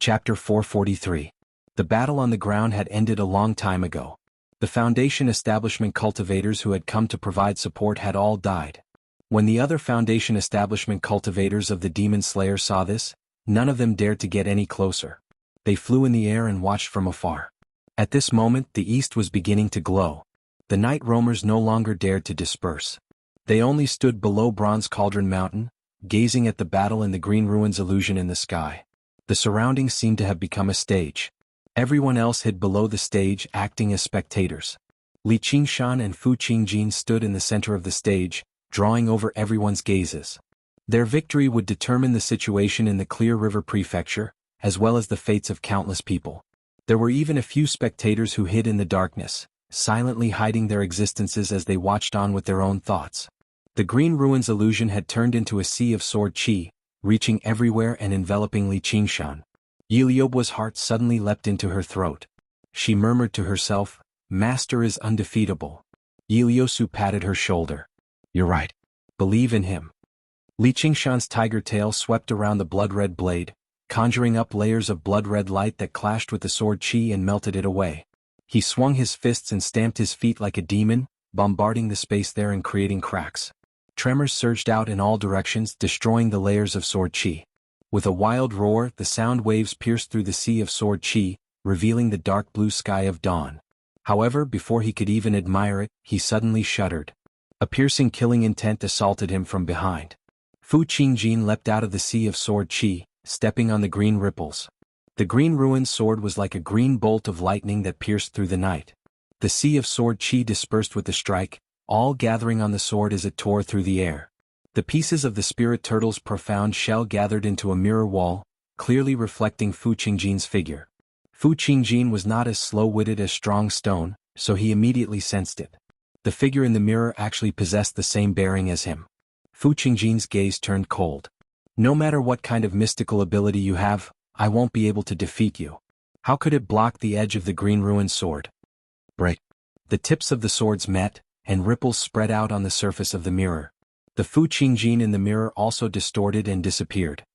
Chapter 443. The battle on the ground had ended a long time ago. The Foundation establishment cultivators who had come to provide support had all died. When the other Foundation establishment cultivators of the Demon Slayer saw this, none of them dared to get any closer. They flew in the air and watched from afar. At this moment the east was beginning to glow. The night roamers no longer dared to disperse. They only stood below Bronze Cauldron Mountain, gazing at the battle in the green ruins illusion in the sky. The surroundings seemed to have become a stage. Everyone else hid below the stage, acting as spectators. Li Qingshan and Fu Qingjin stood in the center of the stage, drawing over everyone's gazes. Their victory would determine the situation in the Clear River Prefecture, as well as the fates of countless people. There were even a few spectators who hid in the darkness, silently hiding their existences as they watched on with their own thoughts. The green ruins illusion had turned into a sea of sword qi, reaching everywhere and enveloping Li Qingshan. Yiliobua's heart suddenly leapt into her throat. She murmured to herself, "Master is undefeatable." Yiliosu patted her shoulder. "You're right. Believe in him." Li Qingshan's tiger tail swept around the blood-red blade, conjuring up layers of blood-red light that clashed with the sword qi and melted it away. He swung his fists and stamped his feet like a demon, bombarding the space there and creating cracks. Tremors surged out in all directions, destroying the layers of sword qi. With a wild roar, the sound waves pierced through the sea of sword qi, revealing the dark blue sky of dawn. However, before he could even admire it, he suddenly shuddered. A piercing killing intent assaulted him from behind. Fu Qingjin leapt out of the sea of sword qi, stepping on the green ripples. The green ruined sword was like a green bolt of lightning that pierced through the night. The sea of sword qi dispersed with the strike, all gathering on the sword as it tore through the air. The pieces of the spirit turtle's profound shell gathered into a mirror wall, clearly reflecting Fu Qingjin's figure. Fu Qingjin was not as slow-witted as Strong Stone, so he immediately sensed it. The figure in the mirror actually possessed the same bearing as him. Fu Qingjin's gaze turned cold. "No matter what kind of mystical ability you have, I won't be able to defeat you. How could it block the edge of the green ruined sword?" Break. The tips of the swords met, and ripples spread out on the surface of the mirror. The Fu Qingjin in the mirror also distorted and disappeared.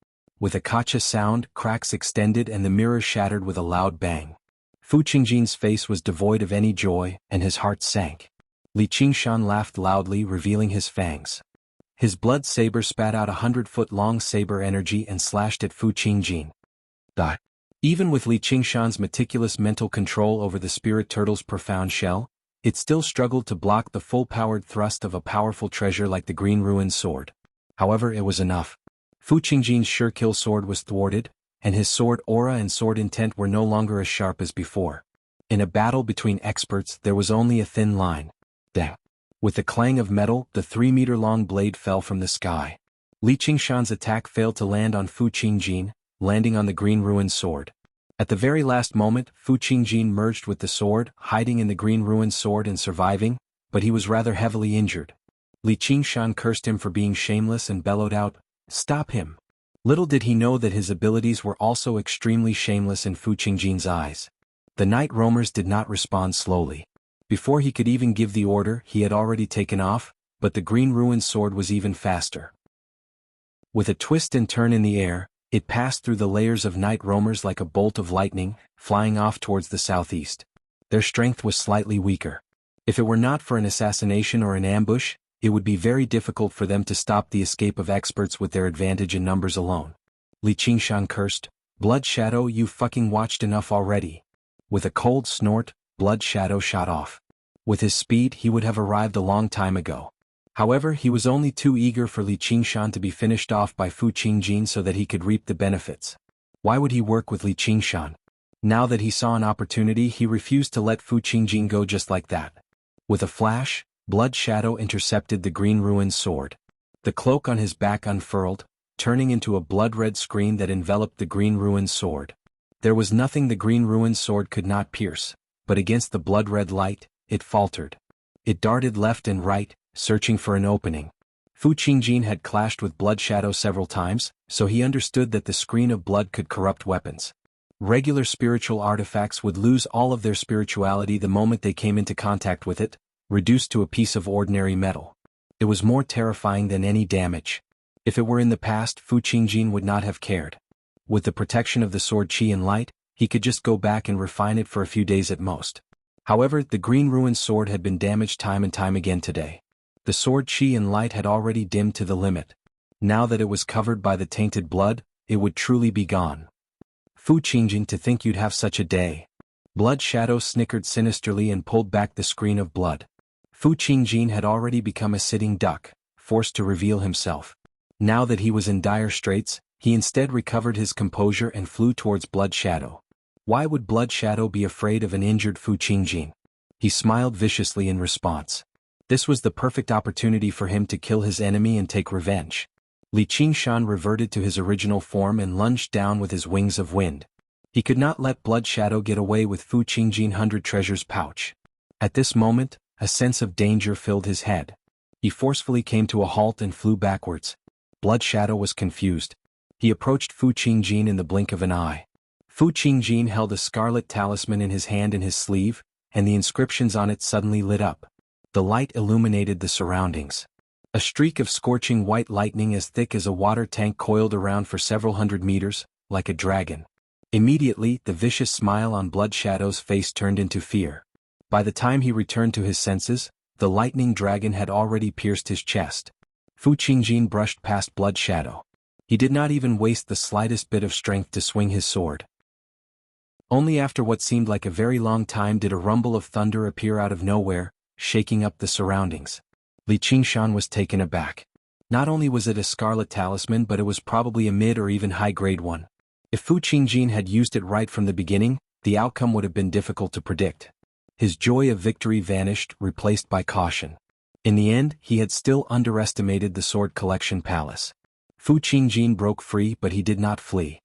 With a kacha sound, cracks extended and the mirror shattered with a loud bang. Fu Qingjin's face was devoid of any joy, and his heart sank. Li Qingshan laughed loudly, revealing his fangs. His blood saber spat out 100-foot-long saber energy and slashed at Fu Qingjin. Even with Li Qingshan's meticulous mental control over the spirit turtle's profound shell, it still struggled to block the full-powered thrust of a powerful treasure like the green ruined sword. However, it was enough. Fu Qingjin's sure-kill sword was thwarted, and his sword aura and sword intent were no longer as sharp as before. In a battle between experts, there was only a thin line. Dang. With the clang of metal, the 3-meter-long blade fell from the sky. Li Qingshan's attack failed to land on Fu Qingjin, landing on the green ruined sword. At the very last moment, Fu Qingjin merged with the sword, hiding in the green ruined sword and surviving, but he was rather heavily injured. Li Qingshan cursed him for being shameless and bellowed out, "Stop him!" Little did he know that his abilities were also extremely shameless in Fu Qingjin's eyes. The night roamers did not respond slowly. Before he could even give the order, he had already taken off, but the green ruined sword was even faster. With a twist and turn in the air, it passed through the layers of night roamers like a bolt of lightning, flying off towards the southeast. Their strength was slightly weaker. If it were not for an assassination or an ambush, it would be very difficult for them to stop the escape of experts with their advantage in numbers alone. Li Qingshan cursed, "Blood Shadow, you fucking watched enough already." With a cold snort, Blood Shadow shot off. With his speed, he would have arrived a long time ago. However, he was only too eager for Li Qingshan to be finished off by Fu Qingjin so that he could reap the benefits. Why would he work with Li Qingshan? Now that he saw an opportunity, he refused to let Fu Qingjin go just like that. With a flash, Blood Shadow intercepted the green ruined sword. The cloak on his back unfurled, turning into a blood-red screen that enveloped the green ruined sword. There was nothing the green ruined sword could not pierce, but against the blood-red light, it faltered. It darted left and right, searching for an opening. Fu Qingjin had clashed with Blood Shadow several times, so he understood that the screen of blood could corrupt weapons. Regular spiritual artifacts would lose all of their spirituality the moment they came into contact with it, reduced to a piece of ordinary metal. It was more terrifying than any damage. If it were in the past, Fu Qingjin would not have cared. With the protection of the sword Qi and light, he could just go back and refine it for a few days at most. However, the green ruined sword had been damaged time and time again today. The sword Qi and light had already dimmed to the limit. Now that it was covered by the tainted blood, it would truly be gone. Fu Qingjin, to think you'd have such a day. Blood Shadow snickered sinisterly and pulled back the screen of blood. Fu Qingjin had already become a sitting duck, forced to reveal himself. Now that he was in dire straits, he instead recovered his composure and flew towards Blood Shadow. Why would Blood Shadow be afraid of an injured Fu Qingjin? He smiled viciously in response. This was the perfect opportunity for him to kill his enemy and take revenge. Li Qingshan reverted to his original form and lunged down with his wings of wind. He could not let Blood Shadow get away with Fu Qingjin 100 treasures pouch. At this moment, a sense of danger filled his head. He forcefully came to a halt and flew backwards. Blood Shadow was confused. He approached Fu Qingjin in the blink of an eye. Fu Qingjin held a scarlet talisman in his hand in his sleeve, and the inscriptions on it suddenly lit up. The light illuminated the surroundings. A streak of scorching white lightning as thick as a water tank coiled around for several hundred meters, like a dragon. Immediately, the vicious smile on Blood Shadow's face turned into fear. By the time he returned to his senses, the lightning dragon had already pierced his chest. Fu Qingjin brushed past Blood Shadow. He did not even waste the slightest bit of strength to swing his sword. Only after what seemed like a very long time did a rumble of thunder appear out of nowhere, shaking up the surroundings. Li Qingshan was taken aback. Not only was it a scarlet talisman, but it was probably a mid or even high-grade one. If Fu Qingjin had used it right from the beginning, the outcome would have been difficult to predict. His joy of victory vanished, replaced by caution. In the end, he had still underestimated the Sword Collection Palace. Fu Qingjin broke free, but he did not flee.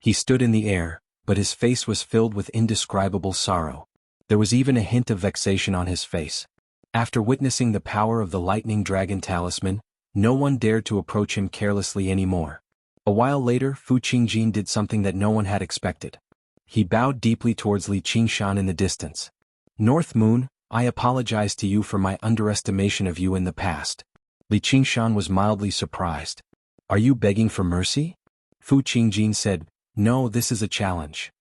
He stood in the air, but his face was filled with indescribable sorrow. There was even a hint of vexation on his face. After witnessing the power of the Lightning Dragon Talisman, no one dared to approach him carelessly anymore. A while later, Fu Qingjin did something that no one had expected. He bowed deeply towards Li Qingshan in the distance. North Moon, I apologize to you for my underestimation of you in the past. Li Qingshan was mildly surprised. Are you begging for mercy? Fu Qingjin said, No, this is a challenge.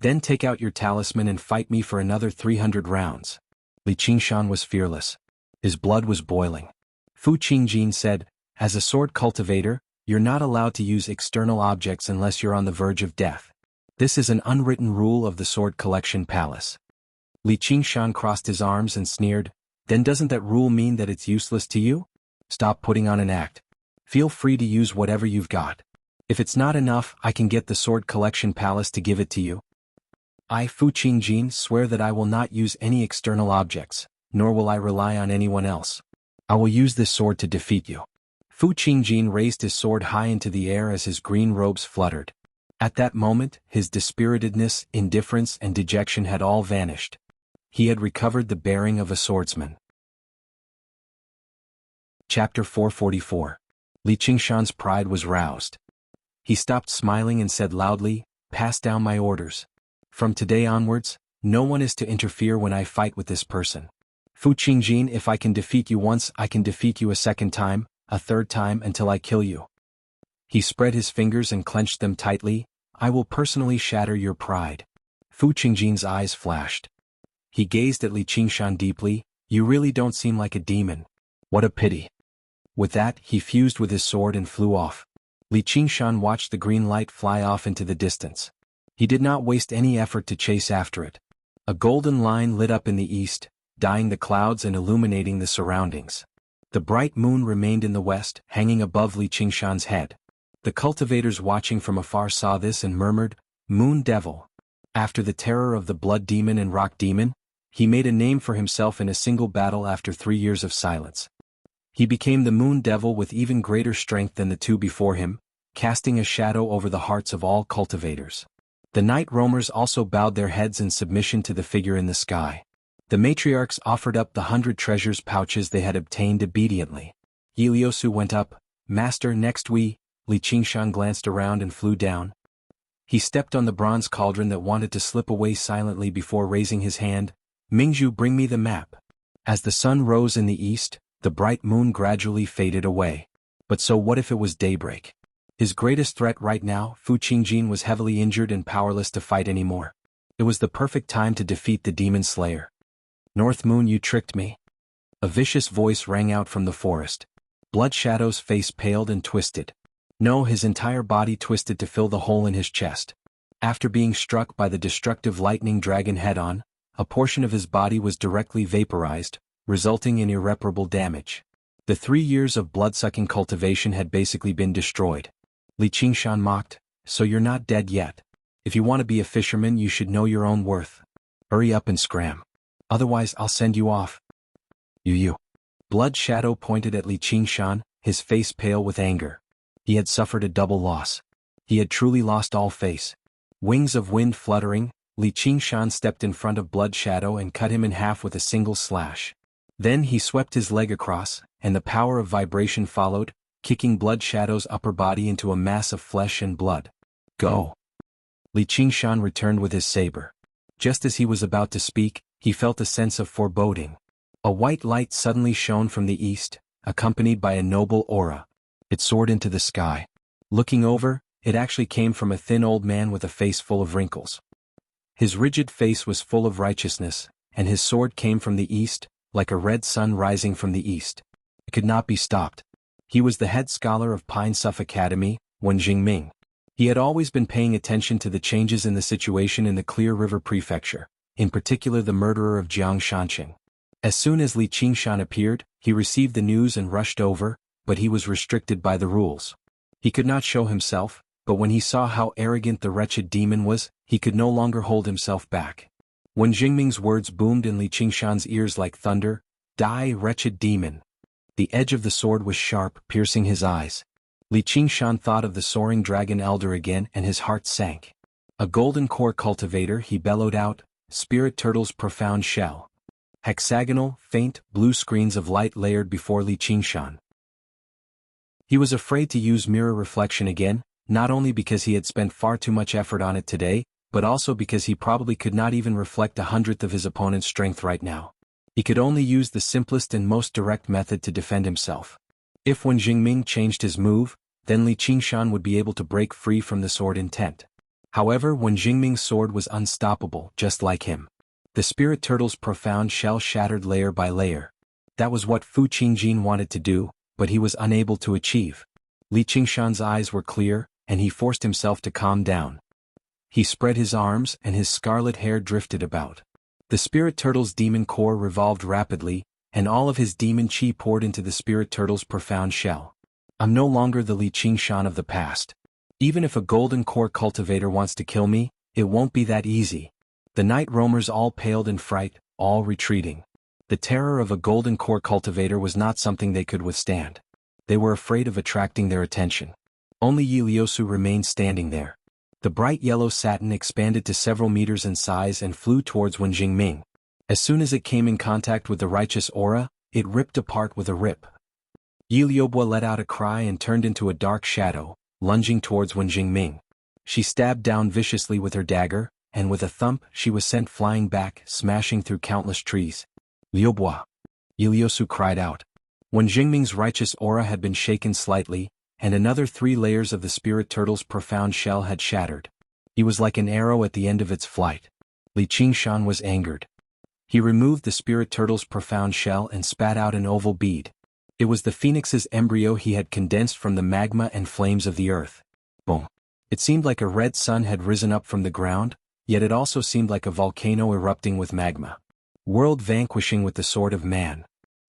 Then take out your talisman and fight me for another 300 rounds. Li Qingshan was fearless. His blood was boiling. Fu Qingjin said, As a sword cultivator, you're not allowed to use external objects unless you're on the verge of death. This is an unwritten rule of the Sword Collection Palace. Li Qingshan crossed his arms and sneered, Then doesn't that rule mean that it's useless to you? Stop putting on an act. Feel free to use whatever you've got. If it's not enough, I can get the Sword Collection Palace to give it to you. I, Fu Qingjin, swear that I will not use any external objects, nor will I rely on anyone else. I will use this sword to defeat you. Fu Qingjin raised his sword high into the air as his green robes fluttered. At that moment, his dispiritedness, indifference, and dejection had all vanished. He had recovered the bearing of a swordsman. Chapter 444. Li Qingshan's pride was roused. He stopped smiling and said loudly, Pass down my orders. From today onwards, no one is to interfere when I fight with this person. Fu Qingjin, if I can defeat you once, I can defeat you a second time, a third time until I kill you. He spread his fingers and clenched them tightly. I will personally shatter your pride. Fu Qingjin's eyes flashed. He gazed at Li Qingshan deeply. You really don't seem like a demon. What a pity. With that, he fused with his sword and flew off. Li Qingshan watched the green light fly off into the distance. He did not waste any effort to chase after it. A golden line lit up in the east, dyeing the clouds and illuminating the surroundings. The bright moon remained in the west, hanging above Li Qingshan's head. The cultivators watching from afar saw this and murmured, Moon Devil. After the terror of the Blood Demon and Rock Demon, he made a name for himself in a single battle after 3 years of silence. He became the Moon Devil with even greater strength than the two before him, casting a shadow over the hearts of all cultivators. The night roamers also bowed their heads in submission to the figure in the sky. The matriarchs offered up the 100 treasures pouches they had obtained obediently. Yiliosu went up, Master, next we. Li Qingshan glanced around and flew down. He stepped on the bronze cauldron that wanted to slip away silently before raising his hand. Mingzhu, bring me the map. As the sun rose in the east, the bright moon gradually faded away. But so what if it was daybreak? His greatest threat right now, Fu Qingjin, was heavily injured and powerless to fight anymore. It was the perfect time to defeat the demon slayer. North Moon, you tricked me. A vicious voice rang out from the forest. Blood Shadow's face paled and twisted. No, his entire body twisted to fill the hole in his chest. After being struck by the destructive lightning dragon head-on, a portion of his body was directly vaporized, resulting in irreparable damage. The 3 years of blood-sucking cultivation had basically been destroyed. Li Qingshan mocked, "So you're not dead yet. If you want to be a fisherman, you should know your own worth. Hurry up and scram. Otherwise I'll send you off." You. Blood Shadow pointed at Li Qingshan, his face pale with anger. He had suffered a double loss. He had truly lost all face. Wings of wind fluttering, Li Qingshan stepped in front of Blood Shadow and cut him in half with a single slash. Then he swept his leg across, and the power of vibration followed, kicking Blood Shadow's upper body into a mass of flesh and blood. Go! Li Qingshan returned with his saber. Just as he was about to speak, he felt a sense of foreboding. A white light suddenly shone from the east, accompanied by a noble aura. It soared into the sky. Looking over, it actually came from a thin old man with a face full of wrinkles. His rigid face was full of righteousness, and his sword came from the east, like a red sun rising from the east. It could not be stopped. He was the head scholar of Pine Suff Academy, Wen Jingming. He had always been paying attention to the changes in the situation in the Clear River Prefecture, in particular the murderer of Jiang Shanqing. As soon as Li Qingshan appeared, he received the news and rushed over, but he was restricted by the rules. He could not show himself, but when he saw how arrogant the wretched demon was, he could no longer hold himself back. When Jingming's words boomed in Li Qingshan's ears like thunder, "Die, wretched demon!" The edge of the sword was sharp, piercing his eyes. Li Qingshan thought of the soaring dragon elder again and his heart sank. A golden core cultivator, he bellowed out, "Spirit Turtle's profound shell." Hexagonal, faint, blue screens of light layered before Li Qingshan. He was afraid to use mirror reflection again, not only because he had spent far too much effort on it today, but also because he probably could not even reflect 1/100th of his opponent's strength right now. He could only use the simplest and most direct method to defend himself. If Wen Jingming changed his move, then Li Qingshan would be able to break free from the sword intent. However, Wen Jingming's sword was unstoppable, just like him. The Spirit Turtle's profound shell shattered layer by layer. That was what Fu Qingjin wanted to do, but he was unable to achieve. Li Qingshan's eyes were clear, and he forced himself to calm down. He spread his arms and his scarlet hair drifted about. The Spirit Turtle's demon core revolved rapidly, and all of his demon chi poured into the Spirit Turtle's profound shell. I'm no longer the Li Qingshan of the past. Even if a golden core cultivator wants to kill me, it won't be that easy. The night roamers all paled in fright, all retreating. The terror of a golden core cultivator was not something they could withstand. They were afraid of attracting their attention. Only Yi Liusu remained standing there. The bright yellow satin expanded to several meters in size and flew towards Wen Jingming. As soon as it came in contact with the righteous aura, it ripped apart with a rip. Yi Liubo let out a cry and turned into a dark shadow, lunging towards Wen Jingming. She stabbed down viciously with her dagger, and with a thump she was sent flying back, smashing through countless trees. "Liubo!" Yi Liusu cried out. Wen Jingming's righteous aura had been shaken slightly, and another 3 layers of the Spirit Turtle's profound shell had shattered. He was like an arrow at the end of its flight. Li Qingshan was angered. He removed the Spirit Turtle's profound shell and spat out an oval bead. It was the phoenix's embryo he had condensed from the magma and flames of the earth. Boom! It seemed like a red sun had risen up from the ground, yet it also seemed like a volcano erupting with magma. World vanquishing with the sword of man.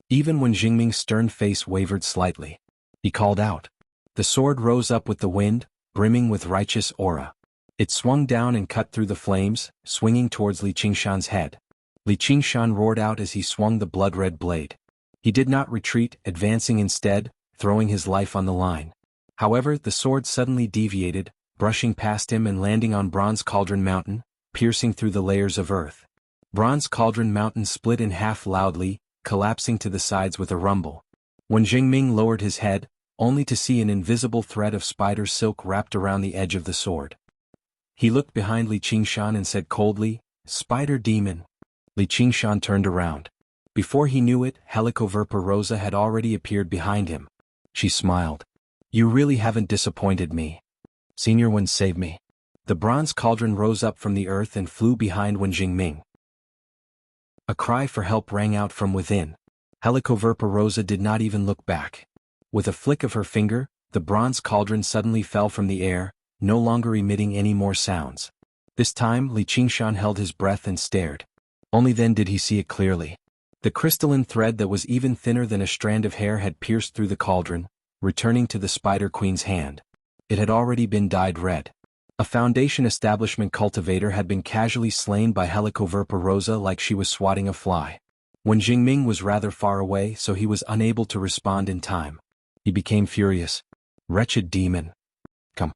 Even when Jingming's stern face wavered slightly, he called out. The sword rose up with the wind, brimming with righteous aura. It swung down and cut through the flames, swinging towards Li Qingshan's head. Li Qingshan roared out as he swung the blood-red blade. He did not retreat, advancing instead, throwing his life on the line. However, the sword suddenly deviated, brushing past him and landing on Bronze Cauldron Mountain, piercing through the layers of earth. Bronze Cauldron Mountain split in half loudly, collapsing to the sides with a rumble. When Jingming lowered his head, only to see an invisible thread of spider silk wrapped around the edge of the sword. He looked behind Li Qingshan and said coldly, "Spider demon." Li Qingshan turned around. Before he knew it, Helicoverpa Rosa had already appeared behind him. She smiled. You really haven't disappointed me. Senior Wen, save me. The bronze cauldron rose up from the earth and flew behind Wen Jingming. A cry for help rang out from within. Helicoverpa Rosa did not even look back. With a flick of her finger, the bronze cauldron suddenly fell from the air, no longer emitting any more sounds. This time Li Qingshan held his breath and stared. Only then did he see it clearly. The crystalline thread that was even thinner than a strand of hair had pierced through the cauldron, returning to the Spider Queen's hand. It had already been dyed red. A Foundation establishment cultivator had been casually slain by Helicoverpa Rosa like she was swatting a fly. Wen Jingming was rather far away, so he was unable to respond in time. He became furious. Wretched demon. Come.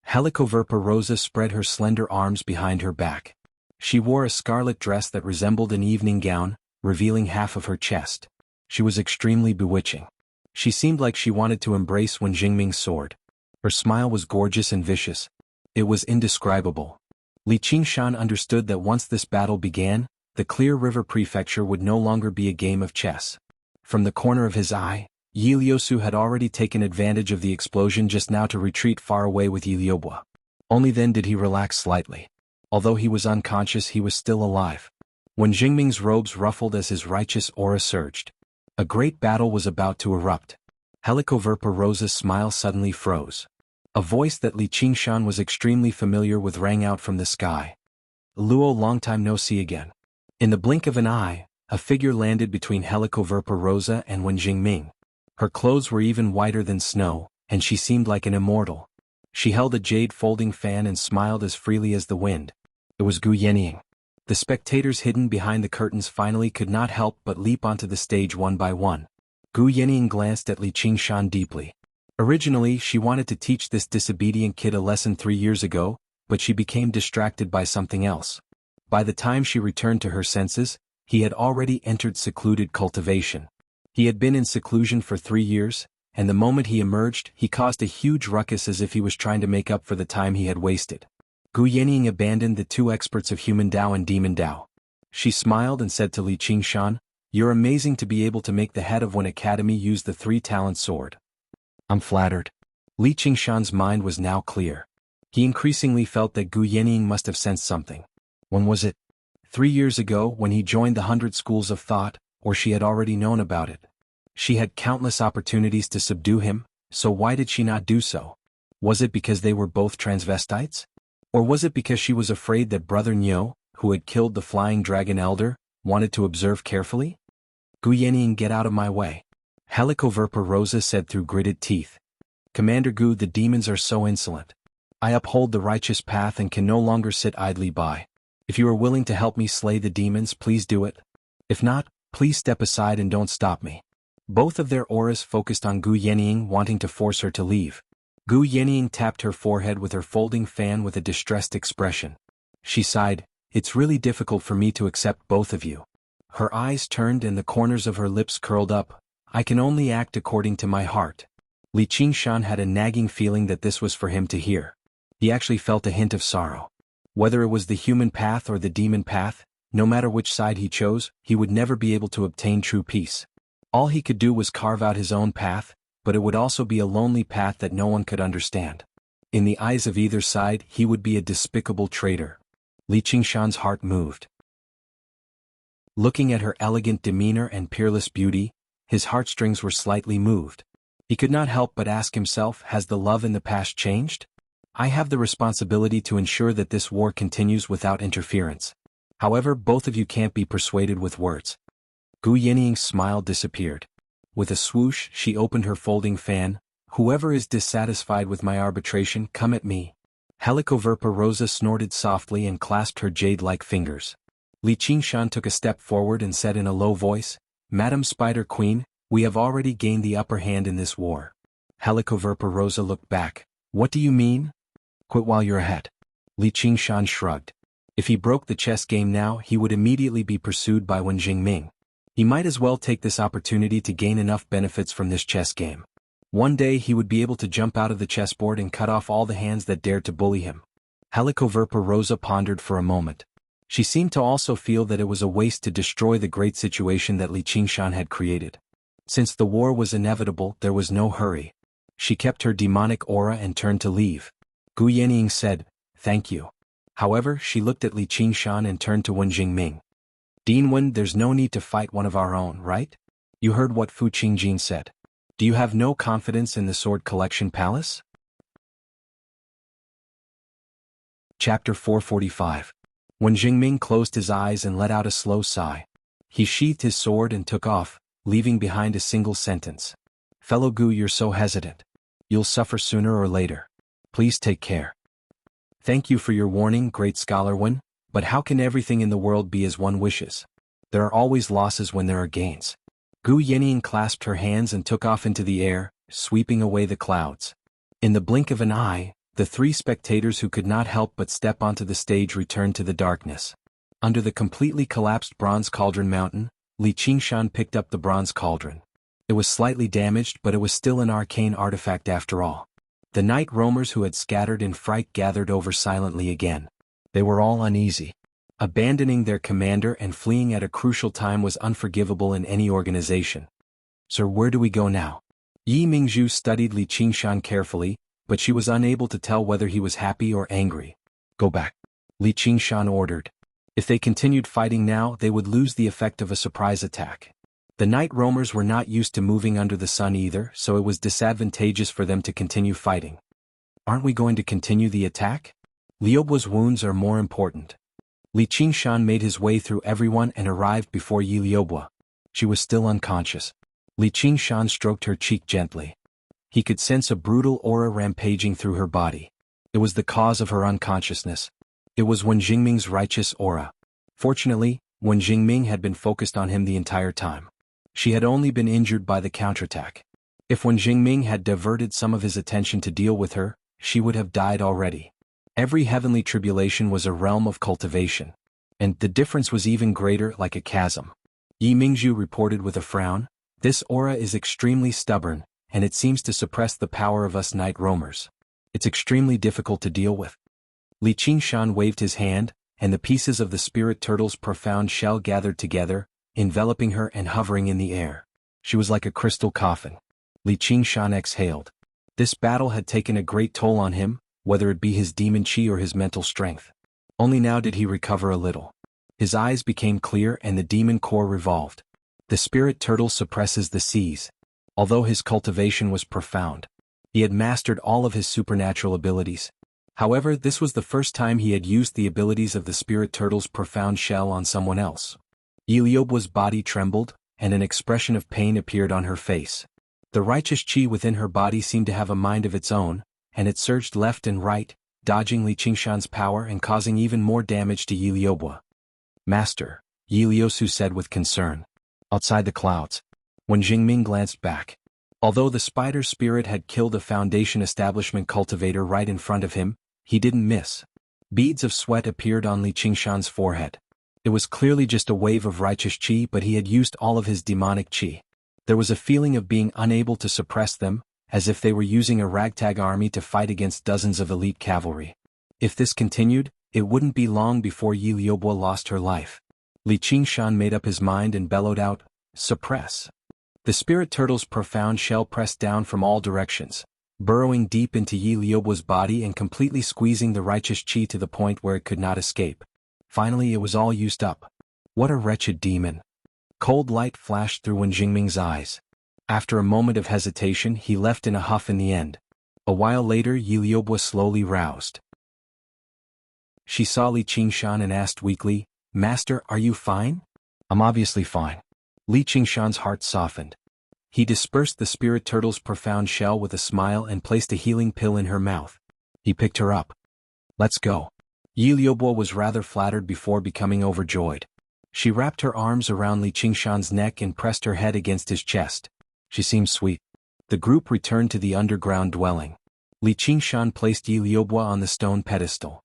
Helicoverpa Rosa spread her slender arms behind her back. She wore a scarlet dress that resembled an evening gown, revealing half of her chest. She was extremely bewitching. She seemed like she wanted to embrace Wen Jingming's sword. Her smile was gorgeous and vicious. It was indescribable. Li Qingshan understood that once this battle began, the Clear River Prefecture would no longer be a game of chess. From the corner of his eye, Yi Liusu had already taken advantage of the explosion just now to retreat far away with Yi Liubo. Only then did he relax slightly. Although he was unconscious, he was still alive. Wen Jingming's robes ruffled as his righteous aura surged. A great battle was about to erupt. Helicoverpa Rosa's smile suddenly froze. A voice that Li Qingshan was extremely familiar with rang out from the sky. Luo, long time no see again. In the blink of an eye, a figure landed between Helicoverpa Rosa and Wen Jingming. Her clothes were even whiter than snow, and she seemed like an immortal. She held a jade folding fan and smiled as freely as the wind. It was Gu Yenying. The spectators hidden behind the curtains finally could not help but leap onto the stage one by one. Gu Yenying glanced at Li Qingshan deeply. Originally, she wanted to teach this disobedient kid a lesson 3 years ago, but she became distracted by something else. By the time she returned to her senses, he had already entered secluded cultivation. He had been in seclusion for 3 years, and the moment he emerged, he caused a huge ruckus as if he was trying to make up for the time he had wasted. Gu Yenying abandoned the 2 experts of human Dao and demon Dao. She smiled and said to Li Qingshan, "You're amazing to be able to make the head of one academy use the 3-talent sword." "I'm flattered." Li Qingshan's mind was now clear. He increasingly felt that Gu Yenying must have sensed something. When was it? 3 years ago, when he joined the 100 Schools of Thought, or she had already known about it. She had countless opportunities to subdue him, so why did she not do so? Was it because they were both transvestites? Or was it because she was afraid that Brother Nyo, who had killed the Flying Dragon Elder, wanted to observe carefully? "Gu Yenying, get out of my way," Helicoverpa Rosa said through gritted teeth. "Commander Gu, the demons are so insolent. I uphold the righteous path and can no longer sit idly by. If you are willing to help me slay the demons, please do it. If not, please step aside and don't stop me." Both of their auras focused on Gu Yenying, wanting to force her to leave. Gu Yenying tapped her forehead with her folding fan with a distressed expression. She sighed, "It's really difficult for me to accept both of you." Her eyes turned and the corners of her lips curled up. "I can only act according to my heart." Li Qingshan had a nagging feeling that this was for him to hear. He actually felt a hint of sorrow. Whether it was the human path or the demon path, no matter which side he chose, he would never be able to obtain true peace. All he could do was carve out his own path, but it would also be a lonely path that no one could understand. In the eyes of either side, he would be a despicable traitor. Li Qingshan's heart moved. Looking at her elegant demeanor and peerless beauty, his heartstrings were slightly moved. He could not help but ask himself, has the love in the past changed? I have the responsibility to ensure that this war continues without interference. However, both of you can't be persuaded with words. Gu Yenying's smile disappeared. With a swoosh, she opened her folding fan. "Whoever is dissatisfied with my arbitration, come at me." Helicoverpa Rosa snorted softly and clasped her jade-like fingers. Li Qingshan took a step forward and said in a low voice, "Madam Spider Queen, we have already gained the upper hand in this war." Helicoverpa Rosa looked back. "What do you mean?" "Quit while you're ahead." Li Qingshan shrugged. If he broke the chess game now, he would immediately be pursued by Wen Jingming. He might as well take this opportunity to gain enough benefits from this chess game. One day he would be able to jump out of the chessboard and cut off all the hands that dared to bully him. Helicoverpa Rosa pondered for a moment. She seemed to also feel that it was a waste to destroy the great situation that Li Qingshan had created. Since the war was inevitable, there was no hurry. She kept her demonic aura and turned to leave. Gu Yanning said, "Thank you." However, she looked at Li Qingshan and turned to Wen Jingming. "Dinwen, there's no need to fight one of our own, right? You heard what Fu Qingjin said. Do you have no confidence in the Sword Collection Palace?" Chapter 445. Wen Jingming closed his eyes and let out a slow sigh. He sheathed his sword and took off, leaving behind a single sentence. "Fellow Gu, you're so hesitant. You'll suffer sooner or later. Please take care." "Thank you for your warning, great scholar Wen, but how can everything in the world be as one wishes? There are always losses when there are gains." Gu Yanning clasped her hands and took off into the air, sweeping away the clouds. In the blink of an eye, the three spectators who could not help but step onto the stage returned to the darkness. Under the completely collapsed bronze cauldron mountain, Li Qingshan picked up the bronze cauldron. It was slightly damaged, but it was still an arcane artifact after all. The night roamers who had scattered in fright gathered over silently again. They were all uneasy. Abandoning their commander and fleeing at a crucial time was unforgivable in any organization. "Sir, where do we go now?" Yi Mingzhu studied Li Qingshan carefully, but she was unable to tell whether he was happy or angry. "Go back," Li Qingshan ordered. If they continued fighting now, they would lose the effect of a surprise attack. The night roamers were not used to moving under the sun either, so it was disadvantageous for them to continue fighting. "Aren't we going to continue the attack? Liuba's wounds are more important." Li Qingshan made his way through everyone and arrived before Yi Liuba. She was still unconscious. Li Qingshan stroked her cheek gently. He could sense a brutal aura rampaging through her body. It was the cause of her unconsciousness. It was Wen Jingming's righteous aura. Fortunately, Wen Jingming had been focused on him the entire time. She had only been injured by the counterattack. If Wen Jingming had diverted some of his attention to deal with her, she would have died already. Every heavenly tribulation was a realm of cultivation. And the difference was even greater, like a chasm. Yi Mingzhu reported with a frown, "This aura is extremely stubborn, and it seems to suppress the power of us night roamers. It's extremely difficult to deal with." Li Qingshan waved his hand, and the pieces of the spirit turtle's profound shell gathered together, enveloping her and hovering in the air. She was like a crystal coffin. Li Qingshan exhaled. This battle had taken a great toll on him, whether it be his demon chi or his mental strength. Only now did he recover a little. His eyes became clear and the demon core revolved. The spirit turtle suppresses the seas. Although his cultivation was profound, he had mastered all of his supernatural abilities. However, this was the first time he had used the abilities of the spirit turtle's profound shell on someone else. Yi Liuba's body trembled, and an expression of pain appeared on her face. The righteous chi within her body seemed to have a mind of its own, and it surged left and right, dodging Li Qingshan's power and causing even more damage to Yi Liuba. "Master," Yi Liusu said with concern. Outside the clouds, Wen Jingming glanced back. Although the spider spirit had killed a Foundation establishment cultivator right in front of him, he didn't miss. Beads of sweat appeared on Li Qingshan's forehead. It was clearly just a wave of righteous chi, but he had used all of his demonic chi. There was a feeling of being unable to suppress them, as if they were using a ragtag army to fight against dozens of elite cavalry. If this continued, it wouldn't be long before Yi Liuba lost her life. Li Qingshan made up his mind and bellowed out, "Suppress." The spirit turtle's profound shell pressed down from all directions, burrowing deep into Yi Liuba's body and completely squeezing the righteous chi to the point where it could not escape. Finally, it was all used up. What a wretched demon. Cold light flashed through Wen Jingming's eyes. After a moment of hesitation, he left in a huff in the end. A while later, Yi Liuba slowly roused. She saw Li Qingshan and asked weakly, "Master, are you fine?" "I'm obviously fine." Li Qingshan's heart softened. He dispersed the spirit turtle's profound shell with a smile and placed a healing pill in her mouth. He picked her up. "Let's go." Yi Liuba was rather flattered before becoming overjoyed. She wrapped her arms around Li Qingshan's neck and pressed her head against his chest. She seemed sweet. The group returned to the underground dwelling. Li Qingshan placed Yi Liuba on the stone pedestal.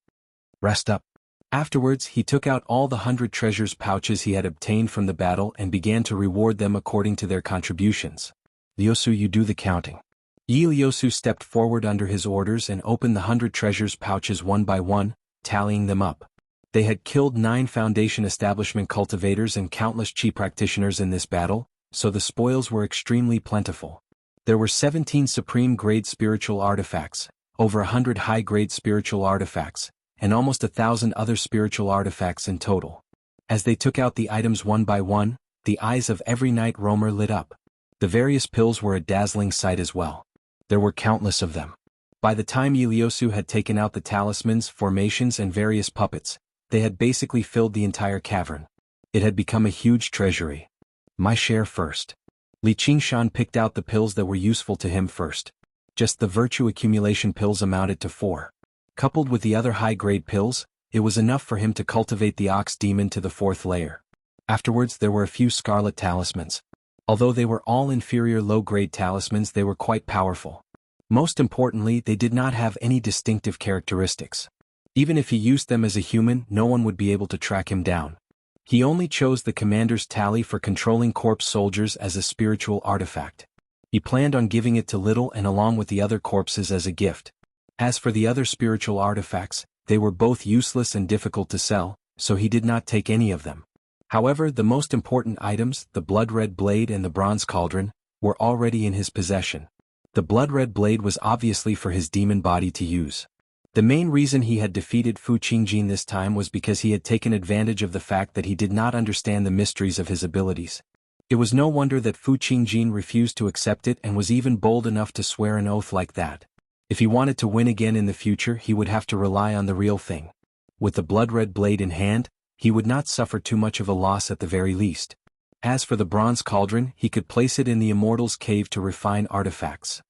"Rest up." Afterwards, he took out all the 100 treasures pouches he had obtained from the battle and began to reward them according to their contributions. "Liusu, you do the counting." Yi Liusu stepped forward under his orders and opened the 100 treasures pouches one by one, tallying them up. They had killed 9 Foundation establishment cultivators and countless chi practitioners in this battle, so the spoils were extremely plentiful. There were 17 supreme-grade spiritual artifacts, over 100 high-grade spiritual artifacts, and almost 1,000 other spiritual artifacts in total. As they took out the items one by one, the eyes of every night roamer lit up. The various pills were a dazzling sight as well. There were countless of them. By the time Ieyasu had taken out the talismans, formations and various puppets, they had basically filled the entire cavern. It had become a huge treasury. My share first. Li Qingshan picked out the pills that were useful to him first. Just the virtue accumulation pills amounted to 4. Coupled with the other high-grade pills, it was enough for him to cultivate the ox demon to the 4th layer. Afterwards there were a few scarlet talismans. Although they were all inferior low-grade talismans, they were quite powerful. Most importantly, they did not have any distinctive characteristics. Even if he used them as a human, no one would be able to track him down. He only chose the commander's tally for controlling corpse soldiers as a spiritual artifact. He planned on giving it to Little and along with the other corpses as a gift. As for the other spiritual artifacts, they were both useless and difficult to sell, so he did not take any of them. However, the most important items, the blood-red blade and the bronze cauldron, were already in his possession. The blood-red blade was obviously for his demon body to use. The main reason he had defeated Fu Qingjin this time was because he had taken advantage of the fact that he did not understand the mysteries of his abilities. It was no wonder that Fu Qingjin refused to accept it and was even bold enough to swear an oath like that. If he wanted to win again in the future, he would have to rely on the real thing. With the blood-red blade in hand, he would not suffer too much of a loss at the very least. As for the bronze cauldron, he could place it in the Immortal's cave to refine artifacts.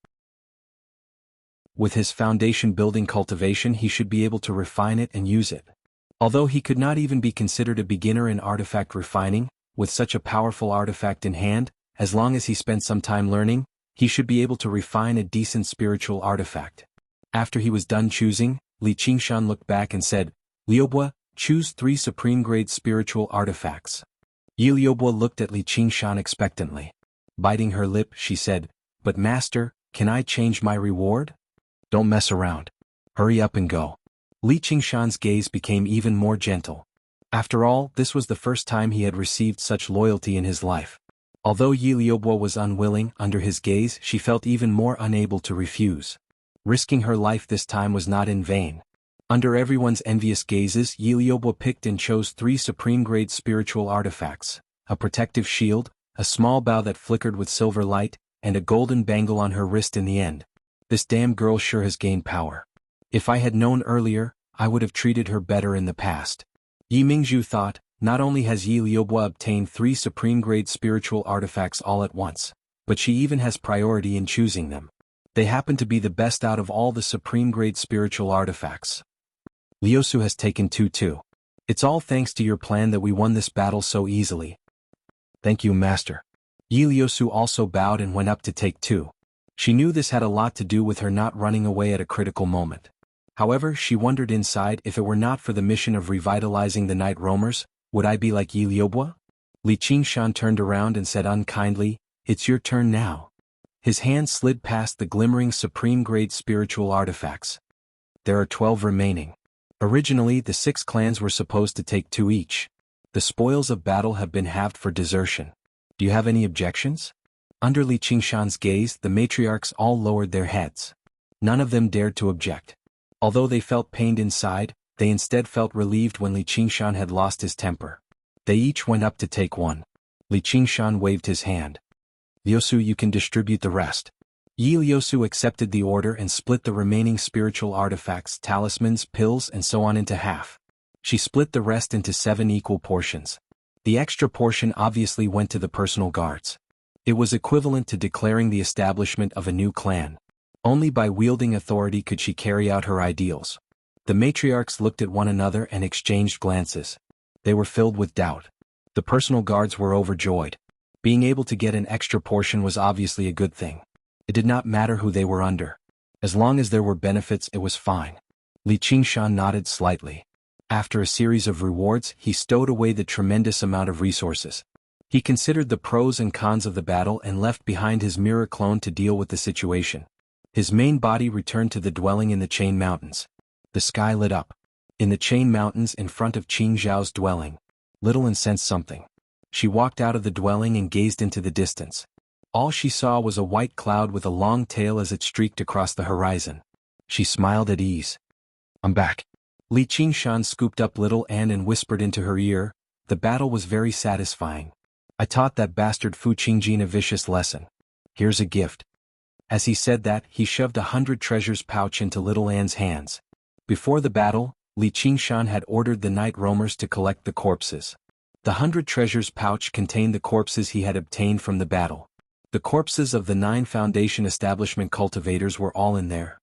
With his foundation building cultivation, he should be able to refine it and use it. Although he could not even be considered a beginner in artifact refining, with such a powerful artifact in hand, as long as he spent some time learning, he should be able to refine a decent spiritual artifact. After he was done choosing, Li Qingshan looked back and said, "Liuobua, choose 3 supreme-grade spiritual artifacts." Liuobua looked at Li Qingshan expectantly. Biting her lip, she said, "But master, can I change my reward?" "Don't mess around. Hurry up and go." Li Qingshan's gaze became even more gentle. After all, this was the first time he had received such loyalty in his life. Although Liuobua was unwilling, under his gaze she felt even more unable to refuse. Risking her life this time was not in vain. Under everyone's envious gazes, Liuobua picked and chose 3 supreme-grade spiritual artifacts, a protective shield, a small bow that flickered with silver light, and a golden bangle on her wrist in the end. This damn girl sure has gained power. If I had known earlier, I would have treated her better in the past. Yi Mingzhu thought, not only has Liuobua obtained 3 supreme-grade spiritual artifacts all at once, but she even has priority in choosing them. They happen to be the best out of all the supreme-grade spiritual artifacts. Liusu has taken 2 too. It's all thanks to your plan that we won this battle so easily. Thank you, master. Liusu also bowed and went up to take 2. She knew this had a lot to do with her not running away at a critical moment. However, she wondered inside, if it were not for the mission of revitalizing the night roamers, would I be like Liuobua? Li Qingshan turned around and said unkindly, "It's your turn now." His hand slid past the glimmering supreme-grade spiritual artifacts. There are 12 remaining. Originally, the 6 clans were supposed to take 2 each. The spoils of battle have been halved for desertion. Do you have any objections? Under Li Qingshan's gaze, the matriarchs all lowered their heads. None of them dared to object. Although they felt pained inside, they instead felt relieved when Li Qingshan had lost his temper. They each went up to take 1. Li Qingshan waved his hand. "Liusu, you can distribute the rest." Liusu accepted the order and split the remaining spiritual artifacts, talismans, pills and so on into half. She split the rest into 7 equal portions. The extra portion obviously went to the personal guards. It was equivalent to declaring the establishment of a new clan. Only by wielding authority could she carry out her ideals. The matriarchs looked at one another and exchanged glances. They were filled with doubt. The personal guards were overjoyed. Being able to get an extra portion was obviously a good thing. It did not matter who they were under. As long as there were benefits, it was fine. Li Qingshan nodded slightly. After a series of rewards, he stowed away the tremendous amount of resources. He considered the pros and cons of the battle and left behind his mirror clone to deal with the situation. His main body returned to the dwelling in the Chain Mountains. The sky lit up. In the Chain Mountains in front of Qing Zhao's dwelling, Little sensed something. She walked out of the dwelling and gazed into the distance. All she saw was a white cloud with a long tail as it streaked across the horizon. She smiled at ease. "I'm back." Li Qingshan scooped up little Anne and whispered into her ear, "The battle was very satisfying. I taught that bastard Fu Qingjin a vicious lesson. Here's a gift." As he said that, he shoved 100 treasures pouch into little Anne's hands. Before the battle, Li Qingshan had ordered the night roamers to collect the corpses. The 100 treasures pouch contained the corpses he had obtained from the battle. The corpses of the 9 Foundation establishment cultivators were all in there.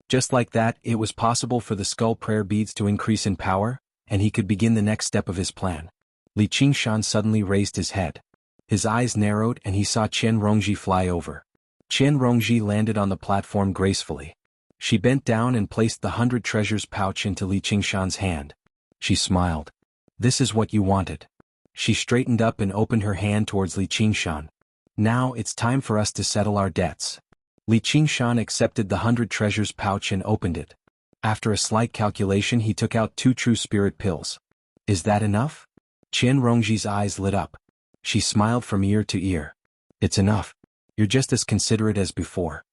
Just like that, it was possible for the skull prayer beads to increase in power, and he could begin the next step of his plan. Li Qingshan suddenly raised his head. His eyes narrowed and he saw Qian Rongji fly over. Qian Rongji landed on the platform gracefully. She bent down and placed the 100 treasures pouch into Li Qingshan's hand. She smiled. "This is what you wanted." She straightened up and opened her hand towards Li Qingshan. "Now it's time for us to settle our debts." Li Qingshan accepted the 100 treasures pouch and opened it. After a slight calculation he took out 2 true spirit pills. "Is that enough?" Qian Rongji's eyes lit up. She smiled from ear to ear. "It's enough. You're just as considerate as before."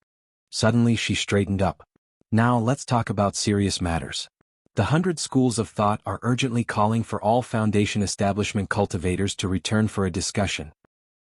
Suddenly she straightened up. "Now let's talk about serious matters. The 100 schools of thought are urgently calling for all Foundation establishment cultivators to return for a discussion."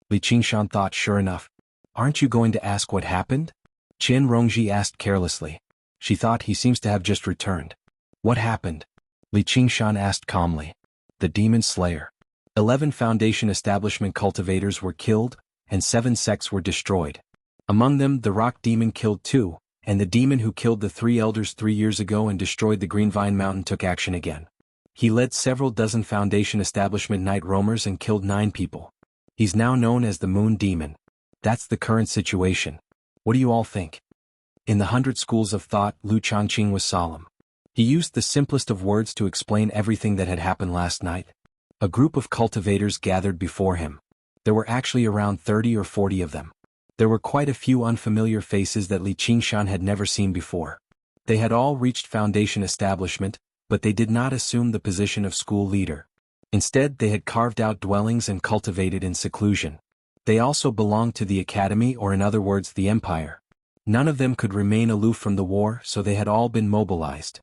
Li Qingshan thought, sure enough. "Aren't you going to ask what happened?" Qian Rongji asked carelessly. She thought, he seems to have just returned. "What happened?" Li Qingshan asked calmly. "The Demon Slayer. 11 Foundation establishment cultivators were killed, and 7 sects were destroyed. Among them the Rock Demon killed 2, and the demon who killed the 3 elders 3 years ago and destroyed the Green Vine Mountain took action again. He led several dozen Foundation establishment night roamers and killed 9 people. He's now known as the Moon Demon. That's the current situation. What do you all think?" In the 100 schools of thought, Lu Changqing was solemn. He used the simplest of words to explain everything that had happened last night. A group of cultivators gathered before him. There were actually around 30 or 40 of them. There were quite a few unfamiliar faces that Li Qingshan had never seen before. They had all reached Foundation establishment, but they did not assume the position of school leader. Instead, they had carved out dwellings and cultivated in seclusion. They also belonged to the academy, or in other words the empire. None of them could remain aloof from the war, so they had all been mobilized.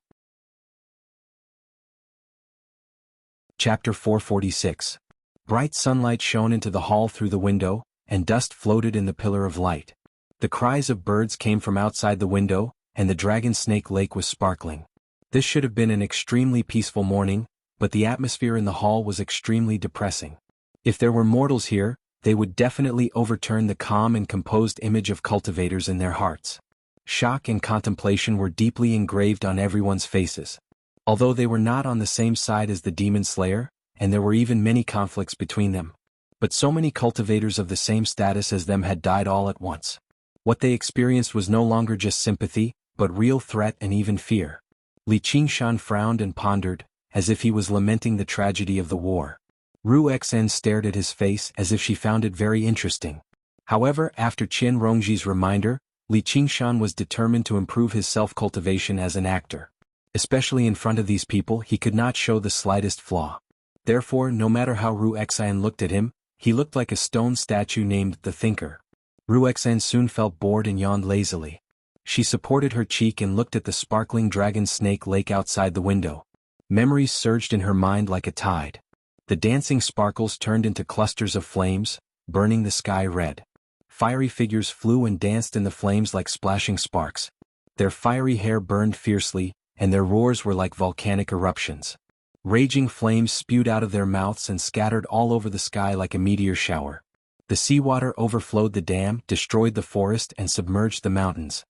Chapter 446. Bright sunlight shone into the hall through the window, and dust floated in the pillar of light. The cries of birds came from outside the window, and the dragon snake lake was sparkling. This should have been an extremely peaceful morning, but the atmosphere in the hall was extremely depressing. If there were mortals here, they would definitely overturn the calm and composed image of cultivators in their hearts. Shock and contemplation were deeply engraved on everyone's faces. Although they were not on the same side as the Demon Slayer, and there were even many conflicts between them. But so many cultivators of the same status as them had died all at once. What they experienced was no longer just sympathy, but real threat and even fear. Li Qingshan frowned and pondered, as if he was lamenting the tragedy of the war. Ru Xen stared at his face as if she found it very interesting. However, after Qian Rongji's reminder, Li Qingshan was determined to improve his self-cultivation as an actor. Especially in front of these people, he could not show the slightest flaw. Therefore, no matter how Ru Xen looked at him, he looked like a stone statue named the Thinker. Ru Xen soon felt bored and yawned lazily. She supported her cheek and looked at the sparkling dragon snake lake outside the window. Memories surged in her mind like a tide. The dancing sparkles turned into clusters of flames, burning the sky red. Fiery figures flew and danced in the flames like splashing sparks. Their fiery hair burned fiercely, and their roars were like volcanic eruptions. Raging flames spewed out of their mouths and scattered all over the sky like a meteor shower. The seawater overflowed the dam, destroyed the forest, and submerged the mountains.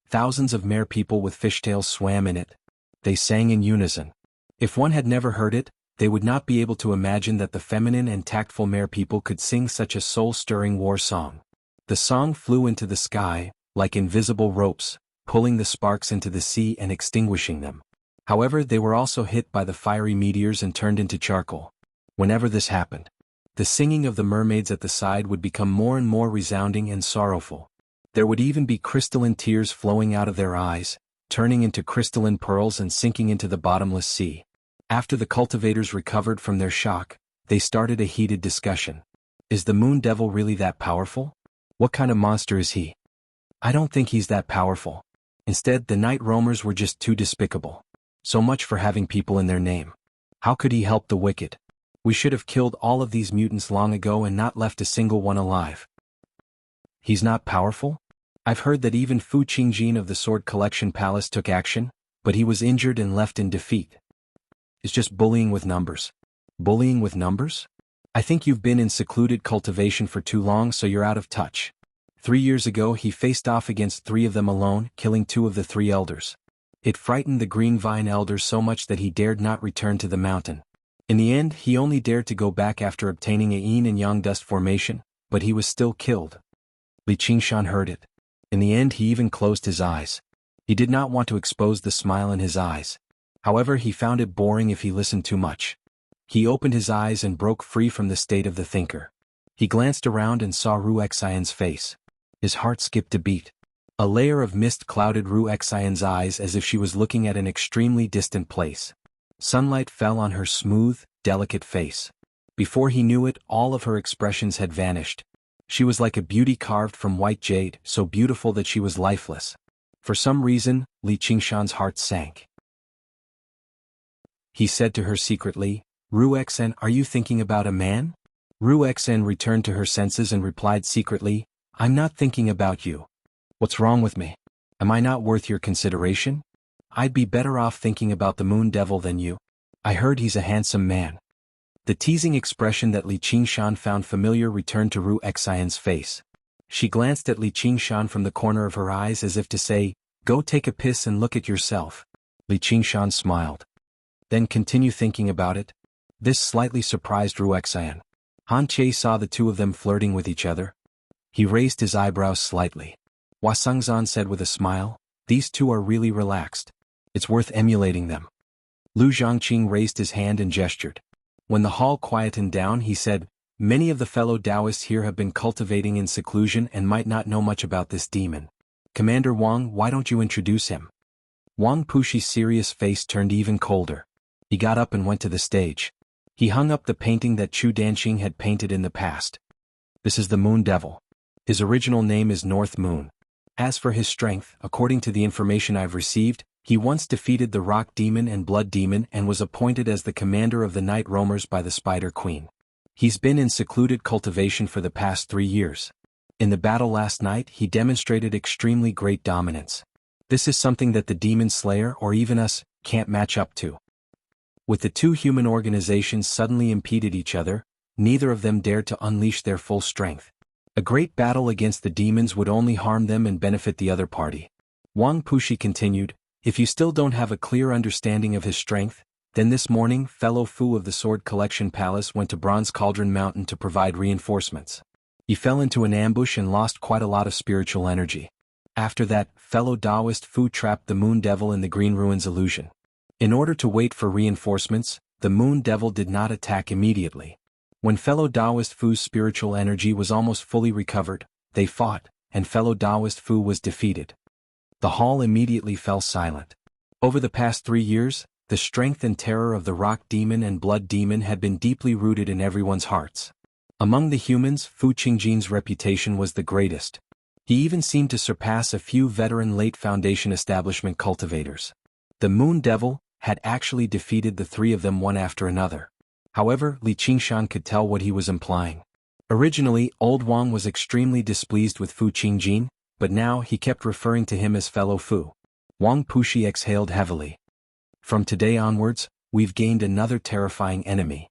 Thousands of mere people with fishtails swam in it. They sang in unison. If one had never heard it, they would not be able to imagine that the feminine and tactful mere people could sing such a soul-stirring war song. The song flew into the sky, like invisible ropes, pulling the sparks into the sea and extinguishing them. However, they were also hit by the fiery meteors and turned into charcoal. Whenever this happened, the singing of the mermaids at the side would become more and more resounding and sorrowful. There would even be crystalline tears flowing out of their eyes, turning into crystalline pearls and sinking into the bottomless sea. After the cultivators recovered from their shock, they started a heated discussion. Is the Moon Devil really that powerful? What kind of monster is he? I don't think he's that powerful. Instead, the night roamers were just too despicable. So much for having people in their name. How could he help the wicked? We should have killed all of these mutants long ago and not left a single one alive. He's not powerful? I've heard that even Fu Qingjin of the Sword Collection Palace took action, but he was injured and left in defeat. It's just bullying with numbers. Bullying with numbers? I think you've been in secluded cultivation for too long, so you're out of touch. 3 years ago he faced off against 3 of them alone, killing 2 of the 3 elders. It frightened the Green Vine elders so much that he dared not return to the mountain. In the end, he only dared to go back after obtaining a yin and yang dust formation, but he was still killed. Li Qingshan heard it. In the end, he even closed his eyes. He did not want to expose the smile in his eyes. However, he found it boring if he listened too much. He opened his eyes and broke free from the state of the thinker. He glanced around and saw Ru Xian's face. His heart skipped a beat. A layer of mist clouded Ru Xian's eyes as if she was looking at an extremely distant place. Sunlight fell on her smooth, delicate face. Before he knew it, all of her expressions had vanished. She was like a beauty carved from white jade, so beautiful that she was lifeless. For some reason, Li Qingshan's heart sank. He said to her secretly, "Ru Xian, are you thinking about a man?" Ru Xian returned to her senses and replied secretly, "I'm not thinking about you. What's wrong with me? Am I not worth your consideration? I'd be better off thinking about the Moon Devil than you. I heard he's a handsome man." The teasing expression that Li Qingshan found familiar returned to Ru Xian's face. She glanced at Li Qingshan from the corner of her eyes as if to say, "Go take a piss and look at yourself." Li Qingshan smiled. "Then continue thinking about it." This slightly surprised Ru Xian. Han Che saw the 2 of them flirting with each other. He raised his eyebrows slightly. Hua Sengzan said with a smile, "These 2 are really relaxed. It's worth emulating them." Lu Zhangqing raised his hand and gestured. When the hall quietened down, he said, "Many of the fellow Taoists here have been cultivating in seclusion and might not know much about this demon. Commander Wang, why don't you introduce him?" Wang Pushi's serious face turned even colder. He got up and went to the stage. He hung up the painting that Chu Danqing had painted in the past. "This is the Moon Devil. His original name is North Moon. As for his strength, according to the information I've received, he once defeated the Rock Demon and Blood Demon and was appointed as the commander of the Night Roamers by the Spider Queen. He's been in secluded cultivation for the past 3 years. In the battle last night, he demonstrated extremely great dominance. This is something that the Demon Slayer or even us can't match up to." With the 2 human organizations suddenly impeded each other, neither of them dared to unleash their full strength. A great battle against the demons would only harm them and benefit the other party. Wang Pushi continued, "If you still don't have a clear understanding of his strength, then this morning fellow Fu of the Sword Collection Palace went to Bronze Cauldron Mountain to provide reinforcements. He fell into an ambush and lost quite a lot of spiritual energy. After that, fellow Taoist Fu trapped the Moon Devil in the Green Ruins illusion. In order to wait for reinforcements, the Moon Devil did not attack immediately. When fellow Taoist Fu's spiritual energy was almost fully recovered, they fought, and fellow Taoist Fu was defeated." The hall immediately fell silent. Over the past 3 years, the strength and terror of the Rock Demon and Blood Demon had been deeply rooted in everyone's hearts. Among the humans, Fu Qingjin's reputation was the greatest. He even seemed to surpass a few veteran late Foundation establishment cultivators. The Moon Devil had actually defeated the 3 of them one after another. However, Li Qingshan could tell what he was implying. Originally, Old Wang was extremely displeased with Fu Qingjin, but now he kept referring to him as fellow Fu. Wang Pushi exhaled heavily. "From today onwards, we've gained another terrifying enemy.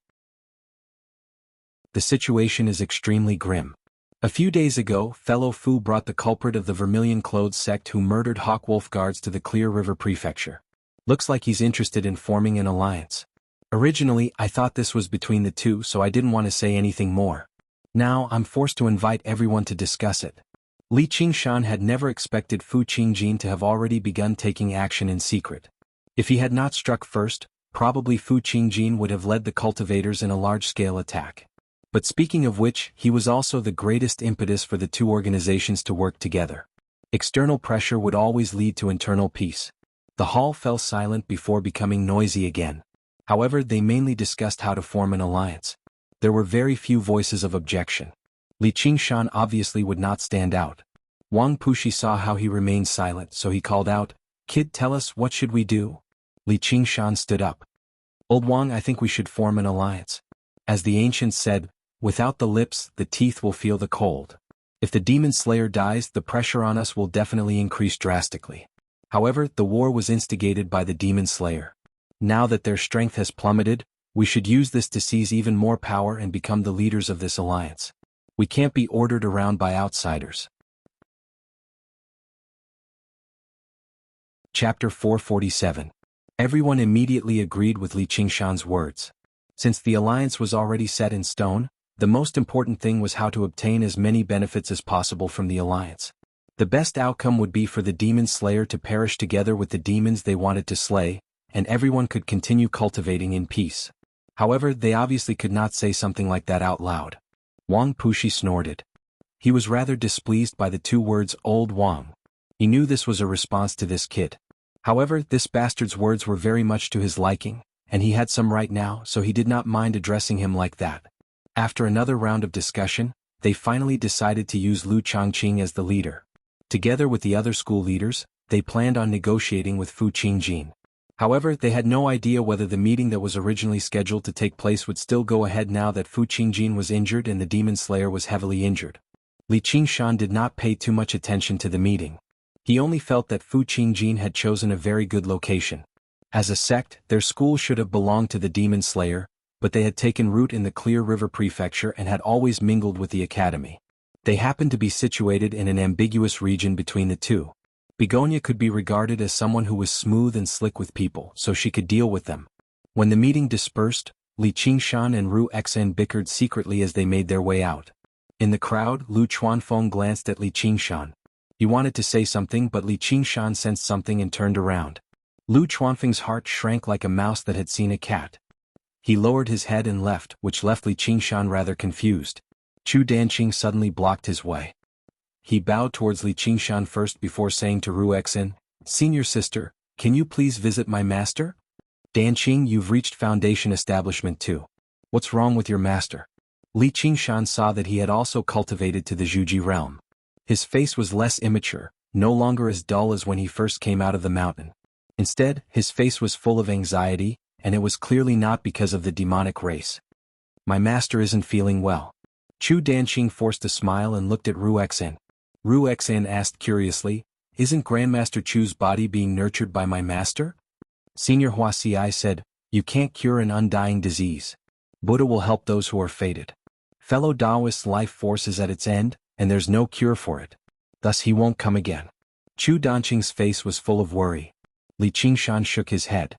The situation is extremely grim. A few days ago, fellow Fu brought the culprit of the Vermilion-Clothed sect who murdered Hawkwolf guards to the Clear River Prefecture. Looks like he's interested in forming an alliance. Originally, I thought this was between the 2, so I didn't want to say anything more. Now, I'm forced to invite everyone to discuss it." Li Qingshan had never expected Fu Qingjin to have already begun taking action in secret. If he had not struck first, probably Fu Qingjin would have led the cultivators in a large-scale attack. But speaking of which, he was also the greatest impetus for the 2 organizations to work together. External pressure would always lead to internal peace. The hall fell silent before becoming noisy again. However, they mainly discussed how to form an alliance. There were very few voices of objection. Li Qingshan obviously would not stand out. Wang Pushi saw how he remained silent, so he called out, "Kid, tell us, what should we do?" Li Qingshan stood up. "Old Wang, I think we should form an alliance. As the ancients said, without the lips, the teeth will feel the cold. If the demon slayer dies, the pressure on us will definitely increase drastically. However, the war was instigated by the demon slayer. Now that their strength has plummeted, we should use this to seize even more power and become the leaders of this alliance. We can't be ordered around by outsiders." Chapter 447. Everyone immediately agreed with Li Qingshan's words. Since the alliance was already set in stone, the most important thing was how to obtain as many benefits as possible from the alliance. The best outcome would be for the demon slayer to perish together with the demons they wanted to slay, and everyone could continue cultivating in peace. However, they obviously could not say something like that out loud. Wang Pushi snorted. He was rather displeased by the two words "old Wang." He knew this was a response to this kid. However, this bastard's words were very much to his liking, and he had some right now, so he did not mind addressing him like that. After another round of discussion, they finally decided to use Lu Changqing as the leader. Together with the other school leaders, they planned on negotiating with Fu Qingjin. However, they had no idea whether the meeting that was originally scheduled to take place would still go ahead now that Fu Qingjin was injured and the demon slayer was heavily injured. Li Qingshan did not pay too much attention to the meeting. He only felt that Fu Qingjin had chosen a very good location. As a sect, their school should have belonged to the demon slayer, but they had taken root in the Clear River Prefecture and had always mingled with the academy. They happened to be situated in an ambiguous region between the two. Begonia could be regarded as someone who was smooth and slick with people, so she could deal with them. When the meeting dispersed, Li Qingshan and Ru Xen bickered secretly as they made their way out. In the crowd, Lu Chuanfeng glanced at Li Qingshan. He wanted to say something, but Li Qingshan sensed something and turned around. Lu Chuanfeng's heart shrank like a mouse that had seen a cat. He lowered his head and left, which left Li Qingshan rather confused. Chu Danqing suddenly blocked his way. He bowed towards Li Qingshan first before saying to Ru Xen, "Senior sister, can you please visit my master?" "Danqing, you've reached Foundation Establishment 2. What's wrong with your master?" Li Qingshan saw that he had also cultivated to the Zhuji realm. His face was less immature, no longer as dull as when he first came out of the mountain. Instead, his face was full of anxiety, and it was clearly not because of the demonic race. "My master isn't feeling well." Chu Danqing forced a smile and looked at Ru Xen. Ru Xen asked curiously, "Isn't Grandmaster Chu's body being nurtured by my master?" Senior Huasi said, "You can't cure an undying disease. Buddha will help those who are fated. Fellow Taoist's life force is at its end, and there's no cure for it. Thus he won't come again." Chu Danqing's face was full of worry. Li Qingshan shook his head.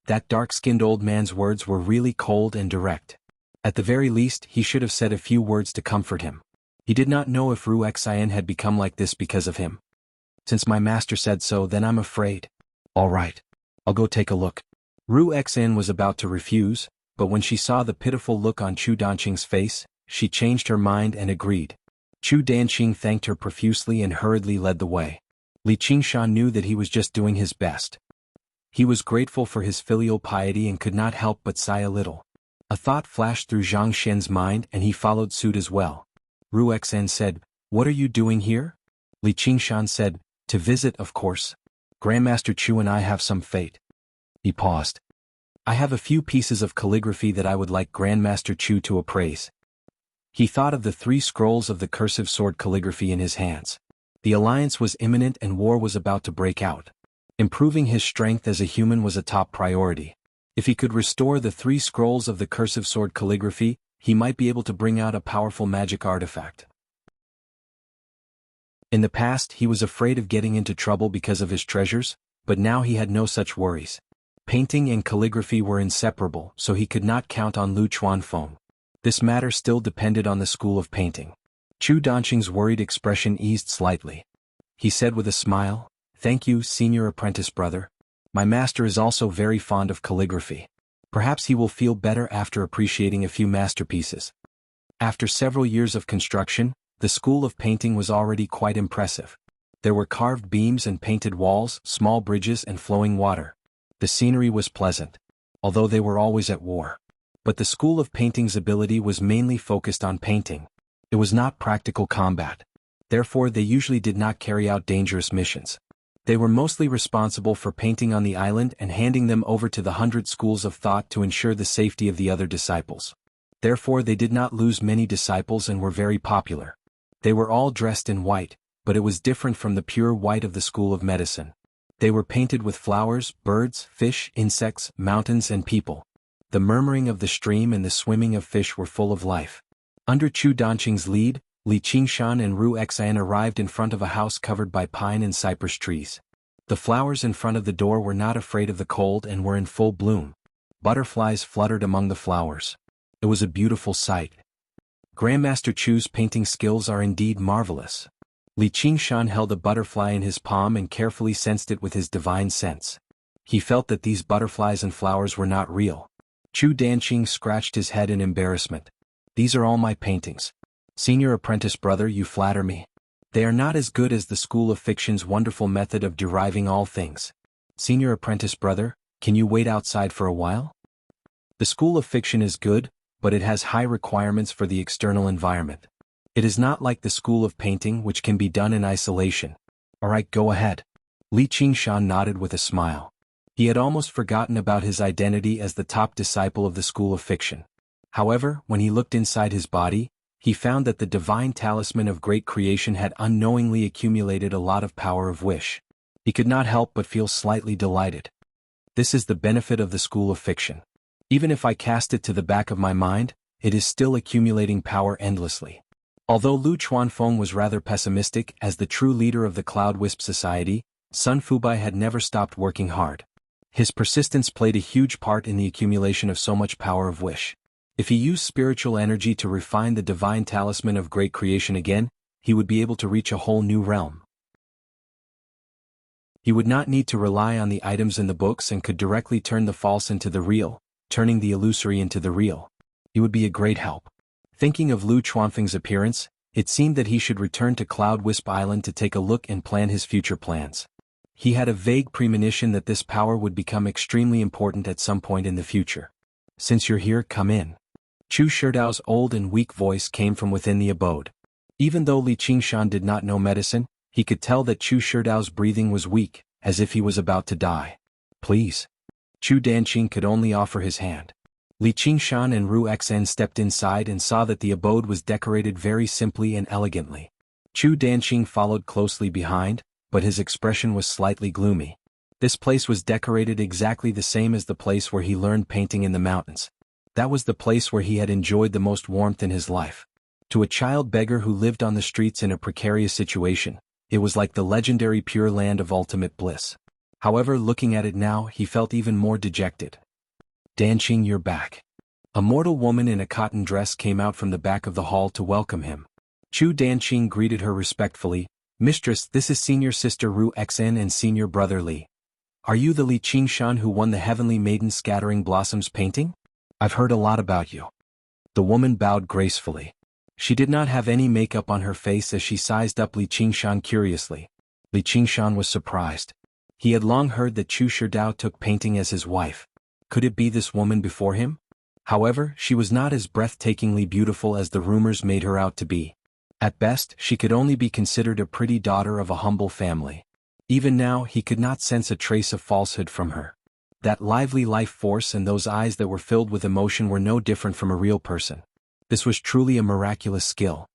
That dark-skinned old man's words were really cold and direct. At the very least, he should have said a few words to comfort him. He did not know if Ru Xen had become like this because of him. "Since my master said so, then I'm afraid." "All right. I'll go take a look." Ru Xen was about to refuse, but when she saw the pitiful look on Chu Danqing's face, she changed her mind and agreed. Chu Danqing thanked her profusely and hurriedly led the way. Li Qingshan knew that he was just doing his best. He was grateful for his filial piety and could not help but sigh a little. A thought flashed through Zhang Shen's mind and he followed suit as well. Ru Xen said, "What are you doing here?" Li Qingshan said, "To visit, of course. Grandmaster Chu and I have some fate." He paused. "I have a few pieces of calligraphy that I would like Grandmaster Chu to appraise." He thought of the 3 scrolls of the cursive sword calligraphy in his hands. The alliance was imminent and war was about to break out. Improving his strength as a human was a top priority. If he could restore the 3 scrolls of the cursive sword calligraphy, he might be able to bring out a powerful magic artifact. In the past, he was afraid of getting into trouble because of his treasures, but now he had no such worries. Painting and calligraphy were inseparable, so he could not count on Lu Chuanfeng. This matter still depended on the school of painting. Chu Danqing's worried expression eased slightly. He said with a smile, "Thank you, senior apprentice brother. My master is also very fond of calligraphy. Perhaps he will feel better after appreciating a few masterpieces." After several years of construction, the school of painting was already quite impressive. There were carved beams and painted walls, small bridges and flowing water. The scenery was pleasant. Although they were always at war. But the school of painting's ability was mainly focused on painting. It was not practical combat. Therefore, they usually did not carry out dangerous missions. They were mostly responsible for painting on the island and handing them over to the 100 schools of thought to ensure the safety of the other disciples. Therefore, they did not lose many disciples and were very popular. They were all dressed in white, but it was different from the pure white of the school of medicine. They were painted with flowers, birds, fish, insects, mountains and people. The murmuring of the stream and the swimming of fish were full of life. Under Chu Danqing's lead, Li Qingshan and Ru Xan arrived in front of a house covered by pine and cypress trees. The flowers in front of the door were not afraid of the cold and were in full bloom. Butterflies fluttered among the flowers. It was a beautiful sight. Grandmaster Chu's painting skills are indeed marvelous. Li Qingshan held a butterfly in his palm and carefully sensed it with his divine sense. He felt that these butterflies and flowers were not real. Chu Danqing scratched his head in embarrassment. These are all my paintings. Senior apprentice brother, you flatter me. They are not as good as the school of fiction's wonderful method of deriving all things. Senior apprentice brother, can you wait outside for a while? The school of fiction is good, but it has high requirements for the external environment. It is not like the school of painting which can be done in isolation. Alright, go ahead. Li Qingshan nodded with a smile. He had almost forgotten about his identity as the top disciple of the school of fiction. However, when he looked inside his body, he found that the divine talisman of great creation had unknowingly accumulated a lot of power of wish. He could not help but feel slightly delighted. This is the benefit of the school of fiction. Even if I cast it to the back of my mind, it is still accumulating power endlessly. Although Lu Chuanfeng was rather pessimistic as the true leader of the Cloud Wisp Society, Sun Fubai had never stopped working hard. His persistence played a huge part in the accumulation of so much power of wish. If he used spiritual energy to refine the divine talisman of great creation again, he would be able to reach a whole new realm. He would not need to rely on the items in the books and could directly turn the false into the real, turning the illusory into the real. He would be a great help. Thinking of Lu Chuanfeng's appearance, it seemed that he should return to Cloud Wisp Island to take a look and plan his future plans. He had a vague premonition that this power would become extremely important at some point in the future. Since you're here, come in. Chu Shidao's old and weak voice came from within the abode. Even though Li Qingshan did not know medicine, he could tell that Chu Shidao's breathing was weak, as if he was about to die. Please. Chu Danqing could only offer his hand. Li Qingshan and Ru Xen stepped inside and saw that the abode was decorated very simply and elegantly. Chu Danqing followed closely behind, but his expression was slightly gloomy. This place was decorated exactly the same as the place where he learned painting in the mountains. That was the place where he had enjoyed the most warmth in his life. To a child beggar who lived on the streets in a precarious situation, it was like the legendary pure land of ultimate bliss. However, looking at it now, he felt even more dejected. Danqing, you're back. A mortal woman in a cotton dress came out from the back of the hall to welcome him. Chu Danqing greeted her respectfully. Mistress, this is senior sister Ru Xen and senior brother Li. Are you the Li Qingshan who won the Heavenly Maiden Scattering Blossoms painting? I've heard a lot about you. The woman bowed gracefully. She did not have any makeup on her face as she sized up Li Qingshan curiously. Li Qingshan was surprised. He had long heard that Chu Shidao took painting as his wife. Could it be this woman before him? However, she was not as breathtakingly beautiful as the rumors made her out to be. At best, she could only be considered a pretty daughter of a humble family. Even now, he could not sense a trace of falsehood from her. That lively life force and those eyes that were filled with emotion were no different from a real person. This was truly a miraculous skill.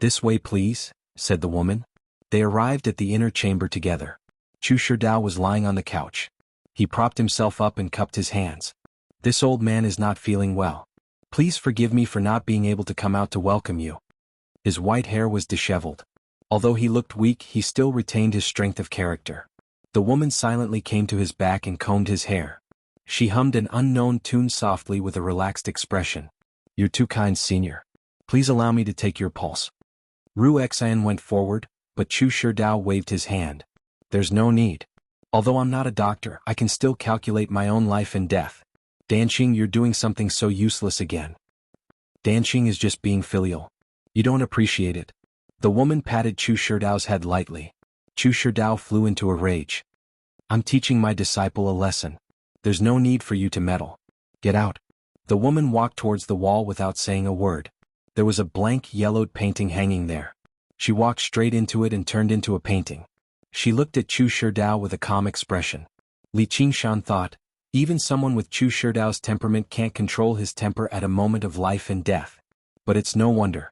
This way, please, said the woman. They arrived at the inner chamber together. Chu Shidao was lying on the couch. He propped himself up and cupped his hands. This old man is not feeling well. Please forgive me for not being able to come out to welcome you. His white hair was disheveled. Although he looked weak, he still retained his strength of character. The woman silently came to his back and combed his hair. She hummed an unknown tune softly with a relaxed expression. You're too kind, senior. Please allow me to take your pulse. Ru Xan went forward, but Chu Shidao waved his hand. There's no need. Although I'm not a doctor, I can still calculate my own life and death. Danqing, you're doing something so useless again. Danqing is just being filial. You don't appreciate it. The woman patted Chu Shidao's head lightly. Chu Shidao flew into a rage. I'm teaching my disciple a lesson. There's no need for you to meddle. Get out. The woman walked towards the wall without saying a word. There was a blank yellowed painting hanging there. She walked straight into it and turned into a painting. She looked at Chu Sherdao with a calm expression. Li Qingshan thought, even someone with Chu Sherdao's temperament can't control his temper at a moment of life and death. But it's no wonder.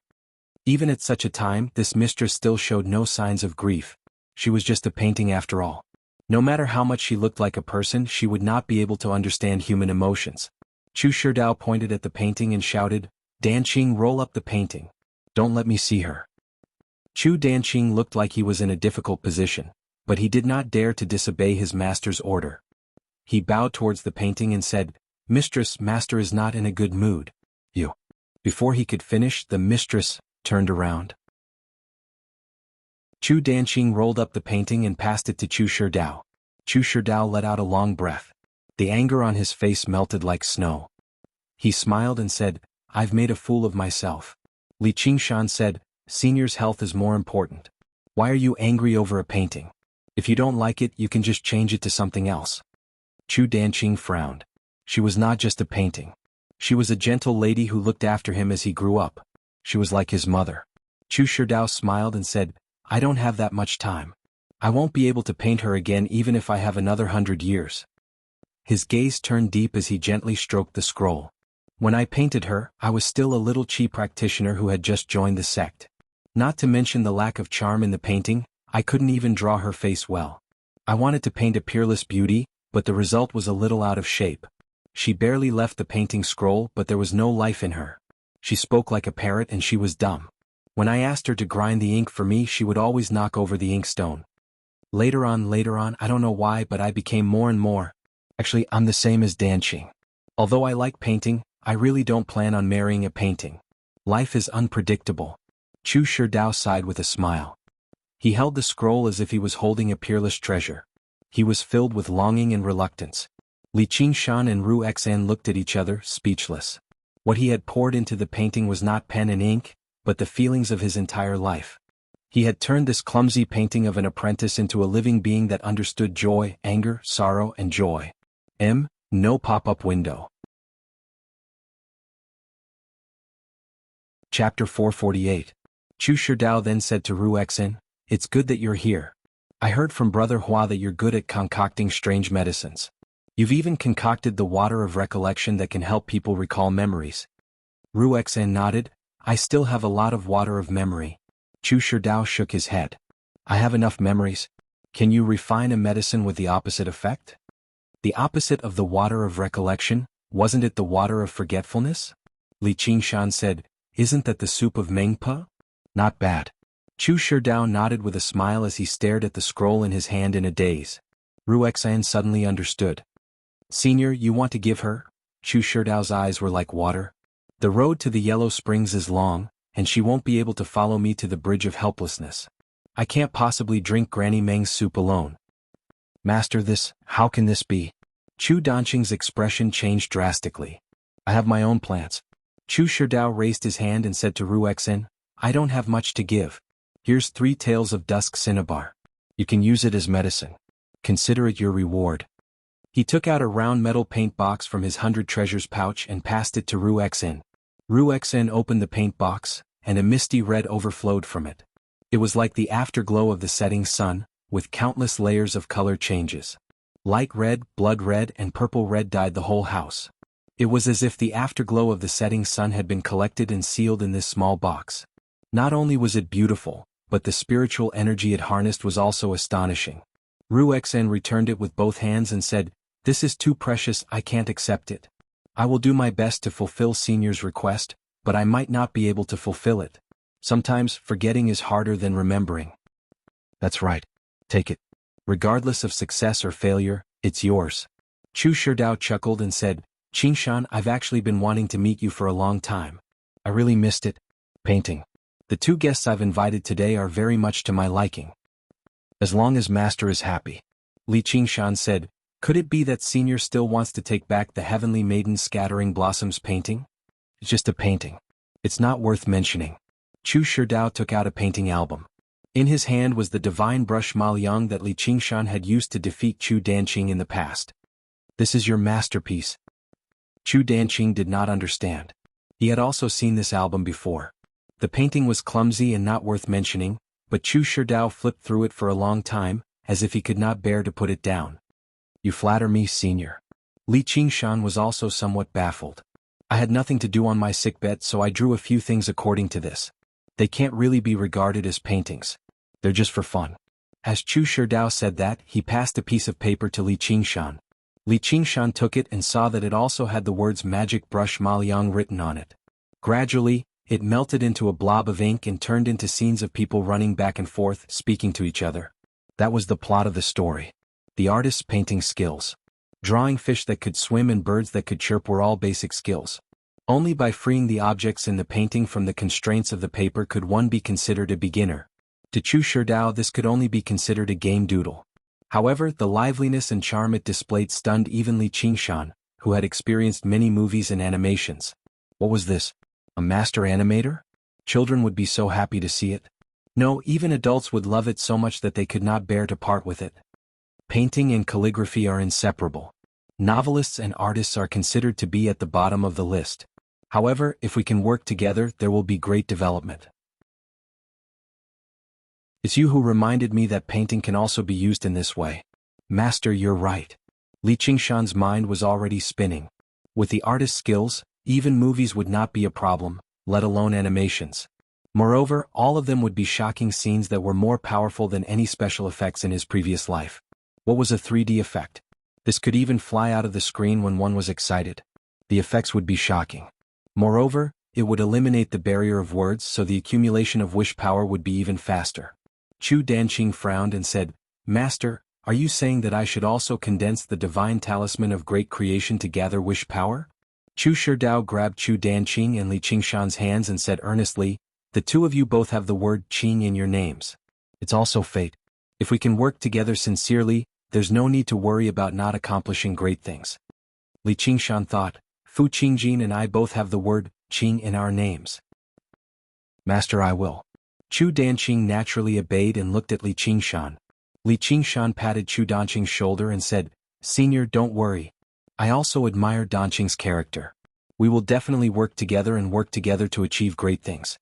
Even at such a time, this mistress still showed no signs of grief. She was just a painting after all. No matter how much she looked like a person, she would not be able to understand human emotions. Chu Sherdao pointed at the painting and shouted, "Danqing, roll up the painting. Don't let me see her." Chu Danqing looked like he was in a difficult position, but he did not dare to disobey his master's order. He bowed towards the painting and said, "Mistress, master is not in a good mood. You." Before he could finish, the mistress turned around. Chu Danqing rolled up the painting and passed it to Chu Sherdao. Chu Sherdao let out a long breath. The anger on his face melted like snow. He smiled and said, "I've made a fool of myself." Li Qingshan said, "Senior's health is more important. Why are you angry over a painting? If you don't like it, you can just change it to something else." Chu Danqing frowned. She was not just a painting. She was a gentle lady who looked after him as he grew up. She was like his mother. Chu Sherdao smiled and said, "I don't have that much time. I won't be able to paint her again even if I have another 100 years. His gaze turned deep as he gently stroked the scroll. "When I painted her, I was still a little chi practitioner who had just joined the sect. Not to mention the lack of charm in the painting, I couldn't even draw her face well. I wanted to paint a peerless beauty, but the result was a little out of shape. She barely left the painting scroll, but there was no life in her. She spoke like a parrot and she was dumb. When I asked her to grind the ink for me, she would always knock over the inkstone. Later on, I don't know why, but I became more and more. Actually, I'm the same as Danqing. Although I like painting, I really don't plan on marrying a painting. Life is unpredictable." Chu Sherdao sighed with a smile. He held the scroll as if he was holding a peerless treasure. He was filled with longing and reluctance. Li Qingshan and Ru Xan looked at each other, speechless. What he had poured into the painting was not pen and ink, but the feelings of his entire life. He had turned this clumsy painting of an apprentice into a living being that understood joy, anger, sorrow, and joy. No pop-up window. Chapter 448. Chu Sherdao then said to Ru Xan, "It's good that you're here. I heard from Brother Hua that you're good at concocting strange medicines. You've even concocted the water of recollection that can help people recall memories." Ru Xan nodded. "I still have a lot of water of memory." Chu Sherdao shook his head. "I have enough memories. Can you refine a medicine with the opposite effect?" "The opposite of the water of recollection, wasn't it the water of forgetfulness?" Li Qingshan said, "Isn't that the soup of Mengpa?" "Not bad." Chu Sherdao nodded with a smile as he stared at the scroll in his hand in a daze. Ru Xan suddenly understood. "Senior, you want to give her?" Chu Sherdao's eyes were like water. "The road to the Yellow Springs is long, and she won't be able to follow me to the Bridge of Helplessness. I can't possibly drink Granny Meng's soup alone." "Master, how can this be?" Chu Danqing's expression changed drastically. "I have my own plants." Chu Sherdao raised his hand and said to Ru Xan, "I don't have much to give. Here's 3 tails of dusk cinnabar. You can use it as medicine. Consider it your reward." He took out a round metal paint box from his 100 treasures pouch and passed it to Ru Xan. Ru Xan opened the paint box, and a misty red overflowed from it. It was like the afterglow of the setting sun, with countless layers of color changes. Light red, blood red, and purple red dyed the whole house. It was as if the afterglow of the setting sun had been collected and sealed in this small box. Not only was it beautiful, but the spiritual energy it harnessed was also astonishing. Ru Xan returned it with both hands and said, "This is too precious, I can't accept it. I will do my best to fulfill Senior's request, but I might not be able to fulfill it. Sometimes, forgetting is harder than remembering." "That's right. Take it. Regardless of success or failure, it's yours." Chu Sherdao chuckled and said, "Qingshan, I've actually been wanting to meet you for a long time. I really missed it. Painting. The 2 guests I've invited today are very much to my liking." "As long as Master is happy." Li Qingshan said, "Could it be that Senior still wants to take back the Heavenly Maiden Scattering Blossoms painting?" "It's just a painting. It's not worth mentioning." Chu Sherdao took out a painting album. In his hand was the divine brush Maoyang that Li Qingshan had used to defeat Chu Danqing in the past. "This is your masterpiece." Chu Danqing did not understand. He had also seen this album before. The painting was clumsy and not worth mentioning, but Chu Sherdao flipped through it for a long time, as if he could not bear to put it down. You flatter me, senior. Li Qingshan was also somewhat baffled. I had nothing to do on my sickbed, so I drew a few things according to this. They can't really be regarded as paintings. They're just for fun. As Chu Sherdao said that, he passed a piece of paper to Li Qingshan. Li Qingshan took it and saw that it also had the words Magic Brush Maliang written on it. Gradually, it melted into a blob of ink and turned into scenes of people running back and forth, speaking to each other. That was the plot of the story. The artist's painting skills. Drawing fish that could swim and birds that could chirp were all basic skills. Only by freeing the objects in the painting from the constraints of the paper could one be considered a beginner. To Chu Sherdao, this could only be considered a game doodle. However, the liveliness and charm it displayed stunned even Li Qingshan, who had experienced many movies and animations. What was this? A master animator? Children would be so happy to see it. No, even adults would love it so much that they could not bear to part with it. Painting and calligraphy are inseparable. Novelists and artists are considered to be at the bottom of the list. However, if we can work together, there will be great development. It's you who reminded me that painting can also be used in this way. Master, you're right. Li Qingshan's mind was already spinning. With the artist's skills, even movies would not be a problem, let alone animations. Moreover, all of them would be shocking scenes that were more powerful than any special effects in his previous life. What was a 3D effect? This could even fly out of the screen when one was excited. The effects would be shocking. Moreover, it would eliminate the barrier of words, so the accumulation of wish power would be even faster. Chu Danqing frowned and said, Master, are you saying that I should also condense the divine talisman of great creation to gather wish power? Chu Sherdao grabbed Chu Danqing and Li Qingshan's hands and said earnestly, the two of you both have the word Qing in your names. It's also fate. If we can work together sincerely, there's no need to worry about not accomplishing great things. Li Qingshan thought, Fu Qingjin and I both have the word Qing in our names. Master, I will. Chu Danqing naturally obeyed and looked at Li Qingshan. Li Qingshan patted Chu Danqing's shoulder and said, Senior, don't worry. I also admire Danqing's character. We will definitely work together to achieve great things.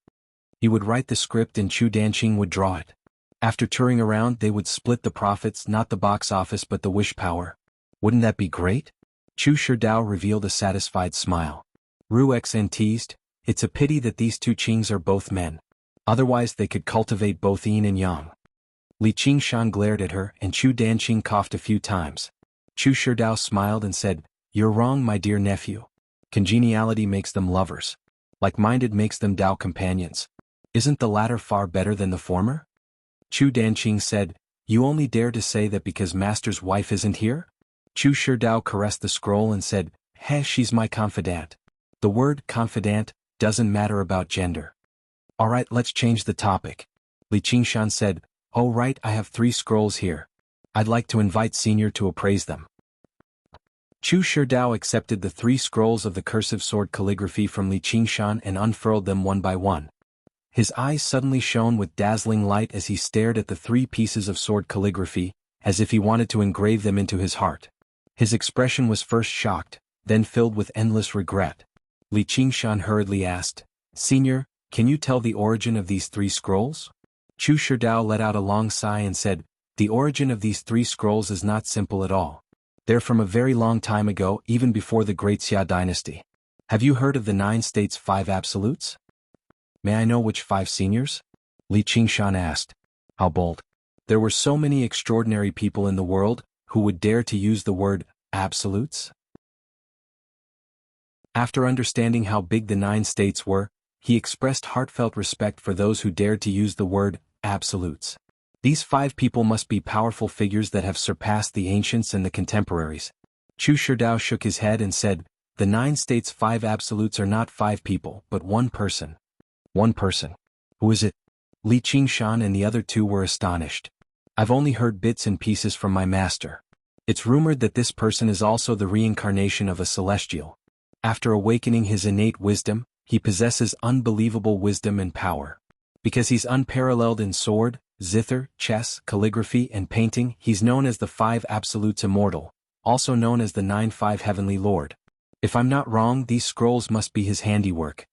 He would write the script and Chu Danqing would draw it. After touring around, they would split the profits, not the box office but the wish power. Wouldn't that be great? Chu Sherdao revealed a satisfied smile. Ru Xen teased, it's a pity that these two Qings are both men. Otherwise they could cultivate both yin and yang. Li Qingshan glared at her and Chu Danqing coughed a few times. Chu Sherdao smiled and said, You're wrong, my dear nephew. Congeniality makes them lovers. Like-minded makes them Dao companions. Isn't the latter far better than the former? Chu Danqing said, You only dare to say that because Master's wife isn't here? Chu Sherdao caressed the scroll and said, she's my confidant. The word confidant doesn't matter about gender. Alright, let's change the topic. Li Qingshan said, Oh right, I have 3 scrolls here. I'd like to invite Senior to appraise them. Chu Sherdao accepted the 3 scrolls of the cursive sword calligraphy from Li Qingshan and unfurled them one by one. His eyes suddenly shone with dazzling light as he stared at the 3 pieces of sword calligraphy, as if he wanted to engrave them into his heart. His expression was first shocked, then filled with endless regret. Li Qingshan hurriedly asked, Senior, can you tell the origin of these 3 scrolls? Chu Sherdao let out a long sigh and said, The origin of these 3 scrolls is not simple at all. They're from a very long time ago, even before the Great Xia dynasty. Have you heard of the 9 states' 5 absolutes? May I know which 5 seniors? Li Qingshan asked. How bold. There were so many extraordinary people in the world, who would dare to use the word absolutes? After understanding how big the 9 states were, he expressed heartfelt respect for those who dared to use the word absolutes. These 5 people must be powerful figures that have surpassed the ancients and the contemporaries. Chu Sherdao shook his head and said, The 9 states' 5 absolutes are not 5 people, but 1 person. 1 person. Who is it? Li Qingshan and the other 2 were astonished. I've only heard bits and pieces from my master. It's rumored that this person is also the reincarnation of a celestial. After awakening his innate wisdom, he possesses unbelievable wisdom and power. Because he's unparalleled in sword, zither, chess, calligraphy and painting, he's known as the 5 absolutes immortal, also known as the 9-5 heavenly lord. If I'm not wrong, these scrolls must be his handiwork.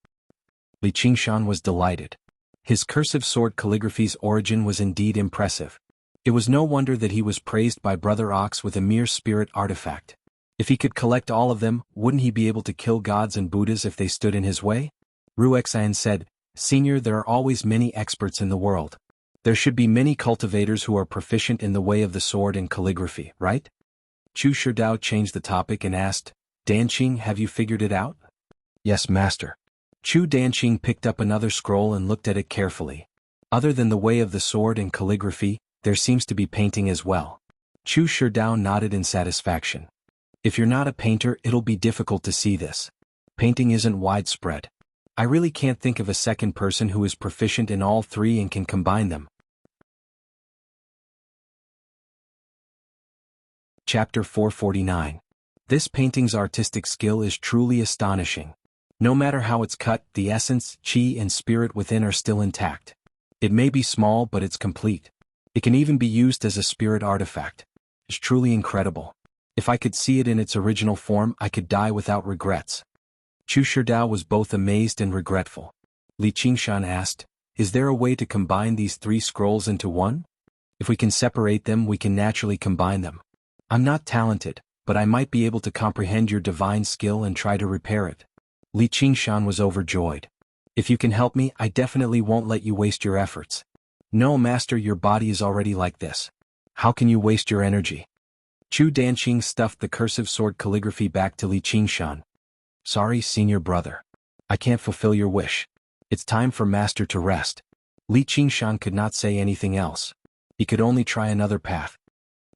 Li Qingshan was delighted. His cursive sword calligraphy's origin was indeed impressive. It was no wonder that he was praised by Brother Ox with a mere spirit artifact. If he could collect all of them, wouldn't he be able to kill gods and Buddhas if they stood in his way? Ruexan said, Senior, there are always many experts in the world. There should be many cultivators who are proficient in the way of the sword and calligraphy, right? Chu Shidao changed the topic and asked, Danqing, have you figured it out? Yes, master. Chu Danqing picked up another scroll and looked at it carefully. Other than the way of the sword and calligraphy, there seems to be painting as well. Chu Shidao nodded in satisfaction. If you're not a painter, it'll be difficult to see this. Painting isn't widespread. I really can't think of a second person who is proficient in all three and can combine them. Chapter 449. This painting's artistic skill is truly astonishing. No matter how it's cut, the essence, chi, and spirit within are still intact. It may be small, but it's complete. It can even be used as a spirit artifact. It's truly incredible. If I could see it in its original form, I could die without regrets. Chu Shidao was both amazed and regretful. Li Qingshan asked, Is there a way to combine these three scrolls into one? If we can separate them, we can naturally combine them. I'm not talented, but I might be able to comprehend your divine skill and try to repair it. Li Qingshan was overjoyed. If you can help me, I definitely won't let you waste your efforts. No, master, your body is already like this. How can you waste your energy? Chu Danqing stuffed the cursive sword calligraphy back to Li Qingshan. Sorry, senior brother. I can't fulfill your wish. It's time for master to rest. Li Qingshan could not say anything else. He could only try another path.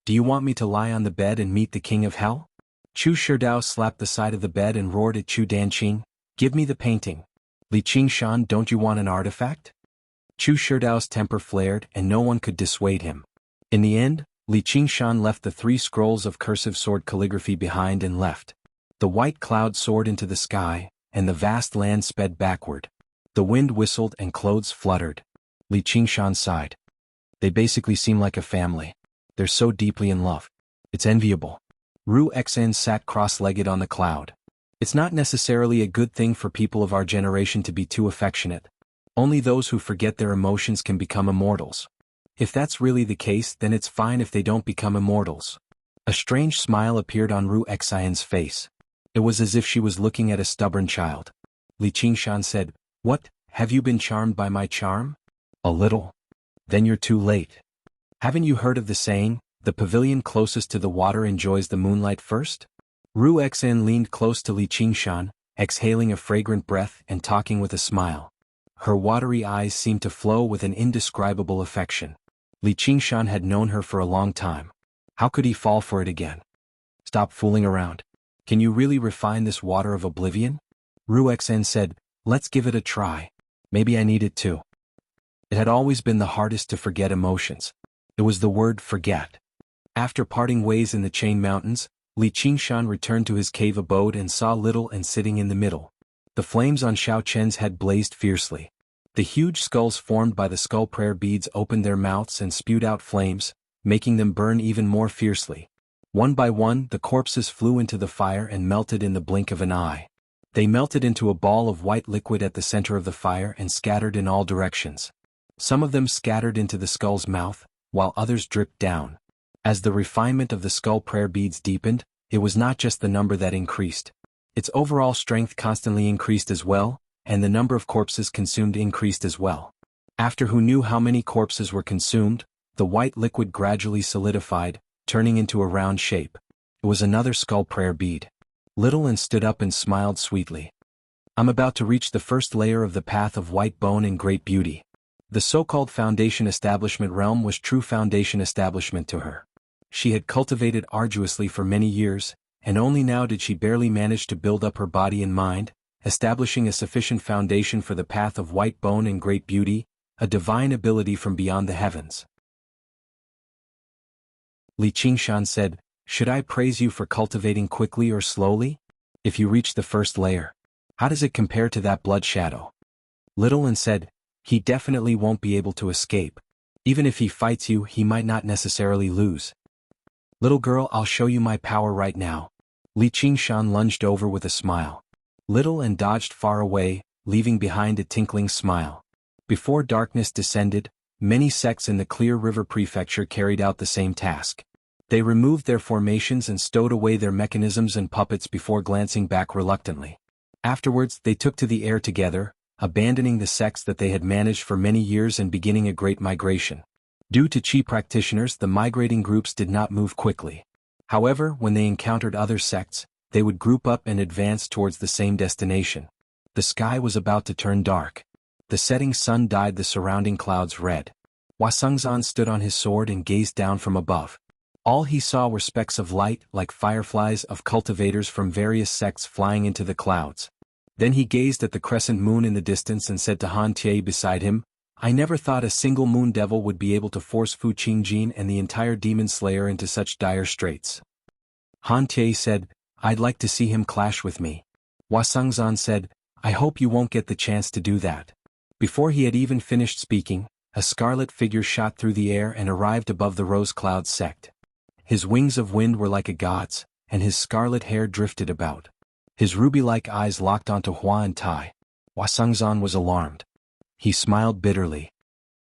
Do you want me to lie on the bed and meet the king of hell? Chu Shidao slapped the side of the bed and roared at Chu Danqing, Give me the painting. Li Qingshan, don't you want an artifact? Chu Shidao's temper flared and no one could dissuade him. In the end, Li Qingshan left the three scrolls of cursive sword calligraphy behind and left. The white cloud soared into the sky, and the vast land sped backward. The wind whistled and clothes fluttered. Li Qingshan sighed. They basically seem like a family. They're so deeply in love. It's enviable. Ru Xen sat cross-legged on the cloud. It's not necessarily a good thing for people of our generation to be too affectionate. Only those who forget their emotions can become immortals. If that's really the case, then it's fine if they don't become immortals. A strange smile appeared on Ru Xian's face. It was as if she was looking at a stubborn child. Li Qingshan said, What, have you been charmed by my charm? A little. Then you're too late. Haven't you heard of the saying, the pavilion closest to the water enjoys the moonlight first? Ru Xen leaned close to Li Qingshan, exhaling a fragrant breath and talking with a smile. Her watery eyes seemed to flow with an indescribable affection. Li Qingshan had known her for a long time. How could he fall for it again? Stop fooling around. Can you really refine this water of oblivion? Ru Xen said, Let's give it a try. Maybe I need it too. It had always been the hardest to forget emotions. It was the word forget. After parting ways in the Chain Mountains, Li Qingshan returned to his cave abode and saw Little and sitting in the middle. The flames on Xiao Chen's head blazed fiercely. The huge skulls formed by the skull prayer beads opened their mouths and spewed out flames, making them burn even more fiercely. One by one, the corpses flew into the fire and melted in the blink of an eye. They melted into a ball of white liquid at the center of the fire and scattered in all directions. Some of them scattered into the skull's mouth, while others dripped down. As the refinement of the skull prayer beads deepened, it was not just the number that increased. Its overall strength constantly increased as well, and the number of corpses consumed increased as well. After who knew how many corpses were consumed, the white liquid gradually solidified, turning into a round shape. It was another skull prayer bead. Little and stood up and smiled sweetly. I'm about to reach the first layer of the path of white bone and great beauty. The so-called foundation establishment realm was true foundation establishment to her. She had cultivated arduously for many years, and only now did she barely manage to build up her body and mind, establishing a sufficient foundation for the path of white bone and great beauty, a divine ability from beyond the heavens. Li Qingshan said, Should I praise you for cultivating quickly or slowly? If you reach the first layer, how does it compare to that blood shadow? Little and said, He definitely won't be able to escape. Even if he fights you, he might not necessarily lose. Little girl, I'll show you my power right now. Li Qingshan lunged over with a smile. Little and dodged far away, leaving behind a tinkling smile. Before darkness descended, many sects in the Clear River Prefecture carried out the same task. They removed their formations and stowed away their mechanisms and puppets before glancing back reluctantly. Afterwards, they took to the air together, abandoning the sects that they had managed for many years and beginning a great migration. Due to Qi practitioners, the migrating groups did not move quickly. However, when they encountered other sects, they would group up and advance towards the same destination. The sky was about to turn dark. The setting sun dyed the surrounding clouds red. Wasungzan stood on his sword and gazed down from above. All he saw were specks of light, like fireflies of cultivators from various sects flying into the clouds. Then he gazed at the crescent moon in the distance and said to Han Tie beside him, "I never thought a single moon devil would be able to force Fu Qingjin and the entire demon slayer into such dire straits." Han Tie said, "I'd like to see him clash with me." Wasungzan said, "I hope you won't get the chance to do that." Before he had even finished speaking, a scarlet figure shot through the air and arrived above the rose cloud sect. His wings of wind were like a god's, and his scarlet hair drifted about. His ruby-like eyes locked onto Hua and Tai. Wasungzan was alarmed. He smiled bitterly.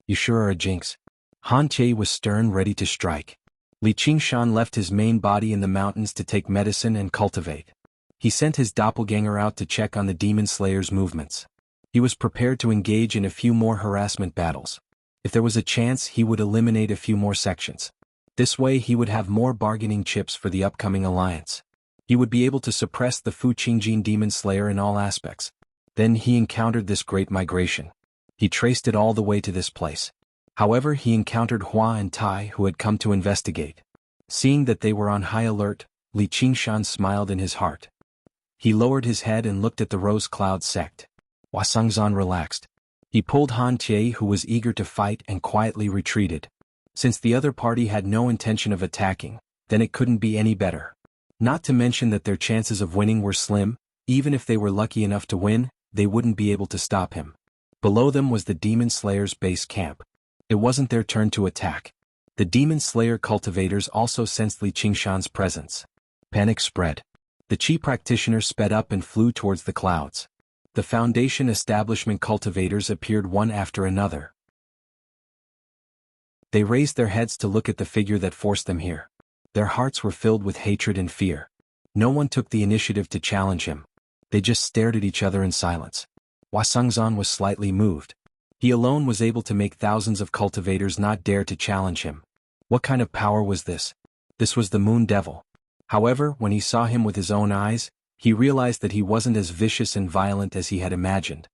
"You sure are a jinx." Han Tie was stern, ready to strike. Li Qingshan left his main body in the mountains to take medicine and cultivate. He sent his doppelganger out to check on the demon slayer's movements. He was prepared to engage in a few more harassment battles. If there was a chance, he would eliminate a few more sections. This way he would have more bargaining chips for the upcoming alliance. He would be able to suppress the Fu Qingjin demon slayer in all aspects. Then he encountered this great migration. He traced it all the way to this place. However, he encountered Hua and Tai, who had come to investigate. Seeing that they were on high alert, Li Qingshan smiled in his heart. He lowered his head and looked at the Rose Cloud sect. Wasungzan relaxed. He pulled Han Tie, who was eager to fight, and quietly retreated. Since the other party had no intention of attacking, then it couldn't be any better. Not to mention that their chances of winning were slim. Even if they were lucky enough to win, they wouldn't be able to stop him. Below them was the Demon Slayer's base camp. It wasn't their turn to attack. The Demon Slayer cultivators also sensed Li Qingshan's presence. Panic spread. The Qi practitioners sped up and flew towards the clouds. The Foundation establishment cultivators appeared one after another. They raised their heads to look at the figure that forced them here. Their hearts were filled with hatred and fear. No one took the initiative to challenge him. They just stared at each other in silence. Wasungzan was slightly moved. He alone was able to make thousands of cultivators not dare to challenge him. What kind of power was this? This was the Moon Devil. However, when he saw him with his own eyes, he realized that he wasn't as vicious and violent as he had imagined.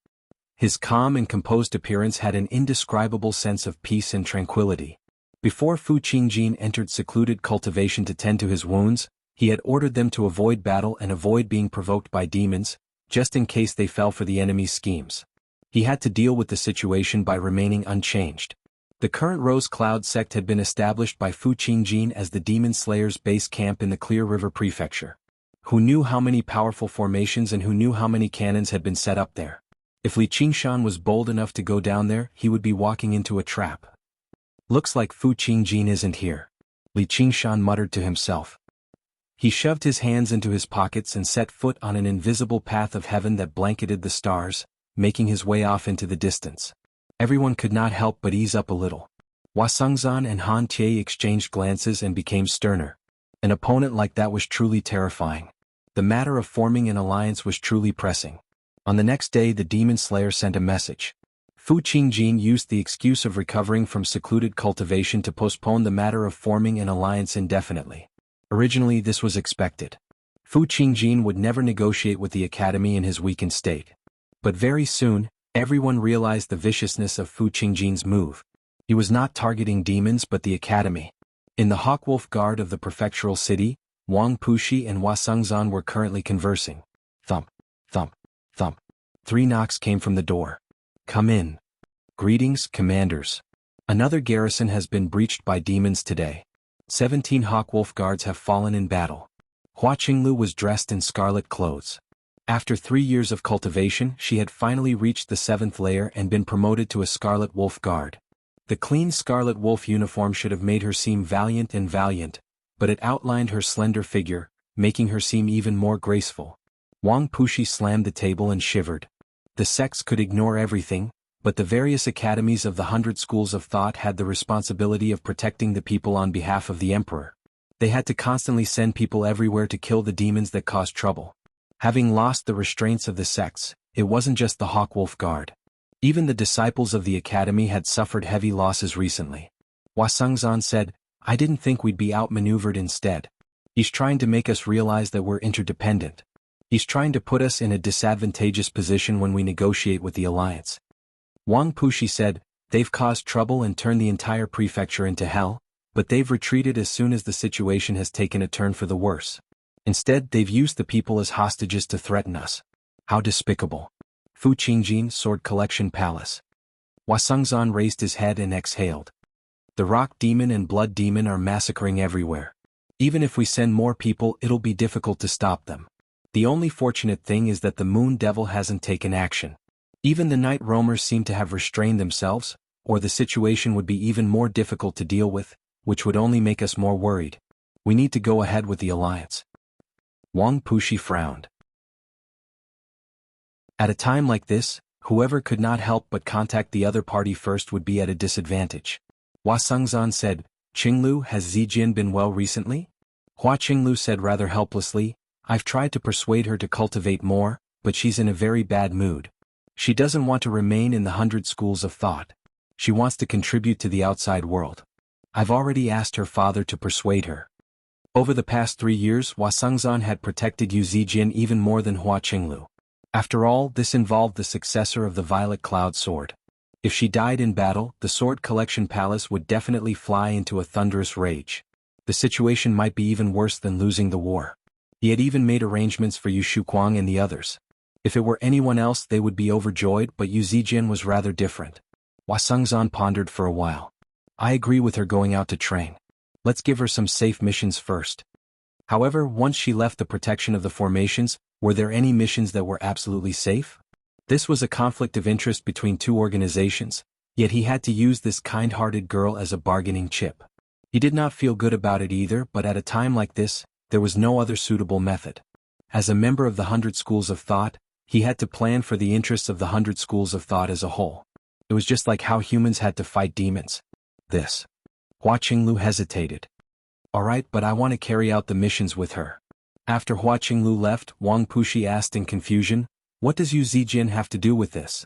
His calm and composed appearance had an indescribable sense of peace and tranquility. Before Fu Qingjin entered secluded cultivation to tend to his wounds, he had ordered them to avoid battle and avoid being provoked by demons, just in case they fell for the enemy's schemes. He had to deal with the situation by remaining unchanged. The current Rose Cloud sect had been established by Fu Qingjin as the Demon Slayer's base camp in the Clear River Prefecture. Who knew how many powerful formations and who knew how many cannons had been set up there? If Li Qingshan was bold enough to go down there, he would be walking into a trap. Looks like Fu Qingjin isn't here. Li Qingshan muttered to himself. He shoved his hands into his pockets and set foot on an invisible path of heaven that blanketed the stars, making his way off into the distance. Everyone could not help but ease up a little. Wasungzan and Han Tie exchanged glances and became sterner. An opponent like that was truly terrifying. The matter of forming an alliance was truly pressing. On the next day, the Demon Slayer sent a message. Fu Qingjin used the excuse of recovering from secluded cultivation to postpone the matter of forming an alliance indefinitely. Originally, this was expected. Fu Qingjin would never negotiate with the academy in his weakened state. But very soon, everyone realized the viciousness of Fu Qingjin's move. He was not targeting demons but the academy. In the Hawkwolf Guard of the prefectural city, Wang Pushi and Wasungzan were currently conversing. Thump, thump, thump. 3 knocks came from the door. "Come in." "Greetings, commanders. Another garrison has been breached by demons today. 17 Hawkwolf guards have fallen in battle." Hua Qinglu was dressed in scarlet clothes. After 3 years of cultivation, she had finally reached the 7th layer and been promoted to a Scarlet Wolf Guard. The clean Scarlet Wolf uniform should have made her seem valiant, but it outlined her slender figure, making her seem even more graceful. Wang Pushi slammed the table and shivered. The sects could ignore everything, but the various academies of the 100 schools of thought had the responsibility of protecting the people on behalf of the emperor. They had to constantly send people everywhere to kill the demons that caused trouble. Having lost the restraints of the sects, it wasn't just the Hawkwolf Guard. Even the disciples of the academy had suffered heavy losses recently. Hua Sengzan said, "I didn't think we'd be outmaneuvered instead. He's trying to make us realize that we're interdependent. He's trying to put us in a disadvantageous position when we negotiate with the alliance." Wang Pushi said, "They've caused trouble and turned the entire prefecture into hell, but they've retreated as soon as the situation has taken a turn for the worse. Instead, they've used the people as hostages to threaten us. How despicable." Fu Qingjin, Sword Collection Palace. Hua Sengzan raised his head and exhaled. "The Rock Demon and Blood Demon are massacring everywhere. Even if we send more people, it'll be difficult to stop them. The only fortunate thing is that the Moon Devil hasn't taken action. Even the Night Roamers seem to have restrained themselves, or the situation would be even more difficult to deal with, which would only make us more worried. We need to go ahead with the alliance." Wang Pushi frowned. At a time like this, whoever could not help but contact the other party first would be at a disadvantage. Hua Sengzan said, "Qinglu, has Zijin been well recently?" Hua Qinglu said rather helplessly, "I've tried to persuade her to cultivate more, but she's in a very bad mood. She doesn't want to remain in the 100 schools of thought. She wants to contribute to the outside world. I've already asked her father to persuade her." Over the past 3 years, Hua Sengzan had protected Yu Zijin even more than Hua Qinglu. After all, this involved the successor of the Violet Cloud Sword. If she died in battle, the Sword Collection Palace would definitely fly into a thunderous rage. The situation might be even worse than losing the war. He had even made arrangements for Yu Shuquang and the others. If it were anyone else, they would be overjoyed, but Yu Zijin was rather different. Hua Sengzan pondered for a while. "I agree with her going out to train. Let's give her some safe missions first." However, once she left the protection of the formations, were there any missions that were absolutely safe? This was a conflict of interest between two organizations, yet he had to use this kind-hearted girl as a bargaining chip. He did not feel good about it either, but at a time like this, there was no other suitable method. As a member of the 100 schools of thought, he had to plan for the interests of the 100 schools of thought as a whole. It was just like how humans had to fight demons. Hua Qinglu hesitated. "Alright, but I want to carry out the missions with her." After Hua Qinglu left, Wang Pushi asked in confusion, "What does Yu Zijin have to do with this?"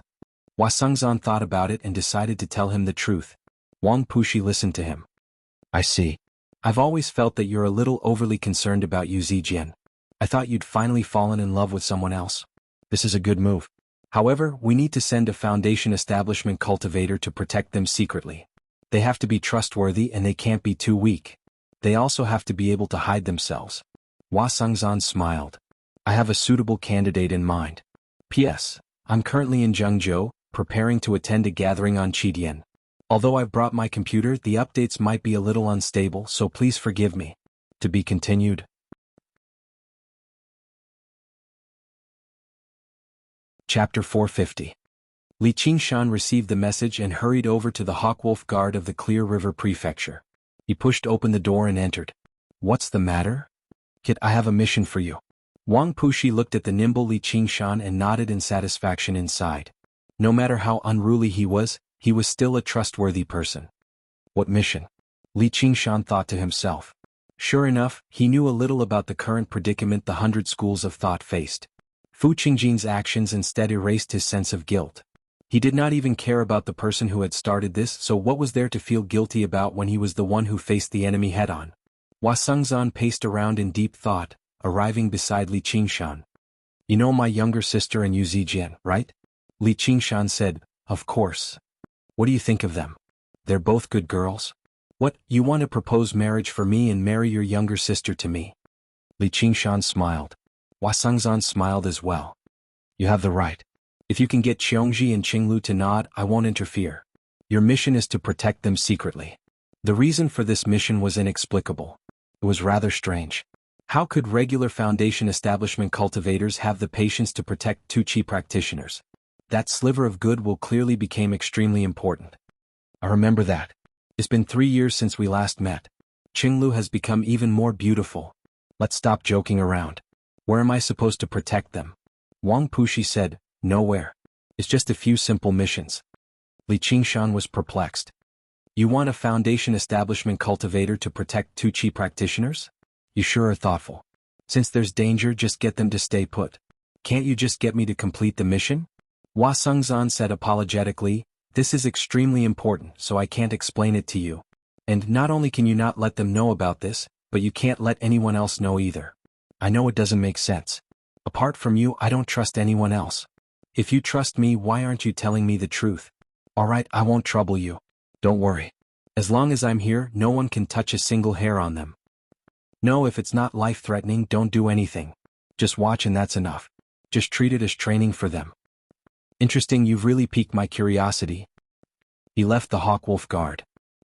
Hua Sengzan thought about it and decided to tell him the truth. Wang Pushi listened to him. "I see. I've always felt that you're a little overly concerned about Yu Zijin. I thought you'd finally fallen in love with someone else. This is a good move. However, we need to send a Foundation Establishment cultivator to protect them secretly. They have to be trustworthy and they can't be too weak. They also have to be able to hide themselves." Hua Sengzan smiled. "I have a suitable candidate in mind. P.S. I'm currently in Jianghu, preparing to attend a gathering on Qidian. Although I've brought my computer, the updates might be a little unstable, so please forgive me. To be continued." Chapter 450. Li Qingshan received the message and hurried over to the Hawkwolf Guard of the Clear River Prefecture. He pushed open the door and entered. "What's the matter?" "Kid, I have a mission for you." Wang Pushi looked at the nimble Li Qingshan and nodded in satisfaction inside. No matter how unruly he was still a trustworthy person. "What mission?" Li Qingshan thought to himself. Sure enough, he knew a little about the current predicament the 100 schools of thought faced. Fu Qingjin's actions instead erased his sense of guilt. He did not even care about the person who had started this, so what was there to feel guilty about when he was the one who faced the enemy head-on? Hua Sengzan paced around in deep thought, arriving beside Li Qingshan. "You know my younger sister and Yu Zijin, right?" Li Qingshan said, "Of course. What do you think of them? They're both good girls. What, you want to propose marriage for me and marry your younger sister to me?" Li Qingshan smiled. Hua Sengzan smiled as well. "You have the right. If you can get Qiongji and Qinglu to nod, I won't interfere. Your mission is to protect them secretly." The reason for this mission was inexplicable. It was rather strange. How could regular Foundation Establishment cultivators have the patience to protect two Qi practitioners? That sliver of good will clearly become extremely important. "I remember that. It's been 3 years since we last met. Qinglu has become even more beautiful." Let's stop joking around. Where am I supposed to protect them? Wang Pushi said, nowhere. It's just a few simple missions. Li Qingshan was perplexed. You want a Foundation establishment cultivator to protect 2 Qi practitioners? You sure are thoughtful. Since there's danger, just get them to stay put. Can't you just get me to complete the mission? Hua Sengzan said apologetically, this is extremely important, so I can't explain it to you. And not only can you not let them know about this, but you can't let anyone else know either. I know it doesn't make sense. Apart from you, I don't trust anyone else. If you trust me, why aren't you telling me the truth? Alright, I won't trouble you. Don't worry. As long as I'm here, no one can touch a single hair on them. No, if it's not life-threatening, don't do anything. Just watch and that's enough. Just treat it as training for them. Interesting, you've really piqued my curiosity. He left the Hawkwolf Guard.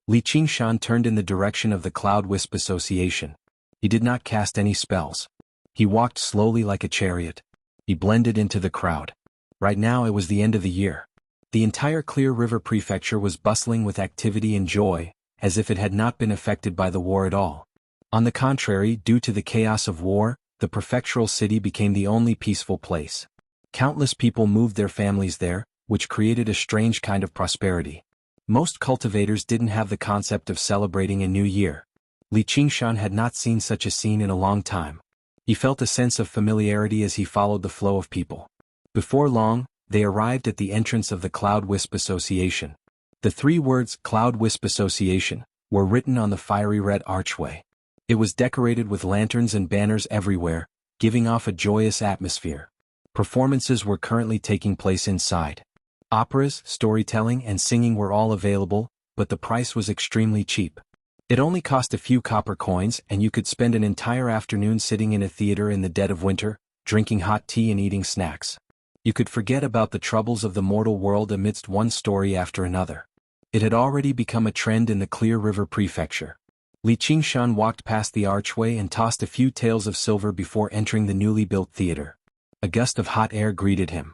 Li Qingshan turned in the direction of the Cloud Wisp Association. He did not cast any spells. He walked slowly like a chariot. He blended into the crowd. Right now it was the end of the year. The entire Clear River Prefecture was bustling with activity and joy, as if it had not been affected by the war at all. On the contrary, due to the chaos of war, the prefectural city became the only peaceful place. Countless people moved their families there, which created a strange kind of prosperity. Most cultivators didn't have the concept of celebrating a new year. Li Qingshan had not seen such a scene in a long time. He felt a sense of familiarity as he followed the flow of people. Before long, they arrived at the entrance of the Cloud Wisp Association. The 3 words Cloud Wisp Association were written on the fiery red archway. It was decorated with lanterns and banners everywhere, giving off a joyous atmosphere. Performances were currently taking place inside. Operas, storytelling, and singing were all available, but the price was extremely cheap. It only cost a few copper coins, and you could spend an entire afternoon sitting in a theater in the dead of winter, drinking hot tea and eating snacks. You could forget about the troubles of the mortal world amidst one story after another. It had already become a trend in the Clear River Prefecture. Li Qingshan walked past the archway and tossed a few taels of silver before entering the newly built theater. A gust of hot air greeted him.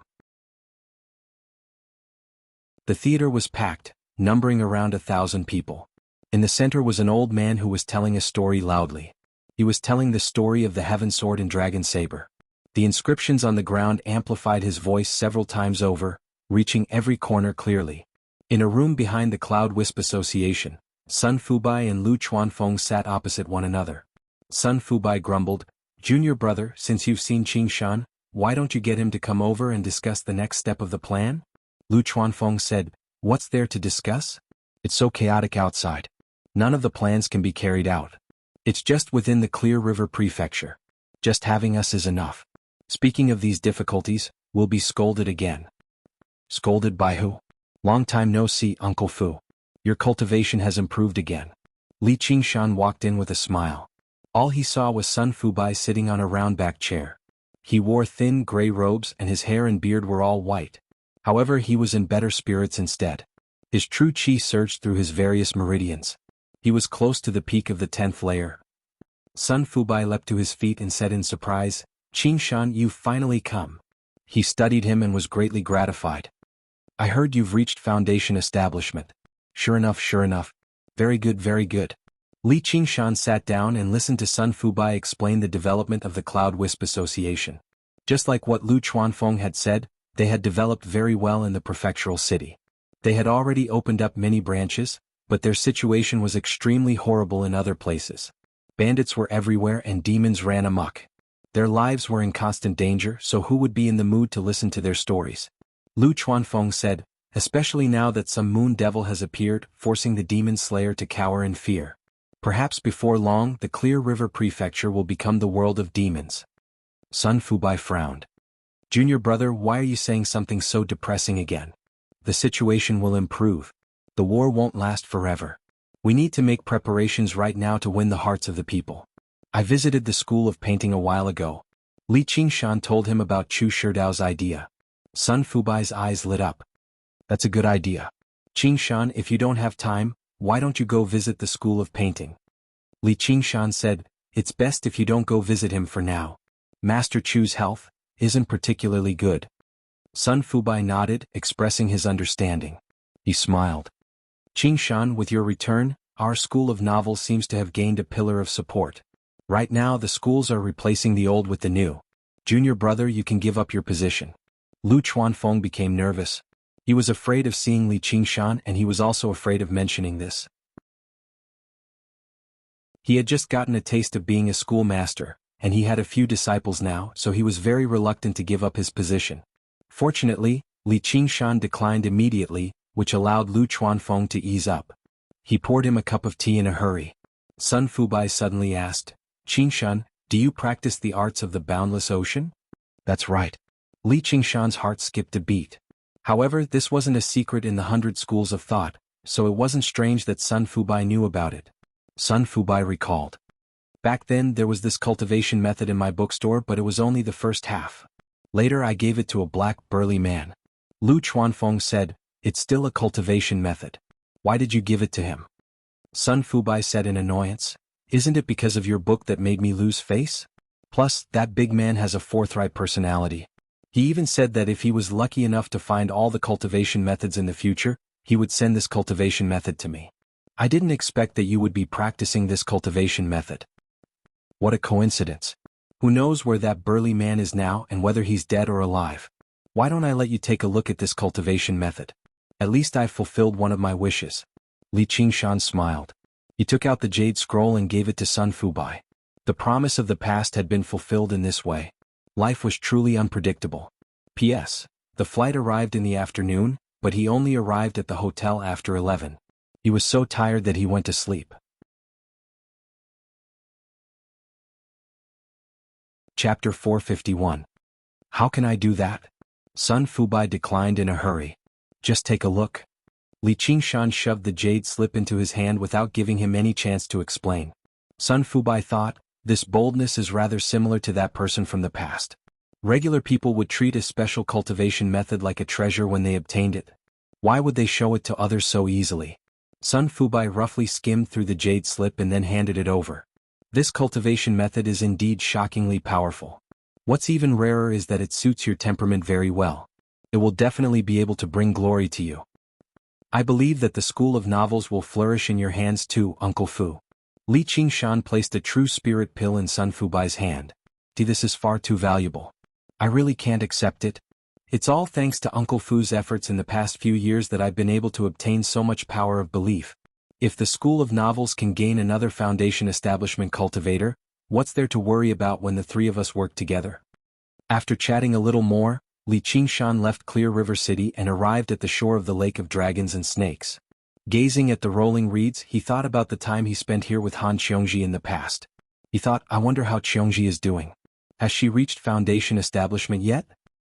The theater was packed, numbering around 1,000 people. In the center was an old man who was telling a story loudly. He was telling the story of the Heaven Sword and Dragon Saber. The inscriptions on the ground amplified his voice several times over, reaching every corner clearly. In a room behind the Cloud Wisp Association, Sun Fubai and Lu Chuanfeng sat opposite one another. Sun Fubai grumbled, "Junior brother, since you've seen Qingshan, why don't you get him to come over and discuss the next step of the plan?" Lu Chuanfeng said, "What's there to discuss? It's so chaotic outside. None of the plans can be carried out. It's just within the Clear River Prefecture. Just having us is enough. Speaking of these difficulties, we'll be scolded again." "Scolded by who?" "Long time no see, Uncle Fu. Your cultivation has improved again." Li Qingshan walked in with a smile. All he saw was Sun Fubai sitting on a round-back chair. He wore thin gray robes and his hair and beard were all white. However, he was in better spirits instead. His true qi surged through his various meridians. He was close to the peak of the 10th layer. Sun Fubai leapt to his feet and said in surprise, "Qingshan, you've finally come." He studied him and was greatly gratified. "I heard you've reached Foundation establishment." Sure enough. Very good, very good." Li Qingshan sat down and listened to Sun Fubai explain the development of the Cloud Wisp Association. Just like what Lu Chuanfeng had said, they had developed very well in the prefectural city. They had already opened up many branches, but their situation was extremely horrible in other places. Bandits were everywhere and demons ran amok. Their lives were in constant danger, so who would be in the mood to listen to their stories? Lu Chuanfeng said, "Especially now that some moon devil has appeared, forcing the demon slayer to cower in fear. Perhaps before long the Clear River Prefecture will become the world of demons." Sun Fubai frowned. "Junior brother, why are you saying something so depressing again? The situation will improve. The war won't last forever. We need to make preparations right now to win the hearts of the people. I visited the school of painting a while ago." Li Qingshan told him about Chu Shidao's idea. Sun Fubai's eyes lit up. "That's a good idea. Qingshan, if you don't have time, why don't you go visit the school of painting?" Li Qingshan said, "It's best if you don't go visit him for now. Master Chu's health isn't particularly good." Sun Fubai nodded, expressing his understanding. He smiled. "Qingshan, with your return, our school of novels seems to have gained a pillar of support. Right now the schools are replacing the old with the new. Junior brother, you can give up your position. Lu Chuanfeng became nervous. He was afraid of seeing Li Qingshan, and he was also afraid of mentioning this. He had just gotten a taste of being a schoolmaster, and he had a few disciples now, so he was very reluctant to give up his position. Fortunately, Li Qingshan declined immediately, which allowed Lu Chuanfeng to ease up. He poured him a cup of tea in a hurry. Sun Fubai suddenly asked, "Qingshan, do you practice the arts of the boundless ocean?" "That's right." Li Qingshan's heart skipped a beat. However, this wasn't a secret in the 100 schools of thought, so it wasn't strange that Sun Fubai knew about it. Sun Fubai recalled. "Back then there was this cultivation method in my bookstore, but it was only the first half. Later I gave it to a black, burly man." Lu Chuanfeng said, "It's still a cultivation method. Why did you give it to him?" Sun Fubai said in annoyance, "Isn't it because of your book that made me lose face? Plus, that big man has a forthright personality. He even said that if he was lucky enough to find all the cultivation methods in the future, he would send this cultivation method to me. I didn't expect that you would be practicing this cultivation method." What a coincidence. Who knows where that burly man is now and whether he's dead or alive. Why don't I let you take a look at this cultivation method? At least I've fulfilled one of my wishes. Li Qingshan smiled. He took out the jade scroll and gave it to Sun Fubai. The promise of the past had been fulfilled in this way. Life was truly unpredictable. P.S. The flight arrived in the afternoon, but he only arrived at the hotel after 11. He was so tired that he went to sleep. Chapter 451. How can I do that? Sun Fubai declined in a hurry. Just take a look. Li Qingshan shoved the jade slip into his hand without giving him any chance to explain. Sun Fubai thought, this boldness is rather similar to that person from the past. Regular people would treat a special cultivation method like a treasure when they obtained it. Why would they show it to others so easily? Sun Fubai roughly skimmed through the jade slip and then handed it over. This cultivation method is indeed shockingly powerful. What's even rarer is that it suits your temperament very well. It will definitely be able to bring glory to you. I believe that the school of novels will flourish in your hands too, Uncle Fu. Li Qingshan placed a true spirit pill in Sun Fubai's hand. This is far too valuable. I really can't accept it. It's all thanks to Uncle Fu's efforts in the past few years that I've been able to obtain so much power of belief. If the school of novels can gain another foundation establishment cultivator, what's there to worry about when the three of us work together? After chatting a little more, Li Qingshan left Clear River City and arrived at the shore of the Lake of Dragons and Snakes. Gazing at the rolling reeds, he thought about the time he spent here with Han Qiongji in the past. He thought, I wonder how Qiongji is doing. Has she reached foundation establishment yet?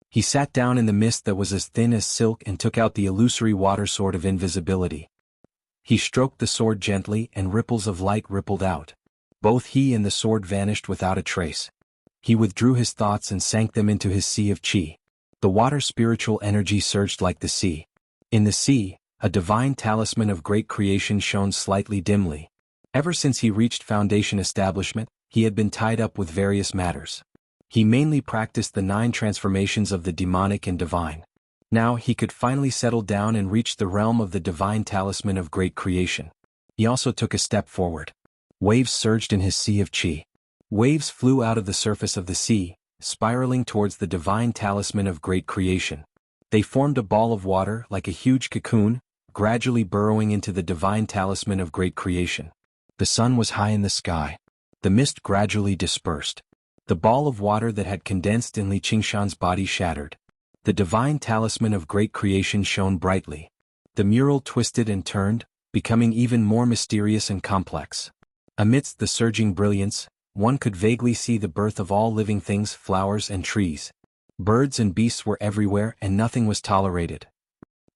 He sat down in the mist that was as thin as silk and took out the illusory water sword of invisibility. He stroked the sword gently and ripples of light rippled out. Both he and the sword vanished without a trace. He withdrew his thoughts and sank them into his sea of qi. The water's spiritual energy surged like the sea. In the sea, a divine talisman of great creation shone slightly dimly. Ever since he reached foundation establishment, he had been tied up with various matters. He mainly practiced the 9 transformations of the demonic and divine. Now he could finally settle down and reach the realm of the divine talisman of great creation. He also took a step forward. Waves surged in his sea of qi. Waves flew out of the surface of the sea, spiraling towards the divine talisman of great creation. They formed a ball of water like a huge cocoon, gradually burrowing into the divine talisman of great creation. The sun was high in the sky. The mist gradually dispersed. The ball of water that had condensed in Li Qingshan's body shattered. The divine talisman of great creation shone brightly. The mural twisted and turned, becoming even more mysterious and complex. Amidst the surging brilliance, one could vaguely see the birth of all living things, flowers and trees. Birds and beasts were everywhere and nothing was tolerated.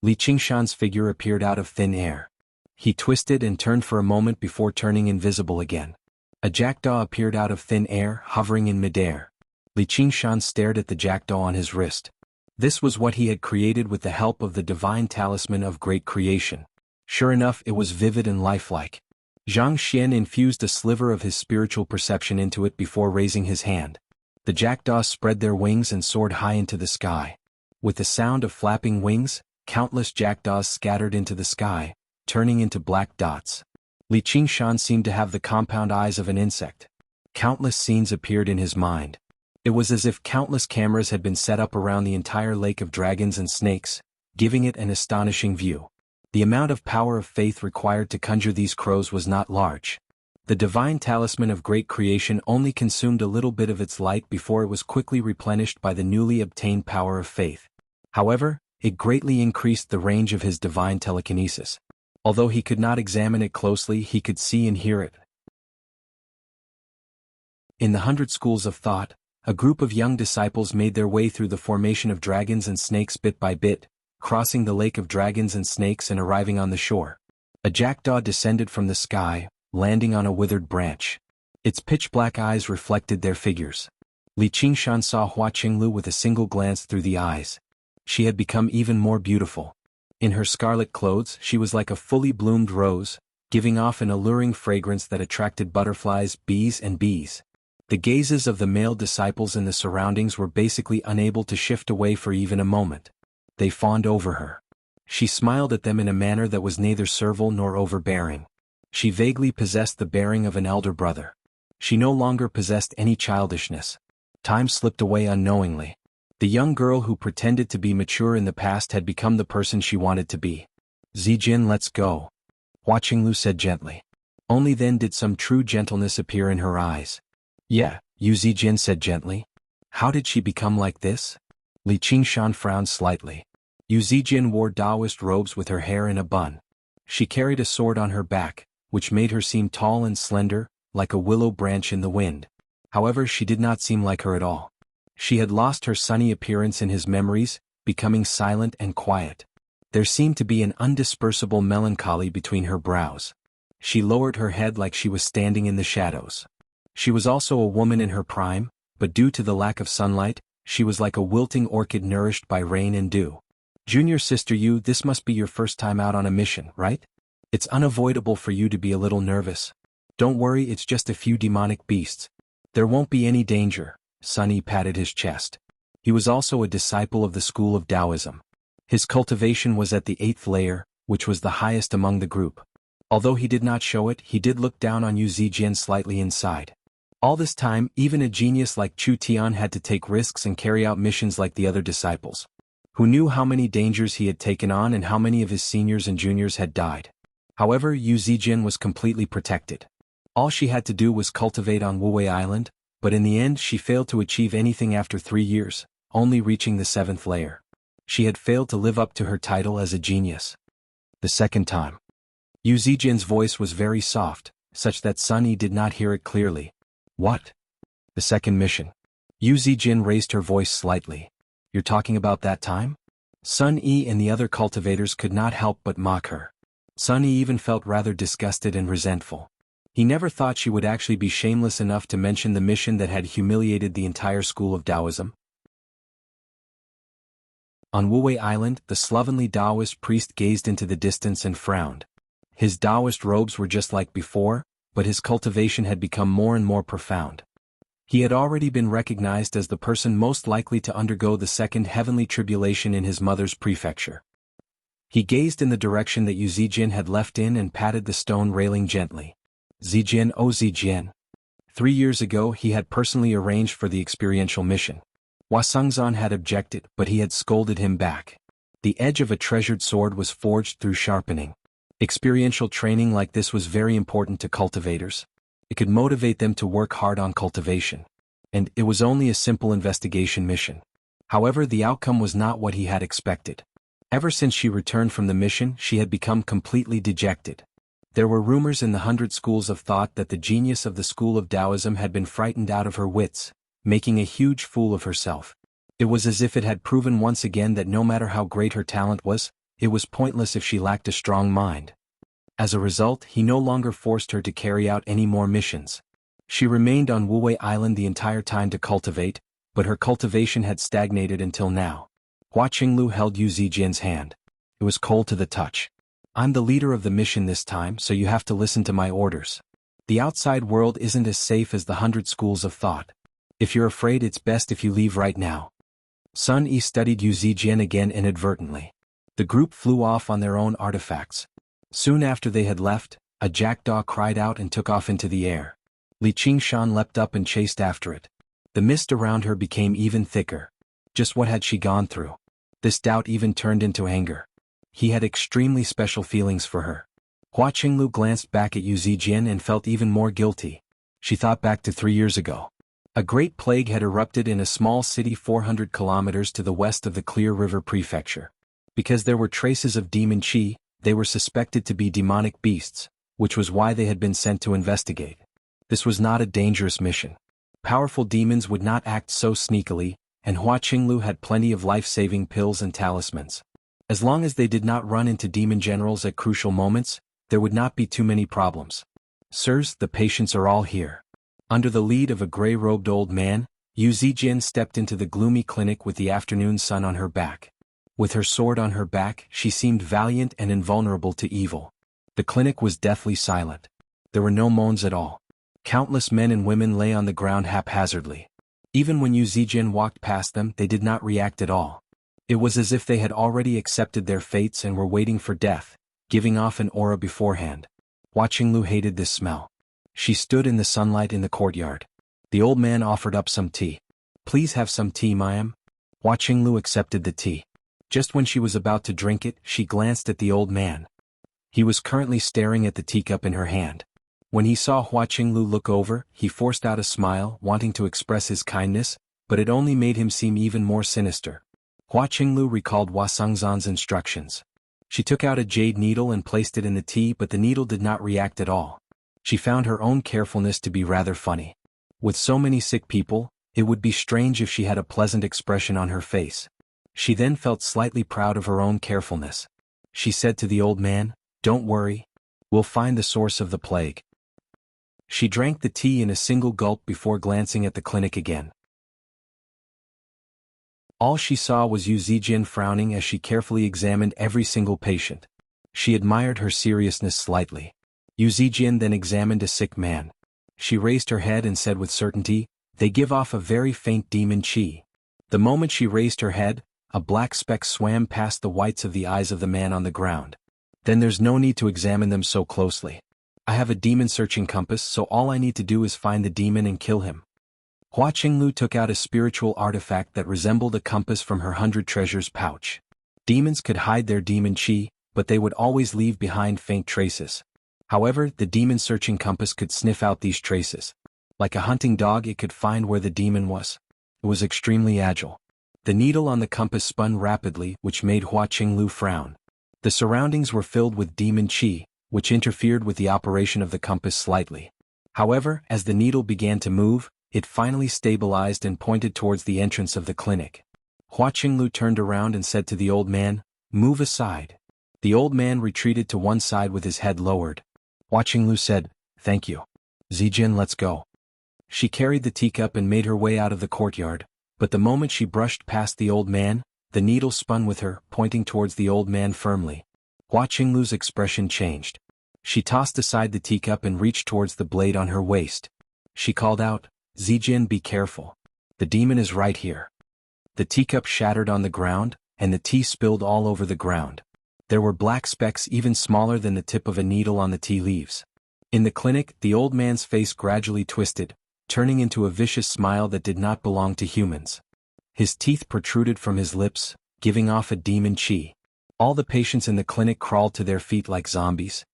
Li Qingshan's figure appeared out of thin air. He twisted and turned for a moment before turning invisible again. A jackdaw appeared out of thin air, hovering in midair. Li Qingshan stared at the jackdaw on his wrist. This was what he had created with the help of the divine talisman of great creation. Sure enough, it was vivid and lifelike. Zhang Xian infused a sliver of his spiritual perception into it before raising his hand. The jackdaws spread their wings and soared high into the sky. With the sound of flapping wings, countless jackdaws scattered into the sky, turning into black dots. Li Qingshan seemed to have the compound eyes of an insect. Countless scenes appeared in his mind. It was as if countless cameras had been set up around the entire lake of dragons and snakes, giving it an astonishing view. The amount of power of faith required to conjure these crows was not large. The divine talisman of great creation only consumed a little bit of its light before it was quickly replenished by the newly obtained power of faith. However, it greatly increased the range of his divine telekinesis. Although he could not examine it closely, he could see and hear it. In the 100 schools of thought, a group of young disciples made their way through the formation of dragons and snakes bit by bit, crossing the lake of dragons and snakes and arriving on the shore. A jackdaw descended from the sky, landing on a withered branch. Its pitch-black eyes reflected their figures. Li Qingshan saw Hua Qinglu with a single glance through the eyes. She had become even more beautiful. In her scarlet clothes, she was like a fully bloomed rose, giving off an alluring fragrance that attracted butterflies, bees, and bees. The gazes of the male disciples in the surroundings were basically unable to shift away for even a moment. They fawned over her. She smiled at them in a manner that was neither servile nor overbearing. She vaguely possessed the bearing of an elder brother. She no longer possessed any childishness. Time slipped away unknowingly. The young girl who pretended to be mature in the past had become the person she wanted to be. Zijin, let's go, Hua Qinglu said gently. Only then did some true gentleness appear in her eyes. Yeah, Yu Zijin said gently. How did she become like this? Li Qingshan frowned slightly. Yu Zijin wore Taoist robes with her hair in a bun. She carried a sword on her back, which made her seem tall and slender, like a willow branch in the wind. However, she did not seem like her at all. She had lost her sunny appearance in his memories, becoming silent and quiet. There seemed to be an undispersible melancholy between her brows. She lowered her head like she was standing in the shadows. She was also a woman in her prime, but due to the lack of sunlight, she was like a wilting orchid nourished by rain and dew. Junior sister Yu, this must be your first time out on a mission, right? It's unavoidable for you to be a little nervous. Don't worry, it's just a few demonic beasts. There won't be any danger. Sunny patted his chest. He was also a disciple of the school of Taoism. His cultivation was at the 8th layer, which was the highest among the group. Although he did not show it, he did look down on Yu Zijian slightly inside. All this time, even a genius like Chu Tian had to take risks and carry out missions like the other disciples. Who knew how many dangers he had taken on and how many of his seniors and juniors had died? However, Yu Zijin was completely protected. All she had to do was cultivate on Wuwei Island, but in the end she failed to achieve anything after 3 years, only reaching the 7th layer. She had failed to live up to her title as a genius. The second time. Yu Zijin's voice was very soft, such that Sun Yi did not hear it clearly. What? The second mission. Yu Zijin raised her voice slightly. You're talking about that time? Sun Yi and the other cultivators could not help but mock her. Sun Yi even felt rather disgusted and resentful. He never thought she would actually be shameless enough to mention the mission that had humiliated the entire school of Taoism. On Wuwei Island, the slovenly Taoist priest gazed into the distance and frowned. His Taoist robes were just like before, but his cultivation had become more and more profound. He had already been recognized as the person most likely to undergo the second heavenly tribulation in his mother's prefecture. He gazed in the direction that Yu Zijin had left in and patted the stone railing gently. Zijin, oh Zijin. 3 years ago he had personally arranged for the experiential mission. Hua Sengzan had objected, but he had scolded him back. The edge of a treasured sword was forged through sharpening. Experiential training like this was very important to cultivators. It could motivate them to work hard on cultivation. And it was only a simple investigation mission. However, the outcome was not what he had expected. Ever since she returned from the mission, she had become completely dejected. There were rumors in the 100 schools of thought that the genius of the school of Taoism had been frightened out of her wits, making a huge fool of herself. It was as if it had proven once again that no matter how great her talent was, it was pointless if she lacked a strong mind. As a result, he no longer forced her to carry out any more missions. She remained on Wuwei Island the entire time to cultivate, but her cultivation had stagnated until now. Hua Qinglu held Yu Zijin's hand. It was cold to the touch. I'm the leader of the mission this time, so you have to listen to my orders. The outside world isn't as safe as the 100 schools of thought. If you're afraid, it's best if you leave right now. Sun Yi studied Yu Zijin again inadvertently. The group flew off on their own artifacts. Soon after they had left, a jackdaw cried out and took off into the air. Li Qingshan leapt up and chased after it. The mist around her became even thicker. Just what had she gone through? This doubt even turned into anger. He had extremely special feelings for her. Hua Qinglu glanced back at Yu Zijian and felt even more guilty. She thought back to 3 years ago. A great plague had erupted in a small city 400 kilometers to the west of the Clear River Prefecture. Because there were traces of demon qi, they were suspected to be demonic beasts, which was why they had been sent to investigate. This was not a dangerous mission. Powerful demons would not act so sneakily, and Hua Qinglu had plenty of life-saving pills and talismans. As long as they did not run into demon generals at crucial moments, there would not be too many problems. Sirs, the patients are all here. Under the lead of a gray-robed old man, Yu Zijian stepped into the gloomy clinic with the afternoon sun on her back. With her sword on her back, she seemed valiant and invulnerable to evil. The clinic was deathly silent. There were no moans at all. Countless men and women lay on the ground haphazardly. Even when Yu Zijian walked past them, they did not react at all. It was as if they had already accepted their fates and were waiting for death, giving off an aura beforehand. Hua Qinglu hated this smell. She stood in the sunlight in the courtyard. The old man offered up some tea. Please have some tea, ma'am. Hua Qinglu accepted the tea. Just when she was about to drink it, she glanced at the old man. He was currently staring at the teacup in her hand. When he saw Hua Qinglu look over, he forced out a smile, wanting to express his kindness, but it only made him seem even more sinister. Hua Qinglu recalled Hua Sengzan's instructions. She took out a jade needle and placed it in the tea, but the needle did not react at all. She found her own carefulness to be rather funny. With so many sick people, it would be strange if she had a pleasant expression on her face. She then felt slightly proud of her own carefulness. She said to the old man, "Don't worry. We'll find the source of the plague." She drank the tea in a single gulp before glancing at the clinic again. All she saw was Yu Zijian frowning as she carefully examined every single patient. She admired her seriousness slightly. Yu Zijian then examined a sick man. She raised her head and said with certainty, "They give off a very faint demon qi." The moment she raised her head, a black speck swam past the whites of the eyes of the man on the ground. "Then there's no need to examine them so closely. I have a demon-searching compass, so all I need to do is find the demon and kill him." Hua Qinglu took out a spiritual artifact that resembled a compass from her 100 treasures pouch. Demons could hide their demon qi, but they would always leave behind faint traces. However, the demon-searching compass could sniff out these traces. Like a hunting dog, it could find where the demon was. It was extremely agile. The needle on the compass spun rapidly, which made Hua Qinglu frown. The surroundings were filled with demon qi, which interfered with the operation of the compass slightly. However, as the needle began to move, it finally stabilized and pointed towards the entrance of the clinic. Hua Qinglu turned around and said to the old man, "Move aside." The old man retreated to one side with his head lowered. Hua Qinglu said, "Thank you. Zijian, let's go." She carried the teacup and made her way out of the courtyard, but the moment she brushed past the old man, the needle spun with her, pointing towards the old man firmly. Hua Qinglu's expression changed. She tossed aside the teacup and reached towards the blade on her waist. She called out, "Zijian, be careful. The demon is right here." The teacup shattered on the ground, and the tea spilled all over the ground. There were black specks even smaller than the tip of a needle on the tea leaves. In the clinic, the old man's face gradually twisted, turning into a vicious smile that did not belong to humans. His teeth protruded from his lips, giving off a demon qi. All the patients in the clinic crawled to their feet like zombies.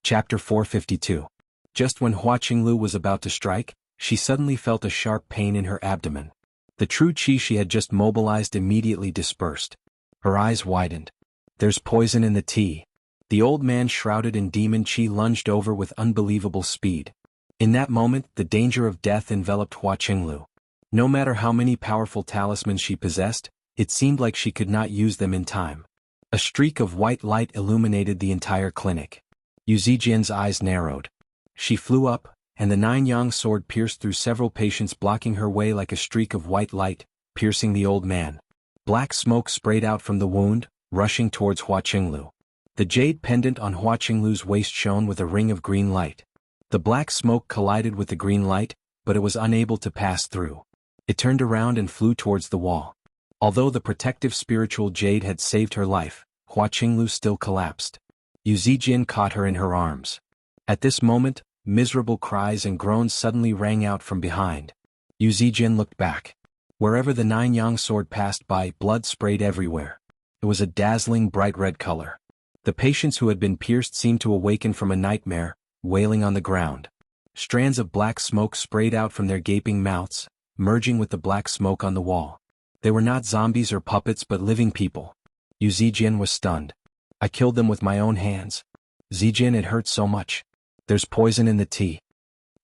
Chapter 452. Just when Hua Qinglu was about to strike, she suddenly felt a sharp pain in her abdomen. The true qi she had just mobilized immediately dispersed. Her eyes widened. "There's poison in the tea." The old man shrouded in demon qi lunged over with unbelievable speed. In that moment, the danger of death enveloped Hua Qinglu. No matter how many powerful talismans she possessed, it seemed like she could not use them in time. A streak of white light illuminated the entire clinic. Yu Zijian's eyes narrowed. She flew up, and the 9-yang sword pierced through several patients, blocking her way like a streak of white light, piercing the old man. Black smoke sprayed out from the wound, rushing towards Hua Qinglu. The jade pendant on Hua Qinglu's waist shone with a ring of green light. The black smoke collided with the green light, but it was unable to pass through. It turned around and flew towards the wall. Although the protective spiritual jade had saved her life, Hua Qinglu still collapsed. Yu Zijin caught her in her arms. At this moment, miserable cries and groans suddenly rang out from behind. Yu Zijin looked back. Wherever the nine-yang sword passed by, blood sprayed everywhere. It was a dazzling bright red color. The patients who had been pierced seemed to awaken from a nightmare, wailing on the ground. Strands of black smoke sprayed out from their gaping mouths, merging with the black smoke on the wall. They were not zombies or puppets but living people. Yu Zijin was stunned. I killed them with my own hands. Zijin, it hurts so much. There's poison in the tea.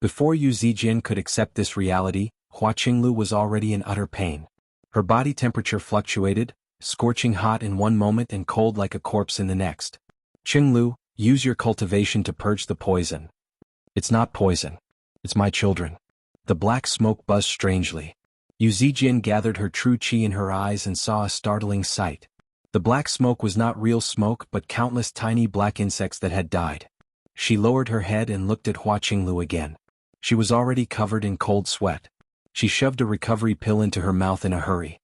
Before Yu Zijin could accept this reality, Hua Qinglu was already in utter pain. Her body temperature fluctuated, scorching hot in one moment and cold like a corpse in the next. Qinglu, use your cultivation to purge the poison. It's not poison. It's my children. The black smoke buzzed strangely. Yu Zijin gathered her true qi in her eyes and saw a startling sight. The black smoke was not real smoke but countless tiny black insects that had died. She lowered her head and looked at Hua Qinglu again. She was already covered in cold sweat. She shoved a recovery pill into her mouth in a hurry.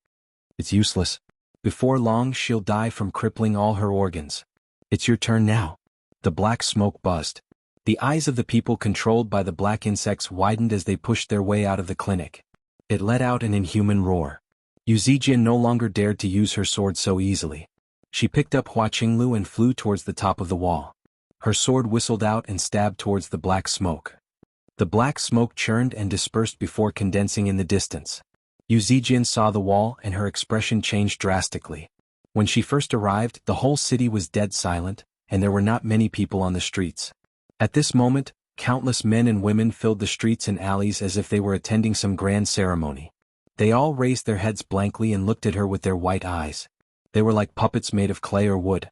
It's useless. Before long she'll die from crippling all her organs. It's your turn now. The black smoke buzzed. The eyes of the people controlled by the black insects widened as they pushed their way out of the clinic. It let out an inhuman roar. Yu Zijin no longer dared to use her sword so easily. She picked up Hua Qinglu and flew towards the top of the wall. Her sword whistled out and stabbed towards the black smoke. The black smoke churned and dispersed before condensing in the distance. Yu Zijin saw the wall and her expression changed drastically. When she first arrived, the whole city was dead silent, and there were not many people on the streets. At this moment, countless men and women filled the streets and alleys as if they were attending some grand ceremony. They all raised their heads blankly and looked at her with their white eyes. They were like puppets made of clay or wood.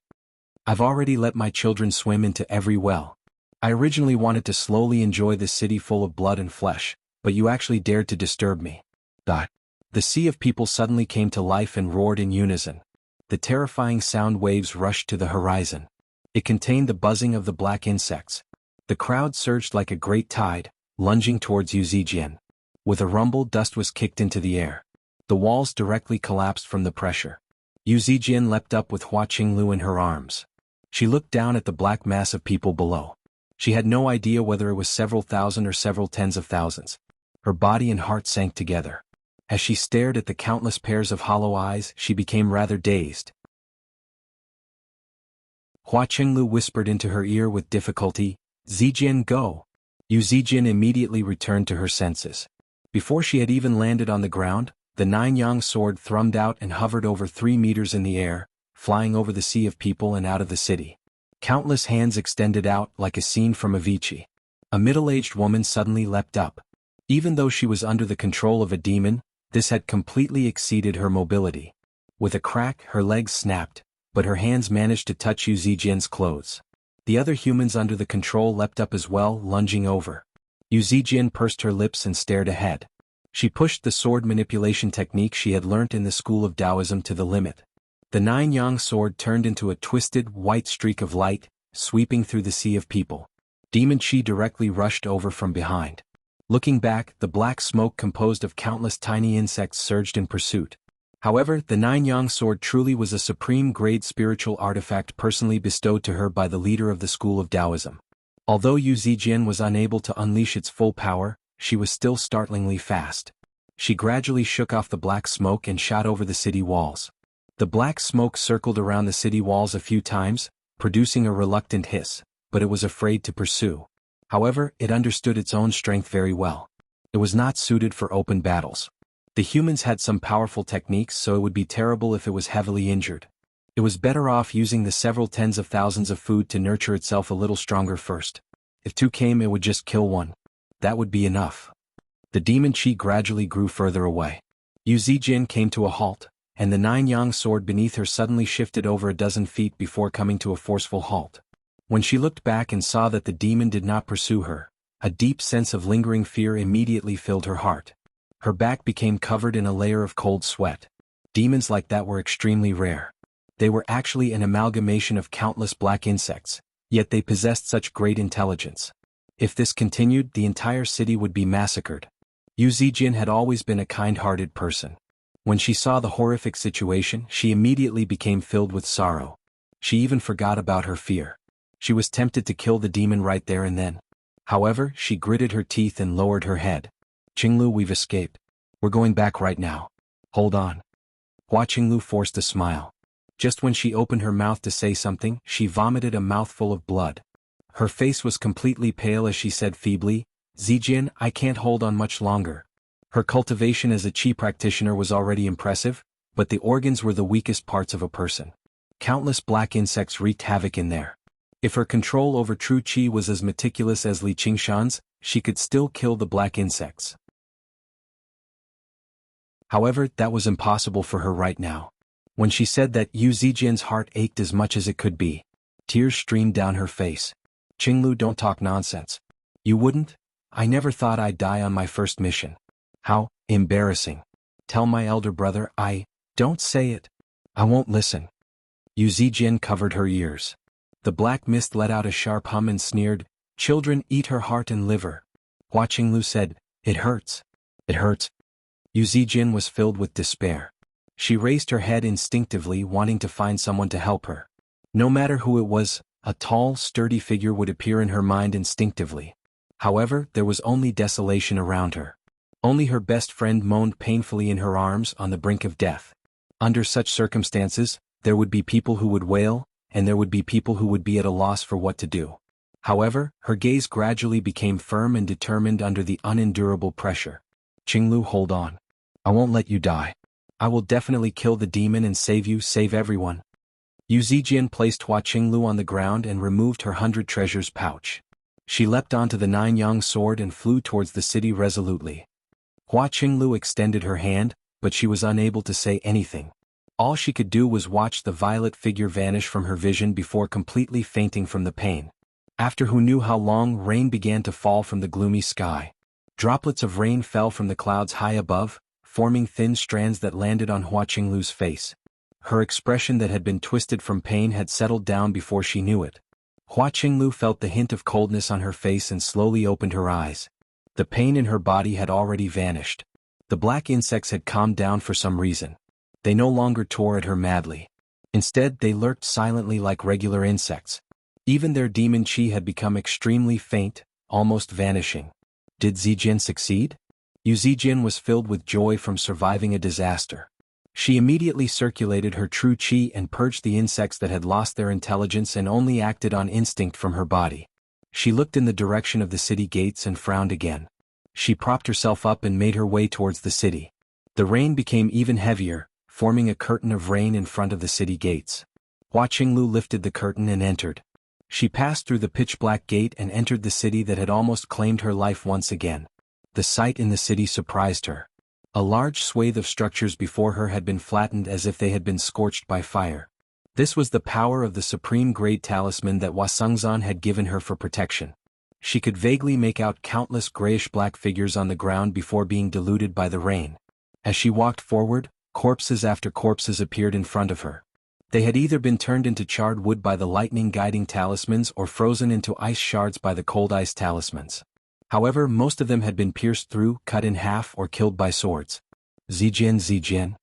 I've already let my children swim into every well. I originally wanted to slowly enjoy this city full of blood and flesh, but you actually dared to disturb me. The sea of people suddenly came to life and roared in unison. The terrifying sound waves rushed to the horizon. It contained the buzzing of the black insects. The crowd surged like a great tide, lunging towards Yu Zijin. With a rumble, dust was kicked into the air. The walls directly collapsed from the pressure. Yu Zijin leapt up with Hua Qinglu in her arms. She looked down at the black mass of people below. She had no idea whether it was several thousand or several tens of thousands. Her body and heart sank together. As she stared at the countless pairs of hollow eyes, she became rather dazed. Hua Qinglu whispered into her ear with difficulty, "Zijin, go." Yu Zijin immediately returned to her senses. Before she had even landed on the ground, the nine-yang sword thrummed out and hovered over 3 meters in the air, flying over the sea of people and out of the city. Countless hands extended out like a scene from Avicii. A middle-aged woman suddenly leapt up. Even though she was under the control of a demon, this had completely exceeded her mobility. With a crack, her legs snapped, but her hands managed to touch Yu Zijin's clothes. The other humans under the control leapt up as well, lunging over. Yu Zijin pursed her lips and stared ahead. She pushed the sword manipulation technique she had learnt in the school of Taoism to the limit. The nine-yang sword turned into a twisted, white streak of light, sweeping through the sea of people. Demon Qi directly rushed over from behind. Looking back, the black smoke composed of countless tiny insects surged in pursuit. However, the nine-yang sword truly was a supreme-grade spiritual artifact personally bestowed to her by the leader of the school of Taoism. Although Yu Zijin was unable to unleash its full power, she was still startlingly fast. She gradually shook off the black smoke and shot over the city walls. The black smoke circled around the city walls a few times, producing a reluctant hiss, but it was afraid to pursue. However, it understood its own strength very well. It was not suited for open battles. The humans had some powerful techniques, so it would be terrible if it was heavily injured. It was better off using the several tens of thousands of food to nurture itself a little stronger first. If 2 came, it would just kill 1. That would be enough. The demon Qi gradually grew further away. Yu Zijin came to a halt, and the nine-yang sword beneath her suddenly shifted over a dozen feet before coming to a forceful halt. When she looked back and saw that the demon did not pursue her, a deep sense of lingering fear immediately filled her heart. Her back became covered in a layer of cold sweat. Demons like that were extremely rare. They were actually an amalgamation of countless black insects, yet they possessed such great intelligence. If this continued, the entire city would be massacred. Yu Zijin had always been a kind-hearted person. When she saw the horrific situation, she immediately became filled with sorrow. She even forgot about her fear. She was tempted to kill the demon right there and then. However, she gritted her teeth and lowered her head. Qinglu, we've escaped. We're going back right now. Hold on. Hua Qinglu forced a smile. Just when she opened her mouth to say something, she vomited a mouthful of blood. Her face was completely pale as she said feebly, Zijin, I can't hold on much longer. Her cultivation as a qi practitioner was already impressive, but the organs were the weakest parts of a person. Countless black insects wreaked havoc in there. If her control over true qi was as meticulous as Li Qingshan's, she could still kill the black insects. However, that was impossible for her right now. When she said that, Yu Zijin's heart ached as much as it could be. Tears streamed down her face. Qinglu, don't talk nonsense. You wouldn't? I never thought I'd die on my first mission. How embarrassing. Tell my elder brother don't say it. I won't listen. Yu Zijin covered her ears. The black mist let out a sharp hum and sneered, children eat her heart and liver. Hua Qinglu said, it hurts. It hurts. Yu Zijin was filled with despair. She raised her head instinctively, wanting to find someone to help her. No matter who it was, a tall, sturdy figure would appear in her mind instinctively. However, there was only desolation around her. Only her best friend moaned painfully in her arms on the brink of death. Under such circumstances, there would be people who would wail, and there would be people who would be at a loss for what to do. However, her gaze gradually became firm and determined under the unendurable pressure. Qinglu, hold on. I won't let you die. I will definitely kill the demon and save you, save everyone. Yu Zijin placed Hua Qinglu on the ground and removed her 100 treasures pouch. She leapt onto the 9-yang sword and flew towards the city resolutely. Hua Qinglu extended her hand, but she was unable to say anything. All she could do was watch the violet figure vanish from her vision before completely fainting from the pain. After who knew how long, rain began to fall from the gloomy sky. Droplets of rain fell from the clouds high above, forming thin strands that landed on Hua Qinglu's face. Her expression that had been twisted from pain had settled down before she knew it. Hua Qinglu felt the hint of coldness on her face and slowly opened her eyes. The pain in her body had already vanished. The black insects had calmed down for some reason. They no longer tore at her madly. Instead, they lurked silently like regular insects. Even their demon qi had become extremely faint, almost vanishing. Did Zijin succeed? Yu Zijin was filled with joy from surviving a disaster. She immediately circulated her true qi and purged the insects that had lost their intelligence and only acted on instinct from her body. She looked in the direction of the city gates and frowned again. She propped herself up and made her way towards the city. The rain became even heavier, forming a curtain of rain in front of the city gates. Hua Qinglu lifted the curtain and entered. She passed through the pitch-black gate and entered the city that had almost claimed her life once again. The sight in the city surprised her. A large swathe of structures before her had been flattened as if they had been scorched by fire. This was the power of the supreme-grade talisman that Wasungzan had given her for protection. She could vaguely make out countless grayish-black figures on the ground before being diluted by the rain. As she walked forward, corpses after corpses appeared in front of her. They had either been turned into charred wood by the lightning-guiding talismans or frozen into ice shards by the cold ice talismans. However, most of them had been pierced through, cut in half, or killed by swords. Zijin, Zijin.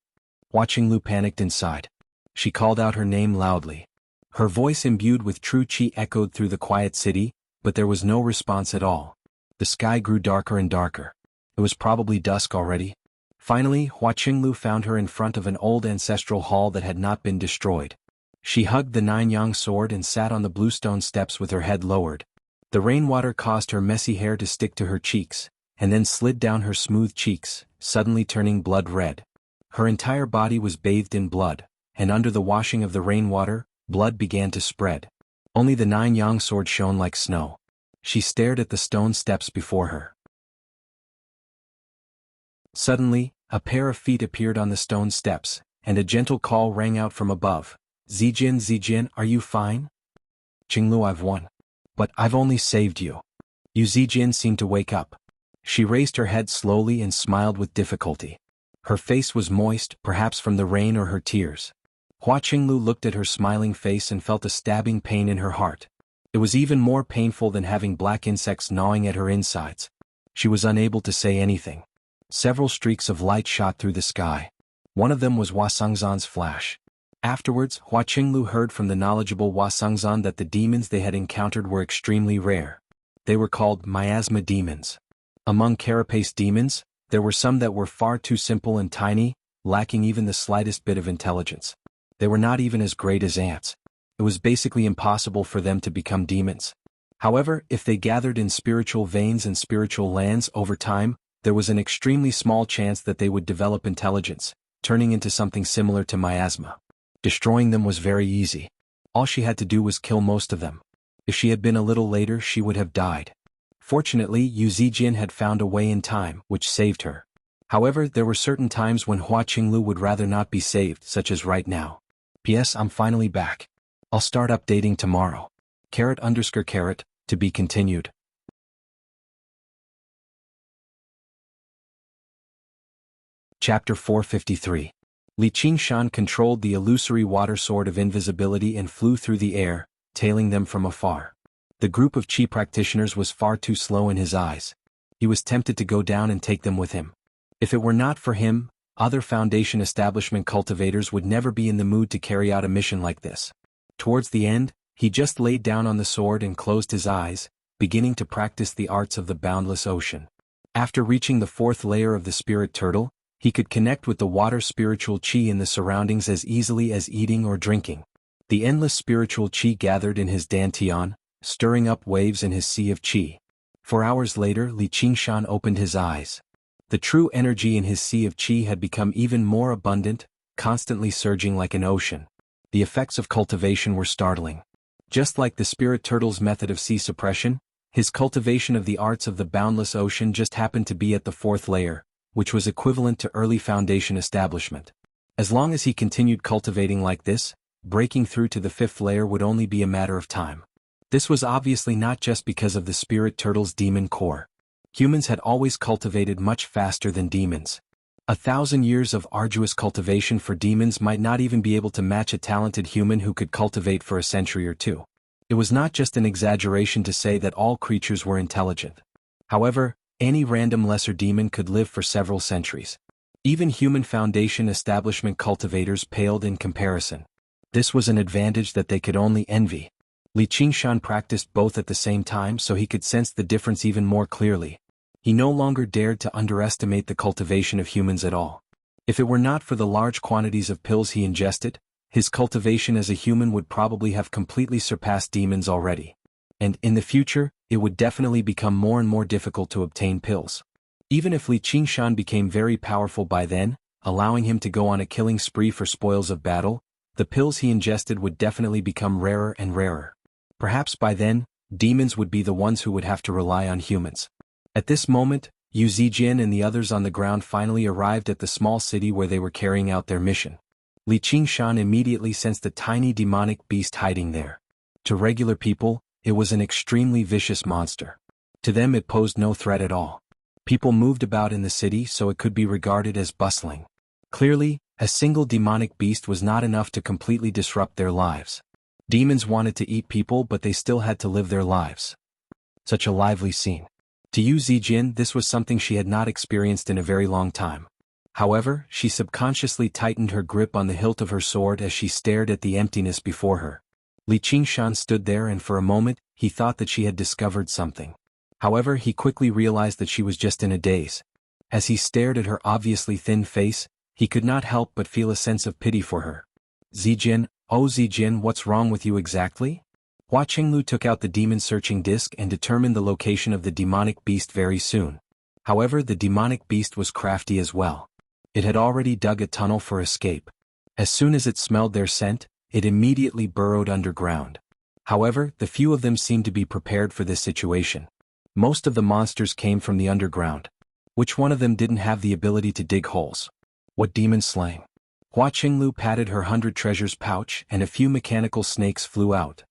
Hua Qinglu panicked inside. She called out her name loudly. Her voice imbued with true qi echoed through the quiet city, but there was no response at all. The sky grew darker and darker. It was probably dusk already. Finally, Hua Qinglu found her in front of an old ancestral hall that had not been destroyed. She hugged the 9-yang sword and sat on the bluestone steps with her head lowered. The rainwater caused her messy hair to stick to her cheeks, and then slid down her smooth cheeks, suddenly turning blood red. Her entire body was bathed in blood, and under the washing of the rainwater, blood began to spread. Only the 9-yang sword shone like snow. She stared at the stone steps before her. Suddenly, a pair of feet appeared on the stone steps, and a gentle call rang out from above. Zijin, Zijin, are you fine? Qinglu, I've won. But I've only saved you. Yu Zijin seemed to wake up. She raised her head slowly and smiled with difficulty. Her face was moist, perhaps from the rain or her tears. Hua Qinglu looked at her smiling face and felt a stabbing pain in her heart. It was even more painful than having black insects gnawing at her insides. She was unable to say anything. Several streaks of light shot through the sky. One of them was Wasungzan's flash. Afterwards, Hua Qinglu heard from the knowledgeable Hua Sengzan that the demons they had encountered were extremely rare. They were called miasma demons. Among carapace demons, there were some that were far too simple and tiny, lacking even the slightest bit of intelligence. They were not even as great as ants. It was basically impossible for them to become demons. However, if they gathered in spiritual veins and spiritual lands over time, there was an extremely small chance that they would develop intelligence, turning into something similar to miasma. Destroying them was very easy. All she had to do was kill most of them. If she had been a little later, she would have died. Fortunately, Yu Zijin had found a way in time, which saved her. However, there were certain times when Hua Qinglu would rather not be saved, such as right now. P.S. I'm finally back. I'll start updating tomorrow. _, to be continued. Chapter 453. Li Qingshan controlled the illusory water sword of invisibility and flew through the air, tailing them from afar. The group of Qi practitioners was far too slow in his eyes. He was tempted to go down and take them with him. If it were not for him, other Foundation establishment cultivators would never be in the mood to carry out a mission like this. Towards the end, he just laid down on the sword and closed his eyes, beginning to practice the arts of the boundless ocean. After reaching the 4th layer of the spirit turtle, he could connect with the water spiritual Qi in the surroundings as easily as eating or drinking. The endless spiritual Qi gathered in his dantian, stirring up waves in his sea of Qi. 4 hours later, Li Qingshan opened his eyes. The true energy in his sea of Qi had become even more abundant, constantly surging like an ocean. The effects of cultivation were startling. Just like the spirit turtle's method of sea suppression, his cultivation of the arts of the boundless ocean just happened to be at the 4th layer, which was equivalent to early Foundation establishment. As long as he continued cultivating like this, breaking through to the 5th layer would only be a matter of time. This was obviously not just because of the spirit turtle's demon core. Humans had always cultivated much faster than demons. 1,000 years of arduous cultivation for demons might not even be able to match a talented human who could cultivate for a century or two. It was not just an exaggeration to say that all creatures were intelligent. However, any random lesser demon could live for several centuries. Even human Foundation establishment cultivators paled in comparison. This was an advantage that they could only envy. Li Qingshan practiced both at the same time so he could sense the difference even more clearly. He no longer dared to underestimate the cultivation of humans at all. If it were not for the large quantities of pills he ingested, his cultivation as a human would probably have completely surpassed demons already. And, in the future, it would definitely become more and more difficult to obtain pills. Even if Li Qingshan became very powerful by then, allowing him to go on a killing spree for spoils of battle, the pills he ingested would definitely become rarer and rarer. Perhaps by then, demons would be the ones who would have to rely on humans. At this moment, Yu Zijin and the others on the ground finally arrived at the small city where they were carrying out their mission. Li Qingshan immediately sensed a tiny demonic beast hiding there. To regular people, it was an extremely vicious monster. To them it posed no threat at all. People moved about in the city so it could be regarded as bustling. Clearly, a single demonic beast was not enough to completely disrupt their lives. Demons wanted to eat people but they still had to live their lives. Such a lively scene. To Yu Zijin, this was something she had not experienced in a very long time. However, she subconsciously tightened her grip on the hilt of her sword as she stared at the emptiness before her. Li Qingshan stood there and for a moment, he thought that she had discovered something. However, he quickly realized that she was just in a daze. As he stared at her obviously thin face, he could not help but feel a sense of pity for her. Zijin, oh Zijin, what's wrong with you exactly? Hua Qinglu took out the demon-searching disc and determined the location of the demonic beast very soon. However, the demonic beast was crafty as well. It had already dug a tunnel for escape. As soon as it smelled their scent, it immediately burrowed underground. However, the few of them seemed to be prepared for this situation. Most of the monsters came from the underground. Which one of them didn't have the ability to dig holes? What demon slaying? Hua Qinglu patted her 100 treasures pouch and a few mechanical snakes flew out.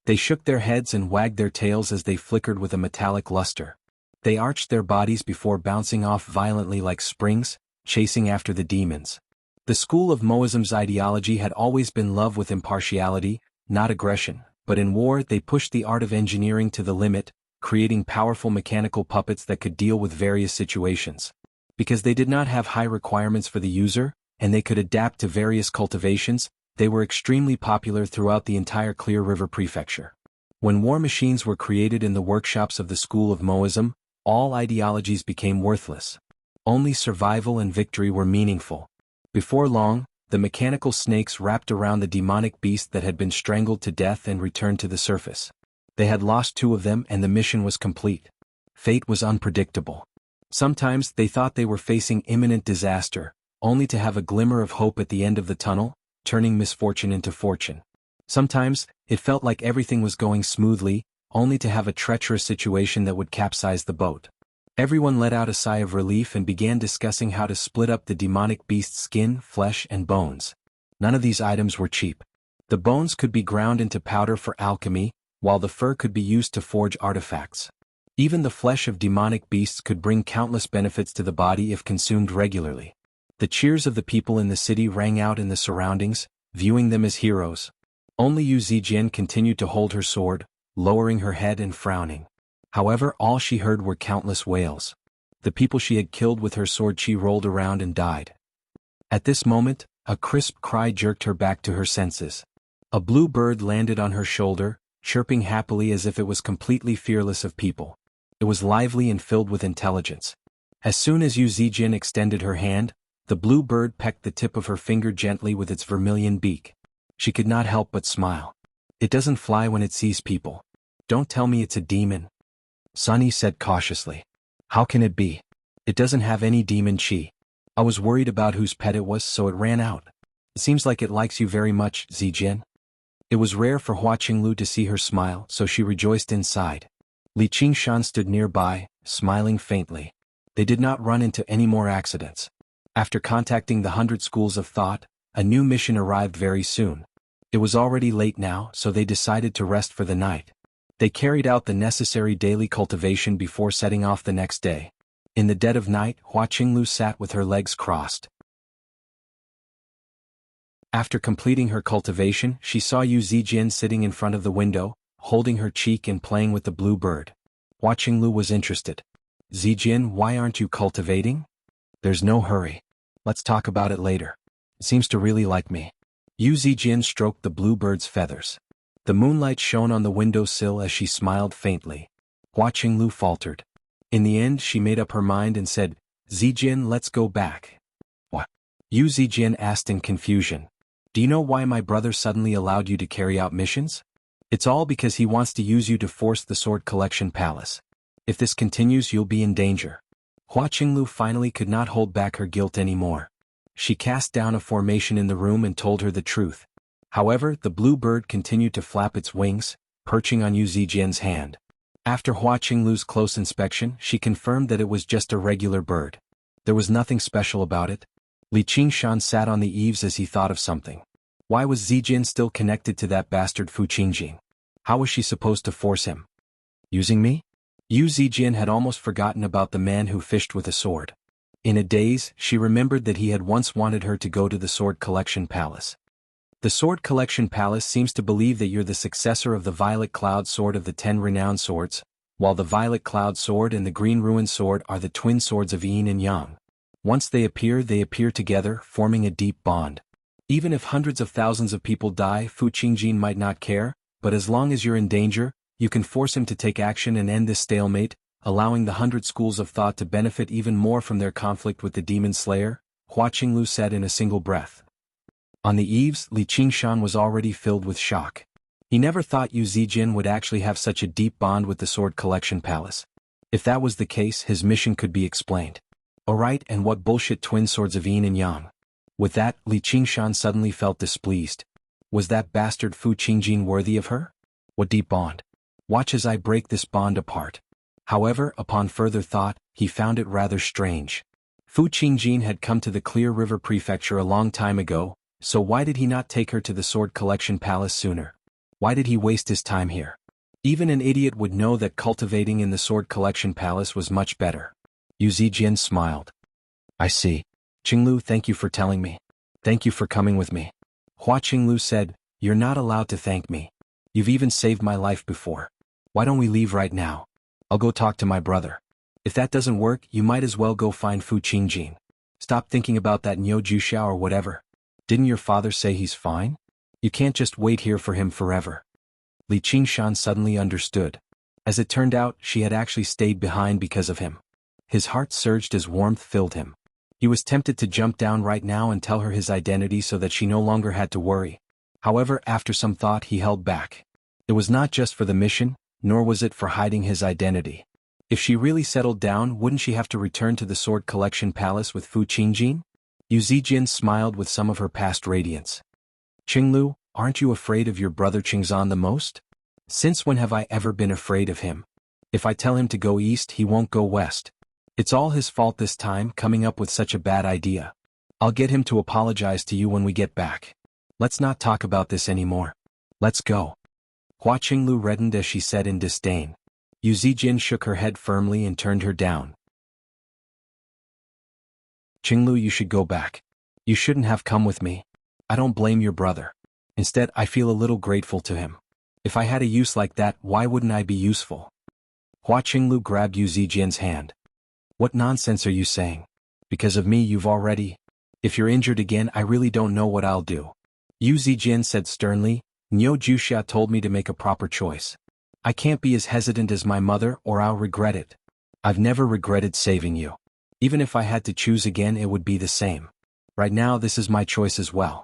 They shook their heads and wagged their tails as they flickered with a metallic luster. They arched their bodies before bouncing off violently like springs, chasing after the demons. The school of Moism's ideology had always been love with impartiality, not aggression, but in war they pushed the art of engineering to the limit, creating powerful mechanical puppets that could deal with various situations. Because they did not have high requirements for the user, and they could adapt to various cultivations. They were extremely popular throughout the entire Clear River Prefecture. When war machines were created in the workshops of the School of Moism, all ideologies became worthless. Only survival and victory were meaningful. Before long, the mechanical snakes wrapped around the demonic beast that had been strangled to death and returned to the surface. They had lost 2 of them and the mission was complete. Fate was unpredictable. Sometimes they thought they were facing imminent disaster, only to have a glimmer of hope at the end of the tunnel, turning misfortune into fortune. Sometimes, it felt like everything was going smoothly, only to have a treacherous situation that would capsize the boat. Everyone let out a sigh of relief and began discussing how to split up the demonic beast's skin, flesh, and bones. None of these items were cheap. The bones could be ground into powder for alchemy, while the fur could be used to forge artifacts. Even the flesh of demonic beasts could bring countless benefits to the body if consumed regularly. The cheers of the people in the city rang out in the surroundings, viewing them as heroes. Only Yu Zijian continued to hold her sword, lowering her head and frowning. However, all she heard were countless wails. The people she had killed with her sword she rolled around and died. At this moment, a crisp cry jerked her back to her senses. A blue bird landed on her shoulder, chirping happily as if it was completely fearless of people. It was lively and filled with intelligence. As soon as Yu Zijin extended her hand, the blue bird pecked the tip of her finger gently with its vermilion beak. She could not help but smile. It doesn't fly when it sees people. Don't tell me it's a demon. Sunny said cautiously. How can it be? It doesn't have any demon chi. I was worried about whose pet it was, so it ran out. It seems like it likes you very much, Zijin. It was rare for Hua Qinglu to see her smile, so she rejoiced inside. Li Qingshan stood nearby, smiling faintly. They did not run into any more accidents. After contacting the 100 schools of thought, a new mission arrived very soon. It was already late now, so they decided to rest for the night. They carried out the necessary daily cultivation before setting off the next day. In the dead of night, Hua Qinglu sat with her legs crossed. After completing her cultivation, she saw Yu Zijin sitting in front of the window, holding her cheek and playing with the blue bird. Hua Qinglu was interested. Zijin, why aren't you cultivating? There's no hurry. Let's talk about it later. It seems to really like me. Yu Zijin stroked the blue bird's feathers. The moonlight shone on the windowsill as she smiled faintly. Hua Qinglu faltered. In the end she made up her mind and said, Zijin, let's go back. What? Yu Zijin asked in confusion. Do you know why my brother suddenly allowed you to carry out missions? It's all because he wants to use you to force the Sword Collection Palace. If this continues, you'll be in danger. Hua Qinglu finally could not hold back her guilt anymore. She cast down a formation in the room and told her the truth. However, the blue bird continued to flap its wings, perching on Yu Zijin's hand. After Hua Qinglu's close inspection, she confirmed that it was just a regular bird. There was nothing special about it. Li Qingshan sat on the eaves as he thought of something. Why was Zijin still connected to that bastard Fu Qingjing? How was she supposed to force him? Using me? Yu Zijin had almost forgotten about the man who fished with a sword. In a daze, she remembered that he had once wanted her to go to the Sword Collection Palace. The Sword Collection Palace seems to believe that you're the successor of the Violet Cloud Sword of the 10 renowned swords, while the Violet Cloud Sword and the Green Ruin Sword are the twin swords of Yin and Yang. Once they appear together, forming a deep bond. Even if hundreds of thousands of people die, Fu Qingjin might not care, but as long as you're in danger, you can force him to take action and end this stalemate, allowing the 100 schools of thought to benefit even more from their conflict with the Demon Slayer, Hua Qinglu said in a single breath. On the eaves, Li Qingshan was already filled with shock. He never thought Yu Zijin would actually have such a deep bond with the Sword Collection Palace. If that was the case, his mission could be explained. Alright, and what bullshit twin swords of Yin and Yang? With that, Li Qingshan suddenly felt displeased. Was that bastard Fu Qingjin worthy of her? What deep bond? Watch as I break this bond apart. However, upon further thought, he found it rather strange. Fu Qingjin had come to the Clear River Prefecture a long time ago, so why did he not take her to the Sword Collection Palace sooner? Why did he waste his time here? Even an idiot would know that cultivating in the Sword Collection Palace was much better. Yu Zijin smiled. I see. Qinglu, thank you for telling me. Thank you for coming with me. Hua Qinglu said, you're not allowed to thank me. You've even saved my life before. Why don't we leave right now? I'll go talk to my brother. If that doesn't work, you might as well go find Fu Qingjin. Stop Stop thinking about that Wuxia or whatever. Didn't your father say he's fine? You can't just wait here for him forever. Li Qingshan suddenly understood. As it turned out, she had actually stayed behind because of him. His heart surged as warmth filled him. He was tempted to jump down right now and tell her his identity so that she no longer had to worry. However, after some thought he held back. It was not just for the mission, nor was it for hiding his identity. If she really settled down, wouldn't she have to return to the Sword Collection Palace with Fu Qingjin? Yu Zijin smiled with some of her past radiance. Qinglu, aren't you afraid of your brother Qingzan the most? Since when have I ever been afraid of him? If I tell him to go east, he won't go west. It's all his fault this time, coming up with such a bad idea. I'll get him to apologize to you when we get back. Let's not talk about this anymore. Let's go. Hua Qinglu reddened as she said in disdain. Yu Zijin shook her head firmly and turned her down. Qinglu, you should go back. You shouldn't have come with me. I don't blame your brother. Instead, I feel a little grateful to him. If I had a use like that, why wouldn't I be useful? Hua Qinglu grabbed Yu Zijin's hand. What nonsense are you saying? Because of me you've already... If you're injured again, I really don't know what I'll do. Yu Zijin said sternly. Wuxia told me to make a proper choice. I can't be as hesitant as my mother or I'll regret it. I've never regretted saving you. Even if I had to choose again, it would be the same. Right now this is my choice as well.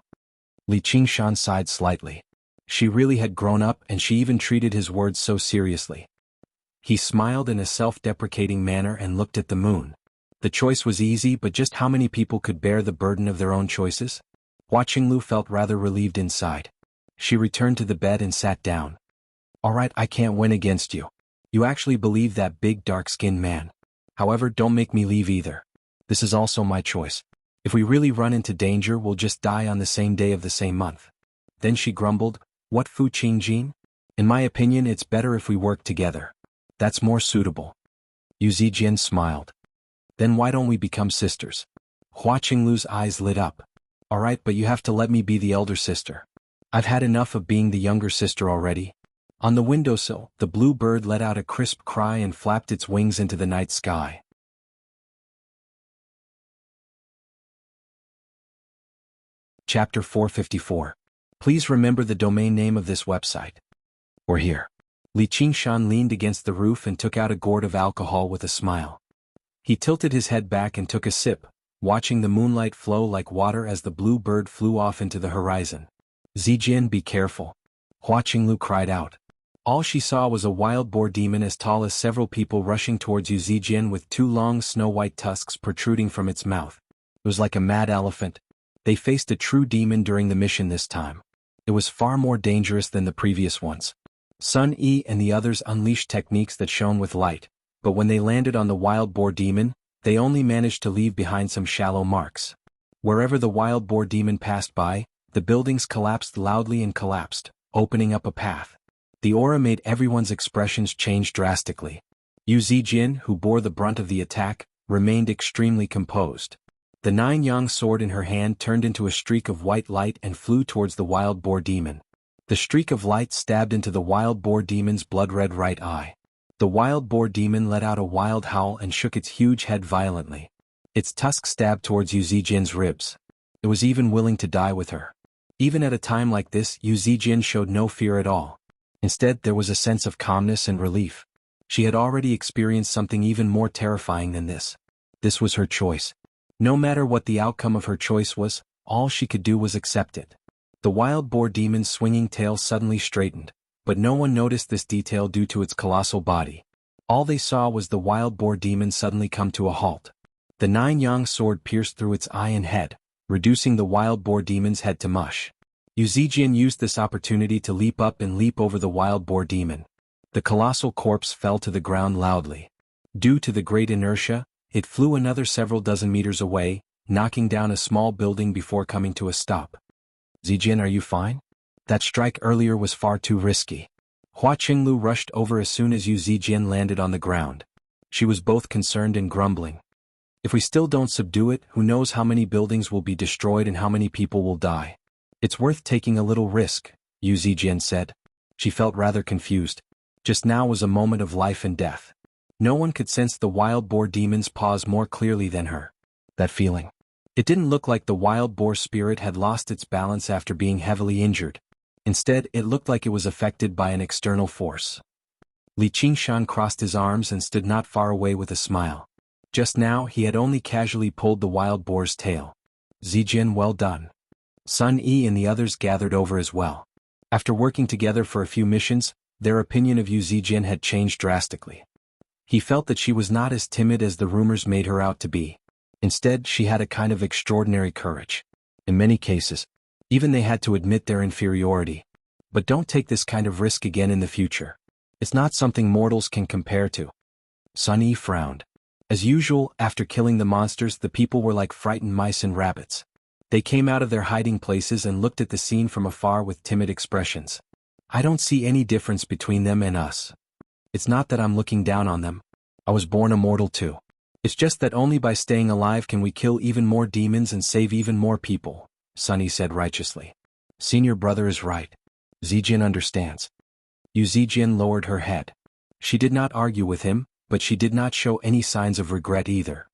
Li Qingshan sighed slightly. She really had grown up and she even treated his words so seriously. He smiled in a self-deprecating manner and looked at the moon. The choice was easy, but just how many people could bear the burden of their own choices? Hua Qinglu felt rather relieved inside. She returned to the bed and sat down. Alright, I can't win against you. You actually believe that big dark-skinned man. However, don't make me leave either. This is also my choice. If we really run into danger, we'll just die on the same day of the same month. Then she grumbled, What, Fu Qingjin? In my opinion, it's better if we work together. That's more suitable. Yu Zijin smiled. Then why don't we become sisters? Hua Qinglu's eyes lit up. Alright, but you have to let me be the elder sister. I've had enough of being the younger sister already. On the windowsill, the blue bird let out a crisp cry and flapped its wings into the night sky. Chapter 454. Please remember the domain name of this website. We're here. Li Qingshan leaned against the roof and took out a gourd of alcohol with a smile. He tilted his head back and took a sip, watching the moonlight flow like water as the blue bird flew off into the horizon. Zijin, be careful. Hua Qinglu cried out. All she saw was a wild boar demon as tall as several people rushing towards Yu Zijin with two long snow-white tusks protruding from its mouth. It was like a mad elephant. They faced a true demon during the mission this time. It was far more dangerous than the previous ones. Sun Yi and the others unleashed techniques that shone with light, but when they landed on the wild boar demon, they only managed to leave behind some shallow marks. Wherever the wild boar demon passed by, the buildings collapsed loudly and collapsed, opening up a path. The aura made everyone's expressions change drastically. Yu Zijin, who bore the brunt of the attack, remained extremely composed. The nine-yang sword in her hand turned into a streak of white light and flew towards the wild boar demon. The streak of light stabbed into the wild boar demon's blood-red right eye. The wild boar demon let out a wild howl and shook its huge head violently. Its tusk stabbed towards Yu Zijin's ribs. It was even willing to die with her. Even at a time like this, Yu Zijin showed no fear at all. Instead, there was a sense of calmness and relief. She had already experienced something even more terrifying than this. This was her choice. No matter what the outcome of her choice was, all she could do was accept it. The wild boar demon's swinging tail suddenly straightened, but no one noticed this detail due to its colossal body. All they saw was the wild boar demon suddenly come to a halt. The nine-yang sword pierced through its eye and head, reducing the wild boar demon's head to mush. Yu Zijin used this opportunity to leap up and leap over the wild boar demon. The colossal corpse fell to the ground loudly. Due to the great inertia, it flew another several dozen meters away, knocking down a small building before coming to a stop. Zijin, are you fine? That strike earlier was far too risky. Hua Qinglu rushed over as soon as Yu Zijin landed on the ground. She was both concerned and grumbling. If we still don't subdue it, who knows how many buildings will be destroyed and how many people will die. It's worth taking a little risk, Yu Zijin said. She felt rather confused. Just now was a moment of life and death. No one could sense the wild boar demon's paws more clearly than her. That feeling. It didn't look like the wild boar spirit had lost its balance after being heavily injured. Instead, it looked like it was affected by an external force. Li Qingshan crossed his arms and stood not far away with a smile. Just now he had only casually pulled the wild boar's tail. Zijin, well done. Sun Yi and the others gathered over as well. After working together for a few missions, their opinion of Yu Zijin had changed drastically. He felt that she was not as timid as the rumors made her out to be. Instead, she had a kind of extraordinary courage. In many cases, even they had to admit their inferiority. But don't take this kind of risk again in the future. It's not something mortals can compare to. Sun Yi frowned. As usual, after killing the monsters, the people were like frightened mice and rabbits. They came out of their hiding places and looked at the scene from afar with timid expressions. I don't see any difference between them and us. It's not that I'm looking down on them. I was born immortal too. It's just that only by staying alive can we kill even more demons and save even more people, Sun Yi said righteously. Senior brother is right. Zijin understands. Yu Zijin lowered her head. She did not argue with him, but she did not show any signs of regret either.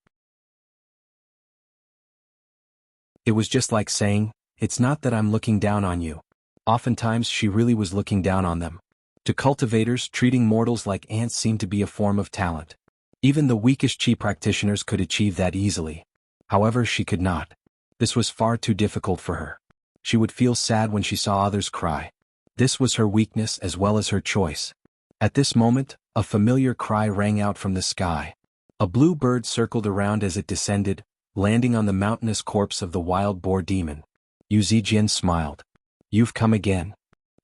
It was just like saying, it's not that I'm looking down on you. Oftentimes she really was looking down on them. To cultivators, treating mortals like ants seemed to be a form of talent. Even the weakest chi practitioners could achieve that easily. However, she could not. This was far too difficult for her. She would feel sad when she saw others cry. This was her weakness as well as her choice. At this moment, a familiar cry rang out from the sky. A blue bird circled around as it descended, landing on the mountainous corpse of the wild boar demon. Yu Zijin smiled. You've come again.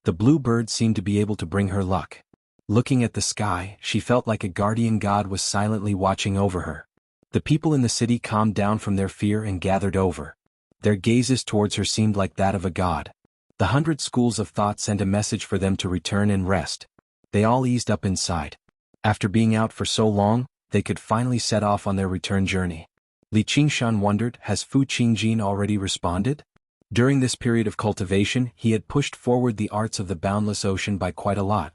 The blue bird seemed to be able to bring her luck. Looking at the sky, she felt like a guardian god was silently watching over her. The people in the city calmed down from their fear and gathered over. Their gazes towards her seemed like that of a god. The 100 schools of thought sent a message for them to return and rest. They all eased up inside. After being out for so long, they could finally set off on their return journey. Li Qingshan wondered, has Fu Qingjin already responded? During this period of cultivation, he had pushed forward the arts of the boundless ocean by quite a lot.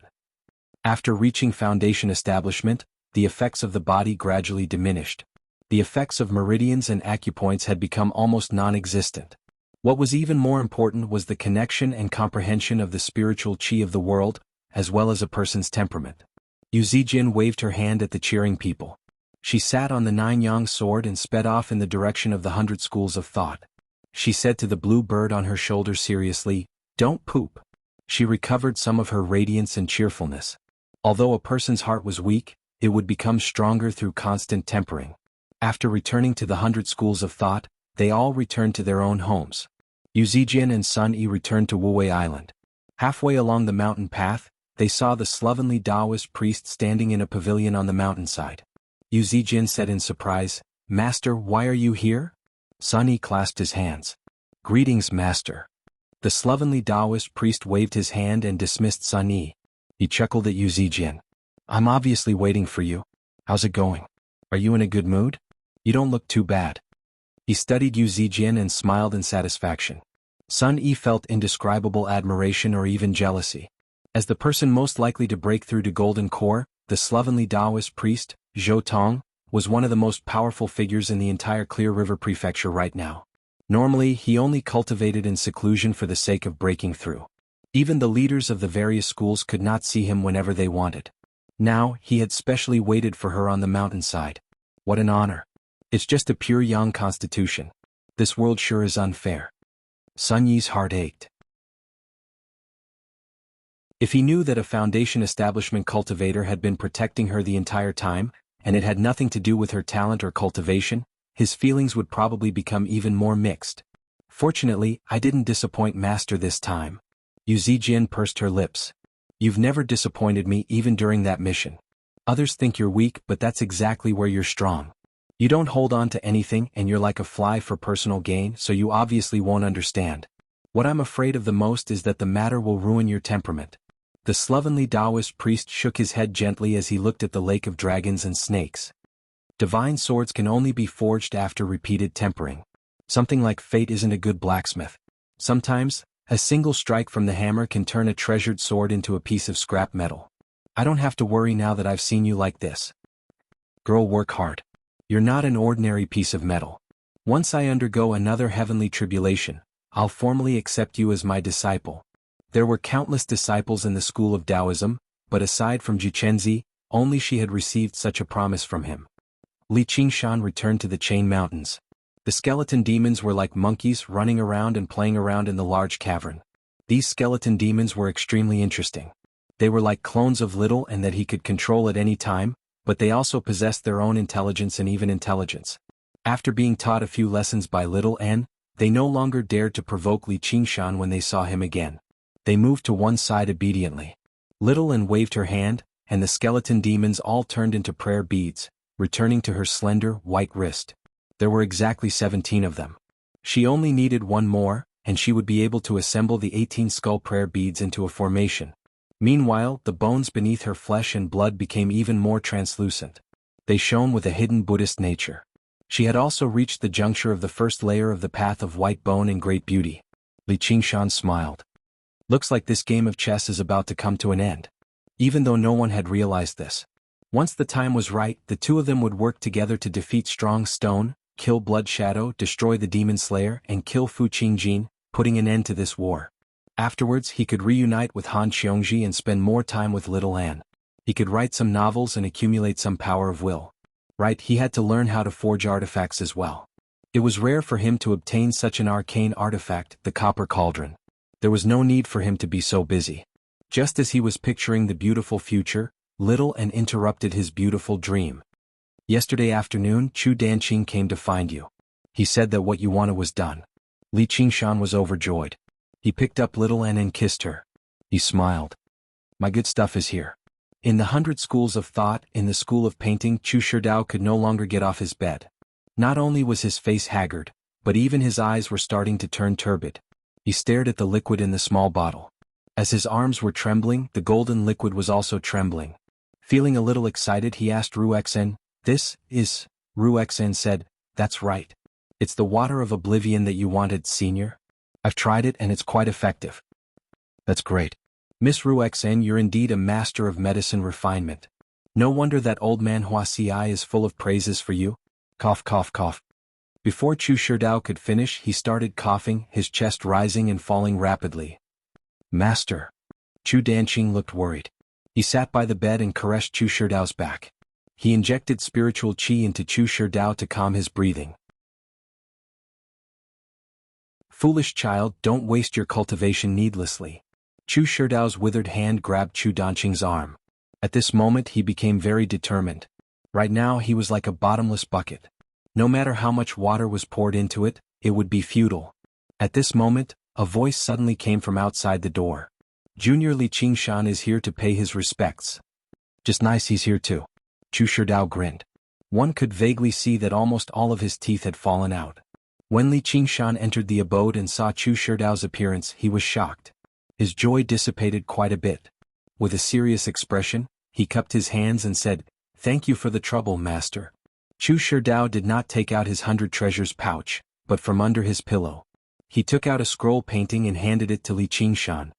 After reaching foundation establishment, the effects of the body gradually diminished. The effects of meridians and acupoints had become almost non-existent. What was even more important was the connection and comprehension of the spiritual chi of the world, as well as a person's temperament. Yu Zijin waved her hand at the cheering people. She sat on the 9-yang sword and sped off in the direction of the 100 schools of thought. She said to the blue bird on her shoulder seriously, "Don't poop." She recovered some of her radiance and cheerfulness. Although a person's heart was weak, it would become stronger through constant tempering. After returning to the 100 schools of thought, they all returned to their own homes. Yu Zijin and Sun Yi returned to Wuwei Island. Halfway along the mountain path, they saw the slovenly Taoist priest standing in a pavilion on the mountainside. Yu Zijin said in surprise, "Master, why are you here?" Sun Yi clasped his hands. "Greetings, Master." The slovenly Taoist priest waved his hand and dismissed Sun Yi. He chuckled at Yu Zijin. "I'm obviously waiting for you. How's it going? Are you in a good mood? You don't look too bad." He studied Yu Zijin and smiled in satisfaction. Sun Yi felt indescribable admiration or even jealousy. As the person most likely to break through to Golden Core, the slovenly Taoist priest, Zhou Tong, was one of the most powerful figures in the entire Clear River Prefecture right now. Normally, he only cultivated in seclusion for the sake of breaking through. Even the leaders of the various schools could not see him whenever they wanted. Now, he had specially waited for her on the mountainside. What an honor. It's just a pure Yang constitution. This world sure is unfair. Sun Yi's heart ached. If he knew that a foundation establishment cultivator had been protecting her the entire time, and it had nothing to do with her talent or cultivation, his feelings would probably become even more mixed. Fortunately, I didn't disappoint Master this time. Yu Zijin pursed her lips. You've never disappointed me even during that mission. Others think you're weak, but that's exactly where you're strong. You don't hold on to anything and you're like a fly for personal gain, so you obviously won't understand. What I'm afraid of the most is that the matter will ruin your temperament. The slovenly Taoist priest shook his head gently as he looked at the lake of dragons and snakes. Divine swords can only be forged after repeated tempering. Something like fate isn't a good blacksmith. Sometimes, a single strike from the hammer can turn a treasured sword into a piece of scrap metal. I don't have to worry now that I've seen you like this. Girl, work hard. You're not an ordinary piece of metal. Once I undergo another heavenly tribulation, I'll formally accept you as my disciple. There were countless disciples in the school of Taoism, but aside from Jichen, only she had received such a promise from him. Li Qingshan returned to the Chain Mountains. The skeleton demons were like monkeys running around and playing around in the large cavern. These skeleton demons were extremely interesting. They were like clones of Little N that he could control at any time, but they also possessed their own intelligence and even intelligence. After being taught a few lessons by Little N, they no longer dared to provoke Li Qingshan when they saw him again. They moved to one side obediently. Little N waved her hand, and the skeleton demons all turned into prayer beads, returning to her slender, white wrist. There were exactly 17 of them. She only needed one more, and she would be able to assemble the 18 skull prayer beads into a formation. Meanwhile, the bones beneath her flesh and blood became even more translucent. They shone with a hidden Buddhist nature. She had also reached the juncture of the first layer of the path of white bone and great beauty. Li Qingshan smiled. Looks like this game of chess is about to come to an end. Even though no one had realized this. Once the time was right, the two of them would work together to defeat Strong Stone, kill Blood Shadow, destroy the Demon Slayer, and kill Fu Qingjin, putting an end to this war. Afterwards, he could reunite with Han Xiongji and spend more time with Little Anne. He could write some novels and accumulate some power of will. Right, he had to learn how to forge artifacts as well. It was rare for him to obtain such an arcane artifact, the Copper Cauldron. There was no need for him to be so busy. Just as he was picturing the beautiful future, Little Anne interrupted his beautiful dream. Yesterday afternoon, Chu Danqing came to find you. He said that what you wanted was done. Li Qingshan was overjoyed. He picked up Little Anne and kissed her. He smiled. My good stuff is here. In the 100 schools of thought, in the school of painting, Chu Sherdao could no longer get off his bed. Not only was his face haggard, but even his eyes were starting to turn turbid. He stared at the liquid in the small bottle. As his arms were trembling, the golden liquid was also trembling. Feeling a little excited, he asked Ruexen, "This is..." Ruexen said, "That's right. It's the water of oblivion that you wanted, senior. I've tried it and it's quite effective." "That's great. Miss Ruexen, you're indeed a master of medicine refinement. No wonder that old man Huaxi is full of praises for you." Cough, cough, cough. Before Chu Sherdao could finish, he started coughing, his chest rising and falling rapidly. "Master." Chu Danqing looked worried. He sat by the bed and caressed Chu Sherdao's back. He injected spiritual qi into Chu Sherdao to calm his breathing. "Foolish child, don't waste your cultivation needlessly." Chu Sherdao's withered hand grabbed Chu Danqing's arm. At this moment he became very determined. Right now he was like a bottomless bucket. No matter how much water was poured into it, it would be futile. At this moment, a voice suddenly came from outside the door. "Junior Li Qingshan is here to pay his respects." "Just nice he's here too." Chu Sherdao grinned. One could vaguely see that almost all of his teeth had fallen out. When Li Qingshan entered the abode and saw Chu Sherdao's appearance, he was shocked. His joy dissipated quite a bit. With a serious expression, he cupped his hands and said, "Thank you for the trouble, master." Chu Sherdao did not take out his 100 treasures pouch, but from under his pillow. He took out a scroll painting and handed it to Li Qingshan.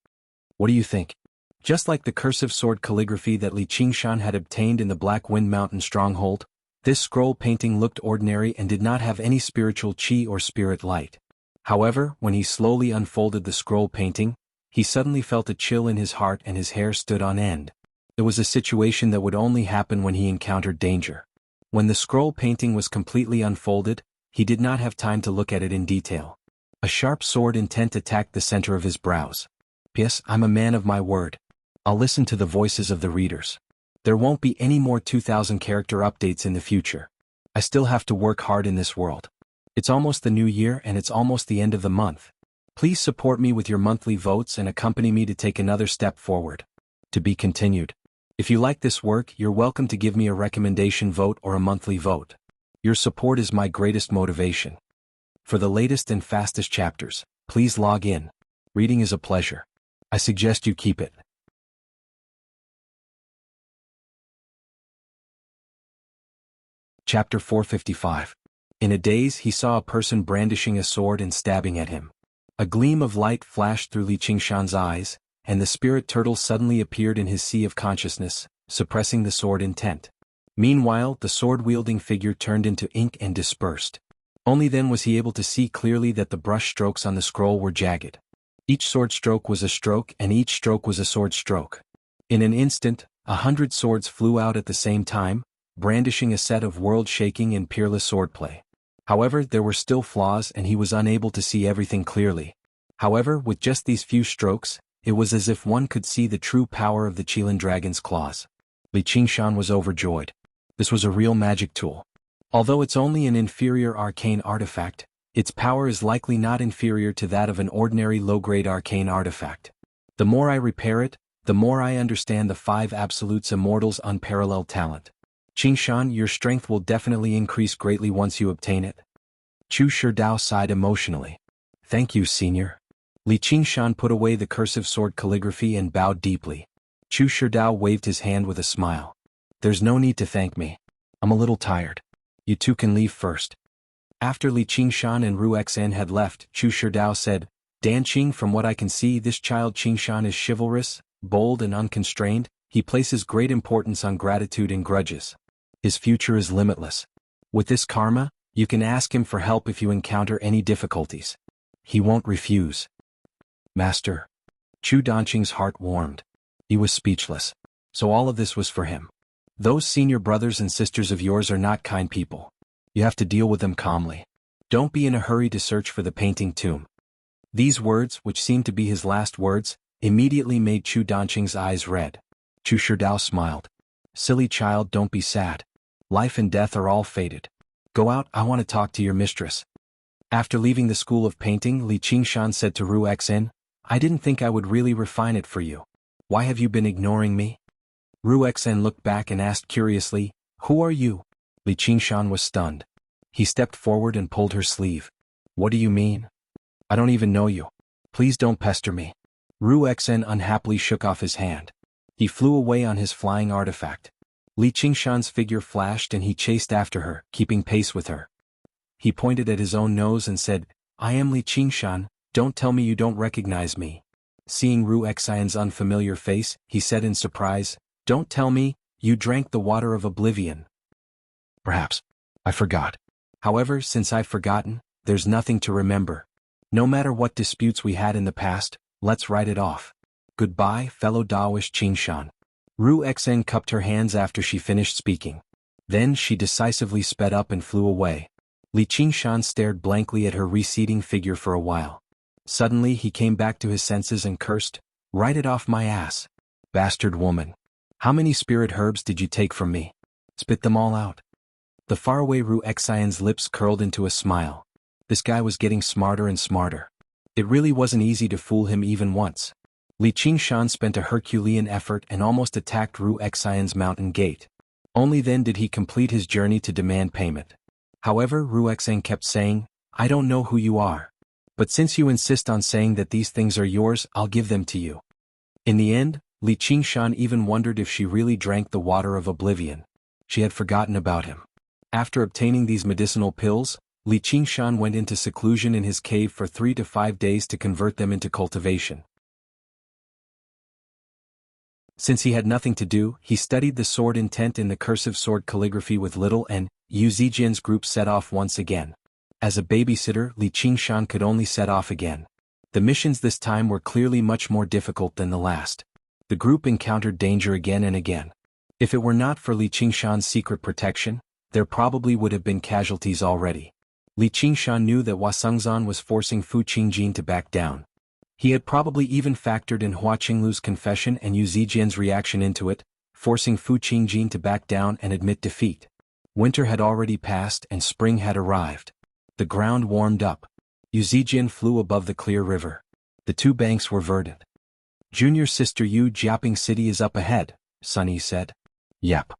"What do you think?" Just like the cursive sword calligraphy that Li Qingshan had obtained in the Black Wind Mountain stronghold, this scroll painting looked ordinary and did not have any spiritual qi or spirit light. However, when he slowly unfolded the scroll painting, he suddenly felt a chill in his heart and his hair stood on end. It was a situation that would only happen when he encountered danger. When the scroll painting was completely unfolded, he did not have time to look at it in detail. A sharp sword intent attacked the center of his brows. "Yes, I'm a man of my word. I'll listen to the voices of the readers. There won't be any more 2,000 character updates in the future. I still have to work hard in this world. It's almost the new year and it's almost the end of the month. Please support me with your monthly votes and accompany me to take another step forward." To be continued. If you like this work, you're welcome to give me a recommendation vote or a monthly vote. Your support is my greatest motivation. For the latest and fastest chapters, please log in. Reading is a pleasure. I suggest you keep it. Chapter 455. In a daze he saw a person brandishing a sword and stabbing at him. A gleam of light flashed through Li Qingshan's eyes, and the spirit turtle suddenly appeared in his sea of consciousness, suppressing the sword intent. Meanwhile, the sword-wielding figure turned into ink and dispersed. Only then was he able to see clearly that the brush strokes on the scroll were jagged. Each sword stroke was a stroke and each stroke was a sword stroke. In an instant, 100 swords flew out at the same time, brandishing a set of world-shaking and peerless swordplay. However, there were still flaws and he was unable to see everything clearly. However, with just these few strokes, it was as if one could see the true power of the Qilin dragon's claws. Li Qingshan was overjoyed. This was a real magic tool. Although it's only an inferior arcane artifact, its power is likely not inferior to that of an ordinary low-grade arcane artifact. The more I repair it, the more I understand the 5 Absolutes Immortal's unparalleled talent. Qingshan, your strength will definitely increase greatly once you obtain it. Chu Shidao sighed emotionally. Thank you, senior. Li Qingshan put away the cursive sword calligraphy and bowed deeply. Chu Shidao waved his hand with a smile. There's no need to thank me. I'm a little tired. You two can leave first. After Li Qingshan and Ru Xen had left, Chu Shidao said, Dan Qing, from what I can see, this child Qingshan is chivalrous, bold and unconstrained. He places great importance on gratitude and grudges. His future is limitless. With this karma, you can ask him for help if you encounter any difficulties. He won't refuse. Master. Chu Danqing's heart warmed. He was speechless. So all of this was for him. Those senior brothers and sisters of yours are not kind people. You have to deal with them calmly. Don't be in a hurry to search for the painting tomb. These words, which seemed to be his last words, immediately made Chu Danqing's eyes red. Chu Shidao smiled. Silly child, don't be sad. Life and death are all fated. Go out, I want to talk to your mistress. After leaving the school of painting, Li Qingshan said to Ru Xen, I didn't think I would really refine it for you. Why have you been ignoring me? Ru Xen looked back and asked curiously, Who are you? Li Qingshan was stunned. He stepped forward and pulled her sleeve. What do you mean? I don't even know you. Please don't pester me. Ru Xen unhappily shook off his hand. He flew away on his flying artifact. Li Qingshan's figure flashed and he chased after her, keeping pace with her. He pointed at his own nose and said, I am Li Qingshan, don't tell me you don't recognize me. Seeing Ru Xen's unfamiliar face, he said in surprise, Don't tell me, you drank the water of oblivion. Perhaps. I forgot. However, since I've forgotten, there's nothing to remember. No matter what disputes we had in the past, let's write it off. Goodbye, fellow Daoist Qingshan. Ru Xen cupped her hands after she finished speaking. Then she decisively sped up and flew away. Li Qingshan stared blankly at her receding figure for a while. Suddenly he came back to his senses and cursed, Write it off my ass. Bastard woman. How many spirit herbs did you take from me? Spit them all out. The faraway Ru Xen's lips curled into a smile. This guy was getting smarter and smarter. It really wasn't easy to fool him even once. Li Qingshan spent a Herculean effort and almost attacked Ru Xen's mountain gate. Only then did he complete his journey to demand payment. However, Ru Xen kept saying, I don't know who you are. But since you insist on saying that these things are yours, I'll give them to you. In the end, Li Qingshan even wondered if she really drank the water of oblivion. She had forgotten about him. After obtaining these medicinal pills, Li Qingshan went into seclusion in his cave for 3 to 5 days to convert them into cultivation. Since he had nothing to do, he studied the sword intent in the cursive sword calligraphy with Little and Yu Zijian's group set off once again. As a babysitter, Li Qingshan could only set off again. The missions this time were clearly much more difficult than the last. The group encountered danger again and again. If it were not for Li Qingshan's secret protection, there probably would have been casualties already. Li Qingshan knew that Hua Sengzan was forcing Fu Qingjin to back down. He had probably even factored in Hua Qinglu's confession and Yu Zijian's reaction into it, forcing Fu Qingjin to back down and admit defeat. Winter had already passed and spring had arrived. The ground warmed up. Yu Zijian flew above the clear river. The 2 banks were verdant. Junior sister Yu Jiaping City is up ahead, Sunny said. Yep.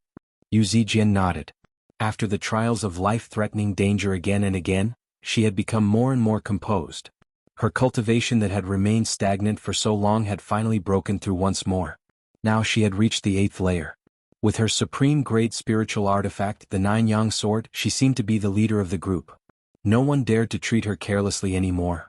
Yu Zijian nodded. After the trials of life-threatening danger again and again, she had become more and more composed. Her cultivation that had remained stagnant for so long had finally broken through once more. Now she had reached the 8th layer. With her supreme-grade spiritual artifact, the 9-yang sword, she seemed to be the leader of the group. No one dared to treat her carelessly anymore.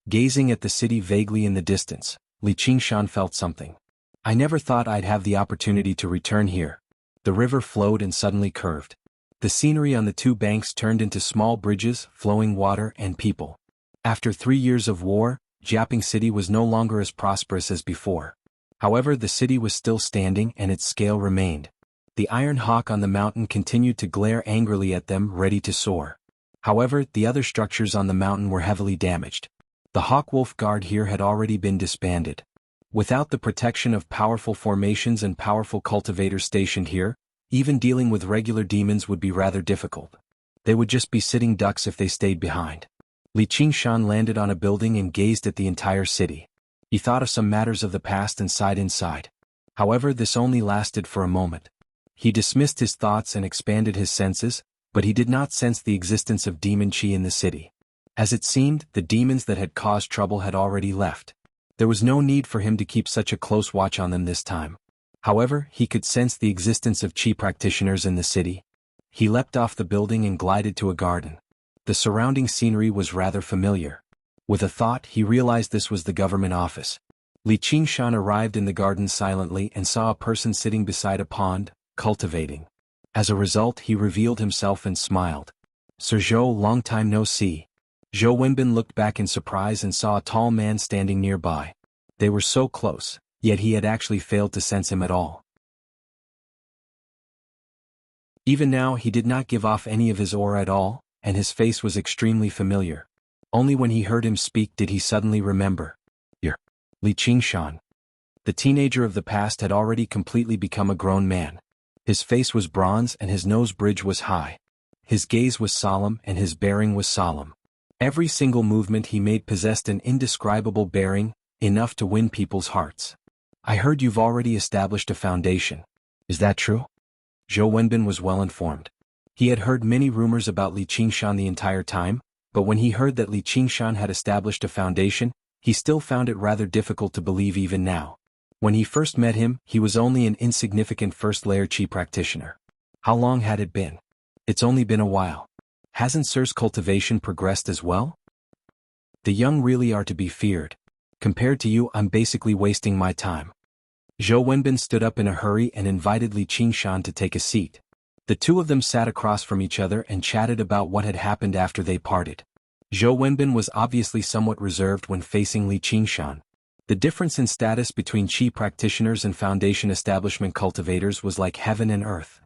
Gazing at the city vaguely in the distance, Li Qingshan felt something. I never thought I'd have the opportunity to return here. The river flowed and suddenly curved. The scenery on the two banks turned into small bridges, flowing water, and people. After 3 years of war, Jiaping City was no longer as prosperous as before. However, the city was still standing and its scale remained. The Iron Hawk on the mountain continued to glare angrily at them, ready to soar. However, the other structures on the mountain were heavily damaged. The Hawk-Wolf Guard here had already been disbanded. Without the protection of powerful formations and powerful cultivators stationed here, even dealing with regular demons would be rather difficult. They would just be sitting ducks if they stayed behind. Li Qingshan landed on a building and gazed at the entire city. He thought of some matters of the past and sighed inside. However, this only lasted for a moment. He dismissed his thoughts and expanded his senses, but he did not sense the existence of demon chi in the city. As it seemed, the demons that had caused trouble had already left. There was no need for him to keep such a close watch on them this time. However, he could sense the existence of chi practitioners in the city. He leapt off the building and glided to a garden. The surrounding scenery was rather familiar. With a thought, he realized this was the government office. Li Qingshan arrived in the garden silently and saw a person sitting beside a pond, cultivating. As a result, he revealed himself and smiled. "Sir Zhou, long time no see." Zhou Wenbin looked back in surprise and saw a tall man standing nearby. They were so close, yet he had actually failed to sense him at all. Even now he did not give off any of his aura at all, and his face was extremely familiar. Only when he heard him speak did he suddenly remember. "You're Li Qingshan." The teenager of the past had already completely become a grown man. His face was bronze and his nose bridge was high. His gaze was solemn and his bearing was solemn. Every single movement he made possessed an indescribable bearing, enough to win people's hearts. "I heard you've already established a foundation. Is that true?" Zhou Wenbin was well informed. He had heard many rumors about Li Qingshan the entire time, but when he heard that Li Qingshan had established a foundation, he still found it rather difficult to believe even now. When he first met him, he was only an insignificant first-layer chi practitioner. How long had it been? It's only been a while. Hasn't Sir's cultivation progressed as well? The young really are to be feared. Compared to you, I'm basically wasting my time. Zhou Wenbin stood up in a hurry and invited Li Qingshan to take a seat. The two of them sat across from each other and chatted about what had happened after they parted. Zhou Wenbin was obviously somewhat reserved when facing Li Qingshan. The difference in status between chi practitioners and foundation establishment cultivators was like heaven and earth.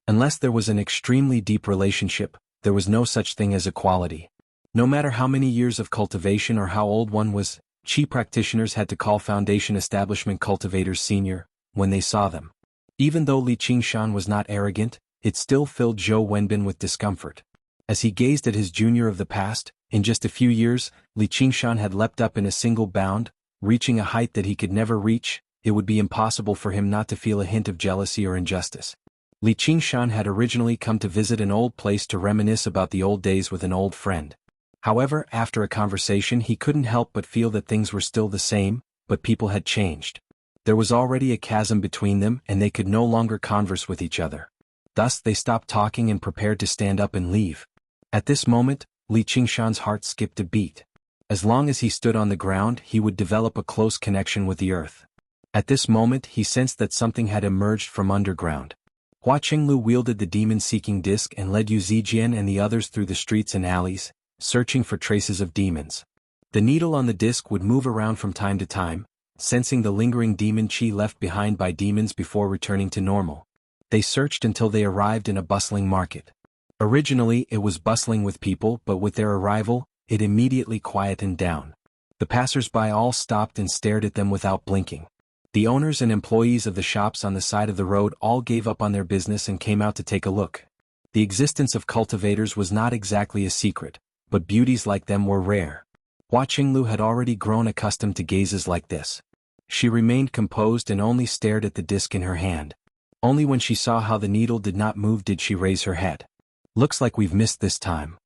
Unless there was an extremely deep relationship, there was no such thing as equality. No matter how many years of cultivation or how old one was, chi practitioners had to call foundation establishment cultivators senior when they saw them. Even though Li Qingshan was not arrogant, it still filled Zhou Wenbin with discomfort. As he gazed at his junior of the past, in just a few years, Li Qingshan had leapt up in a single bound, reaching a height that he could never reach. It would be impossible for him not to feel a hint of jealousy or injustice. Li Qingshan had originally come to visit an old place to reminisce about the old days with an old friend. However, after a conversation he couldn't help but feel that things were still the same, but people had changed. There was already a chasm between them and they could no longer converse with each other. Thus they stopped talking and prepared to stand up and leave. At this moment, Li Qingshan's heart skipped a beat. As long as he stood on the ground, he would develop a close connection with the earth. At this moment, he sensed that something had emerged from underground. Hua Qinglu wielded the demon-seeking disc and led Yu Zijian and the others through the streets and alleys, searching for traces of demons. The needle on the disc would move around from time to time, sensing the lingering demon chi left behind by demons before returning to normal. They searched until they arrived in a bustling market. Originally, it was bustling with people, but with their arrival, it immediately quietened down. The passers-by all stopped and stared at them without blinking. The owners and employees of the shops on the side of the road all gave up on their business and came out to take a look. The existence of cultivators was not exactly a secret, but beauties like them were rare. Hua Qinglu had already grown accustomed to gazes like this. She remained composed and only stared at the disc in her hand. Only when she saw how the needle did not move did she raise her head. "Looks like we've missed this time."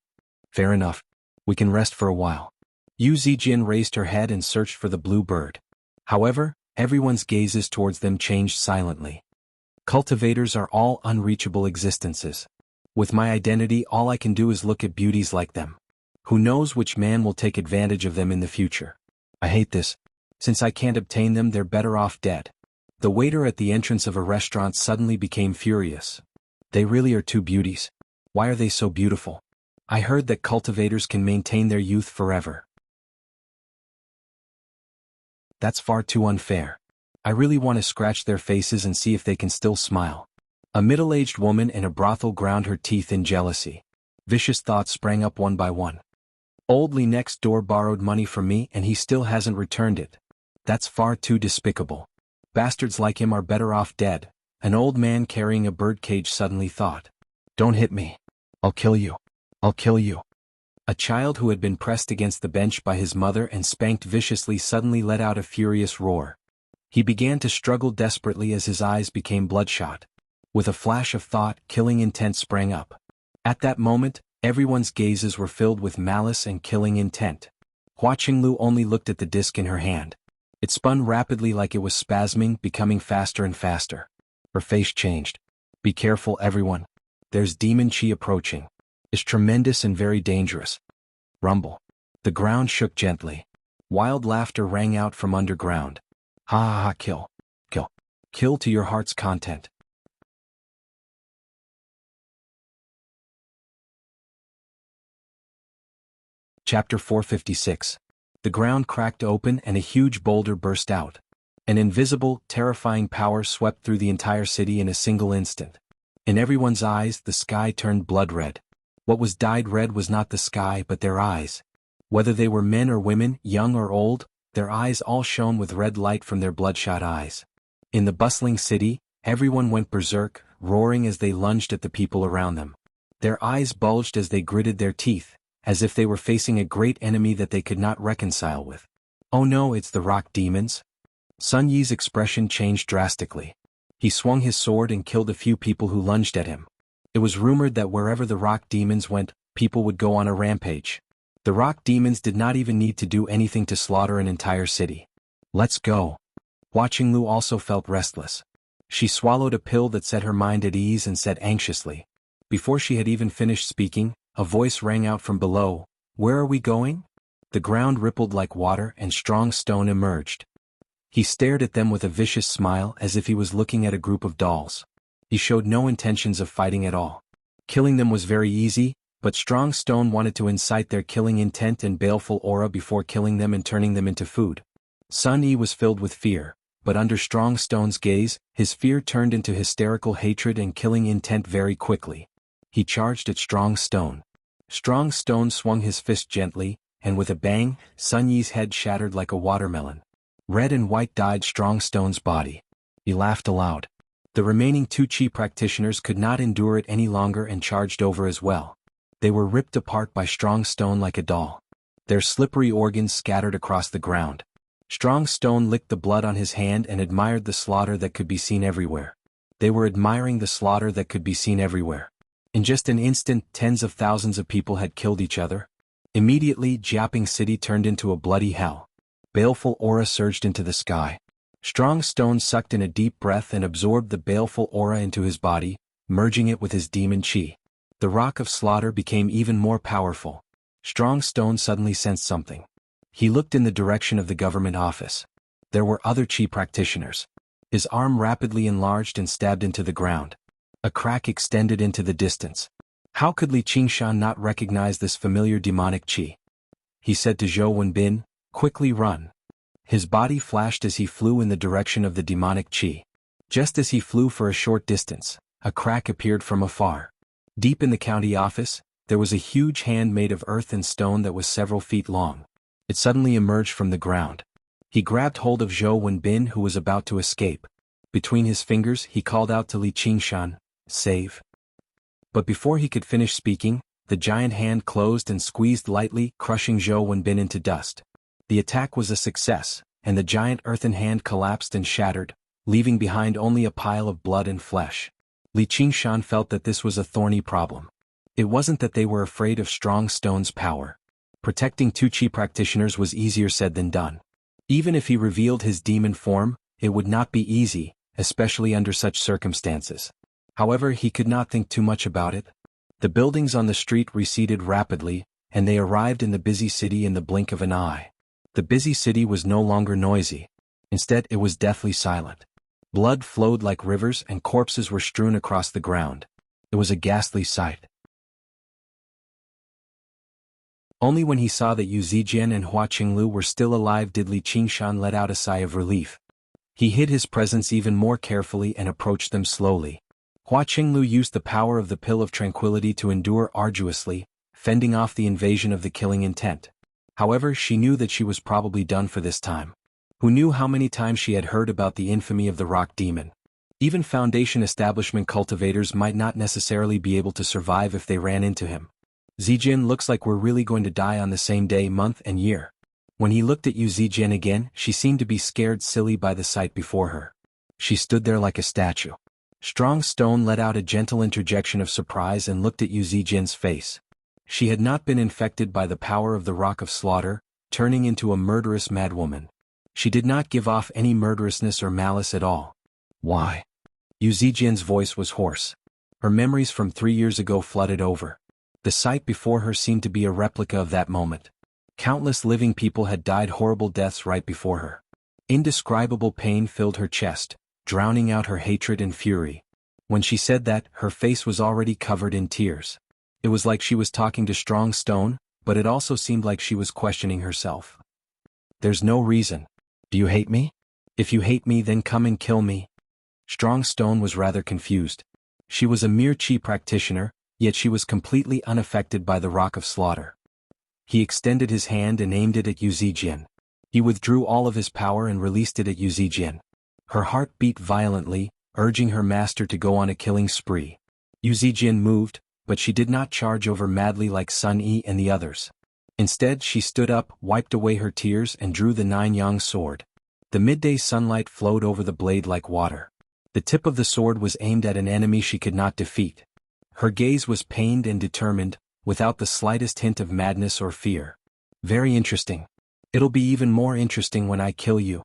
"Fair enough. We can rest for a while." Yu Zijian raised her head and searched for the blue bird. However, everyone's gazes towards them changed silently. Cultivators are all unreachable existences. With my identity, all I can do is look at beauties like them. Who knows which man will take advantage of them in the future? I hate this. Since I can't obtain them, they're better off dead. The waiter at the entrance of a restaurant suddenly became furious. They really are two beauties. Why are they so beautiful? I heard that cultivators can maintain their youth forever. That's far too unfair. I really want to scratch their faces and see if they can still smile. A middle-aged woman in a brothel ground her teeth in jealousy. Vicious thoughts sprang up one by one. Old Lee next door borrowed money from me and he still hasn't returned it. That's far too despicable. Bastards like him are better off dead, an old man carrying a birdcage suddenly thought. Don't hit me. I'll kill you. I'll kill you. A child who had been pressed against the bench by his mother and spanked viciously suddenly let out a furious roar. He began to struggle desperately as his eyes became bloodshot. With a flash of thought, killing intent sprang up. At that moment, everyone's gazes were filled with malice and killing intent. Hua Qinglu only looked at the disc in her hand. It spun rapidly like it was spasming, becoming faster and faster. Her face changed. Be careful, everyone. There's demon chi approaching. It's tremendous and very dangerous. Rumble. The ground shook gently. Wild laughter rang out from underground. Ha ha ha, kill. Kill. Kill to your heart's content. Chapter 456. The ground cracked open and a huge boulder burst out. An invisible, terrifying power swept through the entire city in a single instant. In everyone's eyes, the sky turned blood red. What was dyed red was not the sky but their eyes. Whether they were men or women, young or old, their eyes all shone with red light from their bloodshot eyes. In the bustling city, everyone went berserk, roaring as they lunged at the people around them. Their eyes bulged as they gritted their teeth, as if they were facing a great enemy that they could not reconcile with. Oh no, it's the rock demons? Sun Yi's expression changed drastically. He swung his sword and killed a few people who lunged at him. It was rumored that wherever the rock demons went, people would go on a rampage. The rock demons did not even need to do anything to slaughter an entire city. Let's go. Hua Qinglu also felt restless. She swallowed a pill that set her mind at ease and said anxiously. Before she had even finished speaking, a voice rang out from below. Where are we going? The ground rippled like water and Strong Stone emerged. He stared at them with a vicious smile as if he was looking at a group of dolls. He showed no intentions of fighting at all. Killing them was very easy, but Strong Stone wanted to incite their killing intent and baleful aura before killing them and turning them into food. Sun Yi was filled with fear, but under Strong Stone's gaze, his fear turned into hysterical hatred and killing intent very quickly. He charged at Strong Stone. Strong Stone swung his fist gently, and with a bang, Sun Yi's head shattered like a watermelon. Red and white dyed Strong Stone's body. He laughed aloud. The remaining two Chi practitioners could not endure it any longer and charged over as well. They were ripped apart by Strong Stone like a doll. Their slippery organs scattered across the ground. Strong Stone licked the blood on his hand and admired the slaughter that could be seen everywhere. They were admiring the slaughter that could be seen everywhere. In just an instant, tens of thousands of people had killed each other. Immediately, Jiaping City turned into a bloody hell. Baleful aura surged into the sky. Strong Stone sucked in a deep breath and absorbed the baleful aura into his body, merging it with his demon chi. The rock of slaughter became even more powerful. Strong Stone suddenly sensed something. He looked in the direction of the government office. There were other Chi practitioners. His arm rapidly enlarged and stabbed into the ground. A crack extended into the distance. How could Li Qingshan not recognize this familiar demonic Chi? He said to Zhou Wenbin, quickly run. His body flashed as he flew in the direction of the demonic Chi. Just as he flew for a short distance, a crack appeared from afar. Deep in the county office, there was a huge hand made of earth and stone that was several feet long. It suddenly emerged from the ground. He grabbed hold of Zhou Wenbin who was about to escape. Between his fingers he called out to Li Qingshan, save. But before he could finish speaking, the giant hand closed and squeezed lightly, crushing Zhou Wenbin into dust. The attack was a success, and the giant earthen hand collapsed and shattered, leaving behind only a pile of blood and flesh. Li Qingshan felt that this was a thorny problem. It wasn't that they were afraid of Strong Stone's power. Protecting two Chi practitioners was easier said than done. Even if he revealed his demon form, it would not be easy, especially under such circumstances. However, he could not think too much about it. The buildings on the street receded rapidly, and they arrived in the busy city in the blink of an eye. The busy city was no longer noisy. Instead, it was deathly silent. Blood flowed like rivers and corpses were strewn across the ground. It was a ghastly sight. Only when he saw that Yu Zijian and Hua Qinglu were still alive did Li Qingshan let out a sigh of relief. He hid his presence even more carefully and approached them slowly. Hua Qinglu used the power of the Pill of Tranquility to endure arduously, fending off the invasion of the killing intent. However, she knew that she was probably done for this time. Who knew how many times she had heard about the infamy of the rock demon? Even Foundation establishment cultivators might not necessarily be able to survive if they ran into him. Zijian, looks like we're really going to die on the same day, month and year. When he looked at Yu Zijian again, she seemed to be scared silly by the sight before her. She stood there like a statue. Strong Stone let out a gentle interjection of surprise and looked at Yu Zijian's face. She had not been infected by the power of the Rock of Slaughter, turning into a murderous madwoman. She did not give off any murderousness or malice at all. Why? Yu Zijian's voice was hoarse. Her memories from 3 years ago flooded over. The sight before her seemed to be a replica of that moment. Countless living people had died horrible deaths right before her. Indescribable pain filled her chest, drowning out her hatred and fury. When she said that, her face was already covered in tears. It was like she was talking to Strong Stone, but it also seemed like she was questioning herself. There's no reason. Do you hate me? If you hate me, then come and kill me. Strong Stone was rather confused. She was a mere chi practitioner, yet she was completely unaffected by the Rock of Slaughter. He extended his hand and aimed it at Yu Zijian. He withdrew all of his power and released it at Yu Zijian. Her heart beat violently, urging her master to go on a killing spree. Yu Zijian moved, but she did not charge over madly like Sun Yi and the others. Instead, she stood up, wiped away her tears and drew the 9-yang sword. The midday sunlight flowed over the blade like water. The tip of the sword was aimed at an enemy she could not defeat. Her gaze was pained and determined, without the slightest hint of madness or fear. Very interesting. It'll be even more interesting when I kill you.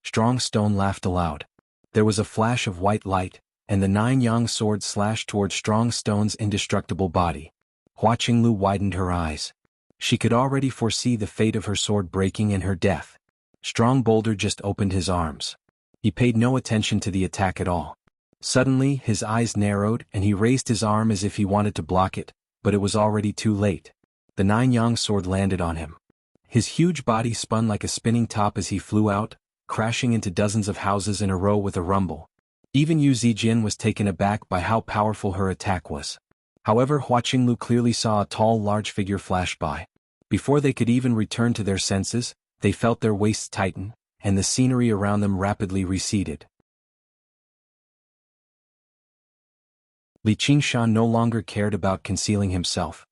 Strong Stone laughed aloud. There was a flash of white light, and the 9-yang sword slashed toward Strong Stone's indestructible body. Hua Qinglu widened her eyes. She could already foresee the fate of her sword breaking and her death. Strong Boulder just opened his arms. He paid no attention to the attack at all. Suddenly, his eyes narrowed and he raised his arm as if he wanted to block it, but it was already too late. The 9-yang sword landed on him. His huge body spun like a spinning top as he flew out, crashing into dozens of houses in a row with a rumble. Even Yu Zijian was taken aback by how powerful her attack was. However, Hua Qinglu clearly saw a tall, large figure flash by. Before they could even return to their senses, they felt their waists tighten, and the scenery around them rapidly receded. Li Qingshan no longer cared about concealing himself.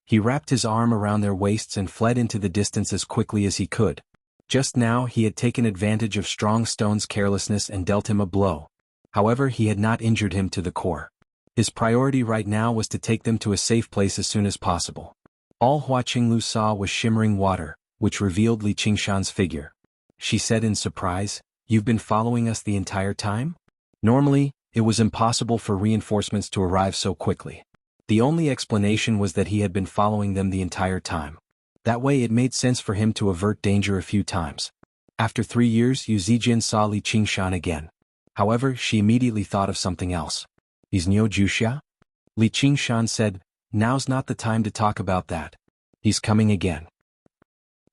He wrapped his arm around their waists and fled into the distance as quickly as he could. Just now he had taken advantage of Strong Stone's carelessness and dealt him a blow. However, he had not injured him to the core. His priority right now was to take them to a safe place as soon as possible. All Hua Qinglu saw was shimmering water, which revealed Li Qingshan's figure. She said in surprise, "You've been following us the entire time?" Normally, it was impossible for reinforcements to arrive so quickly. The only explanation was that he had been following them the entire time. That way it made sense for him to avert danger a few times. After 3 years, Yu Zijian saw Li Qingshan again. However, she immediately thought of something else. "Is Niu Juxia?" Li Qingshan said, "Now's not the time to talk about that. He's coming again."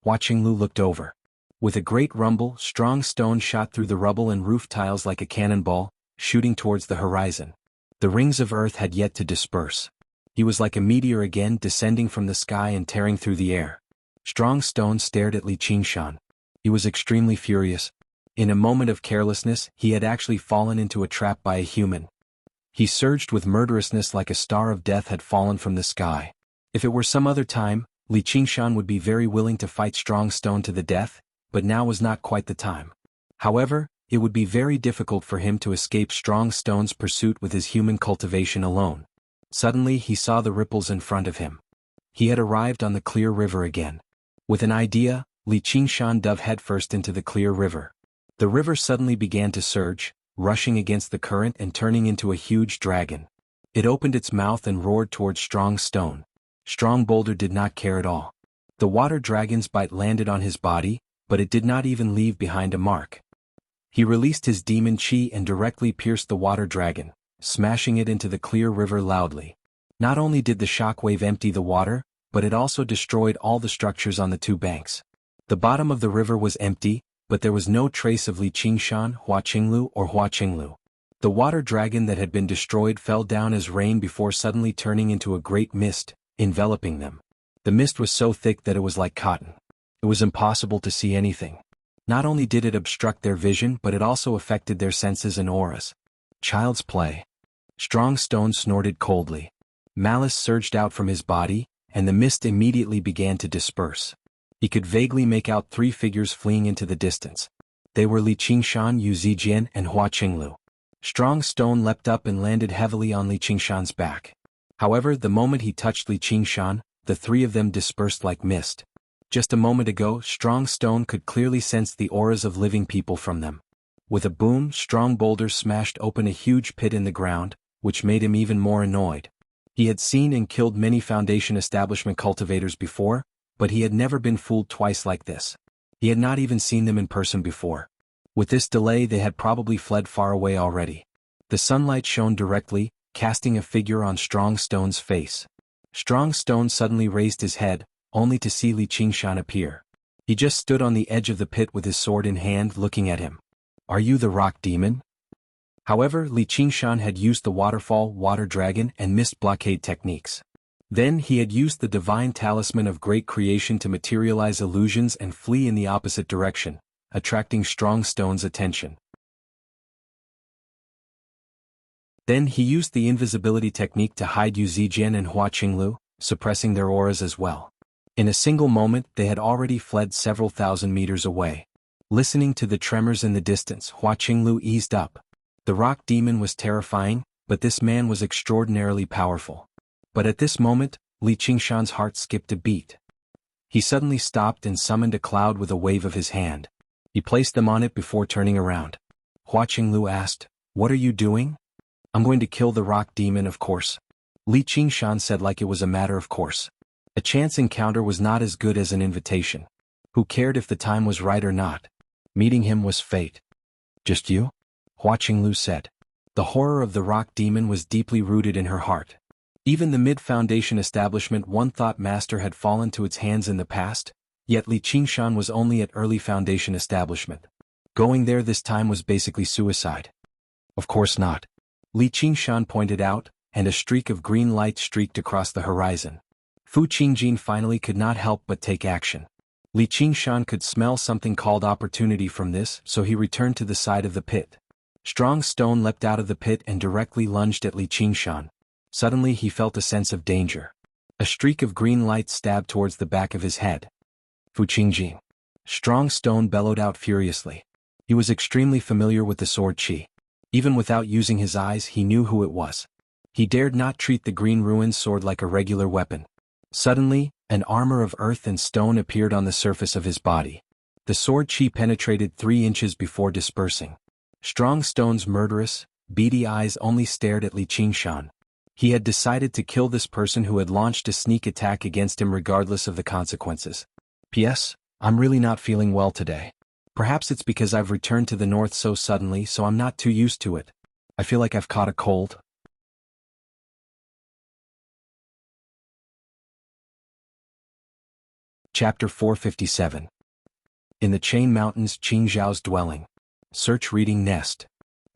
Hua Qinglu looked over. With a great rumble, Strong Stone shot through the rubble and roof tiles like a cannonball, shooting towards the horizon. The rings of earth had yet to disperse. He was like a meteor again, descending from the sky and tearing through the air. Strong Stone stared at Li Qingshan. He was extremely furious. In a moment of carelessness, he had actually fallen into a trap by a human. He surged with murderousness like a star of death had fallen from the sky. If it were some other time, Li Qingshan would be very willing to fight Strong Stone to the death, but now was not quite the time. However, it would be very difficult for him to escape Strong Stone's pursuit with his human cultivation alone. Suddenly he saw the ripples in front of him. He had arrived on the clear river again. With an idea, Li Qingshan dove headfirst into the clear river. The river suddenly began to surge, rushing against the current and turning into a huge dragon. It opened its mouth and roared towards Strong Stone. Strong Boulder did not care at all. The water dragon's bite landed on his body, but it did not even leave behind a mark. He released his demon chi and directly pierced the water dragon, smashing it into the clear river loudly. Not only did the shockwave empty the water, but it also destroyed all the structures on the two banks. The bottom of the river was empty, but there was no trace of Li Qingshan, Hua Qinglu, or Hua Qinglu. The water dragon that had been destroyed fell down as rain before suddenly turning into a great mist, enveloping them. The mist was so thick that it was like cotton. It was impossible to see anything. Not only did it obstruct their vision, but it also affected their senses and auras. Child's play. Strong Stone snorted coldly. Malice surged out from his body, and the mist immediately began to disperse. He could vaguely make out three figures fleeing into the distance. They were Li Qingshan, Yu Zijian, and Hua Qinglu. Strong Stone leapt up and landed heavily on Li Qingshan's back. However, the moment he touched Li Qingshan, the three of them dispersed like mist. Just a moment ago, Strong Stone could clearly sense the auras of living people from them. With a boom, Strong Boulder smashed open a huge pit in the ground, which made him even more annoyed. He had seen and killed many Foundation establishment cultivators before, but he had never been fooled twice like this. He had not even seen them in person before. With this delay, they had probably fled far away already. The sunlight shone directly, casting a figure on Strong Stone's face. Strong Stone suddenly raised his head, only to see Li Qingshan appear. He just stood on the edge of the pit with his sword in hand looking at him. "Are you the rock demon?" However, Li Qingshan had used the waterfall, water dragon, and mist blockade techniques. Then he had used the divine talisman of great creation to materialize illusions and flee in the opposite direction, attracting Strong Stone's attention. Then he used the invisibility technique to hide Yu Zijian and Hua Qinglu, suppressing their auras as well. In a single moment, they had already fled several thousand meters away. Listening to the tremors in the distance, Hua Qinglu eased up. The rock demon was terrifying, but this man was extraordinarily powerful. But at this moment, Li Qingshan's heart skipped a beat. He suddenly stopped and summoned a cloud with a wave of his hand. He placed them on it before turning around. Hua Qinglu asked, "What are you doing?" "I'm going to kill the rock demon, of course." Li Qingshan said like it was a matter of course. A chance encounter was not as good as an invitation. Who cared if the time was right or not? Meeting him was fate. "Just you?" Hua Qinglu said. The horror of the rock demon was deeply rooted in her heart. Even the mid-Foundation establishment one-thought master had fallen to its hands in the past, yet Li Qingshan was only at early Foundation establishment. Going there this time was basically suicide. "Of course not," Li Qingshan pointed out, and a streak of green light streaked across the horizon. Fu Qingjin finally could not help but take action. Li Qingshan could smell something called opportunity from this, so he returned to the side of the pit. Strong Stone leapt out of the pit and directly lunged at Li Qingshan. Suddenly he felt a sense of danger. A streak of green light stabbed towards the back of his head. "Fu Qingjin!" Strong Stone bellowed out furiously. He was extremely familiar with the sword qi. Even without using his eyes, he knew who it was. He dared not treat the green ruined sword like a regular weapon. Suddenly, an armor of earth and stone appeared on the surface of his body. The sword qi penetrated 3 inches before dispersing. Strong Stone's murderous, beady eyes only stared at Li Qingshan. He had decided to kill this person who had launched a sneak attack against him regardless of the consequences. "P.S. I'm really not feeling well today. Perhaps it's because I've returned to the north so suddenly, so I'm not too used to it. I feel like I've caught a cold." Chapter 457. In the Chain Mountains, Qingzhao's dwelling. Search reading nest.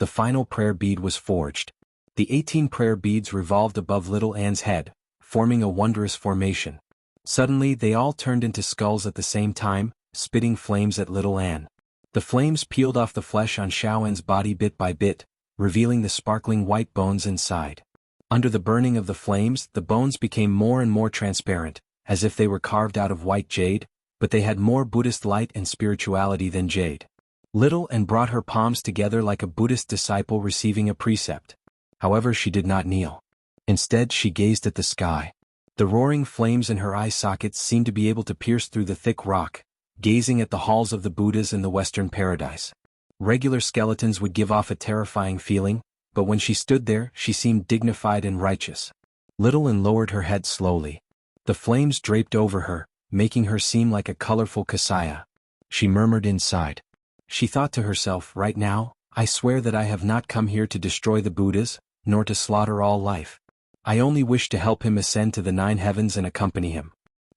The final prayer bead was forged. The 18 prayer beads revolved above Little Anne's head, forming a wondrous formation. Suddenly they all turned into skulls at the same time, spitting flames at Little Anne. The flames peeled off the flesh on Xiaoen's body bit by bit, revealing the sparkling white bones inside. Under the burning of the flames, the bones became more and more transparent, as if they were carved out of white jade, but they had more Buddhist light and spirituality than jade. Little Anne brought her palms together like a Buddhist disciple receiving a precept. However, she did not kneel. Instead, she gazed at the sky. The roaring flames in her eye sockets seemed to be able to pierce through the thick rock, gazing at the halls of the Buddhas in the Western paradise. Regular skeletons would give off a terrifying feeling, but when she stood there, she seemed dignified and righteous. Little Anne lowered her head slowly. The flames draped over her, making her seem like a colorful Kasaya. She murmured inside. She thought to herself, "Right now, I swear that I have not come here to destroy the Buddhas, nor to slaughter all life. I only wish to help him ascend to the 9 heavens and accompany him."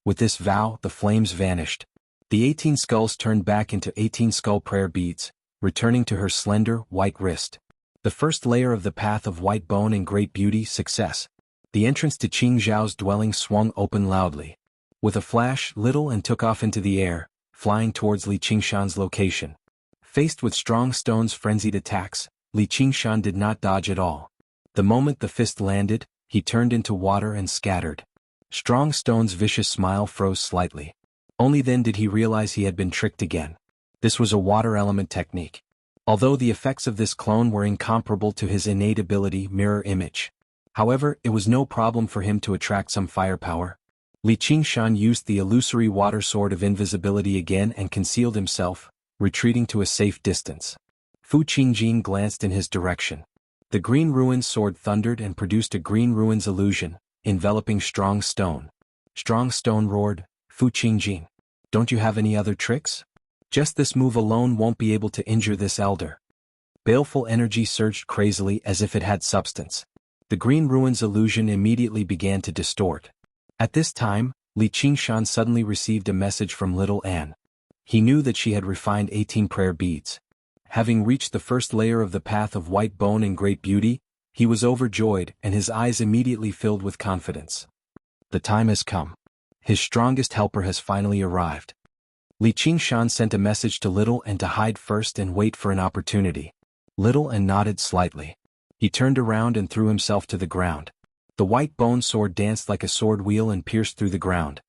With this vow, the flames vanished. The 18 skulls turned back into 18 skull prayer beads, returning to her slender, white wrist. The first layer of the path of white bone and great beauty, success. The entrance to Qing Zhao's dwelling swung open loudly. With a flash, Little and took off into the air, flying towards Li Qingshan's location. Faced with Strong Stone's frenzied attacks, Li Qingshan did not dodge at all. The moment the fist landed, he turned into water and scattered. Strong Stone's vicious smile froze slightly. Only then did he realize he had been tricked again. This was a water element technique. Although the effects of this clone were incomparable to his innate ability mirror image. However, it was no problem for him to attract some firepower. Li Qingshan used the illusory water sword of invisibility again and concealed himself, retreating to a safe distance. Fu Qingjin glanced in his direction. The Green Ruins sword thundered and produced a Green Ruins illusion, enveloping Strong Stone. Strong Stone roared, "Fu Qingjin, don't you have any other tricks? Just this move alone won't be able to injure this elder." Baleful energy surged crazily as if it had substance. The Green Ruins illusion immediately began to distort. At this time, Li Qingshan suddenly received a message from Little Anne. He knew that she had refined 18 prayer beads. Having reached the first layer of the path of white bone and great beauty, he was overjoyed and his eyes immediately filled with confidence. The time has come. His strongest helper has finally arrived. Li Qingshan sent a message to Little Anne to hide first and wait for an opportunity. Little Anne nodded slightly. He turned around and threw himself to the ground. The white bone sword danced like a sword wheel and pierced through the ground.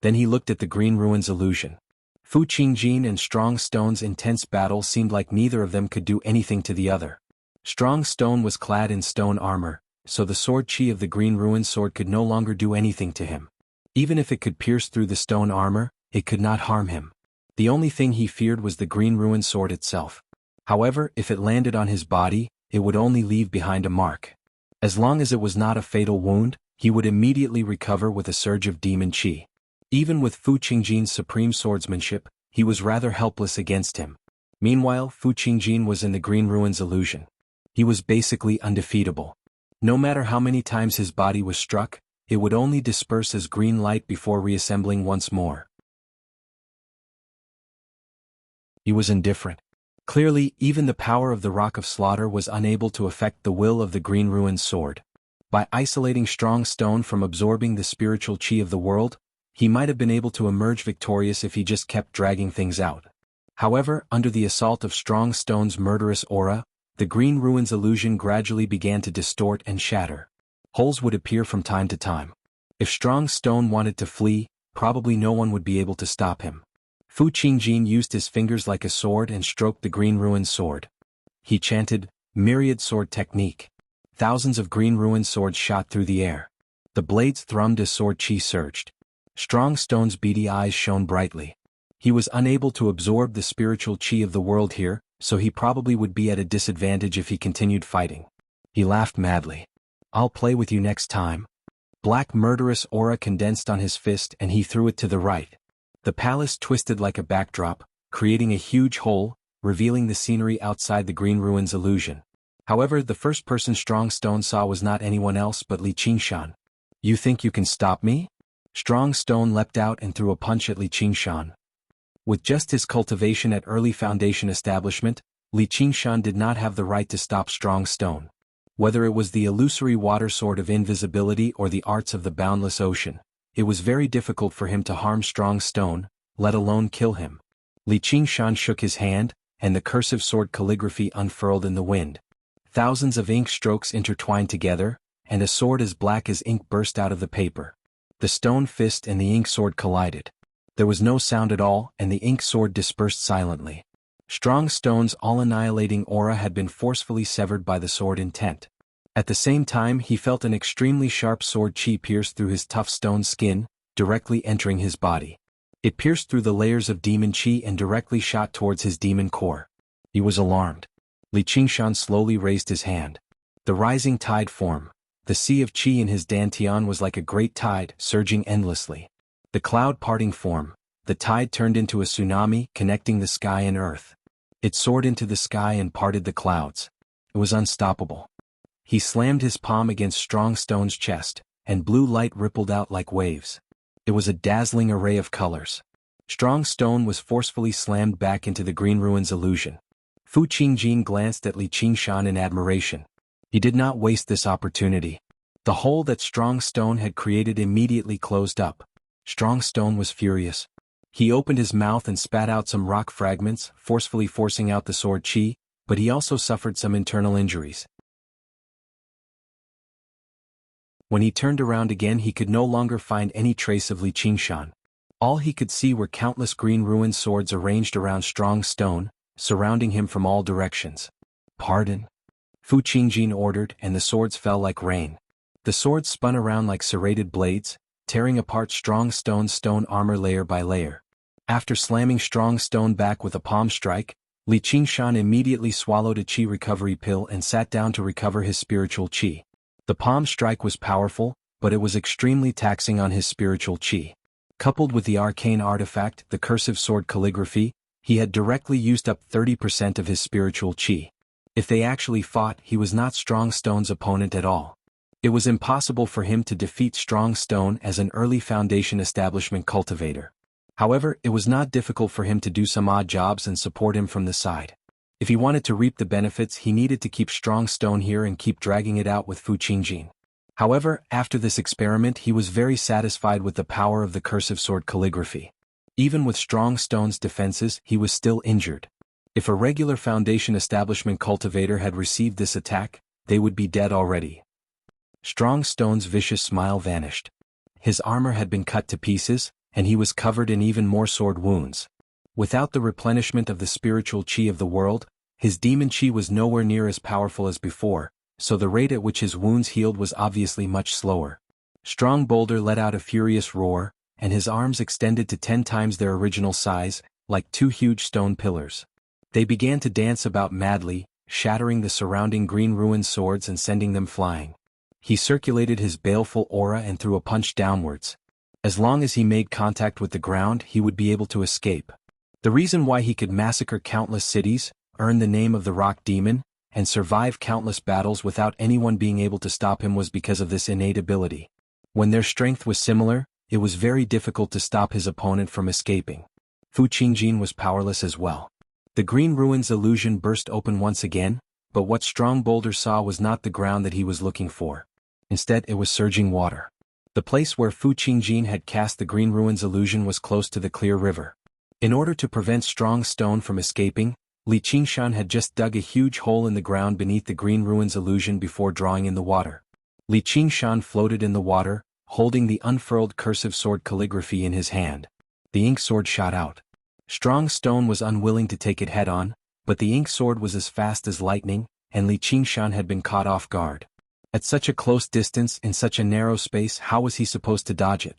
Then he looked at the Green Ruins illusion. Fu Qingjin and Strong Stone's intense battle seemed like neither of them could do anything to the other. Strong Stone was clad in stone armor, so the sword chi of the Green Ruins sword could no longer do anything to him. Even if it could pierce through the stone armor, it could not harm him. The only thing he feared was the Green Ruins sword itself. However, if it landed on his body, it would only leave behind a mark. As long as it was not a fatal wound, he would immediately recover with a surge of demon chi. Even with Fu Qingjin's supreme swordsmanship, he was rather helpless against him. Meanwhile, Fu Qingjin was in the Green Ruins illusion. He was basically undefeatable. No matter how many times his body was struck, it would only disperse as green light before reassembling once more. He was indifferent. Clearly, even the power of the Rock of Slaughter was unable to affect the will of the Green Ruins sword. By isolating Strong Stone from absorbing the spiritual chi of the world, he might have been able to emerge victorious if he just kept dragging things out. However, under the assault of Strong Stone's murderous aura, the Green Ruins illusion gradually began to distort and shatter. Holes would appear from time to time. If Strong Stone wanted to flee, probably no one would be able to stop him. Fu Qingjin used his fingers like a sword and stroked the Green Ruins sword. He chanted, "Myriad Sword Technique." Thousands of Green Ruins swords shot through the air. The blades thrummed as sword chi surged. Strong Stone's beady eyes shone brightly. He was unable to absorb the spiritual chi of the world here, so he probably would be at a disadvantage if he continued fighting. He laughed madly. "I'll play with you next time." Black murderous aura condensed on his fist and he threw it to the right. The palace twisted like a backdrop, creating a huge hole, revealing the scenery outside the Green Ruins illusion. However, the first person Strong Stone saw was not anyone else but Li Qingshan. "You think you can stop me?" Strong Stone leapt out and threw a punch at Li Qingshan. With just his cultivation at early foundation establishment, Li Qingshan did not have the right to stop Strong Stone. Whether it was the illusory water sword of invisibility or the arts of the boundless ocean, it was very difficult for him to harm Strong Stone, let alone kill him. Li Qingshan shook his hand, and the cursive sword calligraphy unfurled in the wind. Thousands of ink strokes intertwined together, and a sword as black as ink burst out of the paper. The stone fist and the ink sword collided. There was no sound at all, and the ink sword dispersed silently. Strong Stone's all-annihilating aura had been forcefully severed by the sword intent. At the same time, he felt an extremely sharp sword chi pierce through his tough stone skin, directly entering his body. It pierced through the layers of demon chi and directly shot towards his demon core. He was alarmed. Li Qingshan slowly raised his hand. The rising tide formed. The sea of chi in his dantian was like a great tide, surging endlessly. The cloud parting formed. The tide turned into a tsunami, connecting the sky and earth. It soared into the sky and parted the clouds. It was unstoppable. He slammed his palm against Strong Stone's chest, and blue light rippled out like waves. It was a dazzling array of colors. Strong stone was forcefully slammed back into the green ruins illusion. Fu Qingjin glanced at Li Qingshan in admiration. He did not waste this opportunity. The hole that strong stone had created immediately closed up. Strong stone was furious. He opened his mouth and spat out some rock fragments, forcefully forcing out the sword qi, but he also suffered some internal injuries. When he turned around again, he could no longer find any trace of Li Qingshan. All he could see were countless green ruined swords arranged around strong stone, surrounding him from all directions. "Pardon?" Fu Qingjin ordered, and the swords fell like rain. The swords spun around like serrated blades, tearing apart strong stone armor layer by layer. After slamming strong stone back with a palm strike, Li Qingshan immediately swallowed a qi recovery pill and sat down to recover his spiritual qi. The palm strike was powerful, but it was extremely taxing on his spiritual qi. Coupled with the arcane artifact, the cursive sword calligraphy, he had directly used up 30% of his spiritual qi. If they actually fought, he was not Strong Stone's opponent at all. It was impossible for him to defeat Strong Stone as an early Foundation establishment cultivator. However, it was not difficult for him to do some odd jobs and support him from the side. If he wanted to reap the benefits, he needed to keep Strong Stone here and keep dragging it out with Fu Qingjin. However, after this experiment, he was very satisfied with the power of the cursive sword calligraphy. Even with Strong Stone's defenses, he was still injured. If a regular Foundation establishment cultivator had received this attack, they would be dead already. Strong Stone's vicious smile vanished. His armor had been cut to pieces, and he was covered in even more sword wounds. Without the replenishment of the spiritual qi of the world, his demon qi was nowhere near as powerful as before, so the rate at which his wounds healed was obviously much slower. Strong Boulder let out a furious roar, and his arms extended to 10 times their original size, like 2 huge stone pillars. They began to dance about madly, shattering the surrounding green ruined swords and sending them flying. He circulated his baleful aura and threw a punch downwards. As long as he made contact with the ground, he would be able to escape. The reason why he could massacre countless cities, earn the name of the Rock Demon, and survive countless battles without anyone being able to stop him was because of this innate ability. When their strength was similar, it was very difficult to stop his opponent from escaping. Fu Qingjin was powerless as well. The green ruins illusion burst open once again, but what Strong Boulder saw was not the ground that he was looking for. Instead, it was surging water. The place where Fu Qingjin had cast the green ruins illusion was close to the clear river. In order to prevent Strong Stone from escaping, Li Qingshan had just dug a huge hole in the ground beneath the green ruins illusion before drawing in the water. Li Qingshan floated in the water, holding the unfurled cursive sword calligraphy in his hand. The ink sword shot out. Strong Stone was unwilling to take it head-on, but the ink sword was as fast as lightning, and Li Qingshan had been caught off guard. At such a close distance, in such a narrow space, how was he supposed to dodge it?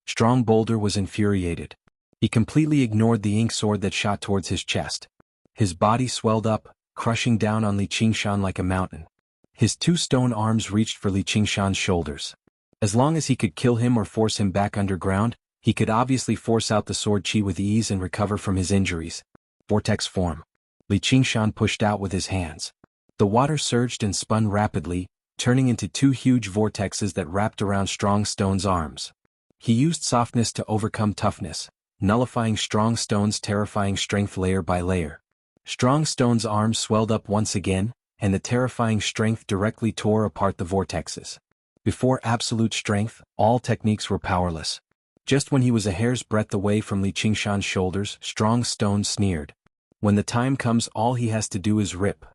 Strong Boulder was infuriated. He completely ignored the ink sword that shot towards his chest. His body swelled up, crushing down on Li Qingshan like a mountain. His 2 stone arms reached for Li Qingshan's shoulders. As long as he could kill him or force him back underground, he could obviously force out the sword qi with ease and recover from his injuries. Vortex form. Li Qingshan pushed out with his hands. The water surged and spun rapidly, turning into 2 huge vortexes that wrapped around Strong Stone's arms. He used softness to overcome toughness, nullifying Strong Stone's terrifying strength layer by layer. Strong Stone's arms swelled up once again, and the terrifying strength directly tore apart the vortexes. Before absolute strength, all techniques were powerless. Just when he was a hair's breadth away from Li Qingshan's shoulders, Strong Stone sneered. When the time comes, all he has to do is rip.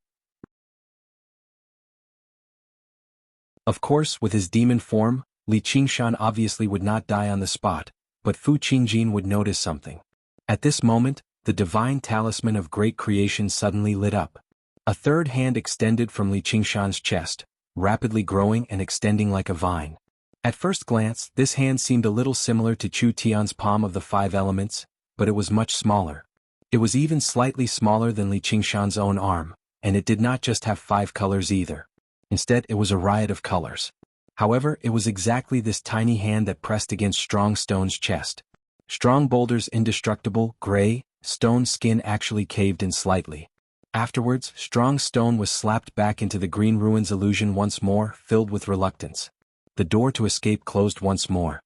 Of course, with his demon form, Li Qingshan obviously would not die on the spot, but Fu Qingjin would notice something. At this moment, the divine talisman of great creation suddenly lit up. A third hand extended from Li Qingshan's chest, rapidly growing and extending like a vine. At first glance, this hand seemed a little similar to Chu Tian's palm of the 5 elements, but it was much smaller. It was even slightly smaller than Li Qingshan's own arm, and it did not just have 5 colors either. Instead, it was a riot of colors. However, it was exactly this tiny hand that pressed against Strong Stone's chest. Strong Boulder's indestructible, gray, stone skin actually caved in slightly. Afterwards, Strong Stone was slapped back into the green ruins illusion once more, filled with reluctance. The door to escape closed once more.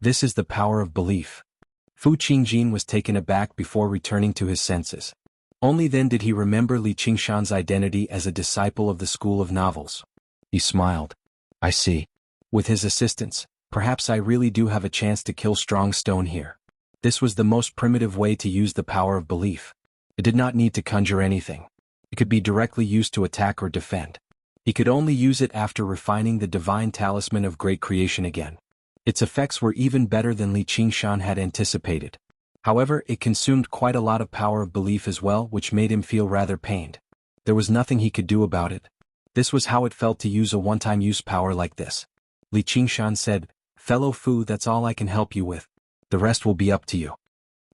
This is the power of belief. Fu Qingjin was taken aback before returning to his senses. Only then did he remember Li Qingshan's identity as a disciple of the School of Novels. He smiled. I see. With his assistance, perhaps I really do have a chance to kill Strong Stone here. This was the most primitive way to use the power of belief. It did not need to conjure anything. It could be directly used to attack or defend. He could only use it after refining the divine talisman of great creation again. Its effects were even better than Li Qingshan had anticipated. However, it consumed quite a lot of power of belief as well, which made him feel rather pained. There was nothing he could do about it. This was how it felt to use a one-time use power like this. Li Qingshan said, "Fellow Fu, that's all I can help you with. The rest will be up to you.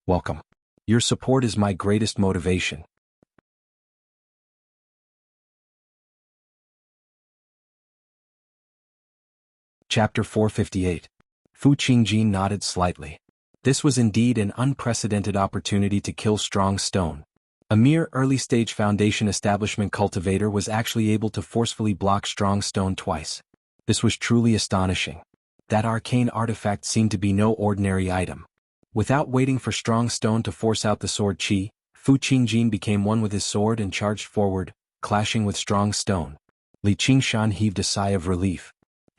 Welcome. Your support is my greatest motivation." Chapter 458. Fu Qingjin nodded slightly. This was indeed an unprecedented opportunity to kill Strong Stone. A mere early-stage Foundation establishment cultivator was actually able to forcefully block Strong Stone twice. This was truly astonishing. That arcane artifact seemed to be no ordinary item. Without waiting for Strong Stone to force out the sword chi, Fu Qingjin became one with his sword and charged forward, clashing with Strong Stone. Li Qingshan heaved a sigh of relief.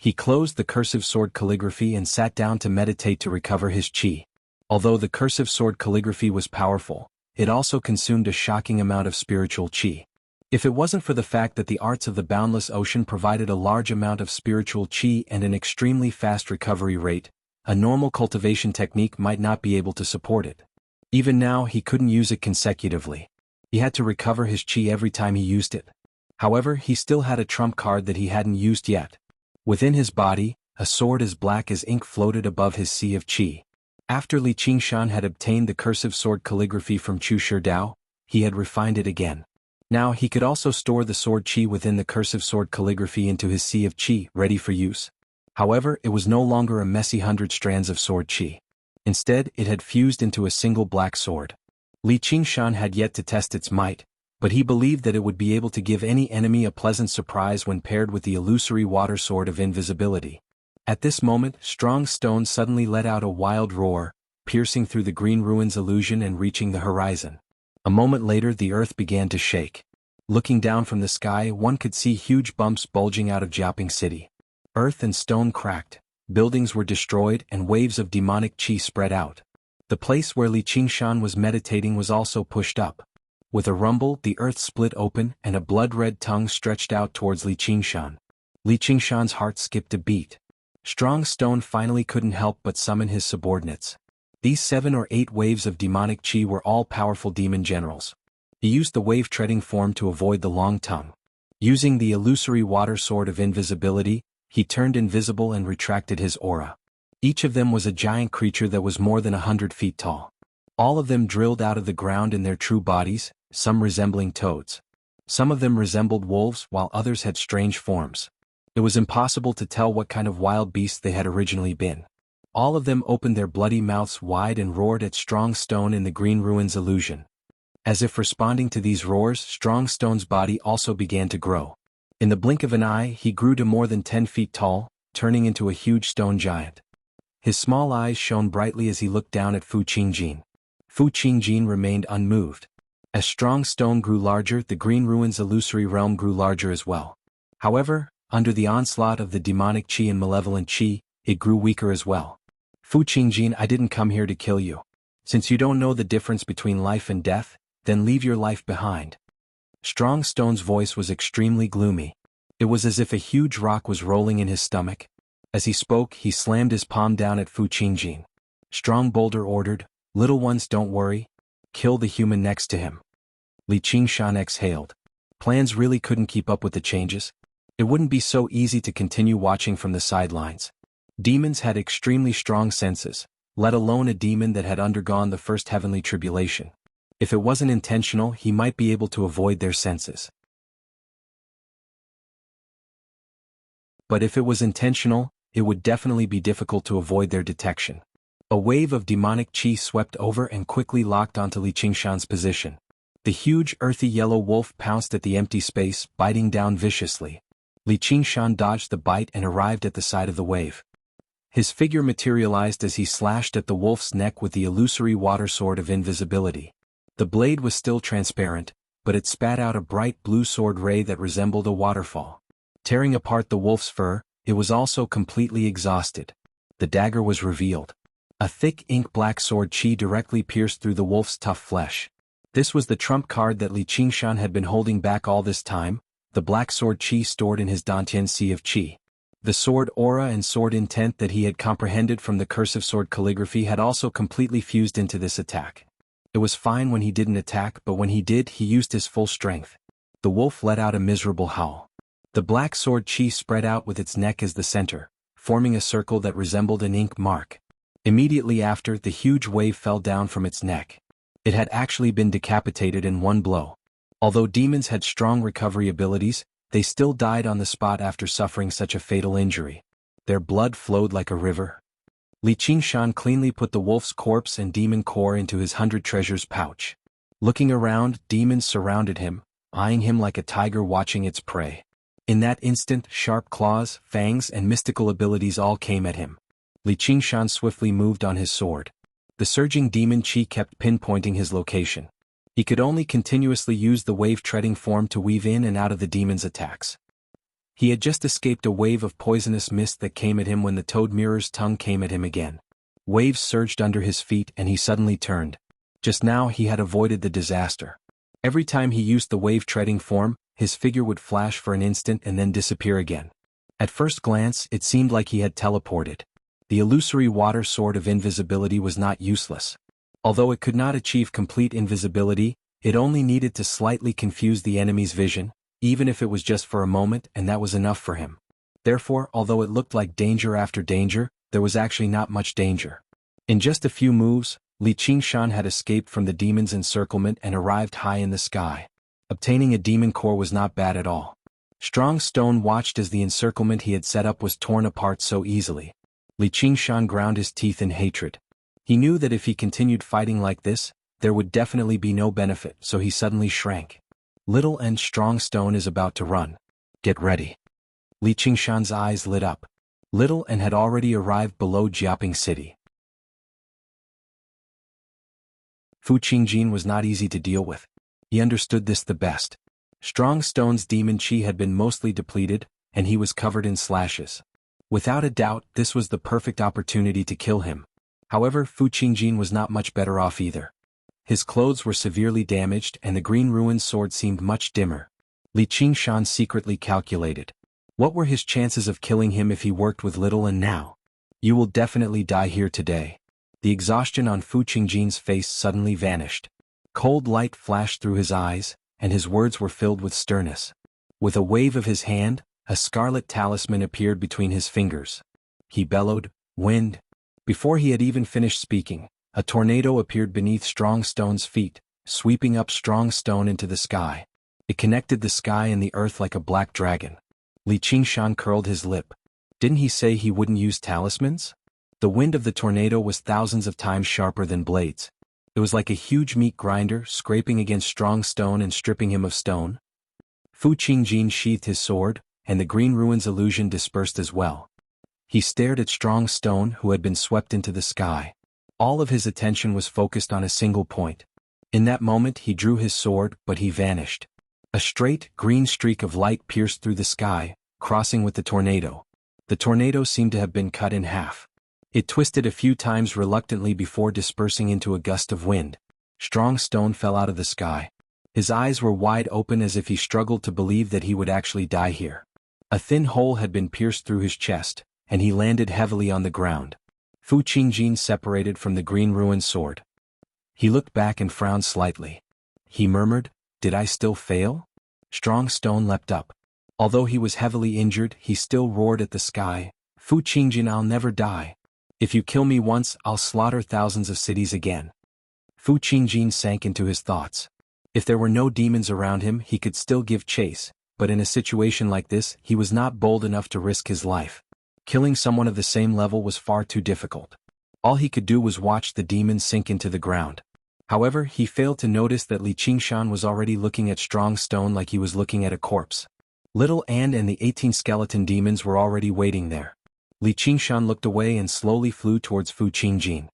He closed the cursive sword calligraphy and sat down to meditate to recover his chi. Although the cursive sword calligraphy was powerful, it also consumed a shocking amount of spiritual chi. If it wasn't for the fact that the arts of the boundless ocean provided a large amount of spiritual chi and an extremely fast recovery rate, a normal cultivation technique might not be able to support it. Even now he couldn't use it consecutively. He had to recover his chi every time he used it. However, he still had a trump card that he hadn't used yet. Within his body, a sword as black as ink floated above his sea of chi. After Li Qingshan had obtained the cursive sword calligraphy from Chu Shidao, he had refined it again. Now he could also store the sword chi within the cursive sword calligraphy into his sea of chi, ready for use. However, it was no longer a messy 100 strands of sword chi. Instead, it had fused into a single black sword. Li Qingshan had yet to test its might, but he believed that it would be able to give any enemy a pleasant surprise when paired with the illusory water sword of invisibility. At this moment, Strong Stone suddenly let out a wild roar, piercing through the green ruins illusion and reaching the horizon. A moment later the earth began to shake. Looking down from the sky, one could see huge bumps bulging out of Jiaoping City. Earth and stone cracked, buildings were destroyed and waves of demonic chi spread out. The place where Li Qingshan was meditating was also pushed up. With a rumble, the earth split open and a blood-red tongue stretched out towards Li Qingshan. Li Qingshan's heart skipped a beat. Strong Stone finally couldn't help but summon his subordinates. These 7 or 8 waves of demonic chi were all powerful demon generals. He used the wave-treading form to avoid the long tongue. Using the illusory water sword of invisibility, he turned invisible and retracted his aura. Each of them was a giant creature that was more than 100 feet tall. All of them drilled out of the ground in their true bodies, some resembling toads. Some of them resembled wolves while others had strange forms. It was impossible to tell what kind of wild beasts they had originally been. All of them opened their bloody mouths wide and roared at Strong Stone in the green ruins illusion. As if responding to these roars, Strong Stone's body also began to grow. In the blink of an eye, he grew to more than 10 feet tall, turning into a huge stone giant. His small eyes shone brightly as he looked down at Fu Qingjin. Fu Qingjin remained unmoved. As Strong Stone grew larger, the green ruins illusory realm grew larger as well. However, under the onslaught of the demonic chi and malevolent chi, it grew weaker as well. Fu Qingjin, I didn't come here to kill you. Since you don't know the difference between life and death, then leave your life behind. Strong Stone's voice was extremely gloomy. It was as if a huge rock was rolling in his stomach. As he spoke, he slammed his palm down at Fu Qingjin. Strong Boulder ordered, "Little ones, don't worry. Kill the human next to him." Li Qingshan exhaled. Plans really couldn't keep up with the changes. It wouldn't be so easy to continue watching from the sidelines. Demons had extremely strong senses, let alone a demon that had undergone the first heavenly tribulation. If it wasn't intentional, he might be able to avoid their senses. But if it was intentional, it would definitely be difficult to avoid their detection. A wave of demonic chi swept over and quickly locked onto Li Qingshan's position. The huge earthy yellow wolf pounced at the empty space, biting down viciously. Li Qingshan dodged the bite and arrived at the side of the wave. His figure materialized as he slashed at the wolf's neck with the illusory water sword of invisibility. The blade was still transparent, but it spat out a bright blue sword ray that resembled a waterfall. Tearing apart the wolf's fur, it was also completely exhausted. The dagger was revealed. A thick ink-black sword qi directly pierced through the wolf's tough flesh. This was the trump card that Li Qingshan had been holding back all this time, the black sword qi stored in his Dantian Sea of qi. The sword aura and sword intent that he had comprehended from the cursive sword calligraphy had also completely fused into this attack. It was fine when he didn't attack, but when he did, he used his full strength. The wolf let out a miserable howl. The black sword qi spread out with its neck as the center, forming a circle that resembled an ink mark. Immediately after, the huge wave fell down from its neck. It had actually been decapitated in one blow. Although demons had strong recovery abilities, they still died on the spot after suffering such a fatal injury. Their blood flowed like a river. Li Qingshan cleanly put the wolf's corpse and demon core into his 100 treasures pouch. Looking around, demons surrounded him, eyeing him like a tiger watching its prey. In that instant, sharp claws, fangs, and mystical abilities all came at him. Li Qingshan swiftly moved on his sword. The surging demon qi kept pinpointing his location. He could only continuously use the wave-treading form to weave in and out of the demon's attacks. He had just escaped a wave of poisonous mist that came at him when the toad mirror's tongue came at him again. Waves surged under his feet and he suddenly turned. Just now he had avoided the disaster. Every time he used the wave-treading form, his figure would flash for an instant and then disappear again. At first glance, it seemed like he had teleported. The illusory water sword of invisibility was not useless. Although it could not achieve complete invisibility, it only needed to slightly confuse the enemy's vision, even if it was just for a moment, and that was enough for him. Therefore, although it looked like danger after danger, there was actually not much danger. In just a few moves, Li Qingshan had escaped from the demon's encirclement and arrived high in the sky. Obtaining a demon core was not bad at all. Strong Stone watched as the encirclement he had set up was torn apart so easily. Li Qingshan ground his teeth in hatred. He knew that if he continued fighting like this, there would definitely be no benefit, so he suddenly shrank. Little and Strong Stone is about to run. Get ready. Li Qingshan's eyes lit up. Little and had already arrived below Jiaping City. Fu Qingjin was not easy to deal with. He understood this the best. Strong Stone's demon qi had been mostly depleted, and he was covered in slashes. Without a doubt, this was the perfect opportunity to kill him. However, Fu Qingjin was not much better off either. His clothes were severely damaged and the green ruined sword seemed much dimmer. Li Qingshan secretly calculated. What were his chances of killing him if he worked with Little and now? You will definitely die here today. The exhaustion on Fu Qingjin's face suddenly vanished. Cold light flashed through his eyes, and his words were filled with sternness. With a wave of his hand, a scarlet talisman appeared between his fingers. He bellowed, "Wind!" Before he had even finished speaking, a tornado appeared beneath Strong Stone's feet, sweeping up Strong Stone into the sky. It connected the sky and the earth like a black dragon. Li Qingshan curled his lip. Didn't he say he wouldn't use talismans? The wind of the tornado was thousands of times sharper than blades. It was like a huge meat grinder scraping against Strong Stone and stripping him of stone. Fu Qingjin sheathed his sword, and the green ruins illusion dispersed as well. He stared at Strong Stone who had been swept into the sky. All of his attention was focused on a single point. In that moment he drew his sword, but he vanished. A straight, green streak of light pierced through the sky, crossing with the tornado. The tornado seemed to have been cut in half. It twisted a few times reluctantly before dispersing into a gust of wind. Strong Stone fell out of the sky. His eyes were wide open as if he struggled to believe that he would actually die here. A thin hole had been pierced through his chest, and he landed heavily on the ground. Fu Qingjin separated from the green ruined sword. He looked back and frowned slightly. He murmured, "Did I still fail?" Strong Stone leapt up. Although he was heavily injured, he still roared at the sky, "Fu Qingjin, I'll never die. If you kill me once, I'll slaughter thousands of cities again." Fu Qingjin sank into his thoughts. If there were no demons around him, he could still give chase, but in a situation like this, he was not bold enough to risk his life. Killing someone of the same level was far too difficult. All he could do was watch the demon sink into the ground. However, he failed to notice that Li Qingshan was already looking at Strong Stone like he was looking at a corpse. Little and the 18 skeleton demons were already waiting there. Li Qingshan looked away and slowly flew towards Fu Qingjin.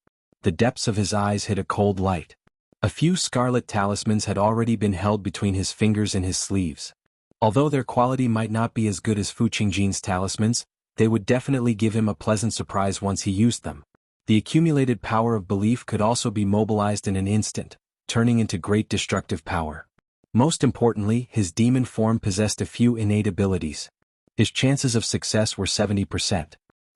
The depths of his eyes hid a cold light. A few scarlet talismans had already been held between his fingers and his sleeves. Although their quality might not be as good as Fu Qingjin's talismans, they would definitely give him a pleasant surprise once he used them. The accumulated power of belief could also be mobilized in an instant, turning into great destructive power. Most importantly, his demon form possessed a few innate abilities. His chances of success were 70%.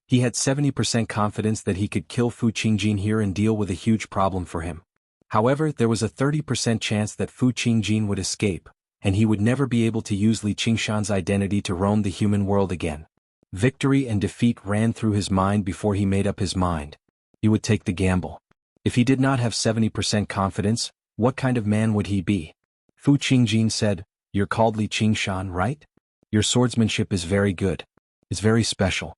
He had 70% confidence that he could kill Fu Qingjin here and deal with a huge problem for him. However, there was a 30% chance that Fu Qingjin would escape, and he would never be able to use Li Qingshan's identity to roam the human world again. Victory and defeat ran through his mind before he made up his mind. He would take the gamble. If he did not have 70% confidence, what kind of man would he be? Fu Qingjin said, "You're called Li Qingshan, right? Your swordsmanship is very good. It's very special.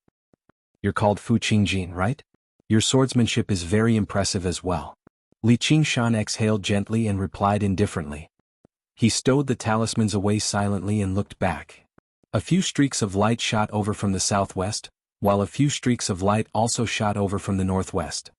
You're called Fu Qingjin, right? Your swordsmanship is very impressive as well." Li Qingshan exhaled gently and replied indifferently. He stowed the talismans away silently and looked back. A few streaks of light shot over from the southwest, while a few streaks of light also shot over from the northwest.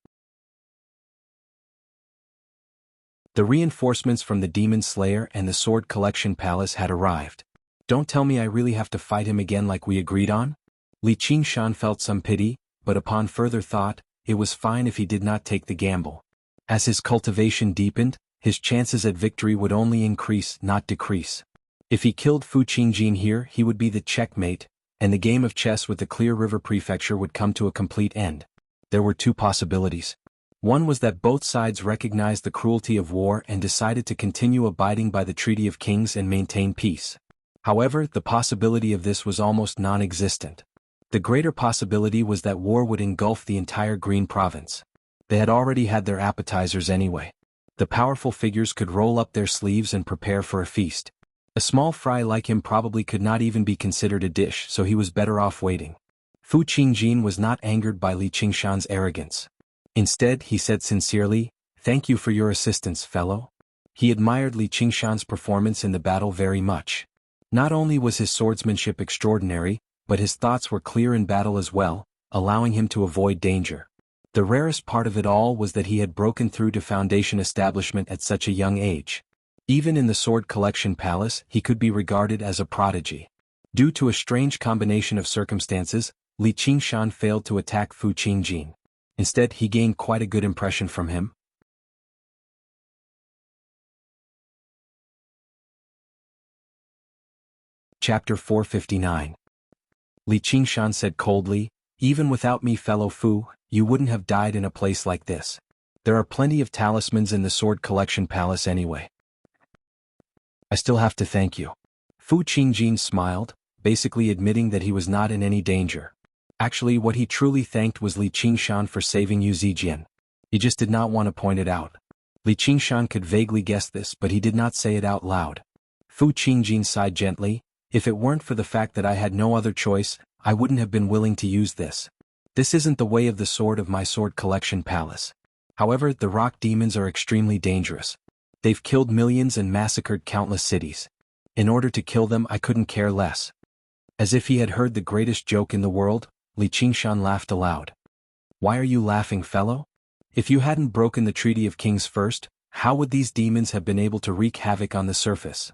The reinforcements from the Demon Slayer and the Sword Collection Palace had arrived. Don't tell me I really have to fight him again like we agreed on? Li Qingshan felt some pity, but upon further thought, it was fine if he did not take the gamble. As his cultivation deepened, his chances at victory would only increase, not decrease. If he killed Fu Qingjin here, he would be the checkmate, and the game of chess with the Clear River Prefecture would come to a complete end. There were two possibilities. One was that both sides recognized the cruelty of war and decided to continue abiding by the Treaty of Kings and maintain peace. However, the possibility of this was almost non-existent. The greater possibility was that war would engulf the entire Green Province. They had already had their appetizers anyway. The powerful figures could roll up their sleeves and prepare for a feast. A small fry like him probably could not even be considered a dish, so he was better off waiting. Fu Qingjin was not angered by Li Qingshan's arrogance. Instead, he said sincerely, "Thank you for your assistance, fellow." He admired Li Qingshan's performance in the battle very much. Not only was his swordsmanship extraordinary, but his thoughts were clear in battle as well, allowing him to avoid danger. The rarest part of it all was that he had broken through to Foundation establishment at such a young age. Even in the Sword Collection Palace, he could be regarded as a prodigy. Due to a strange combination of circumstances, Li Qingshan failed to attack Fu Qingjin. Instead, he gained quite a good impression from him. Chapter 459. Li Qingshan said coldly, "Even without me, fellow Fu, you wouldn't have died in a place like this. There are plenty of talismans in the Sword Collection Palace anyway. I still have to thank you." Fu Qingjin smiled, basically admitting that he was not in any danger. Actually, what he truly thanked was Li Qingshan for saving Yu Zijian. He just did not want to point it out. Li Qingshan could vaguely guess this, but he did not say it out loud. Fu Qingjin sighed gently, "If it weren't for the fact that I had no other choice, I wouldn't have been willing to use this. This isn't the way of the sword of my Sword Collection Palace. However, the rock demons are extremely dangerous. They've killed millions and massacred countless cities. In order to kill them, I couldn't care less." As if he had heard the greatest joke in the world, Li Qingshan laughed aloud. "Why are you laughing, fellow? If you hadn't broken the Treaty of Kings first, how would these demons have been able to wreak havoc on the surface?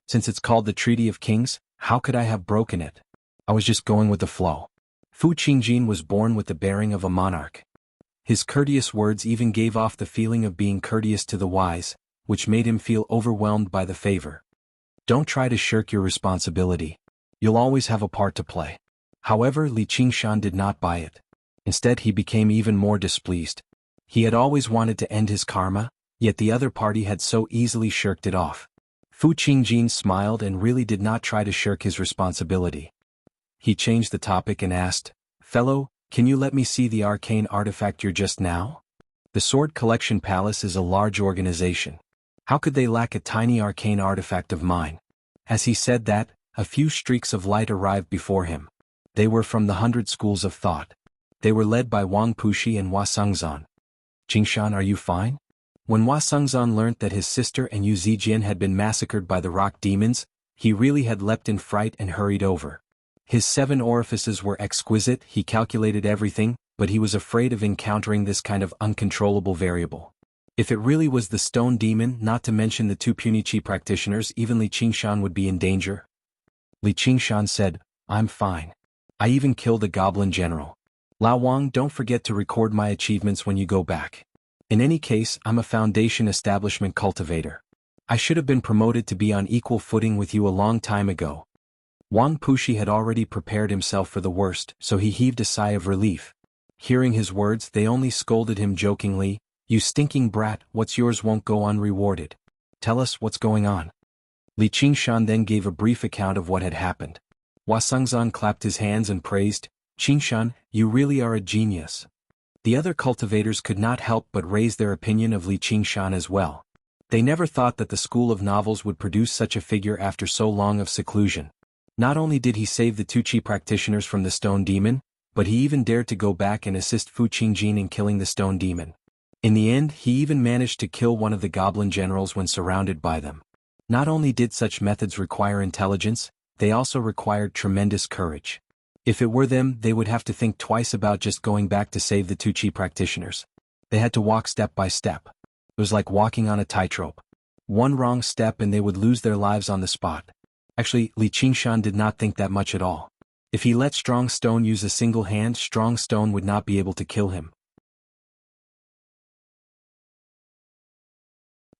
Since it's called the Treaty of Kings, how could I have broken it? I was just going with the flow." Fu Qingjin was born with the bearing of a monarch. His courteous words even gave off the feeling of being courteous to the wise, which made him feel overwhelmed by the favor. Don't try to shirk your responsibility. You'll always have a part to play. However, Li Qingshan did not buy it. Instead, he became even more displeased. He had always wanted to end his karma, yet the other party had so easily shirked it off. Fu Qingjin smiled and really did not try to shirk his responsibility. He changed the topic and asked, "Fellow, can you let me see the arcane artifact you're just now?" The Sword Collection Palace is a large organization. How could they lack a tiny arcane artifact of mine? As he said that, a few streaks of light arrived before him. They were from the 100 schools of thought. They were led by Wang Puxi and Hua Sengzan. "Qingshan, are you fine?" When Hua Sengzan learnt that his sister and Yu Zijian had been massacred by the rock demons, he really had leapt in fright and hurried over. His 7 orifices were exquisite, he calculated everything, but he was afraid of encountering this kind of uncontrollable variable. If it really was the stone demon, not to mention the 2 puny chi practitioners, even Li Qingshan would be in danger. Li Qingshan said, "I'm fine. I even killed a goblin general. Lao Wang, don't forget to record my achievements when you go back. In any case, I'm a Foundation establishment cultivator. I should have been promoted to be on equal footing with you a long time ago." Wang Pushi had already prepared himself for the worst, so he heaved a sigh of relief. Hearing his words, they only scolded him jokingly, "You stinking brat, what's yours won't go unrewarded. Tell us what's going on." Li Qingshan then gave a brief account of what had happened. Hua Sengzan clapped his hands and praised, "Qingshan, you really are a genius." The other cultivators could not help but raise their opinion of Li Qingshan as well. They never thought that the school of novels would produce such a figure after so long of seclusion. Not only did he save the 2 chi practitioners from the stone demon, but he even dared to go back and assist Fu Qingjin in killing the stone demon. In the end, he even managed to kill one of the goblin generals when surrounded by them. Not only did such methods require intelligence, they also required tremendous courage. If it were them, they would have to think twice about just going back to save the 2 chi practitioners. They had to walk step by step. It was like walking on a tightrope. One wrong step and they would lose their lives on the spot. Actually, Li Qingshan did not think that much at all. If he let Strong Stone use a single hand, Strong Stone would not be able to kill him.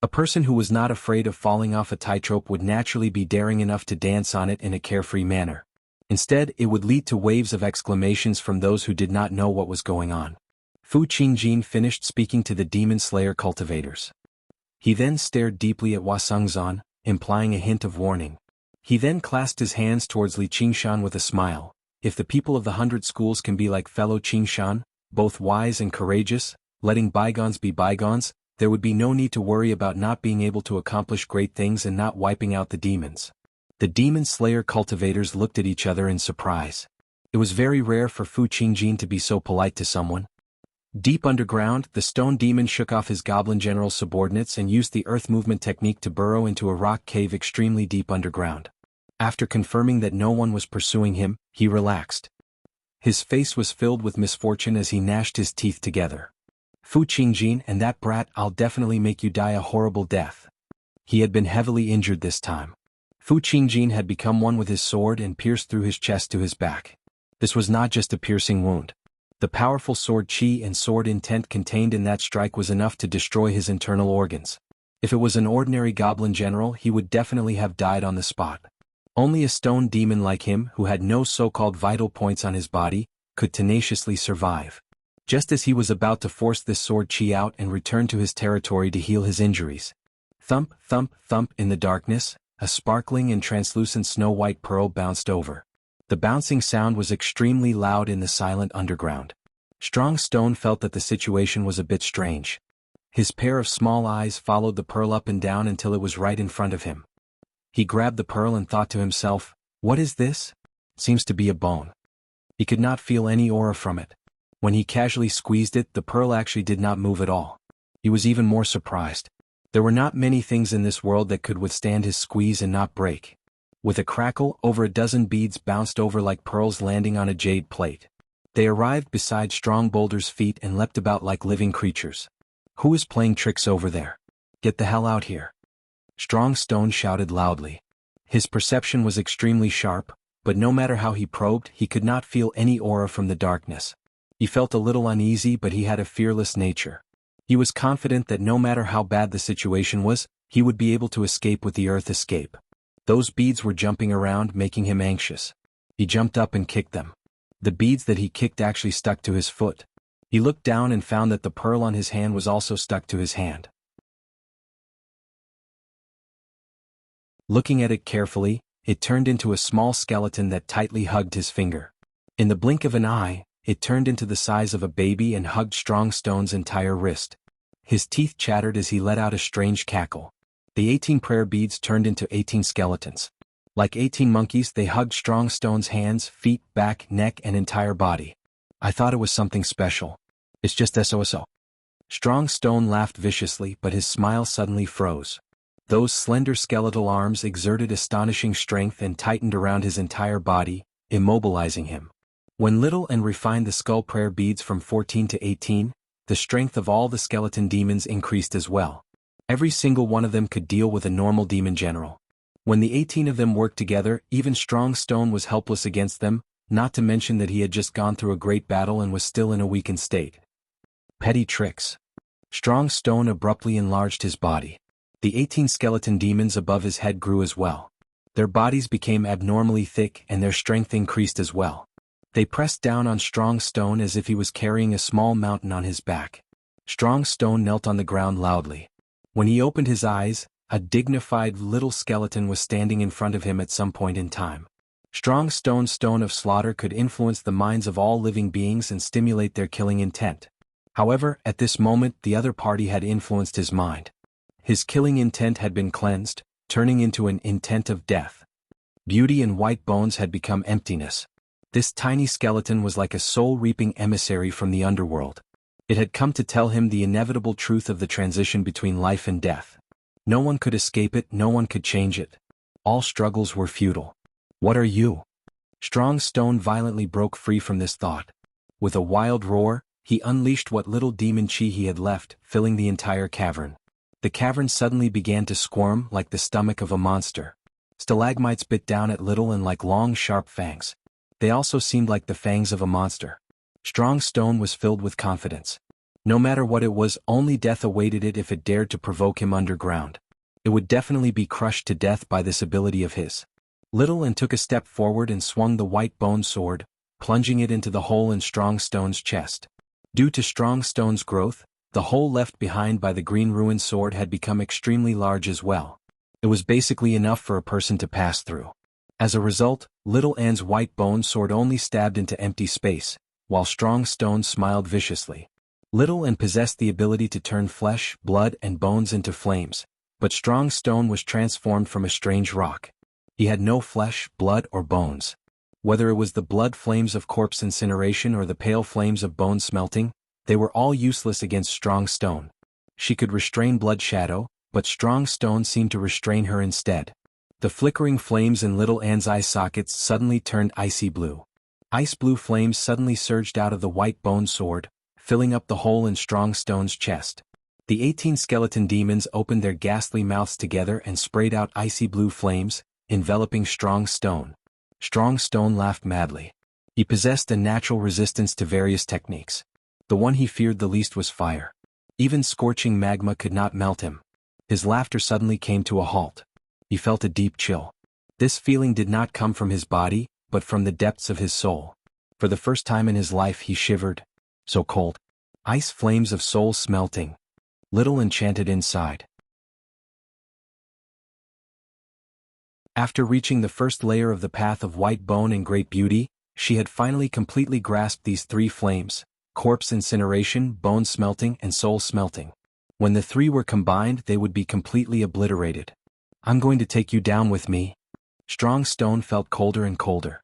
A person who was not afraid of falling off a tightrope would naturally be daring enough to dance on it in a carefree manner. Instead, it would lead to waves of exclamations from those who did not know what was going on. Fu Qingjin finished speaking to the Demon Slayer cultivators. He then stared deeply at Hua Sengzan, implying a hint of warning. He then clasped his hands towards Li Qingshan with a smile. If the people of the 100 schools can be like fellow Qingshan, both wise and courageous, letting bygones be bygones, there would be no need to worry about not being able to accomplish great things and not wiping out the demons. The Demon Slayer cultivators looked at each other in surprise. It was very rare for Fu Qingjin to be so polite to someone. Deep underground, the stone demon shook off his goblin general's subordinates and used the earth movement technique to burrow into a rock cave extremely deep underground. After confirming that no one was pursuing him, he relaxed. His face was filled with misfortune as he gnashed his teeth together. "Fu Qingjin, and that brat, I'll definitely make you die a horrible death." He had been heavily injured this time. Fu Qingjin had become one with his sword and pierced through his chest to his back. This was not just a piercing wound. The powerful sword chi and sword intent contained in that strike was enough to destroy his internal organs. If it was an ordinary goblin general, he would definitely have died on the spot. Only a stone demon like him, who had no so-called vital points on his body, could tenaciously survive. Just as he was about to force this sword chi out and return to his territory to heal his injuries. Thump, thump, thump in the darkness, a sparkling and translucent snow-white pearl bounced over. The bouncing sound was extremely loud in the silent underground. Strong Stone felt that the situation was a bit strange. His pair of small eyes followed the pearl up and down until it was right in front of him. He grabbed the pearl and thought to himself, "What is this? Seems to be a bone." He could not feel any aura from it. When he casually squeezed it, the pearl actually did not move at all. He was even more surprised. There were not many things in this world that could withstand his squeeze and not break. With a crackle, over a dozen beads bounced over like pearls landing on a jade plate. They arrived beside Strong Boulder's feet and leapt about like living creatures. "Who is playing tricks over there? Get the hell out here!" Strong Stone shouted loudly. His perception was extremely sharp, but no matter how he probed, he could not feel any aura from the darkness. He felt a little uneasy, but he had a fearless nature. He was confident that no matter how bad the situation was, he would be able to escape with the earth escape. Those beads were jumping around, making him anxious. He jumped up and kicked them. The beads that he kicked actually stuck to his foot. He looked down and found that the pearl on his hand was also stuck to his hand. Looking at it carefully, it turned into a small skeleton that tightly hugged his finger. In the blink of an eye, it turned into the size of a baby and hugged Strong Stone's entire wrist. His teeth chattered as he let out a strange cackle. The 18 prayer beads turned into 18 skeletons. Like 18 monkeys, they hugged Strong Stone's hands, feet, back, neck, and entire body. "I thought it was something special. It's just SOSO." Strong Stone laughed viciously, but his smile suddenly froze. Those slender skeletal arms exerted astonishing strength and tightened around his entire body, immobilizing him. When Little and refined the skull prayer beads from 14 to 18, the strength of all the skeleton demons increased as well. Every single one of them could deal with a normal demon general. When the 18 of them worked together, even Strong Stone was helpless against them, not to mention that he had just gone through a great battle and was still in a weakened state. Petty tricks. Strong Stone abruptly enlarged his body. The 18 skeleton demons above his head grew as well. Their bodies became abnormally thick and their strength increased as well. They pressed down on Strong Stone as if he was carrying a small mountain on his back. Strong Stone knelt on the ground loudly. When he opened his eyes, a dignified little skeleton was standing in front of him at some point in time. Strong Stone's stone of slaughter could influence the minds of all living beings and stimulate their killing intent. However, at this moment the other party had influenced his mind. His killing intent had been cleansed, turning into an intent of death. Beauty and white bones had become emptiness. This tiny skeleton was like a soul-reaping emissary from the underworld. It had come to tell him the inevitable truth of the transition between life and death. No one could escape it, no one could change it. All struggles were futile. What are you? Strong Stone violently broke free from this thought. With a wild roar, he unleashed what little demon chi he had left, filling the entire cavern. The cavern suddenly began to squirm like the stomach of a monster. Stalagmites bit down at Little and like long sharp fangs. They also seemed like the fangs of a monster. Strong Stone was filled with confidence. No matter what it was, only death awaited it if it dared to provoke him underground. It would definitely be crushed to death by this ability of his. Little and took a step forward and swung the white bone sword, plunging it into the hole in Strong Stone's chest. Due to Strong Stone's growth, the hole left behind by the green ruined sword had become extremely large as well. It was basically enough for a person to pass through. As a result, Little Anne's white bone sword only stabbed into empty space, while Strong Stone smiled viciously. Little Anne possessed the ability to turn flesh, blood, and bones into flames, but Strong Stone was transformed from a strange rock. He had no flesh, blood, or bones. Whether it was the blood flames of corpse incineration or the pale flames of bone smelting, they were all useless against Strong Stone. She could restrain Blood Shadow, but Strong Stone seemed to restrain her instead. The flickering flames in Little Anne's eye sockets suddenly turned icy blue. Ice blue flames suddenly surged out of the white bone sword, filling up the hole in Strong Stone's chest. The 18 skeleton demons opened their ghastly mouths together and sprayed out icy blue flames, enveloping Strong Stone. Strong Stone laughed madly. He possessed a natural resistance to various techniques. The one he feared the least was fire. Even scorching magma could not melt him. His laughter suddenly came to a halt. He felt a deep chill. This feeling did not come from his body, but from the depths of his soul. For the first time in his life he shivered. So cold. Ice flames of soul smelting. Little enchanted inside. After reaching the first layer of the path of white bone and great beauty, she had finally completely grasped these three flames: corpse incineration, bone smelting, and soul smelting. When the three were combined, they would be completely obliterated. I'm going to take you down with me. Strong Stone felt colder and colder.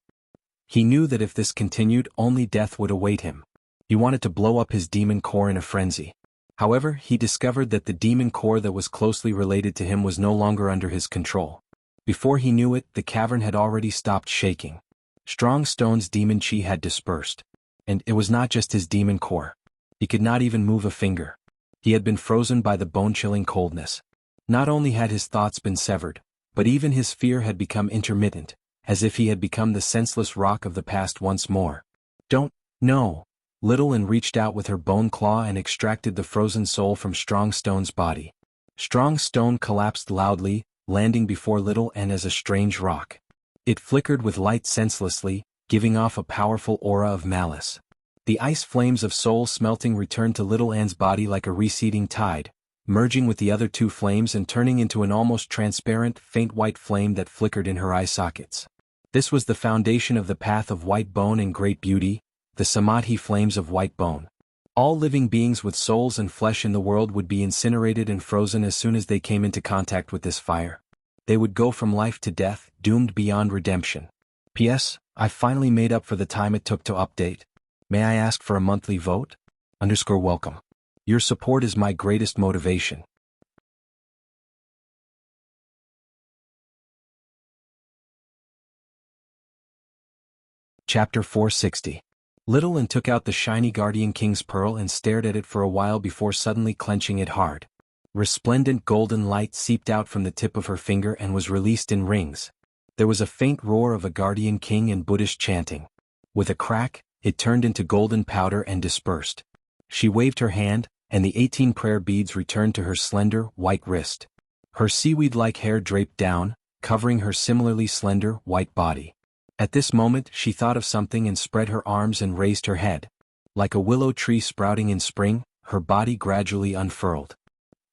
He knew that if this continued, only death would await him. He wanted to blow up his demon core in a frenzy. However, he discovered that the demon core that was closely related to him was no longer under his control. Before he knew it, the cavern had already stopped shaking. Strong Stone's demon chi had dispersed. And it was not just his demon core. He could not even move a finger. He had been frozen by the bone-chilling coldness. Not only had his thoughts been severed, but even his fear had become intermittent, as if he had become the senseless rock of the past once more. No. Little Anne reached out with her bone claw and extracted the frozen soul from Strong Stone's body. Strong Stone collapsed loudly, landing before Little Anne as a strange rock. It flickered with light senselessly, giving off a powerful aura of malice. The ice flames of soul smelting returned to Little Anne's body like a receding tide, merging with the other two flames and turning into an almost transparent, faint white flame that flickered in her eye sockets. This was the foundation of the path of white bone and great beauty, the Samadhi flames of white bone. All living beings with souls and flesh in the world would be incinerated and frozen as soon as they came into contact with this fire. They would go from life to death, doomed beyond redemption. P.S. I finally made up for the time it took to update. May I ask for a monthly vote? _welcome. Your support is my greatest motivation. Chapter 460. Little An took out the shiny Guardian King's pearl and stared at it for a while before suddenly clenching it hard. Resplendent golden light seeped out from the tip of her finger and was released in rings. There was a faint roar of a Guardian King and Buddhist chanting. With a crack, it turned into golden powder and dispersed. She waved her hand, and the 18 prayer beads returned to her slender, white wrist. Her seaweed-like hair draped down, covering her similarly slender, white body. At this moment she thought of something and spread her arms and raised her head. Like a willow tree sprouting in spring, her body gradually unfurled.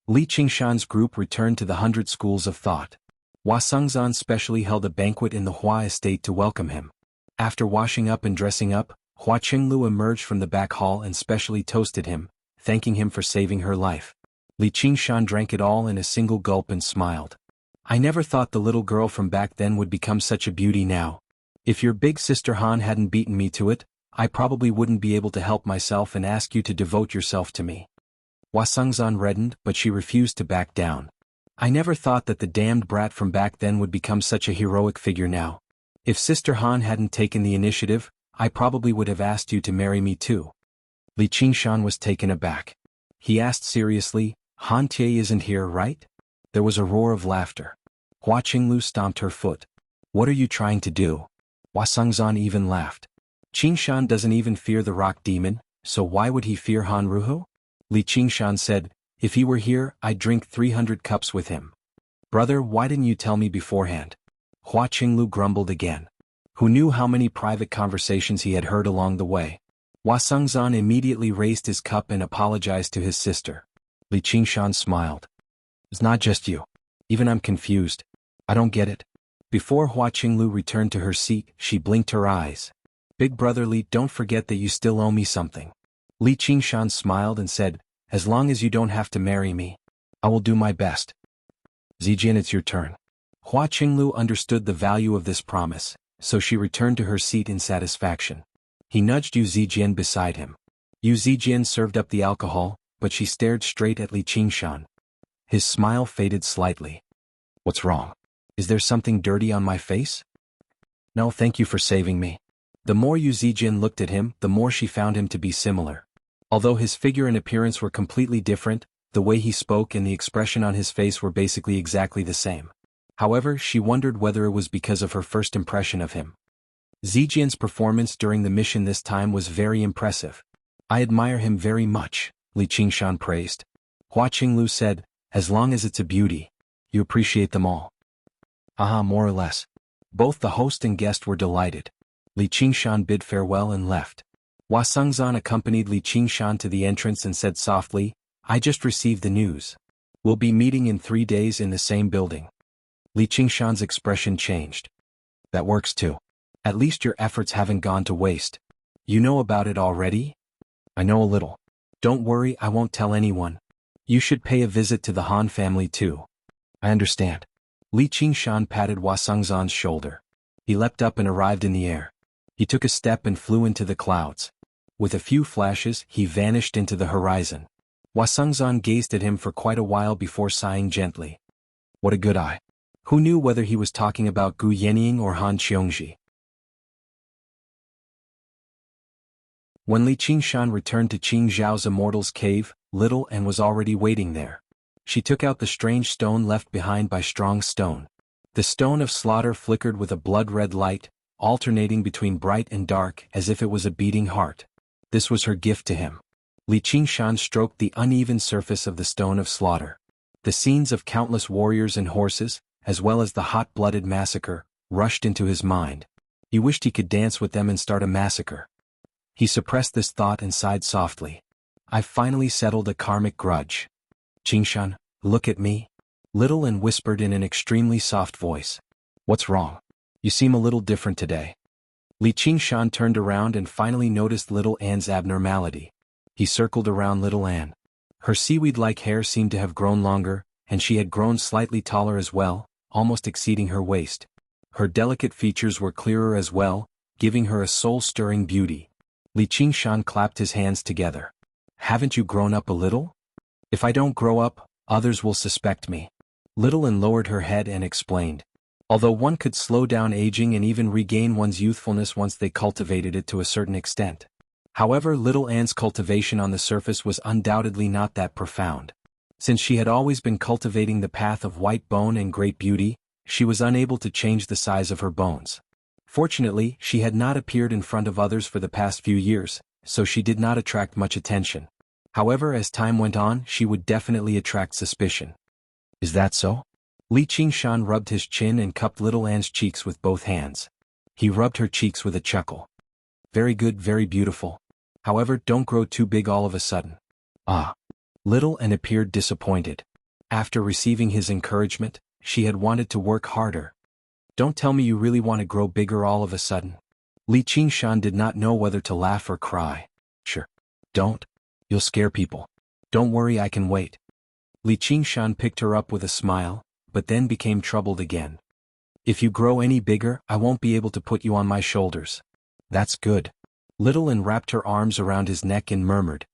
Li Qingshan's group returned to the 100 schools of thought. Hua Sengzan specially held a banquet in the Hua estate to welcome him. After washing up and dressing up, Hua Qinglu emerged from the back hall and specially toasted him, thanking him for saving her life. Li Qingshan drank it all in a single gulp and smiled. I never thought the little girl from back then would become such a beauty now. If your big sister Han hadn't beaten me to it, I probably wouldn't be able to help myself and ask you to devote yourself to me. Hua Sengzan reddened, but she refused to back down. I never thought that the damned brat from back then would become such a heroic figure now. If Sister Han hadn't taken the initiative, I probably would have asked you to marry me too. Li Qingshan was taken aback. He asked seriously, Han Tie isn't here, right? There was a roar of laughter. Hua Qinglu stomped her foot. What are you trying to do? Hua Sengzan even laughed. Qingshan doesn't even fear the rock demon, so why would he fear Han Ruhu? Li Qingshan said, if he were here, I'd drink 300 cups with him. Brother, why didn't you tell me beforehand? Hua Qinglu grumbled again. Who knew how many private conversations he had heard along the way? Hua Sengzan immediately raised his cup and apologized to his sister. Li Qingshan smiled. It's not just you. Even I'm confused. I don't get it. Before Hua Qinglu returned to her seat, she blinked her eyes. Big brother Li, don't forget that you still owe me something. Li Qingshan smiled and said, as long as you don't have to marry me, I will do my best. Zijian, it's your turn. Hua Qinglu understood the value of this promise, so she returned to her seat in satisfaction. He nudged Yu Zijian beside him. Yu Zijian served up the alcohol, but she stared straight at Li Qingshan. His smile faded slightly. What's wrong? Is there something dirty on my face? No, thank you for saving me. The more Yu Zijian looked at him, the more she found him to be similar. Although his figure and appearance were completely different, the way he spoke and the expression on his face were basically exactly the same. However, she wondered whether it was because of her first impression of him. Zijian's performance during the mission this time was very impressive. I admire him very much, Li Qingshan praised. Hua Qinglu said, as long as it's a beauty, you appreciate them all. Aha, more or less. Both the host and guest were delighted. Li Qingshan bid farewell and left. Hua Sengzan accompanied Li Qingshan to the entrance and said softly, I just received the news. We'll be meeting in 3 days in the same building. Li Qingshan's expression changed. That works too. At least your efforts haven't gone to waste. You know about it already? I know a little. Don't worry, I won't tell anyone. You should pay a visit to the Han family too. I understand. Li Qingshan patted Hua Sengzan's shoulder. He leapt up and arrived in the air. He took a step and flew into the clouds. With a few flashes, he vanished into the horizon. Hua Sengzan gazed at him for quite a while before sighing gently. What a good eye. Who knew whether he was talking about Gu Yenying or Han Qiongji? When Li Qingshan returned to Qing Zhao's Immortal's cave, Little An was already waiting there. She took out the strange stone left behind by Strong Stone. The stone of slaughter flickered with a blood-red light, alternating between bright and dark as if it was a beating heart. This was her gift to him. Li Qingshan stroked the uneven surface of the stone of slaughter. The scenes of countless warriors and horses, as well as the hot-blooded massacre, rushed into his mind. He wished he could dance with them and start a massacre. He suppressed this thought and sighed softly. I've finally settled a karmic grudge. Qingshan, look at me. Little An whispered in an extremely soft voice. What's wrong? You seem a little different today. Li Qingshan turned around and finally noticed Little An's abnormality. He circled around Little An. Her seaweed-like hair seemed to have grown longer, and she had grown slightly taller as well, almost exceeding her waist. Her delicate features were clearer as well, giving her a soul-stirring beauty. Li Qingshan clapped his hands together. Haven't you grown up a little? If I don't grow up, others will suspect me. Little An lowered her head and explained. Although one could slow down aging and even regain one's youthfulness once they cultivated it to a certain extent. However, little Anne's cultivation on the surface was undoubtedly not that profound. Since she had always been cultivating the path of white bone and great beauty, she was unable to change the size of her bones. Fortunately, she had not appeared in front of others for the past few years, so she did not attract much attention. However, as time went on, she would definitely attract suspicion. Is that so? Li Qingshan rubbed his chin and cupped little Anne's cheeks with both hands. He rubbed her cheeks with a chuckle. Very good, very beautiful. However, don't grow too big all of a sudden. Ah. Little Anne appeared disappointed. After receiving his encouragement, she had wanted to work harder. Don't tell me you really want to grow bigger all of a sudden. Li Qingshan did not know whether to laugh or cry. Sure. Don't. You'll scare people. Don't worry, I can wait. Li Qingshan picked her up with a smile, but then became troubled again. If you grow any bigger, I won't be able to put you on my shoulders. That's good. Little Anne wrapped her arms around his neck and murmured.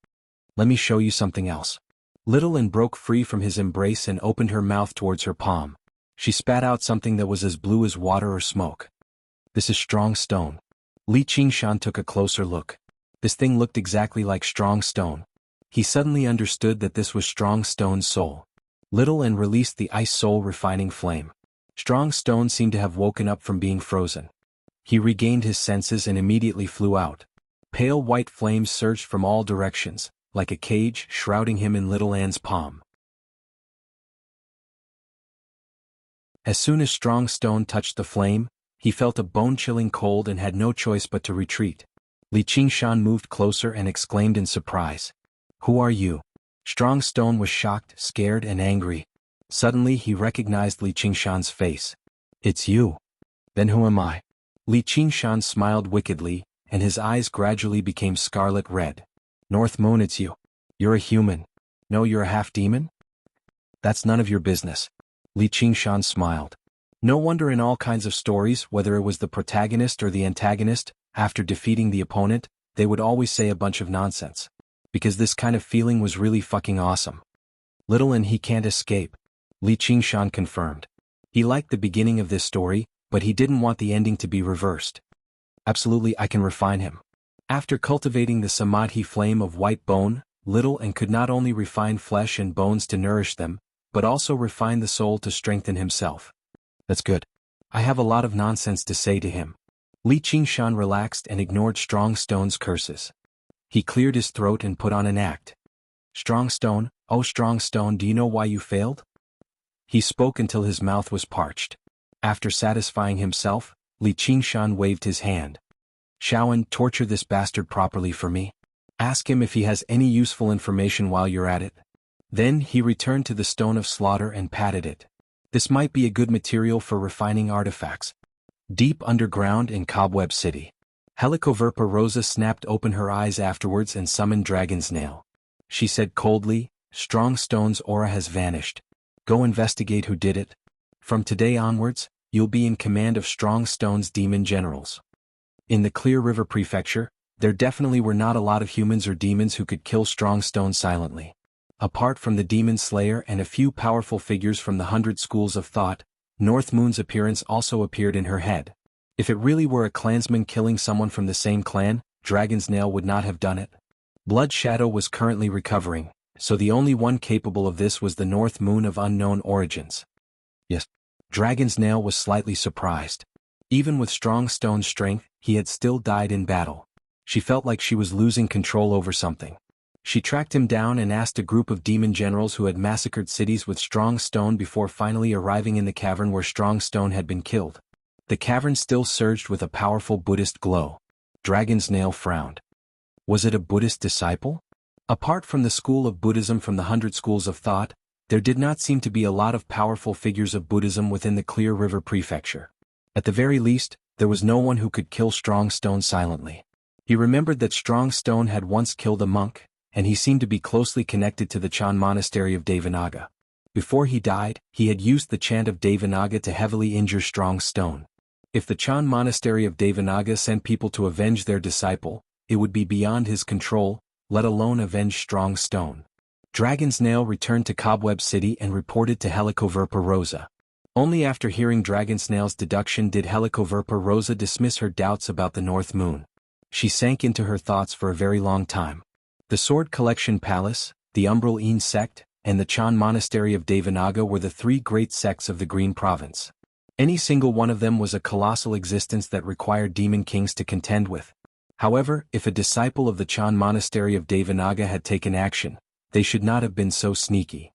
Let me show you something else. Little Anne broke free from his embrace and opened her mouth towards her palm. She spat out something that was as blue as water or smoke. This is strong stone. Li Qingshan took a closer look. This thing looked exactly like strong stone. He suddenly understood that this was strong stone's soul. Little Anne released the ice soul refining flame. Strong stone seemed to have woken up from being frozen. He regained his senses and immediately flew out. Pale white flames surged from all directions, like a cage shrouding him in little Anne's palm. As soon as strong stone touched the flame, he felt a bone-chilling cold and had no choice but to retreat. Li Qingshan moved closer and exclaimed in surprise. Who are you? Strong stone was shocked, scared and angry. Suddenly he recognized Li Qingshan's face. It's you. Then who am I? Li Qingshan smiled wickedly, and his eyes gradually became scarlet red. North Moon, it's you. You're a human. No, you're a half-demon? That's none of your business. Li Qingshan smiled. No wonder in all kinds of stories, whether it was the protagonist or the antagonist, after defeating the opponent, they would always say a bunch of nonsense. Because this kind of feeling was really fucking awesome. Little Anne he can't escape. Li Qingshan confirmed. He liked the beginning of this story, but he didn't want the ending to be reversed. Absolutely, I can refine him. After cultivating the samadhi flame of white bone, Little Anne could not only refine flesh and bones to nourish them, but also refine the soul to strengthen himself. That's good. I have a lot of nonsense to say to him. Li Qingshan relaxed and ignored Strong Stone's curses. He cleared his throat and put on an act. Strong Stone, oh Strong Stone, do you know why you failed? He spoke until his mouth was parched. After satisfying himself, Li Qingshan waved his hand. Shaoan, torture this bastard properly for me. Ask him if he has any useful information while you're at it. Then he returned to the stone of slaughter and patted it. This might be a good material for refining artifacts. Deep underground in Cobweb City. Helicoverpa Rosa snapped open her eyes afterwards and summoned Dragon's Nail. She said coldly, Strong Stone's aura has vanished. Go investigate who did it. From today onwards, you'll be in command of Strong Stone's demon generals. In the Clear River Prefecture, there definitely were not a lot of humans or demons who could kill Strong Stone silently. Apart from the Demon Slayer and a few powerful figures from the 100 schools of thought, North Moon's appearance also appeared in her head. If it really were a clansman killing someone from the same clan, Dragon's Nail would not have done it. Blood Shadow was currently recovering, so the only one capable of this was the North Moon of unknown origins. Yes. Dragon's Nail was slightly surprised. Even with Strong Stone's strength, he had still died in battle. She felt like she was losing control over something. She tracked him down and asked a group of demon generals who had massacred cities with Strong Stone before finally arriving in the cavern where Strong Stone had been killed. The cavern still surged with a powerful Buddhist glow. Dragon's Nail frowned. Was it a Buddhist disciple? Apart from the school of Buddhism from the 100 schools of thought, there did not seem to be a lot of powerful figures of Buddhism within the Clear River Prefecture. At the very least, there was no one who could kill Strong Stone silently. He remembered that Strong Stone had once killed a monk, and he seemed to be closely connected to the Chan Monastery of Devanaga. Before he died, he had used the chant of Devanaga to heavily injure Strong Stone. If the Chan Monastery of Devanaga sent people to avenge their disciple, it would be beyond his control, let alone avenge Strong Stone. Dragon's Nail returned to Cobweb City and reported to Helicoverpa Rosa. Only after hearing Dragonsnail's deduction did Helicoverpa Rosa dismiss her doubts about the North Moon. She sank into her thoughts for a very long time. The Sword Collection Palace, the Umbral Een sect, and the Chan Monastery of Devanaga were the three great sects of the Green Province. Any single one of them was a colossal existence that required demon kings to contend with. However, if a disciple of the Chan Monastery of Devanaga had taken action, they should not have been so sneaky.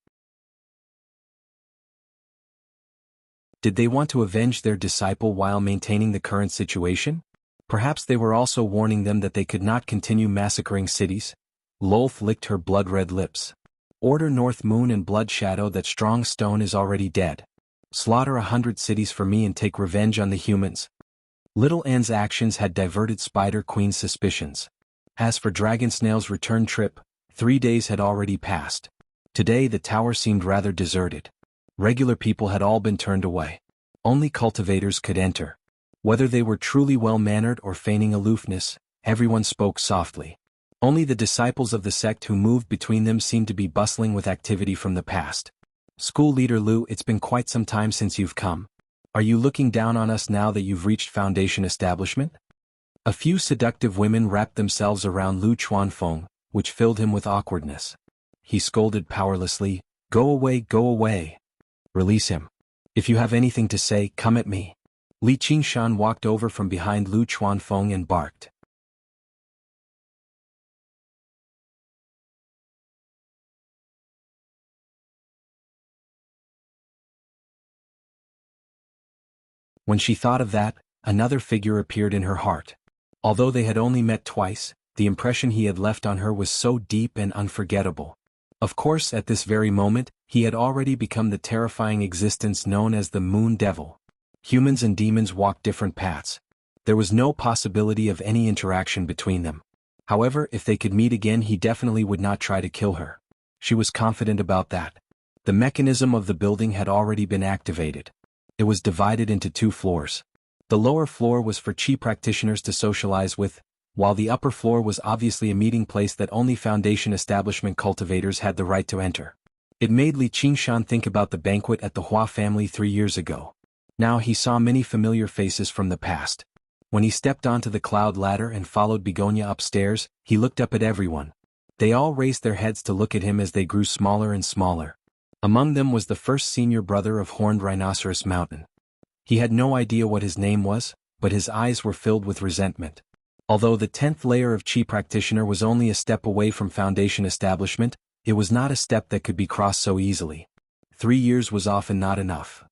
Did they want to avenge their disciple while maintaining the current situation? Perhaps they were also warning them that they could not continue massacring cities. Lolth licked her blood-red lips. Order North Moon and Blood Shadow that Strong Stone is already dead. Slaughter 100 cities for me and take revenge on the humans. Little Anne's actions had diverted Spider Queen's suspicions. As for Dragonsnail's return trip, 3 days had already passed. Today the tower seemed rather deserted. Regular people had all been turned away. Only cultivators could enter. Whether they were truly well-mannered or feigning aloofness, everyone spoke softly. Only the disciples of the sect who moved between them seemed to be bustling with activity from the past. School leader Lu, it's been quite some time since you've come. Are you looking down on us now that you've reached Foundation establishment? A few seductive women wrapped themselves around Lu Chuanfeng, which filled him with awkwardness. He scolded powerlessly, "Go away, go away. Release him. If you have anything to say, come at me." Li Qingshan walked over from behind Lu Chuanfeng and barked. When she thought of that, another figure appeared in her heart. Although they had only met twice, the impression he had left on her was so deep and unforgettable. Of course, at this very moment, he had already become the terrifying existence known as the Moon Devil. Humans and demons walked different paths. There was no possibility of any interaction between them. However, if they could meet again, he definitely would not try to kill her. She was confident about that. The mechanism of the building had already been activated. It was divided into 2 floors. The lower floor was for chi practitioners to socialize with, while the upper floor was obviously a meeting place that only Foundation establishment cultivators had the right to enter. It made Li Qingshan think about the banquet at the Hua family 3 years ago. Now he saw many familiar faces from the past. When he stepped onto the cloud ladder and followed Begonia upstairs, he looked up at everyone. They all raised their heads to look at him as they grew smaller and smaller. Among them was the first senior brother of Horned Rhinoceros Mountain. He had no idea what his name was, but his eyes were filled with resentment. Although the 10th layer of Chi Practitioner was only a step away from Foundation establishment, it was not a step that could be crossed so easily. 3 years was often not enough.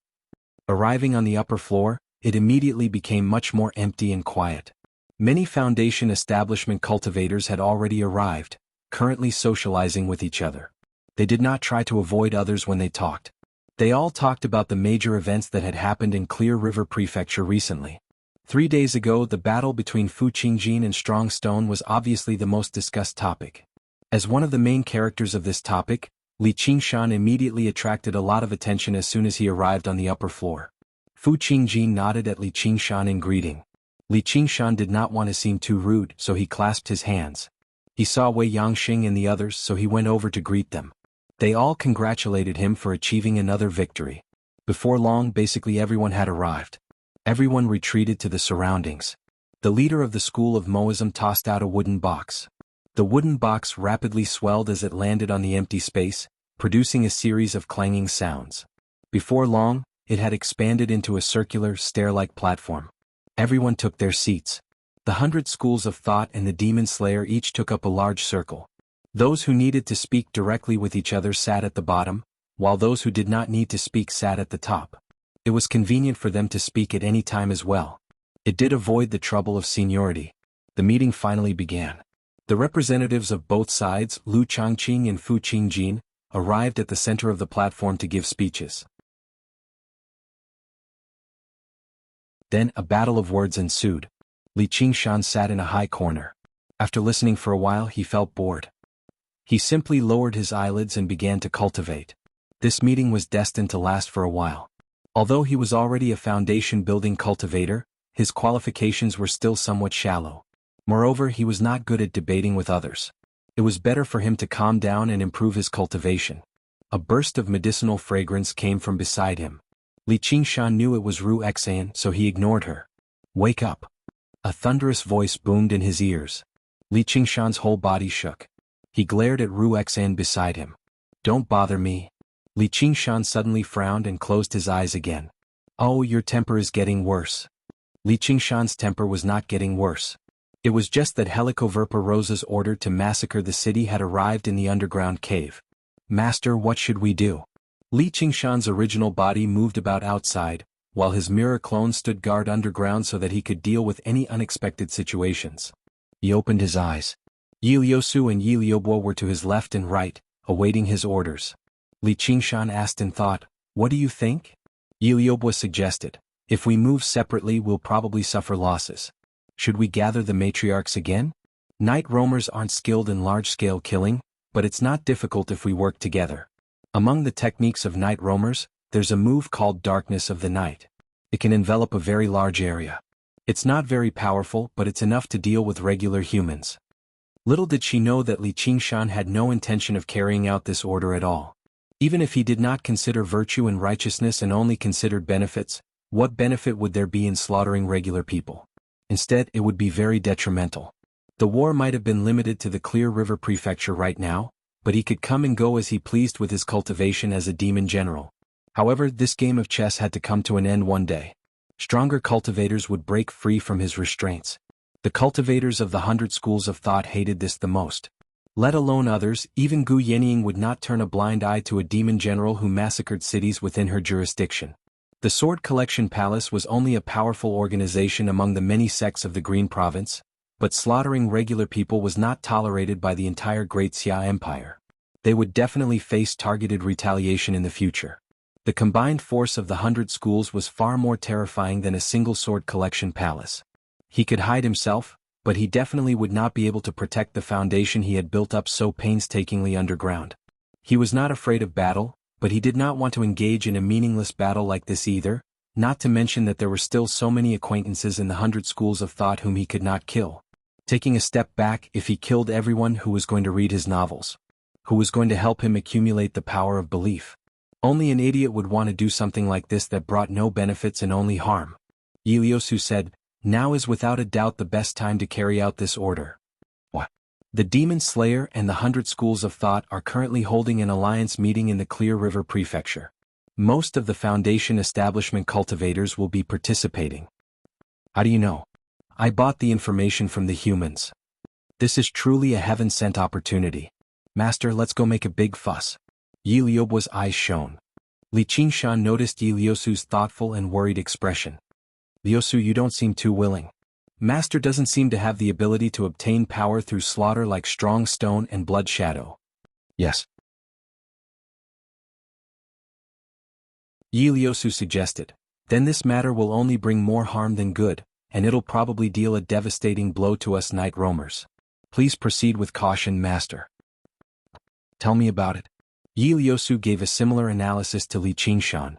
Arriving on the upper floor, it immediately became much more empty and quiet. Many Foundation establishment cultivators had already arrived, currently socializing with each other. They did not try to avoid others when they talked. They all talked about the major events that had happened in Clear River Prefecture recently. 3 days ago, the battle between Fu Qingjin and Strong Stone was obviously the most discussed topic. As one of the main characters of this topic, Li Qingshan immediately attracted a lot of attention as soon as he arrived on the upper floor. Fu Qingjin nodded at Li Qingshan in greeting. Li Qingshan did not want to seem too rude, so he clasped his hands. He saw Wei Yangxing and the others, so he went over to greet them. They all congratulated him for achieving another victory. Before long, basically everyone had arrived. Everyone retreated to the surroundings. The leader of the School of Moism tossed out a wooden box. The wooden box rapidly swelled as it landed on the empty space, producing a series of clanging sounds. Before long, it had expanded into a circular, stair-like platform. Everyone took their seats. The 100 schools of thought and the Demon Slayer each took up a large circle. Those who needed to speak directly with each other sat at the bottom, while those who did not need to speak sat at the top. It was convenient for them to speak at any time as well. It did avoid the trouble of seniority. The meeting finally began. The representatives of both sides, Lu Changqing and Fu Qingjin, arrived at the center of the platform to give speeches. Then a battle of words ensued. Li Qingshan sat in a high corner. After listening for a while, he felt bored. He simply lowered his eyelids and began to cultivate. This meeting was destined to last for a while. Although he was already a foundation-building cultivator, his qualifications were still somewhat shallow. Moreover, he was not good at debating with others. It was better for him to calm down and improve his cultivation. A burst of medicinal fragrance came from beside him. Li Qingshan knew it was Ru Xan, so he ignored her. Wake up. A thunderous voice boomed in his ears. Li Qingshan's whole body shook. He glared at Ru Xan beside him. Don't bother me. Li Qingshan suddenly frowned and closed his eyes again. Oh, your temper is getting worse. Li Qingshan's temper was not getting worse. It was just that Helicoverpa Rosa's order to massacre the city had arrived in the underground cave. Master, what should we do? Li Qingshan's original body moved about outside, while his mirror clone stood guard underground so that he could deal with any unexpected situations. He opened his eyes. Yi Liusu and Yi Liubo were to his left and right, awaiting his orders. Li Qingshan asked in thought, what do you think? Yi Liubo suggested, if we move separately we'll probably suffer losses. Should we gather the matriarchs again? Night roamers aren't skilled in large-scale killing, but it's not difficult if we work together. Among the techniques of night roamers, there's a move called Darkness of the Night. It can envelop a very large area. It's not very powerful, but it's enough to deal with regular humans. Little did she know that Li Qingshan had no intention of carrying out this order at all. Even if he did not consider virtue and righteousness and only considered benefits, what benefit would there be in slaughtering regular people? Instead, it would be very detrimental. The war might have been limited to the Clear River Prefecture right now, but he could come and go as he pleased with his cultivation as a demon general. However, this game of chess had to come to an end one day. Stronger cultivators would break free from his restraints. The cultivators of the 100 schools of thought hated this the most. Let alone others, even Gu Yenying would not turn a blind eye to a demon general who massacred cities within her jurisdiction. The Sword Collection Palace was only a powerful organization among the many sects of the Green Province, but slaughtering regular people was not tolerated by the entire Great Xia Empire. They would definitely face targeted retaliation in the future. The combined force of the 100 schools was far more terrifying than a single Sword Collection Palace. He could hide himself, but he definitely would not be able to protect the foundation he had built up so painstakingly underground. He was not afraid of battle, but he did not want to engage in a meaningless battle like this either, not to mention that there were still so many acquaintances in the 100 schools of thought whom he could not kill. Taking a step back, if he killed everyone who was going to read his novels, who was going to help him accumulate the power of belief. Only an idiot would want to do something like this that brought no benefits and only harm. Yi Liusu said, now is without a doubt the best time to carry out this order. What? The Demon Slayer and the 100 Schools of Thought are currently holding an alliance meeting in the Clear River Prefecture. Most of the Foundation establishment cultivators will be participating. How do you know? I bought the information from the humans. This is truly a heaven-sent opportunity. Master, let's go make a big fuss. Yi Liubo's eyes shone. Li Qingshan noticed Yi Liusu's thoughtful and worried expression. Liusu, you don't seem too willing. Master doesn't seem to have the ability to obtain power through slaughter like Strong Stone and Blood Shadow. Yes. Yi Liusu suggested. Then this matter will only bring more harm than good, and it'll probably deal a devastating blow to us night roamers. Please proceed with caution, Master. Tell me about it. Yi Liusu gave a similar analysis to Li Qingshan.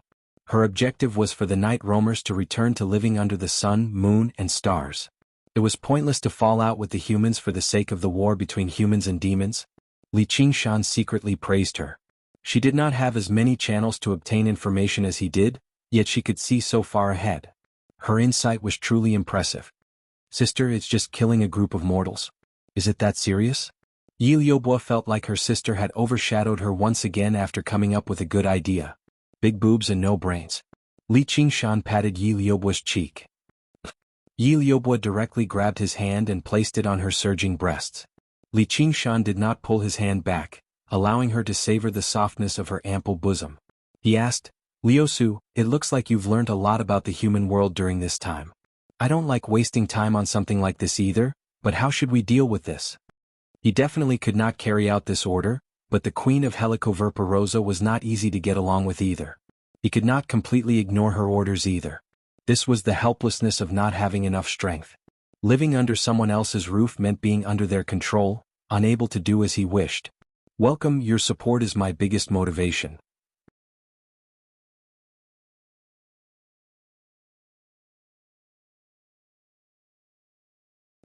Her objective was for the night roamers to return to living under the sun, moon, and stars. It was pointless to fall out with the humans for the sake of the war between humans and demons. Li Qingshan secretly praised her. She did not have as many channels to obtain information as he did, yet she could see so far ahead. Her insight was truly impressive. Sister, it's just killing a group of mortals. Is it that serious? Yi Liubo felt like her sister had overshadowed her once again after coming up with a good idea. Big boobs and no brains. Li Qingshan patted Yi Liubo's cheek. Yi Liubo directly grabbed his hand and placed it on her surging breasts. Li Qingshan did not pull his hand back, allowing her to savor the softness of her ample bosom. He asked, Liusu, it looks like you've learned a lot about the human world during this time. I don't like wasting time on something like this either, but how should we deal with this? He definitely could not carry out this order, but the Queen of Helicoverpa Rosa was not easy to get along with either. He could not completely ignore her orders either. This was the helplessness of not having enough strength. Living under someone else's roof meant being under their control, unable to do as he wished. Welcome, your support is my biggest motivation.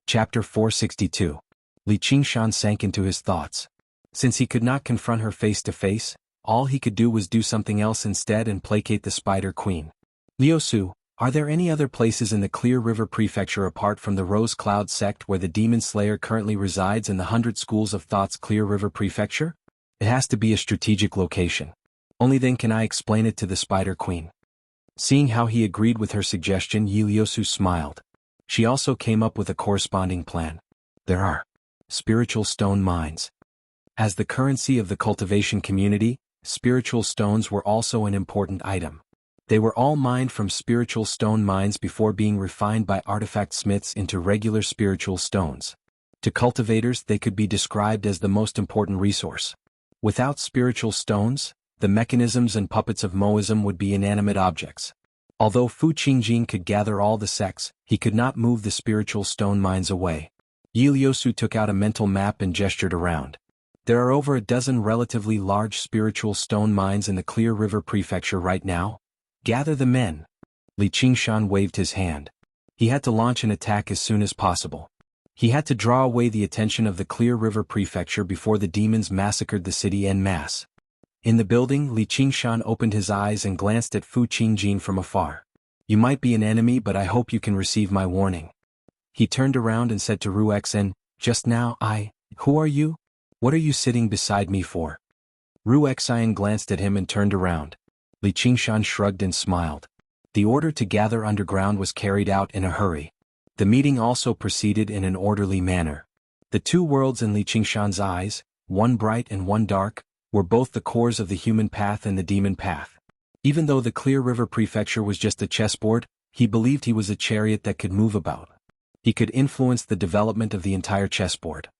Chapter 462. Li Qingshan sank into his thoughts. Since he could not confront her face to face, all he could do was do something else instead and placate the Spider Queen. Liusu, are there any other places in the Clear River Prefecture apart from the Rose Cloud sect where the Demon Slayer currently resides in the 100 Schools of Thought's Clear River Prefecture? It has to be a strategic location. Only then can I explain it to the Spider Queen. Seeing how he agreed with her suggestion, Liusu smiled. She also came up with a corresponding plan. There are spiritual stone mines. As the currency of the cultivation community, spiritual stones were also an important item. They were all mined from spiritual stone mines before being refined by artifact smiths into regular spiritual stones. To cultivators, they could be described as the most important resource. Without spiritual stones, the mechanisms and puppets of Moism would be inanimate objects. Although Fu Qingjin could gather all the sects, he could not move the spiritual stone mines away. Liusu took out a mental map and gestured around. There are over a dozen relatively large spiritual stone mines in the Clear River Prefecture right now. Gather the men. Li Qingshan waved his hand. He had to launch an attack as soon as possible. He had to draw away the attention of the Clear River Prefecture before the demons massacred the city en masse. In the building, Li Qingshan opened his eyes and glanced at Fu Qingjin from afar. You might be an enemy, but I hope you can receive my warning. He turned around and said to Ruexen, just now who are you? What are you sitting beside me for? Ruexen glanced at him and turned around. Li Qingshan shrugged and smiled. The order to gather underground was carried out in a hurry. The meeting also proceeded in an orderly manner. The two worlds in Li Qingshan's eyes, one bright and one dark, were both the cores of the human path and the demon path. Even though the Clear River Prefecture was just a chessboard, he believed he was a chariot that could move about. He could influence the development of the entire chessboard.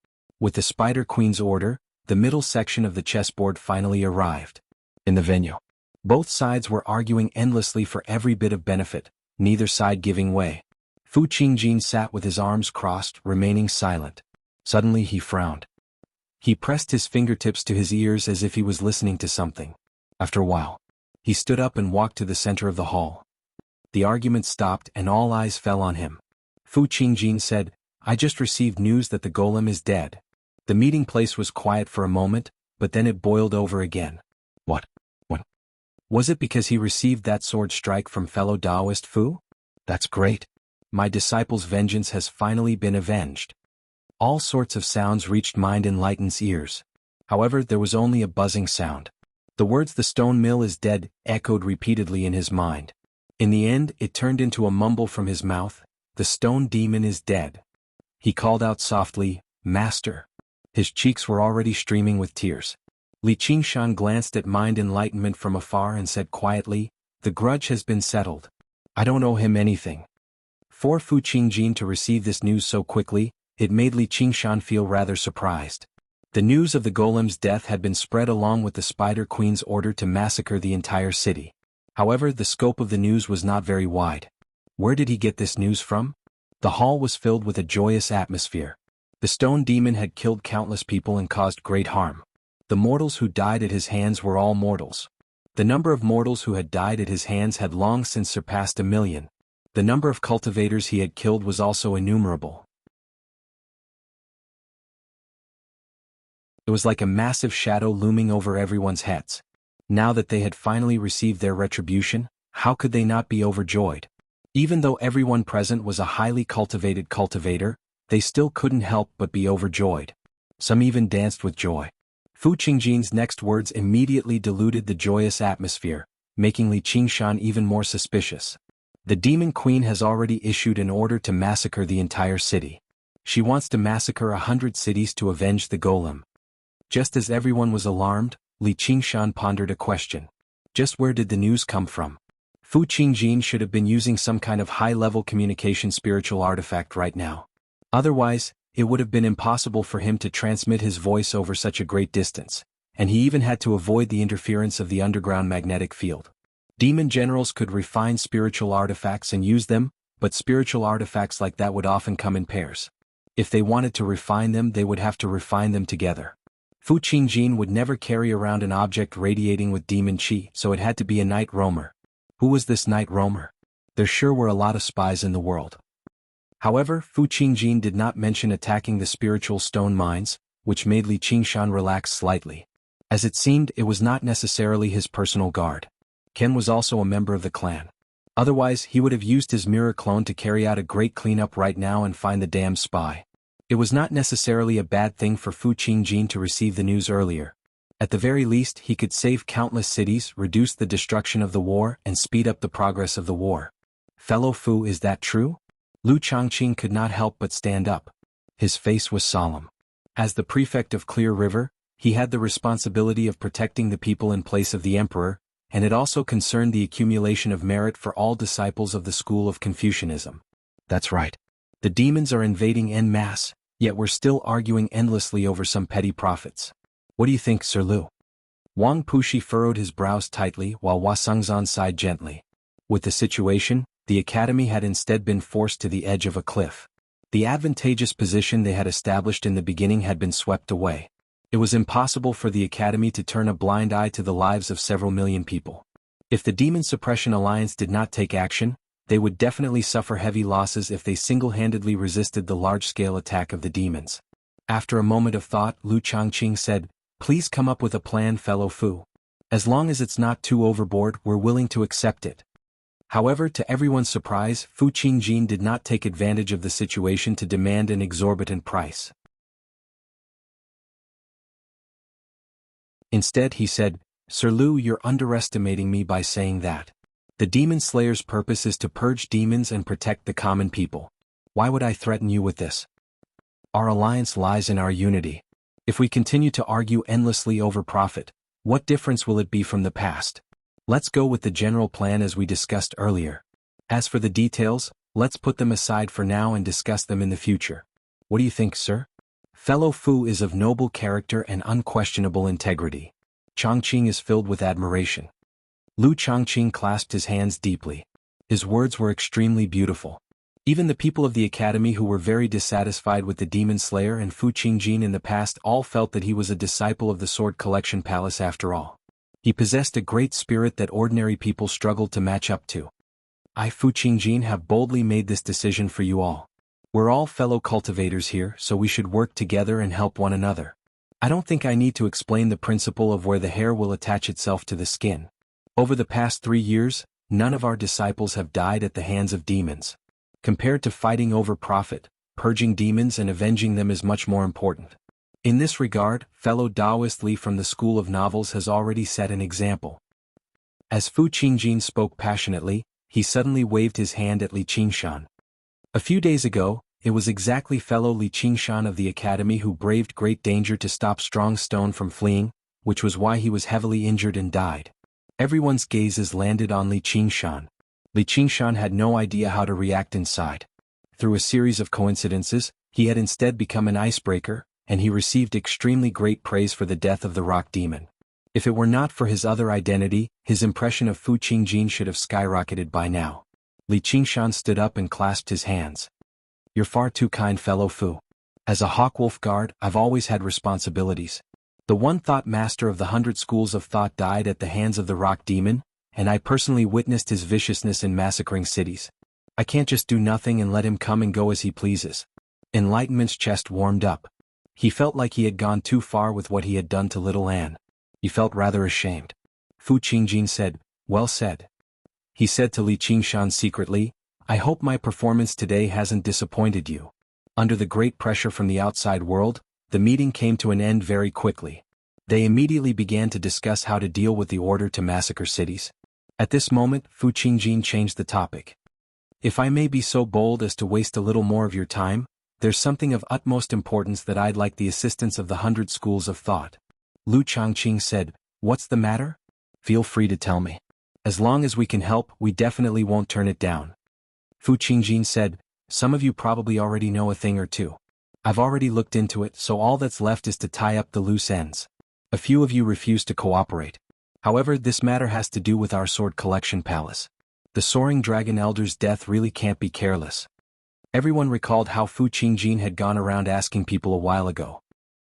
With the Spider Queen's order, the middle section of the chessboard finally arrived. In the venue, both sides were arguing endlessly for every bit of benefit, neither side giving way. Fu Qingjin sat with his arms crossed, remaining silent. Suddenly he frowned. He pressed his fingertips to his ears as if he was listening to something. After a while, he stood up and walked to the center of the hall. The argument stopped and all eyes fell on him. Fu Qingjin said, I just received news that the golem is dead. The meeting place was quiet for a moment, but then it boiled over again. What? Was it because he received that sword strike from fellow Taoist Fu? That's great. My disciple's vengeance has finally been avenged. All sorts of sounds reached Mind Enlightened's ears. However, there was only a buzzing sound. The words "the stone mill is dead" echoed repeatedly in his mind. In the end, it turned into a mumble from his mouth, "The stone demon is dead." He called out softly, "Master." His cheeks were already streaming with tears. Li Qingshan glanced at Mind Enlightenment from afar and said quietly, "The grudge has been settled. I don't owe him anything." For Fu Qingjin to receive this news so quickly, it made Li Qingshan feel rather surprised. The news of the golem's death had been spread along with the Spider Queen's order to massacre the entire city. However, the scope of the news was not very wide. Where did he get this news from? The hall was filled with a joyous atmosphere. The stone demon had killed countless people and caused great harm. The mortals who died at his hands were all mortals. The number of mortals who had died at his hands had long since surpassed 1,000,000. The number of cultivators he had killed was also innumerable. It was like a massive shadow looming over everyone's heads. Now that they had finally received their retribution, how could they not be overjoyed? Even though everyone present was a highly cultivated cultivator, they still couldn't help but be overjoyed. Some even danced with joy. Fu Qingjin's next words immediately diluted the joyous atmosphere, making Li Qingshan even more suspicious. The Demon Queen has already issued an order to massacre the entire city. She wants to massacre 100 cities to avenge the golem. Just as everyone was alarmed, Li Qingshan pondered a question. Just where did the news come from? Fu Qingjin should have been using some kind of high-level communication spiritual artifact right now. Otherwise, it would have been impossible for him to transmit his voice over such a great distance, and he even had to avoid the interference of the underground magnetic field. Demon generals could refine spiritual artifacts and use them, but spiritual artifacts like that would often come in pairs. If they wanted to refine them, they would have to refine them together. Fu Qingjin would never carry around an object radiating with demon chi, so it had to be a night roamer. Who was this night roamer? There sure were a lot of spies in the world. However, Fu Qingjin did not mention attacking the spiritual stone mines, which made Li Qingshan relax slightly. As it seemed, it was not necessarily his personal guard. Ken was also a member of the clan. Otherwise, he would have used his mirror clone to carry out a great cleanup right now and find the damn spy. It was not necessarily a bad thing for Fu Qingjin to receive the news earlier. At the very least, he could save countless cities, reduce the destruction of the war, and speed up the progress of the war. Fellow Fu, is that true? Lu Changqing could not help but stand up. His face was solemn. As the prefect of Clear River, he had the responsibility of protecting the people in place of the emperor, and it also concerned the accumulation of merit for all disciples of the school of Confucianism. That's right. The demons are invading en masse, yet we're still arguing endlessly over some petty profits. What do you think, Sir Lu? Wang Pushi furrowed his brows tightly while Hua Sengzan sighed gently. With the situation, the academy had instead been forced to the edge of a cliff. The advantageous position they had established in the beginning had been swept away. It was impossible for the academy to turn a blind eye to the lives of several million people. If the Demon Suppression Alliance did not take action, they would definitely suffer heavy losses if they single-handedly resisted the large-scale attack of the demons. After a moment of thought, Lu Changqing said, "Please come up with a plan, fellow Fu. As long as it's not too overboard, we're willing to accept it." However, to everyone's surprise, Fu Qingjin did not take advantage of the situation to demand an exorbitant price. Instead, he said, "Sir Lu, you're underestimating me by saying that. The Demon Slayer's purpose is to purge demons and protect the common people. Why would I threaten you with this? Our alliance lies in our unity. If we continue to argue endlessly over profit, what difference will it be from the past? Let's go with the general plan as we discussed earlier. As for the details, let's put them aside for now and discuss them in the future. What do you think, sir?" Fellow Fu is of noble character and unquestionable integrity. Changqing is filled with admiration. Lu Changqing clasped his hands deeply. His words were extremely beautiful. Even the people of the academy who were very dissatisfied with the Demon Slayer and Fu Qingjin in the past all felt that he was a disciple of the Sword Collection Palace after all. He possessed a great spirit that ordinary people struggled to match up to. I, Fu Qingjin, have boldly made this decision for you all. We're all fellow cultivators here, so we should work together and help one another. I don't think I need to explain the principle of where the hair will attach itself to the skin. Over the past 3 years, none of our disciples have died at the hands of demons. Compared to fighting over profit, purging demons and avenging them is much more important. In this regard, fellow Taoist Li from the School of Novels has already set an example. As Fu Qingjin spoke passionately, he suddenly waved his hand at Li Qingshan. A few days ago, it was exactly fellow Li Qingshan of the academy who braved great danger to stop Strong Stone from fleeing, which was why he was heavily injured and died. Everyone's gazes landed on Li Qingshan. Li Qingshan had no idea how to react inside. Through a series of coincidences, he had instead become an icebreaker, and he received extremely great praise for the death of the rock demon. If it were not for his other identity, his impression of Fu Qingjin should have skyrocketed by now. Li Qingshan stood up and clasped his hands. You're far too kind, fellow Fu. As a Hawkwolf guard, I've always had responsibilities. The one thought master of the 100 schools of thought died at the hands of the rock demon, and I personally witnessed his viciousness in massacring cities. I can't just do nothing and let him come and go as he pleases. Enlightenment's chest warmed up. He felt like he had gone too far with what he had done to little Anne. He felt rather ashamed. Fu Qingjin said, "Well said." He said to Li Qingshan secretly, "I hope my performance today hasn't disappointed you." Under the great pressure from the outside world, the meeting came to an end very quickly. They immediately began to discuss how to deal with the order to massacre cities. At this moment, Fu Qingjin changed the topic. "If I may be so bold as to waste a little more of your time, there's something of utmost importance that I'd like the assistance of the 100 schools of thought." Lu Changqing said, "What's the matter? Feel free to tell me. As long as we can help, we definitely won't turn it down." Fu Qingjin said, "Some of you probably already know a thing or two. I've already looked into it, so all that's left is to tie up the loose ends. A few of you refuse to cooperate. However, this matter has to do with our Sword Collection Palace. The Soaring Dragon Elder's death really can't be careless." Everyone recalled how Fu Qingjin had gone around asking people a while ago.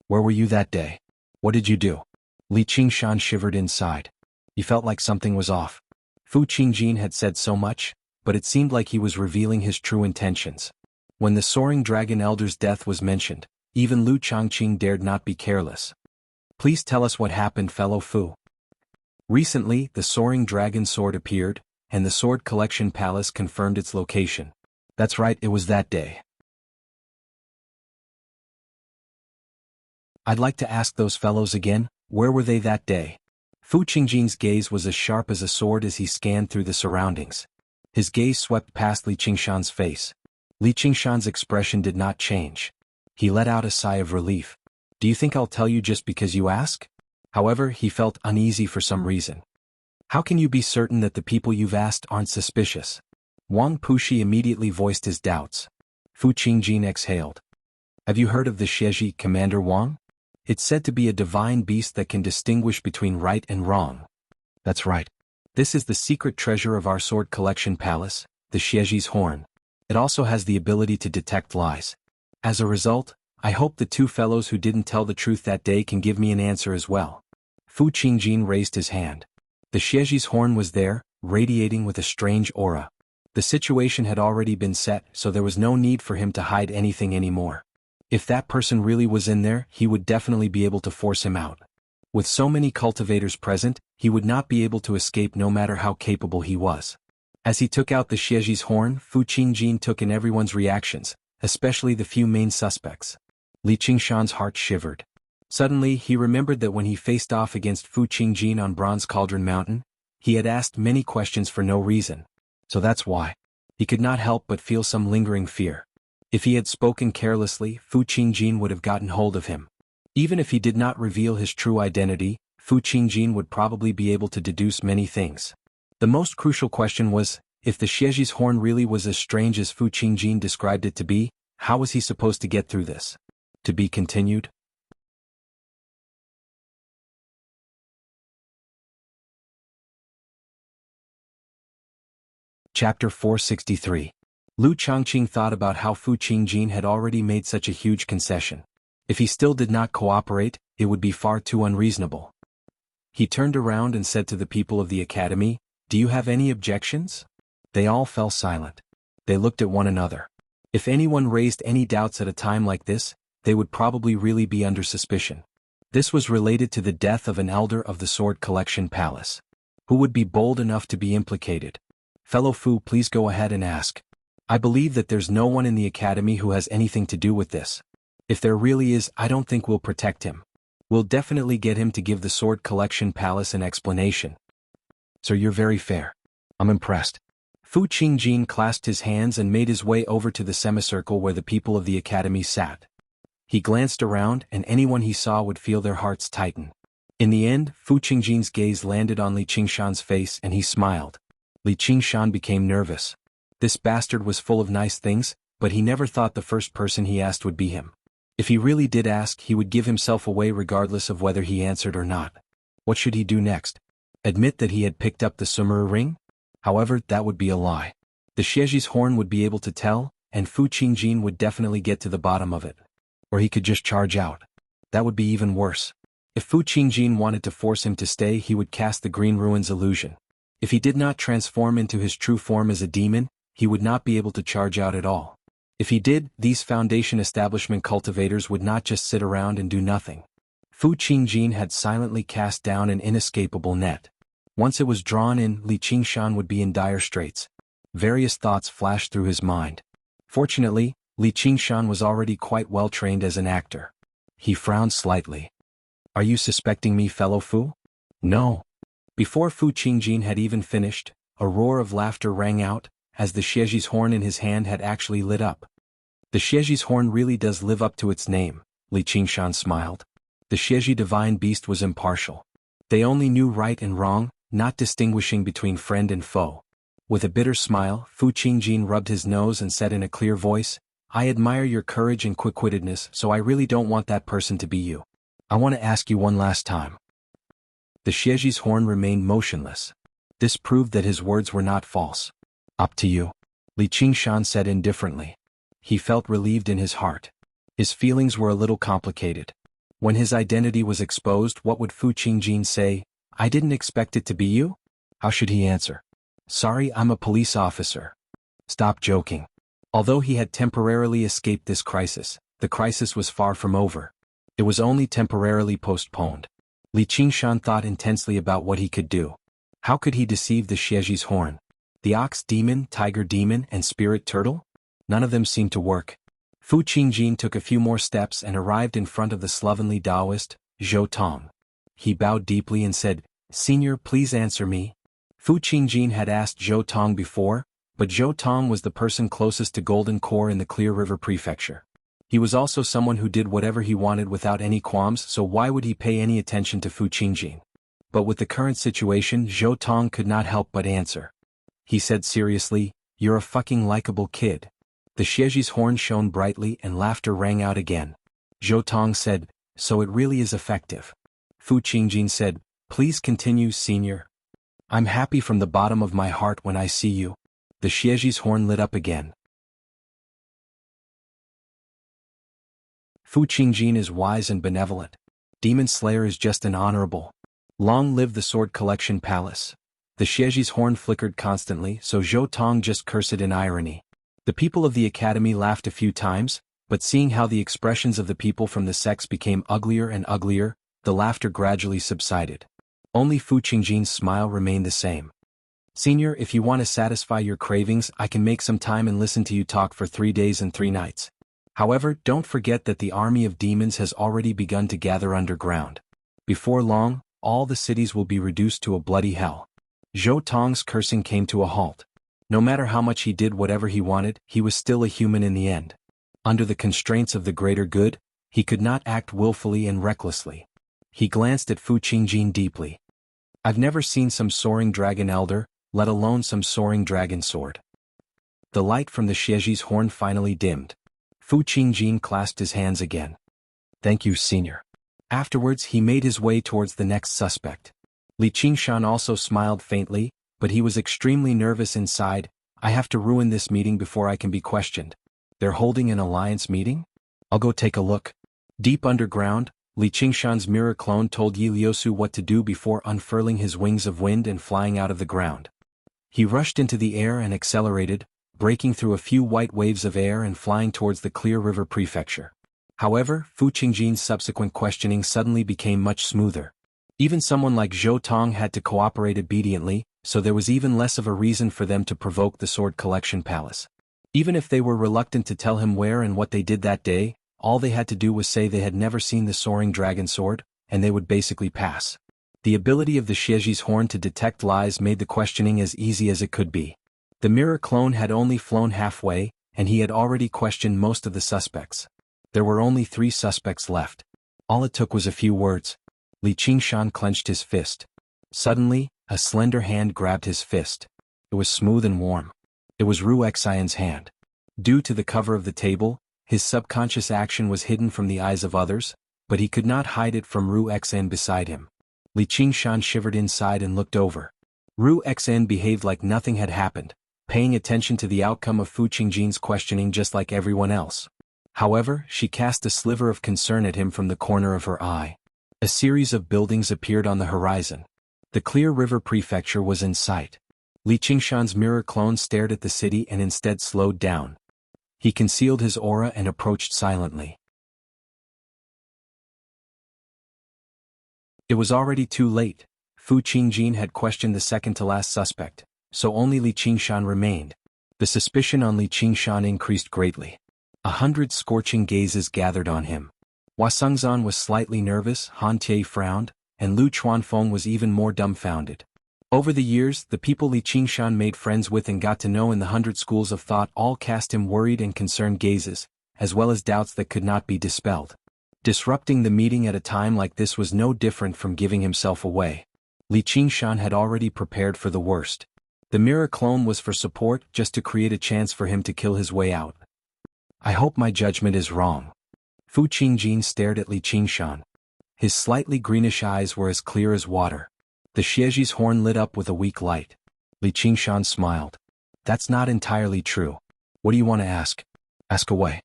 "Where were you that day? What did you do?" Li Qingshan shivered inside. He felt like something was off. Fu Qingjin had said so much, but it seemed like he was revealing his true intentions. When the Soaring Dragon Elder's death was mentioned, even Lu Changqing dared not be careless. Please tell us what happened, fellow Fu. Recently, the soaring dragon sword appeared, and the Sword Collection Palace confirmed its location. That's right, it was that day. I'd like to ask those fellows again, where were they that day? Fu Qingjin's gaze was as sharp as a sword as he scanned through the surroundings. His gaze swept past Li Qingshan's face. Li Qingshan's expression did not change. He let out a sigh of relief. Do you think I'll tell you just because you ask? However, he felt uneasy for some reason. How can you be certain that the people you've asked aren't suspicious? Wang Pushi immediately voiced his doubts. Fu Qingjin exhaled. Have you heard of the Xieji, Commander Wang? It's said to be a divine beast that can distinguish between right and wrong. That's right. This is the secret treasure of our Sword Collection Palace, the Xieji's horn. It also has the ability to detect lies. As a result, I hope the two fellows who didn't tell the truth that day can give me an answer as well. Fu Qingjin raised his hand. The Xieji's horn was there, radiating with a strange aura. The situation had already been set, so there was no need for him to hide anything anymore. If that person really was in there, he would definitely be able to force him out. With so many cultivators present, he would not be able to escape no matter how capable he was. As he took out the Xieji's horn, Fu Qingjin took in everyone's reactions, especially the few main suspects. Li Qingshan's heart shivered. Suddenly, he remembered that when he faced off against Fu Qingjin on Bronze Cauldron Mountain, he had asked many questions for no reason. So that's why. He could not help but feel some lingering fear. If he had spoken carelessly, Fu Qingjin would have gotten hold of him. Even if he did not reveal his true identity, Fu Qingjin would probably be able to deduce many things. The most crucial question was, if the Xieji's horn really was as strange as Fu Qingjin described it to be, how was he supposed to get through this? To be continued? Chapter 463. Lu Changqing thought about how Fu Qingjin had already made such a huge concession. If he still did not cooperate, it would be far too unreasonable. He turned around and said to the people of the academy, "Do you have any objections?" They all fell silent. They looked at one another. If anyone raised any doubts at a time like this, they would probably really be under suspicion. This was related to the death of an elder of the Sword Collection Palace. Who would be bold enough to be implicated? Fellow Fu, please go ahead and ask. I believe that there's no one in the academy who has anything to do with this. If there really is, I don't think we'll protect him. We'll definitely get him to give the Sword Collection Palace an explanation. So you're very fair. I'm impressed. Fu Qingjin clasped his hands and made his way over to the semicircle where the people of the academy sat. He glanced around, and anyone he saw would feel their hearts tighten. In the end, Fu Qingjin's gaze landed on Li Qingshan's face and he smiled. Li Qingshan became nervous. This bastard was full of nice things, but he never thought the first person he asked would be him. If he really did ask, he would give himself away regardless of whether he answered or not. What should he do next? Admit that he had picked up the Sumuru ring? However, that would be a lie. The Xieji's horn would be able to tell, and Fu Qingjin would definitely get to the bottom of it. Or he could just charge out. That would be even worse. If Fu Qingjin wanted to force him to stay, he would cast the Green Ruins illusion. If he did not transform into his true form as a demon, he would not be able to charge out at all. If he did, these Foundation establishment cultivators would not just sit around and do nothing. Fu Qingjin had silently cast down an inescapable net. Once it was drawn in, Li Qingshan would be in dire straits. Various thoughts flashed through his mind. Fortunately, Li Qingshan was already quite well trained as an actor. He frowned slightly. Are you suspecting me, fellow Fu? No. Before Fu Qingjin had even finished, a roar of laughter rang out, as the Xieji's horn in his hand had actually lit up. The Xieji's horn really does live up to its name, Li Qingshan smiled. The Xieji divine beast was impartial. They only knew right and wrong, not distinguishing between friend and foe. With a bitter smile, Fu Qingjin rubbed his nose and said in a clear voice, "I admire your courage and quick-wittedness, so I really don't want that person to be you. I want to ask you one last time." The Xieji's horn remained motionless. This proved that his words were not false. "Up to you," Li Qingshan said indifferently. He felt relieved in his heart. His feelings were a little complicated. When his identity was exposed, what would Fu Qingjin say? "I didn't expect it to be you?" How should he answer? "Sorry, I'm a police officer." Stop joking. Although he had temporarily escaped this crisis, the crisis was far from over. It was only temporarily postponed. Li Qingshan thought intensely about what he could do. How could he deceive the Xieji's horn? The ox demon, tiger demon, and spirit turtle? None of them seemed to work. Fu Qingjin took a few more steps and arrived in front of the slovenly Taoist, Zhou Tong. He bowed deeply and said, "Senior, please answer me." Fu Qingjin had asked Zhou Tong before, but Zhou Tong was the person closest to Golden Core in the Clear River Prefecture. He was also someone who did whatever he wanted without any qualms, so why would he pay any attention to Fu Qingjin? But with the current situation, Zhou Tong could not help but answer. He said seriously, "You're a fucking likable kid." The Xieji's horn shone brightly and laughter rang out again. Zhou Tong said, "So it really is effective." Fu Qingjin said, "Please continue, senior. I'm happy from the bottom of my heart when I see you." The Xieji's horn lit up again. Fu Qingjin is wise and benevolent. Demon Slayer is just and honorable. Long live the Sword Collection Palace. The Xieji's horn flickered constantly, so Zhou Tong just cursed in irony. The people of the academy laughed a few times, but seeing how the expressions of the people from the sects became uglier and uglier, the laughter gradually subsided. Only Fu Qingjin's smile remained the same. "Senior, if you want to satisfy your cravings, I can make some time and listen to you talk for 3 days and 3 nights. However, don't forget that the army of demons has already begun to gather underground. Before long, all the cities will be reduced to a bloody hell." Zhou Tong's cursing came to a halt. No matter how much he did whatever he wanted, he was still a human in the end. Under the constraints of the greater good, he could not act willfully and recklessly. He glanced at Fu Qingjin deeply. "I've never seen some soaring dragon elder, let alone some soaring dragon sword." The light from the Xieji's horn finally dimmed. Fu Qingjin clasped his hands again. "Thank you, senior." Afterwards he made his way towards the next suspect. Li Qingshan also smiled faintly, but he was extremely nervous inside. "I have to ruin this meeting before I can be questioned. They're holding an alliance meeting? I'll go take a look." Deep underground, Li Qingshan's mirror clone told Yi Liusu what to do before unfurling his wings of wind and flying out of the ground. He rushed into the air and accelerated, breaking through a few white waves of air and flying towards the Clear River Prefecture. However, Fu Qingjin's subsequent questioning suddenly became much smoother. Even someone like Zhou Tong had to cooperate obediently, so there was even less of a reason for them to provoke the Sword Collection Palace. Even if they were reluctant to tell him where and what they did that day, all they had to do was say they had never seen the soaring dragon sword, and they would basically pass. The ability of the Xieji's horn to detect lies made the questioning as easy as it could be. The mirror clone had only flown halfway, and he had already questioned most of the suspects. There were only 3 suspects left. All it took was a few words. Li Qingshan clenched his fist. Suddenly, a slender hand grabbed his fist. It was smooth and warm. It was Ru Xian's hand. Due to the cover of the table, his subconscious action was hidden from the eyes of others, but he could not hide it from Ru Xian beside him. Li Qingshan shivered inside and looked over. Ru Xian behaved like nothing had happened, paying attention to the outcome of Fu Qingjin's questioning just like everyone else. However, she cast a sliver of concern at him from the corner of her eye. A series of buildings appeared on the horizon. The Clear River Prefecture was in sight. Li Qingshan's mirror clone stared at the city and instead slowed down. He concealed his aura and approached silently. It was already too late. Fu Qingjin had questioned the second-to-last suspect, so only Li Qingshan remained. The suspicion on Li Qingshan increased greatly. 100 scorching gazes gathered on him. Hua Sengzan was slightly nervous, Han Tie frowned, and Lu Chuanfeng was even more dumbfounded. Over the years, the people Li Qingshan made friends with and got to know in the 100 schools of thought all cast him worried and concerned gazes, as well as doubts that could not be dispelled. Disrupting the meeting at a time like this was no different from giving himself away. Li Qingshan had already prepared for the worst. The mirror clone was for support, just to create a chance for him to kill his way out. "I hope my judgment is wrong." Fu Qingjin stared at Li Qingshan. His slightly greenish eyes were as clear as water. The Xieji's horn lit up with a weak light. Li Qingshan smiled. "That's not entirely true. What do you want to ask? Ask away."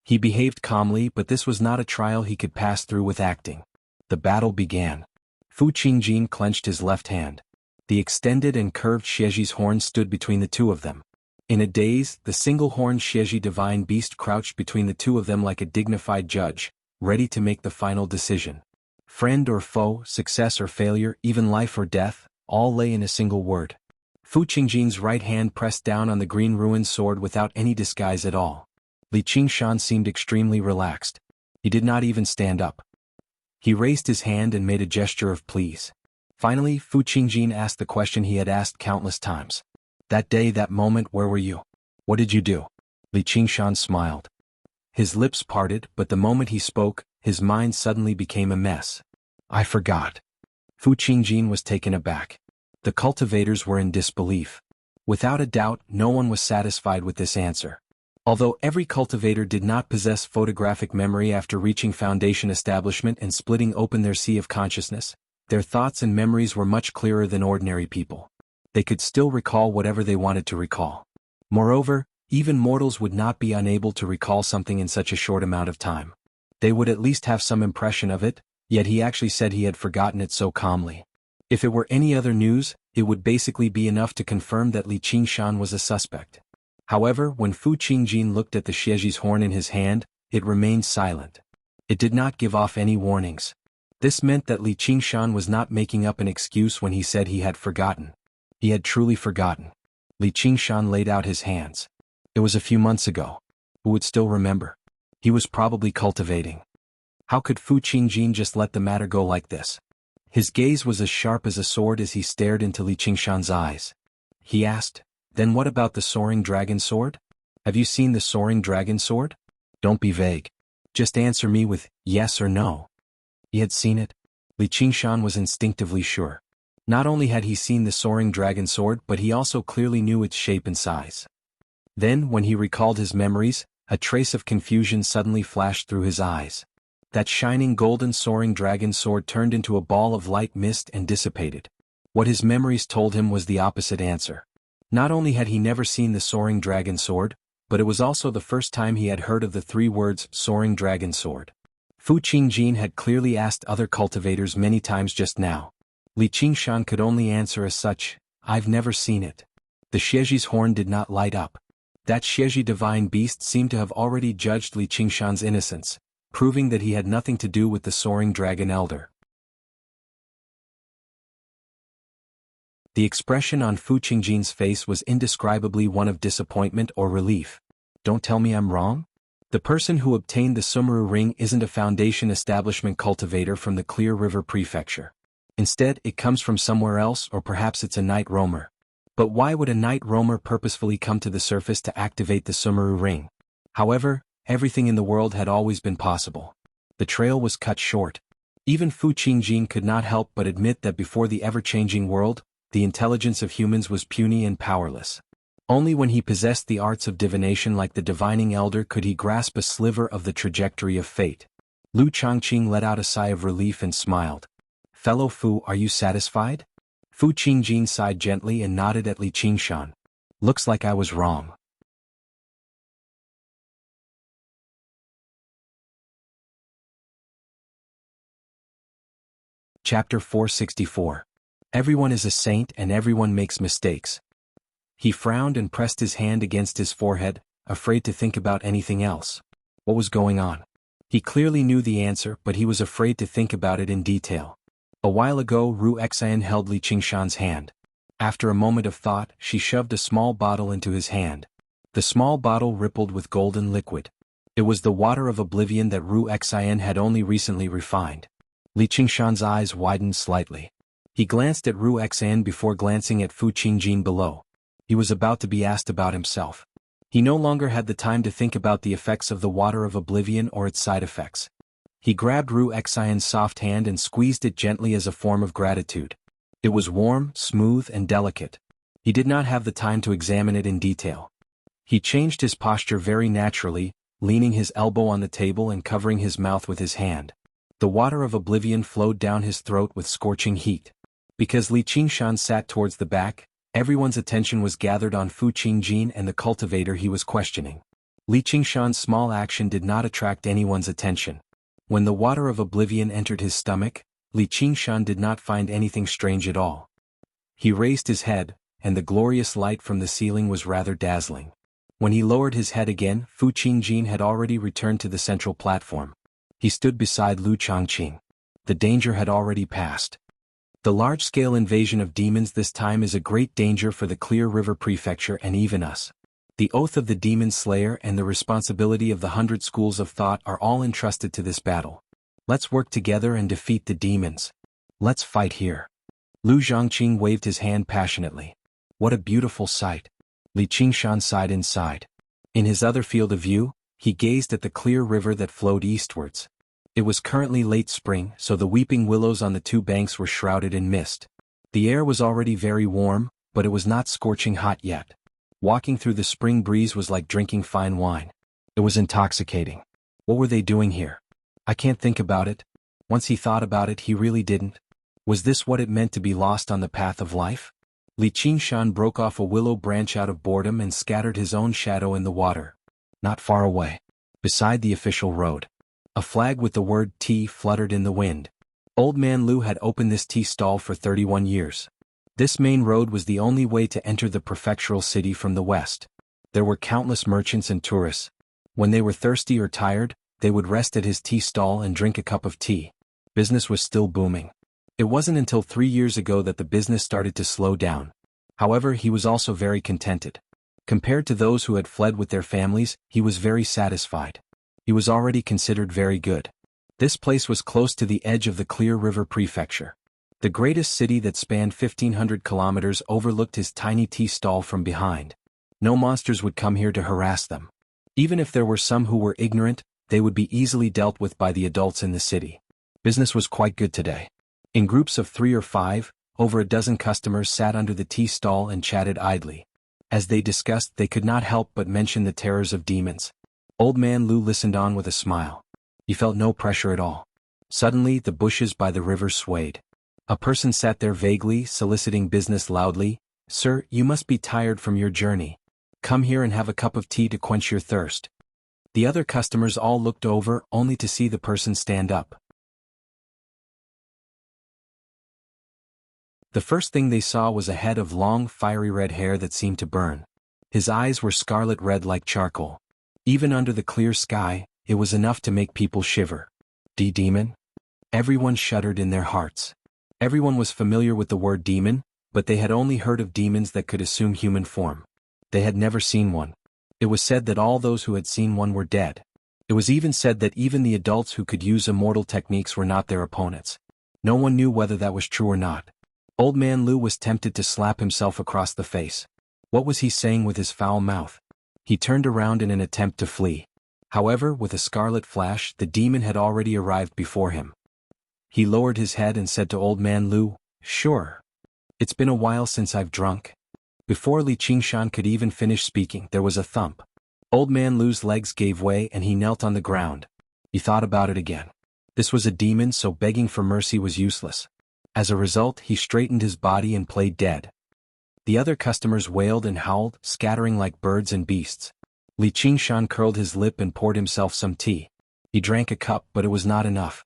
He behaved calmly, but this was not a trial he could pass through with acting. The battle began. Fu Qingjin clenched his left hand. The extended and curved Xieji's horn stood between the two of them. In a daze, the single-horned Xieji divine beast crouched between the two of them like a dignified judge, ready to make the final decision. Friend or foe, success or failure, even life or death, all lay in a single word. Fu Qingjin's right hand pressed down on the green ruined sword without any disguise at all. Li Qingshan seemed extremely relaxed. He did not even stand up. He raised his hand and made a gesture of please. Finally, Fu Qingjin asked the question he had asked countless times. That day, that moment, where were you? What did you do? Li Qingshan smiled. His lips parted, but the moment he spoke, his mind suddenly became a mess. I forgot. Fu Qingjin was taken aback. The cultivators were in disbelief. Without a doubt, no one was satisfied with this answer. Although every cultivator did not possess photographic memory after reaching Foundation establishment and splitting open their sea of consciousness, their thoughts and memories were much clearer than ordinary people. They could still recall whatever they wanted to recall. Moreover, even mortals would not be unable to recall something in such a short amount of time. They would at least have some impression of it, yet he actually said he had forgotten it so calmly. If it were any other news, it would basically be enough to confirm that Li Qingshan was a suspect. However, when Fu Qingjin looked at the Xieji's horn in his hand, it remained silent. It did not give off any warnings. This meant that Li Qingshan was not making up an excuse when he said he had forgotten. He had truly forgotten. Li Qingshan laid out his hands. It was a few months ago. Who would still remember? He was probably cultivating. How could Fu Qingjin just let the matter go like this? His gaze was as sharp as a sword as he stared into Li Qingshan's eyes. He asked, "Then what about the soaring dragon sword? Have you seen the soaring dragon sword? Don't be vague. Just answer me with yes or no." He had seen it. Li Qingshan was instinctively sure. Not only had he seen the soaring dragon sword, but he also clearly knew its shape and size. Then, when he recalled his memories, a trace of confusion suddenly flashed through his eyes. That shining golden soaring dragon sword turned into a ball of light mist and dissipated. What his memories told him was the opposite answer. Not only had he never seen the soaring dragon sword, but it was also the first time he had heard of the three words soaring dragon sword. Fu Qingjin had clearly asked other cultivators many times just now. Li Qingshan could only answer as such, "I've never seen it." The Xieji's horn did not light up. That Xieji divine beast seemed to have already judged Li Qingshan's innocence, proving that he had nothing to do with the soaring dragon elder. The expression on Fu Qingjin's face was indescribably one of disappointment or relief. Don't tell me I'm wrong? The person who obtained the Sumeru ring isn't a Foundation establishment cultivator from the Clear River Prefecture. Instead, it comes from somewhere else, or perhaps it's a night roamer. But why would a night roamer purposefully come to the surface to activate the Sumeru ring? However, everything in the world had always been possible. The trail was cut short. Even Fu Qingjin could not help but admit that before the ever-changing world, the intelligence of humans was puny and powerless. Only when he possessed the arts of divination like the divining elder could he grasp a sliver of the trajectory of fate. Lu Changqing let out a sigh of relief and smiled. "Fellow Fu, are you satisfied?" Fu Qingjin sighed gently and nodded at Li Qingshan. "Looks like I was wrong." Chapter 464. Everyone is a saint and everyone makes mistakes. He frowned and pressed his hand against his forehead, afraid to think about anything else. What was going on? He clearly knew the answer, but he was afraid to think about it in detail. A while ago, Ru Xian held Li Qingshan's hand. After a moment of thought, she shoved a small bottle into his hand. The small bottle rippled with golden liquid. It was the water of oblivion that Ru Xian had only recently refined. Li Qingshan's eyes widened slightly. He glanced at Ru Xian before glancing at Fu Qingjin below. He was about to be asked about himself. He no longer had the time to think about the effects of the water of oblivion or its side effects. He grabbed Ru Xian's soft hand and squeezed it gently as a form of gratitude. It was warm, smooth, and delicate. He did not have the time to examine it in detail. He changed his posture very naturally, leaning his elbow on the table and covering his mouth with his hand. The water of oblivion flowed down his throat with scorching heat. Because Li Qingshan sat towards the back, everyone's attention was gathered on Fu Qingjin and the cultivator he was questioning. Li Qingshan's small action did not attract anyone's attention. When the water of oblivion entered his stomach, Li Qingshan did not find anything strange at all. He raised his head, and the glorious light from the ceiling was rather dazzling. When he lowered his head again, Fu Qingjin had already returned to the central platform. He stood beside Lu Changqing. The danger had already passed. The large-scale invasion of demons this time is a great danger for the Clear River Prefecture and even us. The oath of the Demon Slayer and the responsibility of the 100 schools of thought are all entrusted to this battle. Let's work together and defeat the demons. Let's fight here. Lu Zhangqing waved his hand passionately. What a beautiful sight. Li Qingshan sighed inside. In his other field of view, he gazed at the clear river that flowed eastwards. It was currently late spring, so the weeping willows on the two banks were shrouded in mist. The air was already very warm, but it was not scorching hot yet. Walking through the spring breeze was like drinking fine wine. It was intoxicating. What were they doing here? I can't think about it. Once he thought about it, he really didn't. Was this what it meant to be lost on the path of life? Li Qingshan broke off a willow branch out of boredom and scattered his own shadow in the water. Not far away, beside the official road, a flag with the word tea fluttered in the wind. Old Man Lu had opened this tea stall for 31 years. This main road was the only way to enter the prefectural city from the west. There were countless merchants and tourists. When they were thirsty or tired, they would rest at his tea stall and drink a cup of tea. Business was still booming. It wasn't until 3 years ago that the business started to slow down. However, he was also very contented. Compared to those who had fled with their families, he was very satisfied. He was already considered very good. This place was close to the edge of the Clear River Prefecture. The greatest city that spanned 1,500 kilometers overlooked his tiny tea stall from behind. No monsters would come here to harass them. Even if there were some who were ignorant, they would be easily dealt with by the adults in the city. Business was quite good today. In groups of 3 or 5, over a dozen customers sat under the tea stall and chatted idly. As they discussed, they could not help but mention the terrors of demons. Old Man Lu listened on with a smile. He felt no pressure at all. Suddenly, the bushes by the river swayed. A person sat there vaguely, soliciting business loudly. "Sir, you must be tired from your journey. Come here and have a cup of tea to quench your thirst." The other customers all looked over, only to see the person stand up. The first thing they saw was a head of long, fiery red hair that seemed to burn. His eyes were scarlet red like charcoal. Even under the clear sky, it was enough to make people shiver. Demon? Everyone shuddered in their hearts. Everyone was familiar with the word demon, but they had only heard of demons that could assume human form. They had never seen one. It was said that all those who had seen one were dead. It was even said that even the adults who could use immortal techniques were not their opponents. No one knew whether that was true or not. Old Man Lu was tempted to slap himself across the face. What was he saying with his foul mouth? He turned around in an attempt to flee. However, with a scarlet flash, the demon had already arrived before him. He lowered his head and said to Old Man Lu, "Sure. It's been a while since I've drunk." Before Li Qingshan could even finish speaking, there was a thump. Old Man Lu's legs gave way and he knelt on the ground. He thought about it again. This was a demon, so begging for mercy was useless. As a result, he straightened his body and played dead. The other customers wailed and howled, scattering like birds and beasts. Li Qingshan curled his lip and poured himself some tea. He drank a cup, but it was not enough.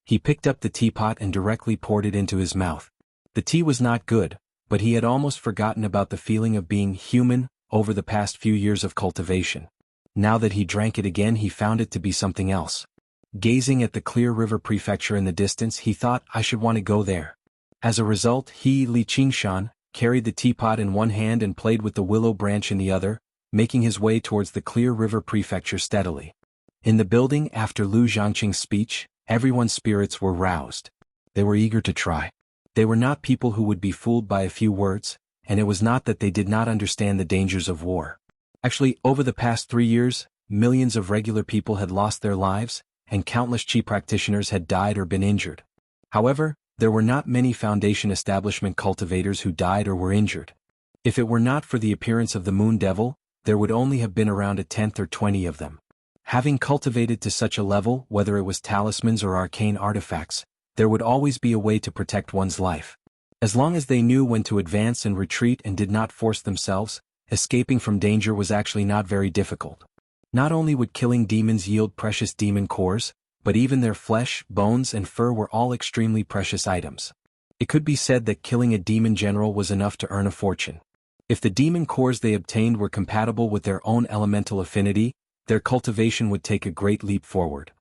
He picked up the teapot and directly poured it into his mouth. The tea was not good, but he had almost forgotten about the feeling of being human over the past few years of cultivation. Now that he drank it again, he found it to be something else. Gazing at the Clear River Prefecture in the distance, he thought, "I should want to go there." As a result, he, Li Qingshan, carried the teapot in one hand and played with the willow branch in the other, making his way towards the Clear River Prefecture steadily. In the building, after Lu Zhangqing's speech, everyone's spirits were roused. They were eager to try. They were not people who would be fooled by a few words, and it was not that they did not understand the dangers of war. Actually, over the past 3 years, millions of regular people had lost their lives, and countless chi practitioners had died or been injured. However, there were not many Foundation establishment cultivators who died or were injured. If it were not for the appearance of the Moon Devil, there would only have been around a 10th or 20 of them. Having cultivated to such a level, whether it was talismans or arcane artifacts, there would always be a way to protect one's life. As long as they knew when to advance and retreat and did not force themselves, escaping from danger was actually not very difficult. Not only would killing demons yield precious demon cores, but even their flesh, bones, and fur were all extremely precious items. It could be said that killing a demon general was enough to earn a fortune. If the demon cores they obtained were compatible with their own elemental affinity, their cultivation would take a great leap forward.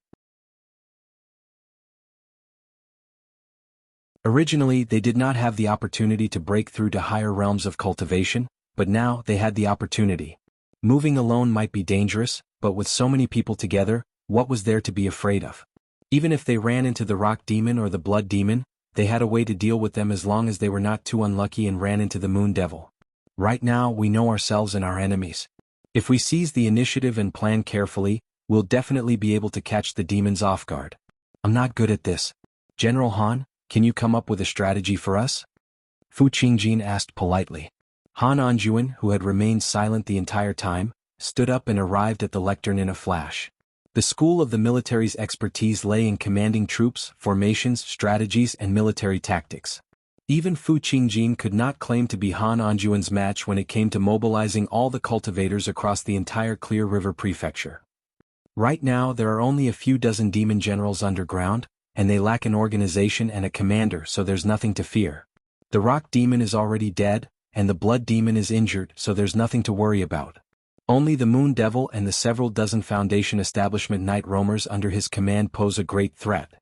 Originally, they did not have the opportunity to break through to higher realms of cultivation, but now they had the opportunity. Moving alone might be dangerous, but with so many people together, what was there to be afraid of? Even if they ran into the rock demon or the blood demon, they had a way to deal with them as long as they were not too unlucky and ran into the moon devil. Right now, we know ourselves and our enemies. If we seize the initiative and plan carefully, we'll definitely be able to catch the demons off guard. I'm not good at this. General Han, can you come up with a strategy for us? Fu Qingjin asked politely. Han Anjuan, who had remained silent the entire time, stood up and arrived at the lectern in a flash. The school of the military's expertise lay in commanding troops, formations, strategies, and military tactics. Even Fu Qingjin could not claim to be Han Anjuan's match when it came to mobilizing all the cultivators across the entire Clear River Prefecture. Right now there are only a few dozen demon generals underground, and they lack an organization and a commander, so there's nothing to fear. The rock demon is already dead, and the blood demon is injured, so there's nothing to worry about. Only the moon devil and the several dozen Foundation establishment night roamers under his command pose a great threat.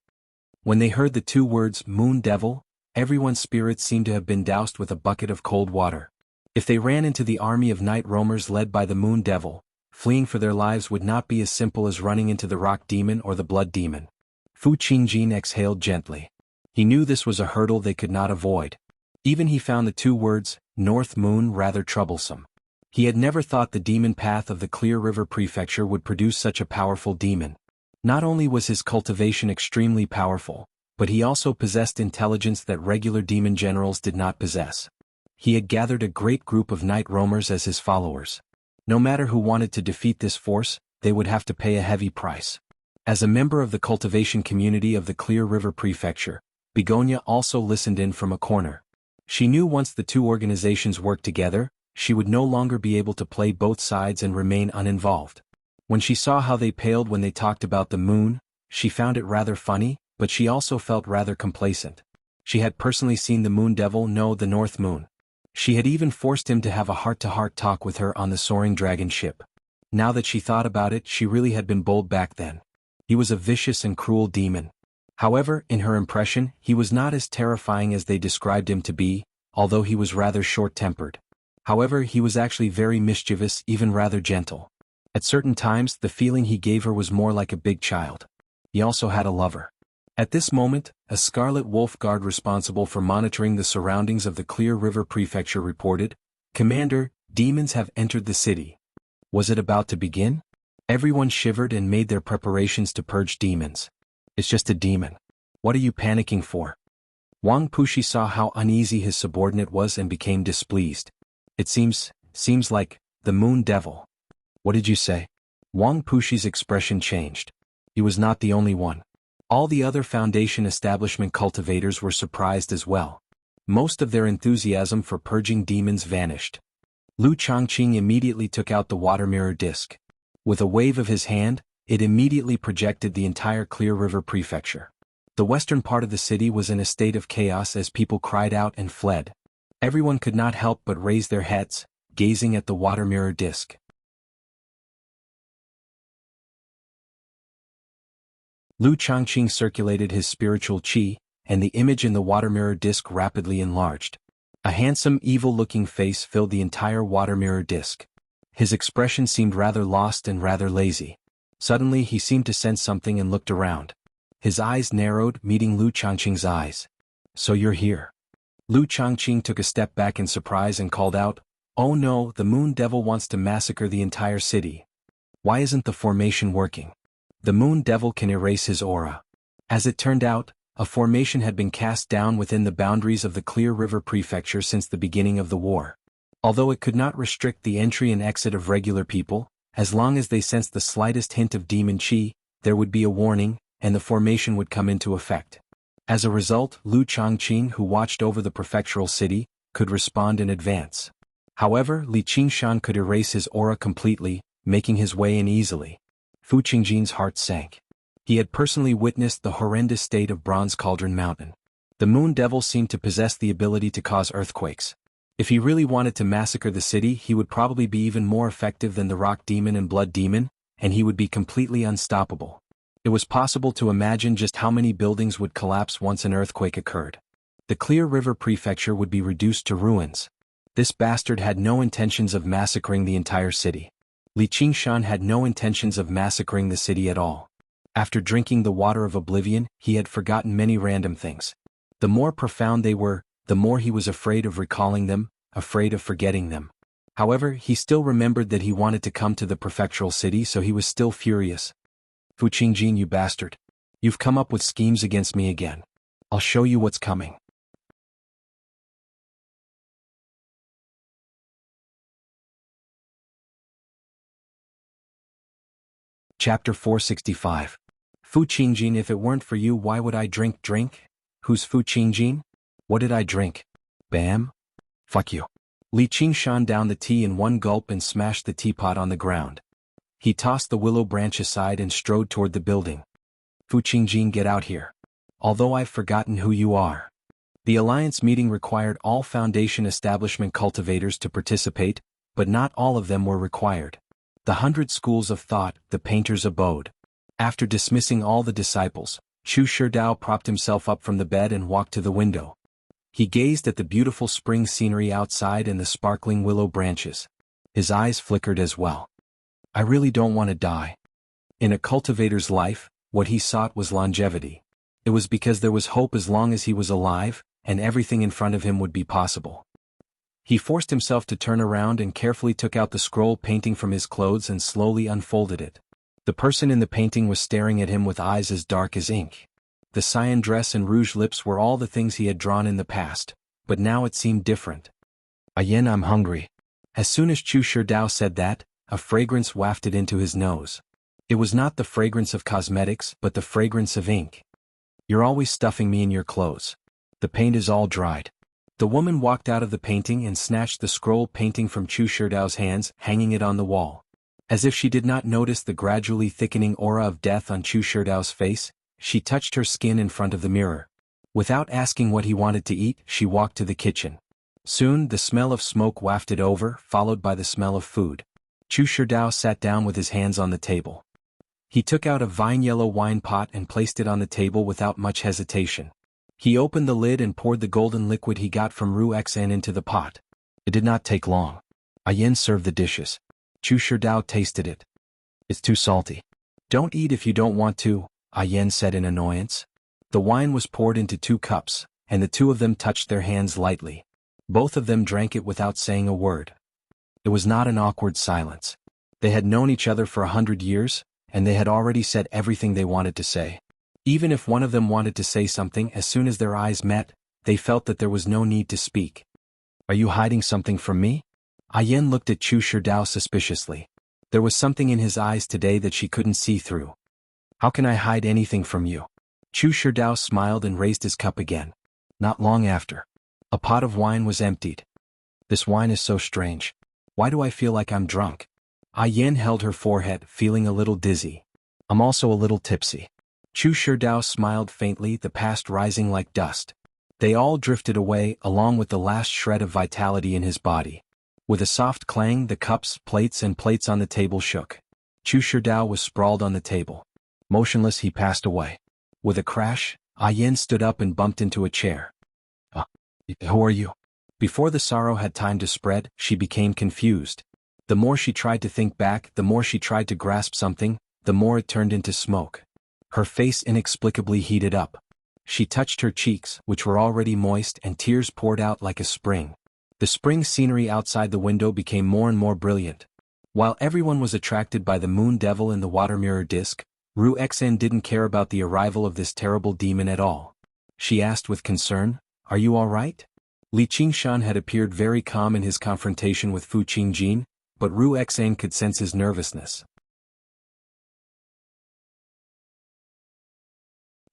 When they heard the two words moon devil, everyone's spirits seemed to have been doused with a bucket of cold water. If they ran into the army of night roamers led by the moon devil, fleeing for their lives would not be as simple as running into the rock demon or the blood demon. Fu Qingjin exhaled gently. He knew this was a hurdle they could not avoid. Even he found the two words, North Moon, rather troublesome. He had never thought the demon path of the Clear River Prefecture would produce such a powerful demon. Not only was his cultivation extremely powerful, but he also possessed intelligence that regular demon generals did not possess. He had gathered a great group of night roamers as his followers. No matter who wanted to defeat this force, they would have to pay a heavy price. As a member of the cultivation community of the Clear River Prefecture, Begonia also listened in from a corner. She knew once the two organizations worked together, she would no longer be able to play both sides and remain uninvolved. When she saw how they paled when they talked about the moon, she found it rather funny, but she also felt rather complacent. She had personally seen the moon devil know the North Moon. She had even forced him to have a heart-to-heart talk with her on the soaring dragon ship. Now that she thought about it, she really had been bold back then. He was a vicious and cruel demon. However, in her impression, he was not as terrifying as they described him to be, although he was rather short-tempered. However, he was actually very mischievous, even rather gentle. At certain times, the feeling he gave her was more like a big child. He also had a lover. At this moment, a Scarlet Wolf guard responsible for monitoring the surroundings of the Clear River Prefecture reported, "Commander, demons have entered the city." Was it about to begin? Everyone shivered and made their preparations to purge demons. It's just a demon. What are you panicking for? Wang Pushi saw how uneasy his subordinate was and became displeased. It seems like, the moon devil. What did you say? Wang Pushi's expression changed. He was not the only one. All the other Foundation establishment cultivators were surprised as well. Most of their enthusiasm for purging demons vanished. Lu Changqing immediately took out the water mirror disc. With a wave of his hand, it immediately projected the entire Clear River Prefecture. The western part of the city was in a state of chaos as people cried out and fled. Everyone could not help but raise their heads, gazing at the water mirror disc. Lu Changqing circulated his spiritual qi, and the image in the water mirror disc rapidly enlarged. A handsome, evil-looking face filled the entire water mirror disc. His expression seemed rather lost and rather lazy. Suddenly he seemed to sense something and looked around. His eyes narrowed, meeting Lu Changqing's eyes. "So you're here." Lu Changqing took a step back in surprise and called out, "Oh no, the moon devil wants to massacre the entire city. Why isn't the formation working? The moon devil can erase his aura." As it turned out, a formation had been cast down within the boundaries of the Clear River Prefecture since the beginning of the war. Although it could not restrict the entry and exit of regular people, as long as they sensed the slightest hint of demon qi, there would be a warning, and the formation would come into effect. As a result, Lu Changqing, who watched over the prefectural city, could respond in advance. However, Li Qingshan could erase his aura completely, making his way in easily. Fu Qingjin's heart sank. He had personally witnessed the horrendous state of Bronze Cauldron Mountain. The moon devil seemed to possess the ability to cause earthquakes. If he really wanted to massacre the city, he would probably be even more effective than the rock demon and blood demon, and he would be completely unstoppable. It was possible to imagine just how many buildings would collapse once an earthquake occurred. The Clear River Prefecture would be reduced to ruins. This bastard had no intentions of massacring the entire city. Li Qingshan had no intentions of massacring the city at all. After drinking the water of oblivion, he had forgotten many random things. The more profound they were, the more he was afraid of recalling them, afraid of forgetting them. However, he still remembered that he wanted to come to the prefectural city, so he was still furious. Fu Qingjin, you bastard. You've come up with schemes against me again. I'll show you what's coming. Chapter 465. Fu Qingjin, if it weren't for you, why would I drink? Who's Fu Qingjin? What did I drink? Bam? Fuck you. Li Qingshan downed the tea in one gulp and smashed the teapot on the ground. He tossed the willow branch aside and strode toward the building. Fu Qingjin, get out here. Although I've forgotten who you are. The alliance meeting required all Foundation establishment cultivators to participate, but not all of them were required. The 100 schools of thought, the painter's abode. After dismissing all the disciples, Chu Sherdao propped himself up from the bed and walked to the window. He gazed at the beautiful spring scenery outside and the sparkling willow branches. His eyes flickered as well. I really don't want to die. In a cultivator's life, what he sought was longevity. It was because there was hope as long as he was alive, and everything in front of him would be possible. He forced himself to turn around and carefully took out the scroll painting from his clothes and slowly unfolded it. The person in the painting was staring at him with eyes as dark as ink. The cyan dress and rouge lips were all the things he had drawn in the past, but now it seemed different. Ayen, I'm hungry. As soon as Chu Sherdao said that, a fragrance wafted into his nose. It was not the fragrance of cosmetics, but the fragrance of ink. You're always stuffing me in your clothes. The paint is all dried. The woman walked out of the painting and snatched the scroll painting from Chu Sherdao's hands, hanging it on the wall. As if she did not notice the gradually thickening aura of death on Chu Sherdao's face, she touched her skin in front of the mirror. Without asking what he wanted to eat, she walked to the kitchen. Soon, the smell of smoke wafted over, followed by the smell of food. Chu Sherdao sat down with his hands on the table. He took out a vine-yellow wine pot and placed it on the table without much hesitation. He opened the lid and poured the golden liquid he got from Ru Xan into the pot. It did not take long. Ayen served the dishes. Chu Sherdao tasted it. It's too salty. Don't eat if you don't want to, Ayen said in annoyance. The wine was poured into 2 cups, and the 2 of them touched their hands lightly. Both of them drank it without saying a word. It was not an awkward silence. They had known each other for 100 years, and they had already said everything they wanted to say. Even if one of them wanted to say something, as soon as their eyes met, they felt that there was no need to speak. Are you hiding something from me? Ayen looked at Chu Sherdao suspiciously. There was something in his eyes today that she couldn't see through. How can I hide anything from you? Chu Sherdao smiled and raised his cup again. Not long after, a pot of wine was emptied. This wine is so strange. Why do I feel like I'm drunk? Ayen held her forehead, feeling a little dizzy. I'm also a little tipsy. Chu Sherdao smiled faintly, the past rising like dust. They all drifted away, along with the last shred of vitality in his body. With a soft clang, the cups, plates on the table shook. Chu Sherdao was sprawled on the table. Motionless, he passed away. With a crash, Ayen stood up and bumped into a chair. Who are you? Before the sorrow had time to spread, she became confused. The more she tried to think back, the more she tried to grasp something, the more it turned into smoke. Her face inexplicably heated up. She touched her cheeks, which were already moist, and tears poured out like a spring. The spring scenery outside the window became more and more brilliant. While everyone was attracted by the moon devil in the water mirror disk, Ru Xen didn't care about the arrival of this terrible demon at all. She asked with concern, "Are you all right?" Li Qingshan had appeared very calm in his confrontation with Fu Qingjin, but Ru Xen could sense his nervousness.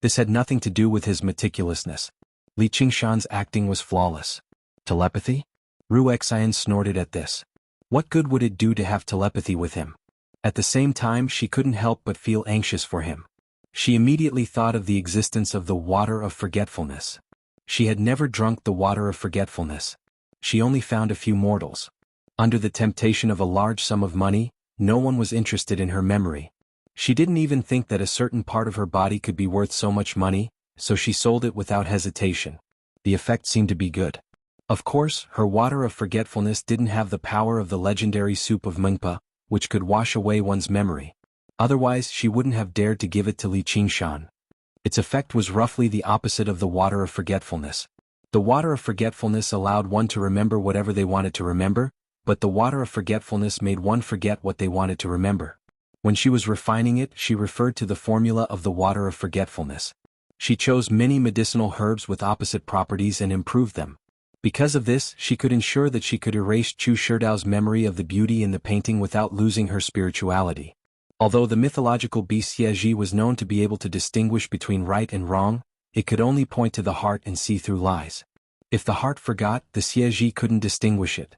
This had nothing to do with his meticulousness. Li Qingshan's acting was flawless. Telepathy? Ru Xen snorted at this. What good would it do to have telepathy with him? At the same time, she couldn't help but feel anxious for him. She immediately thought of the existence of the water of forgetfulness. She had never drunk the water of forgetfulness. She only found a few mortals. Under the temptation of a large sum of money, no one was interested in her memory. She didn't even think that a certain part of her body could be worth so much money, so she sold it without hesitation. The effect seemed to be good. Of course, her water of forgetfulness didn't have the power of the legendary soup of Mengpa, which could wash away one's memory. Otherwise, she wouldn't have dared to give it to Li Qingshan. Its effect was roughly the opposite of the water of forgetfulness. The water of forgetfulness allowed one to remember whatever they wanted to remember, but the water of forgetfulness made one forget what they wanted to remember. When she was refining it, she referred to the formula of the water of forgetfulness. She chose many medicinal herbs with opposite properties and improved them. Because of this, she could ensure that she could erase Chu Shidao's memory of the beauty in the painting without losing her spirituality. Although the mythological beast Xieji was known to be able to distinguish between right and wrong, it could only point to the heart and see through lies. If the heart forgot, the Xieji couldn't distinguish it.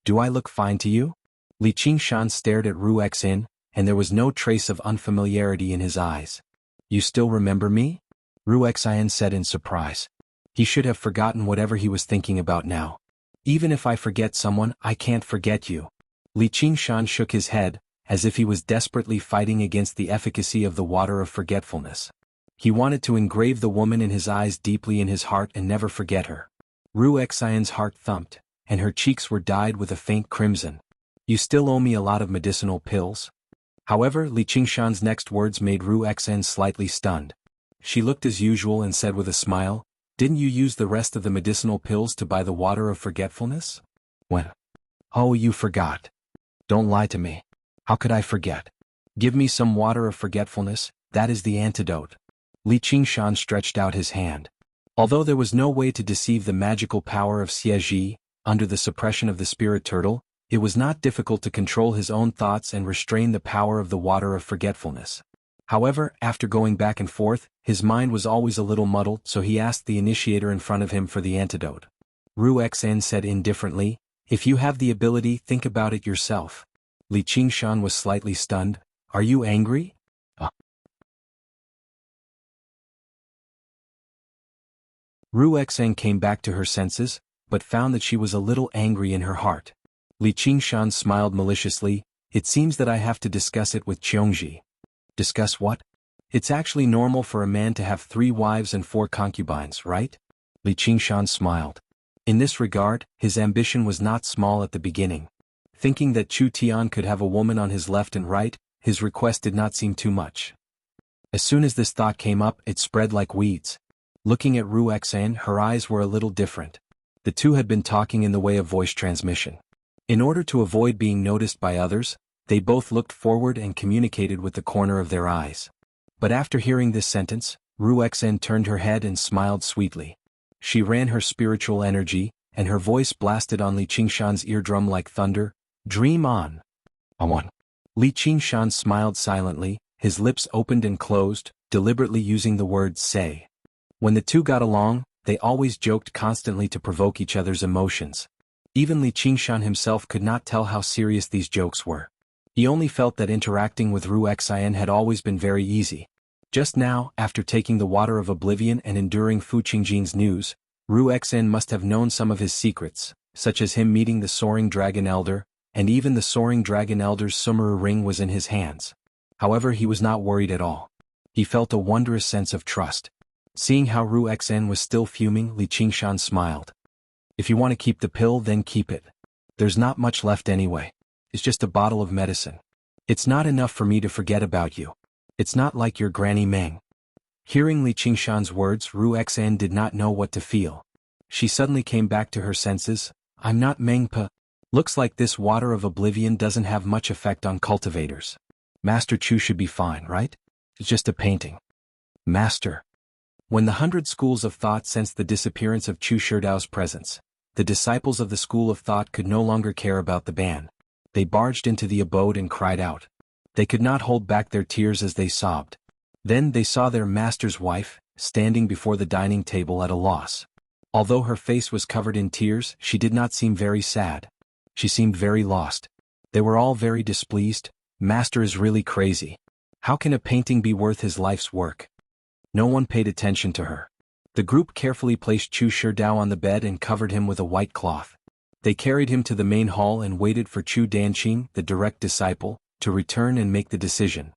Do I look fine to you? Li Qingshan stared at Ru Xin, and there was no trace of unfamiliarity in his eyes. You still remember me? Ru Xin said in surprise. He should have forgotten whatever he was thinking about now. Even if I forget someone, I can't forget you. Li Qingshan shook his head, as if he was desperately fighting against the efficacy of the water of forgetfulness. He wanted to engrave the woman in his eyes deeply in his heart and never forget her. Ru Xion's heart thumped, and her cheeks were dyed with a faint crimson. You still owe me a lot of medicinal pills? However, Li Qingshan's next words made Ru Xian slightly stunned. She looked as usual and said with a smile, Didn't you use the rest of the medicinal pills to buy the water of forgetfulness? When? Oh, you forgot. Don't lie to me. How could I forget? Give me some water of forgetfulness, that is the antidote. Li Qingshan stretched out his hand. Although there was no way to deceive the magical power of Xieji, under the suppression of the spirit turtle, it was not difficult to control his own thoughts and restrain the power of the water of forgetfulness. However, after going back and forth, his mind was always a little muddled, so he asked the initiator in front of him for the antidote. Ru Xin said indifferently, If you have the ability, think about it yourself. Li Qingshan was slightly stunned. Are you angry? Ru Xin came back to her senses, but found that she was a little angry in her heart. Li Qingshan smiled maliciously, It seems that I have to discuss it with Qiongji. Discuss what? It's actually normal for a man to have 3 wives and 4 concubines, right? Li Qingshan smiled. In this regard, his ambition was not small at the beginning. Thinking that Chu Tian could have a woman on his left and right, his request did not seem too much. As soon as this thought came up, it spread like weeds. Looking at Ru Xin, her eyes were a little different. The two had been talking in the way of voice transmission. In order to avoid being noticed by others, they both looked forward and communicated with the corner of their eyes. But after hearing this sentence, Ru Xin turned her head and smiled sweetly. She ran her spiritual energy, and her voice blasted on Li Qingshan's eardrum like thunder, Dream on. Awan. Li Qingshan smiled silently, his lips opened and closed, deliberately using the word say. When the two got along, they always joked constantly to provoke each other's emotions. Even Li Qingshan himself could not tell how serious these jokes were. He only felt that interacting with Ru Xian had always been very easy. Just now, after taking the water of oblivion and enduring Fu Qingjin's news, Ru Xian must have known some of his secrets, such as him meeting the Soaring Dragon Elder, and even the Soaring Dragon Elder's Sumeru ring was in his hands. However, he was not worried at all. He felt a wondrous sense of trust. Seeing how Ru Xin was still fuming, Li Qingshan smiled. If you want to keep the pill, then keep it. There's not much left anyway. It's just a bottle of medicine. It's not enough for me to forget about you. It's not like your Granny Meng. Hearing Li Qingshan's words, Ru Xin did not know what to feel. She suddenly came back to her senses. I'm not Mengpa. Looks like this water of oblivion doesn't have much effect on cultivators. Master Chu should be fine, right? It's just a painting. Master. When the 100 schools of thought sensed the disappearance of Chu Shidao's presence, the disciples of the school of thought could no longer care about the ban. They barged into the abode and cried out. They could not hold back their tears as they sobbed. Then they saw their master's wife, standing before the dining table at a loss. Although her face was covered in tears, she did not seem very sad. She seemed very lost. They were all very displeased. Master is really crazy. How can a painting be worth his life's work? No one paid attention to her. The group carefully placed Chu Shidao on the bed and covered him with a white cloth. They carried him to the main hall and waited for Chu Danqing, the direct disciple, to return and make the decision.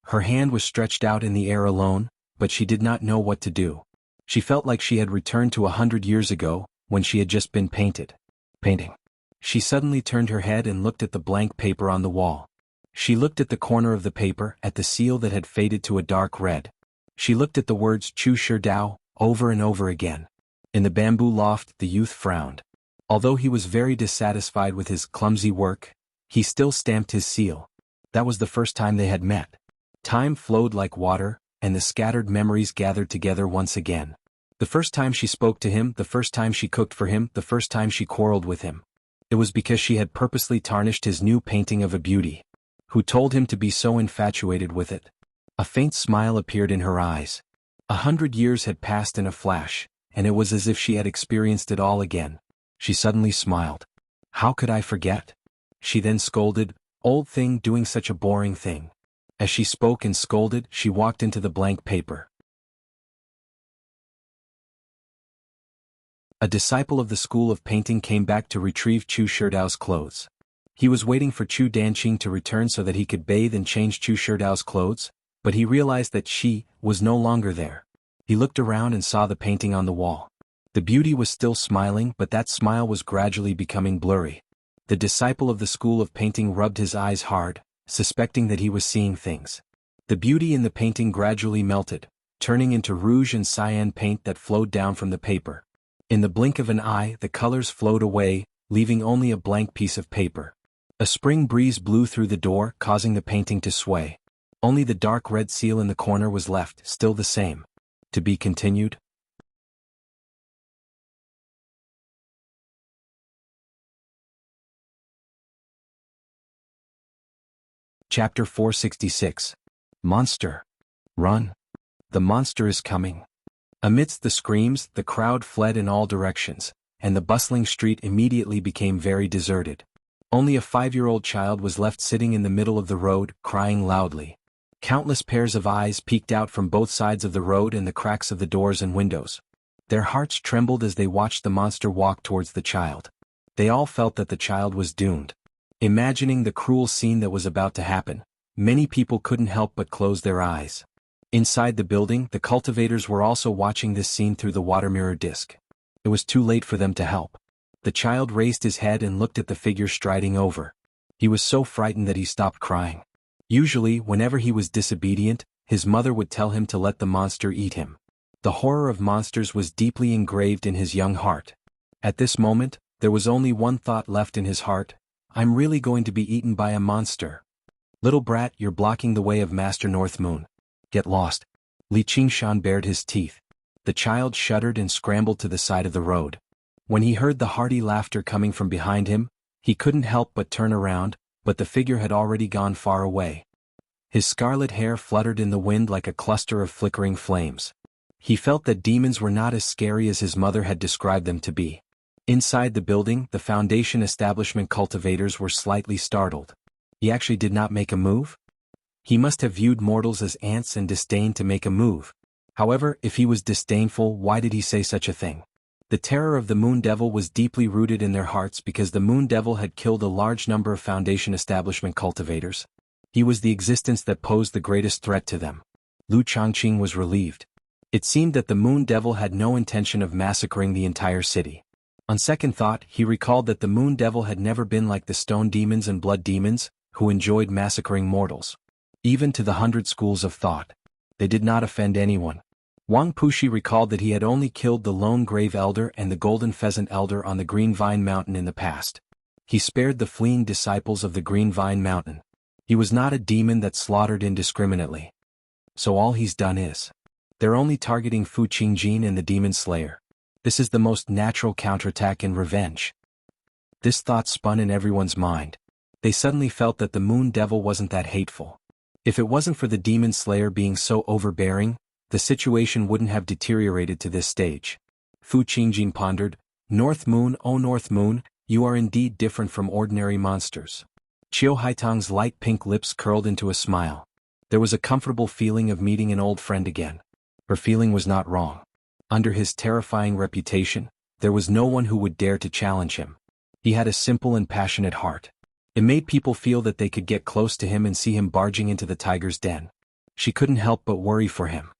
Her hand was stretched out in the air alone, but she did not know what to do. She felt like she had returned to 100 years ago, when she had just been painting. She suddenly turned her head and looked at the blank paper on the wall. She looked at the corner of the paper, at the seal that had faded to a dark red. She looked at the words Chu Shi Dao, over and over again. In the bamboo loft, the youth frowned. Although he was very dissatisfied with his clumsy work, he still stamped his seal. That was the first time they had met. Time flowed like water, and the scattered memories gathered together once again. The first time she spoke to him, the first time she cooked for him, the first time she quarreled with him. It was because she had purposely tarnished his new painting of a beauty. Who told him to be so infatuated with it? A faint smile appeared in her eyes. 100 years had passed in a flash, and it was as if she had experienced it all again. She suddenly smiled. How could I forget? She then scolded, old thing doing such a boring thing. As she spoke and scolded, she walked into the blank paper. A disciple of the school of painting came back to retrieve Chu Shidao's clothes. He was waiting for Chu Danqing to return so that he could bathe and change Chu Shidao's clothes, but he realized that she was no longer there. He looked around and saw the painting on the wall. The beauty was still smiling, but that smile was gradually becoming blurry. The disciple of the school of painting rubbed his eyes hard, suspecting that he was seeing things. The beauty in the painting gradually melted, turning into rouge and cyan paint that flowed down from the paper. In the blink of an eye, the colors flowed away, leaving only a blank piece of paper. A spring breeze blew through the door, causing the painting to sway. Only the dark red seal in the corner was left, still the same. To be continued. Chapter 466. Monster. Run. The monster is coming. Amidst the screams, the crowd fled in all directions, and the bustling street immediately became very deserted. Only a 5-year-old child was left sitting in the middle of the road, crying loudly. Countless pairs of eyes peeked out from both sides of the road and the cracks of the doors and windows. Their hearts trembled as they watched the monster walk towards the child. They all felt that the child was doomed. Imagining the cruel scene that was about to happen, many people couldn't help but close their eyes. Inside the building, the cultivators were also watching this scene through the water mirror disc. It was too late for them to help. The child raised his head and looked at the figure striding over. He was so frightened that he stopped crying. Usually, whenever he was disobedient, his mother would tell him to let the monster eat him. The horror of monsters was deeply engraved in his young heart. At this moment, there was only one thought left in his heart: I'm really going to be eaten by a monster. Little brat, you're blocking the way of Master North Moon. Get lost. Li Qingshan bared his teeth. The child shuddered and scrambled to the side of the road. When he heard the hearty laughter coming from behind him, he couldn't help but turn around, but the figure had already gone far away. His scarlet hair fluttered in the wind like a cluster of flickering flames. He felt that demons were not as scary as his mother had described them to be. Inside the building, the Foundation establishment cultivators were slightly startled. He actually did not make a move? He must have viewed mortals as ants and disdained to make a move. However, if he was disdainful, why did he say such a thing? The terror of the Moon Devil was deeply rooted in their hearts because the Moon Devil had killed a large number of Foundation establishment cultivators. He was the existence that posed the greatest threat to them. Lu Changqing was relieved. It seemed that the Moon Devil had no intention of massacring the entire city. On second thought, he recalled that the Moon Devil had never been like the stone demons and blood demons, who enjoyed massacring mortals. Even to the 100 schools of thought, they did not offend anyone. Wang Pushi recalled that he had only killed the Lone Grave Elder and the Golden Pheasant Elder on the Green Vine Mountain in the past. He spared the fleeing disciples of the Green Vine Mountain. He was not a demon that slaughtered indiscriminately. So all he's done is. They're only targeting Fu Qingjin and the Demon Slayer. This is the most natural counterattack and revenge. This thought spun in everyone's mind. They suddenly felt that the Moon Devil wasn't that hateful. If it wasn't for the Demon Slayer being so overbearing, the situation wouldn't have deteriorated to this stage. Fu Qingjin pondered, North Moon, oh North Moon, you are indeed different from ordinary monsters. Qiu Haitang's light pink lips curled into a smile. There was a comfortable feeling of meeting an old friend again. Her feeling was not wrong. Under his terrifying reputation, there was no one who would dare to challenge him. He had a simple and passionate heart. It made people feel that they could get close to him and see him barging into the tiger's den. She couldn't help but worry for him.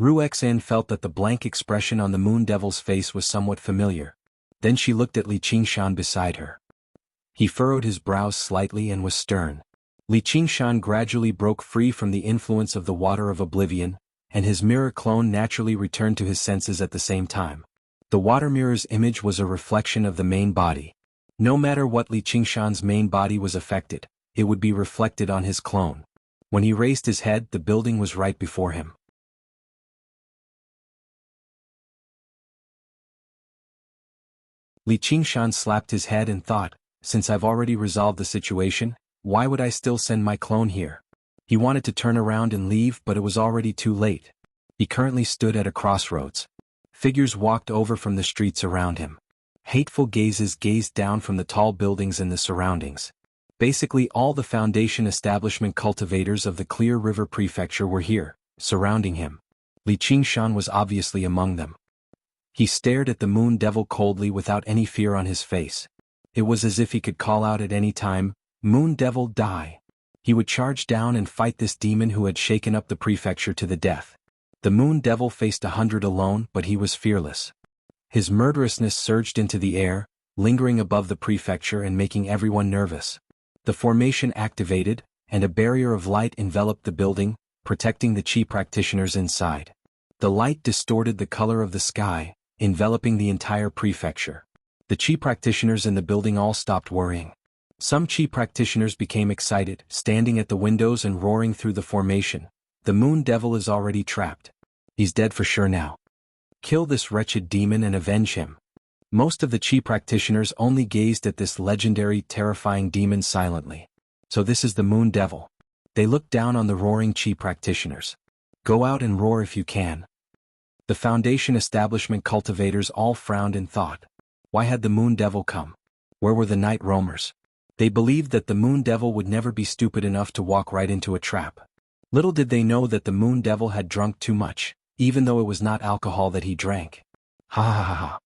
Ruexan felt that the blank expression on the Moon Devil's face was somewhat familiar. Then she looked at Li Qingshan beside her. He furrowed his brows slightly and was stern. Li Qingshan gradually broke free from the influence of the water of oblivion, and his mirror clone naturally returned to his senses at the same time. The water mirror's image was a reflection of the main body. No matter what Li Qingshan's main body was affected, it would be reflected on his clone. When he raised his head, the building was right before him. Li Qingshan slapped his head and thought, since I've already resolved the situation, why would I still send my clone here? He wanted to turn around and leave, but it was already too late. He currently stood at a crossroads. Figures walked over from the streets around him. Hateful gazes gazed down from the tall buildings in the surroundings. Basically all the Foundation establishment cultivators of the Clear River Prefecture were here, surrounding him. Li Qingshan was obviously among them. He stared at the Moon Devil coldly without any fear on his face. It was as if he could call out at any time, "Moon Devil, die!" He would charge down and fight this demon who had shaken up the prefecture to the death. The Moon Devil faced 100 alone, but he was fearless. His murderousness surged into the air, lingering above the prefecture and making everyone nervous. The formation activated, and a barrier of light enveloped the building, protecting the Qi practitioners inside. The light distorted the color of the sky, enveloping the entire prefecture. The Qi practitioners in the building all stopped worrying. Some Qi practitioners became excited, standing at the windows and roaring through the formation. The Moon Devil is already trapped. He's dead for sure now. Kill this wretched demon and avenge him. Most of the Qi practitioners only gazed at this legendary, terrifying demon silently. So this is the Moon Devil. They looked down on the roaring Qi practitioners. Go out and roar if you can. The Foundation establishment cultivators all frowned in thought. Why had the Moon Devil come? Where were the night roamers? They believed that the Moon Devil would never be stupid enough to walk right into a trap. Little did they know that the Moon Devil had drunk too much, even though it was not alcohol that he drank. Ha ha ha ha.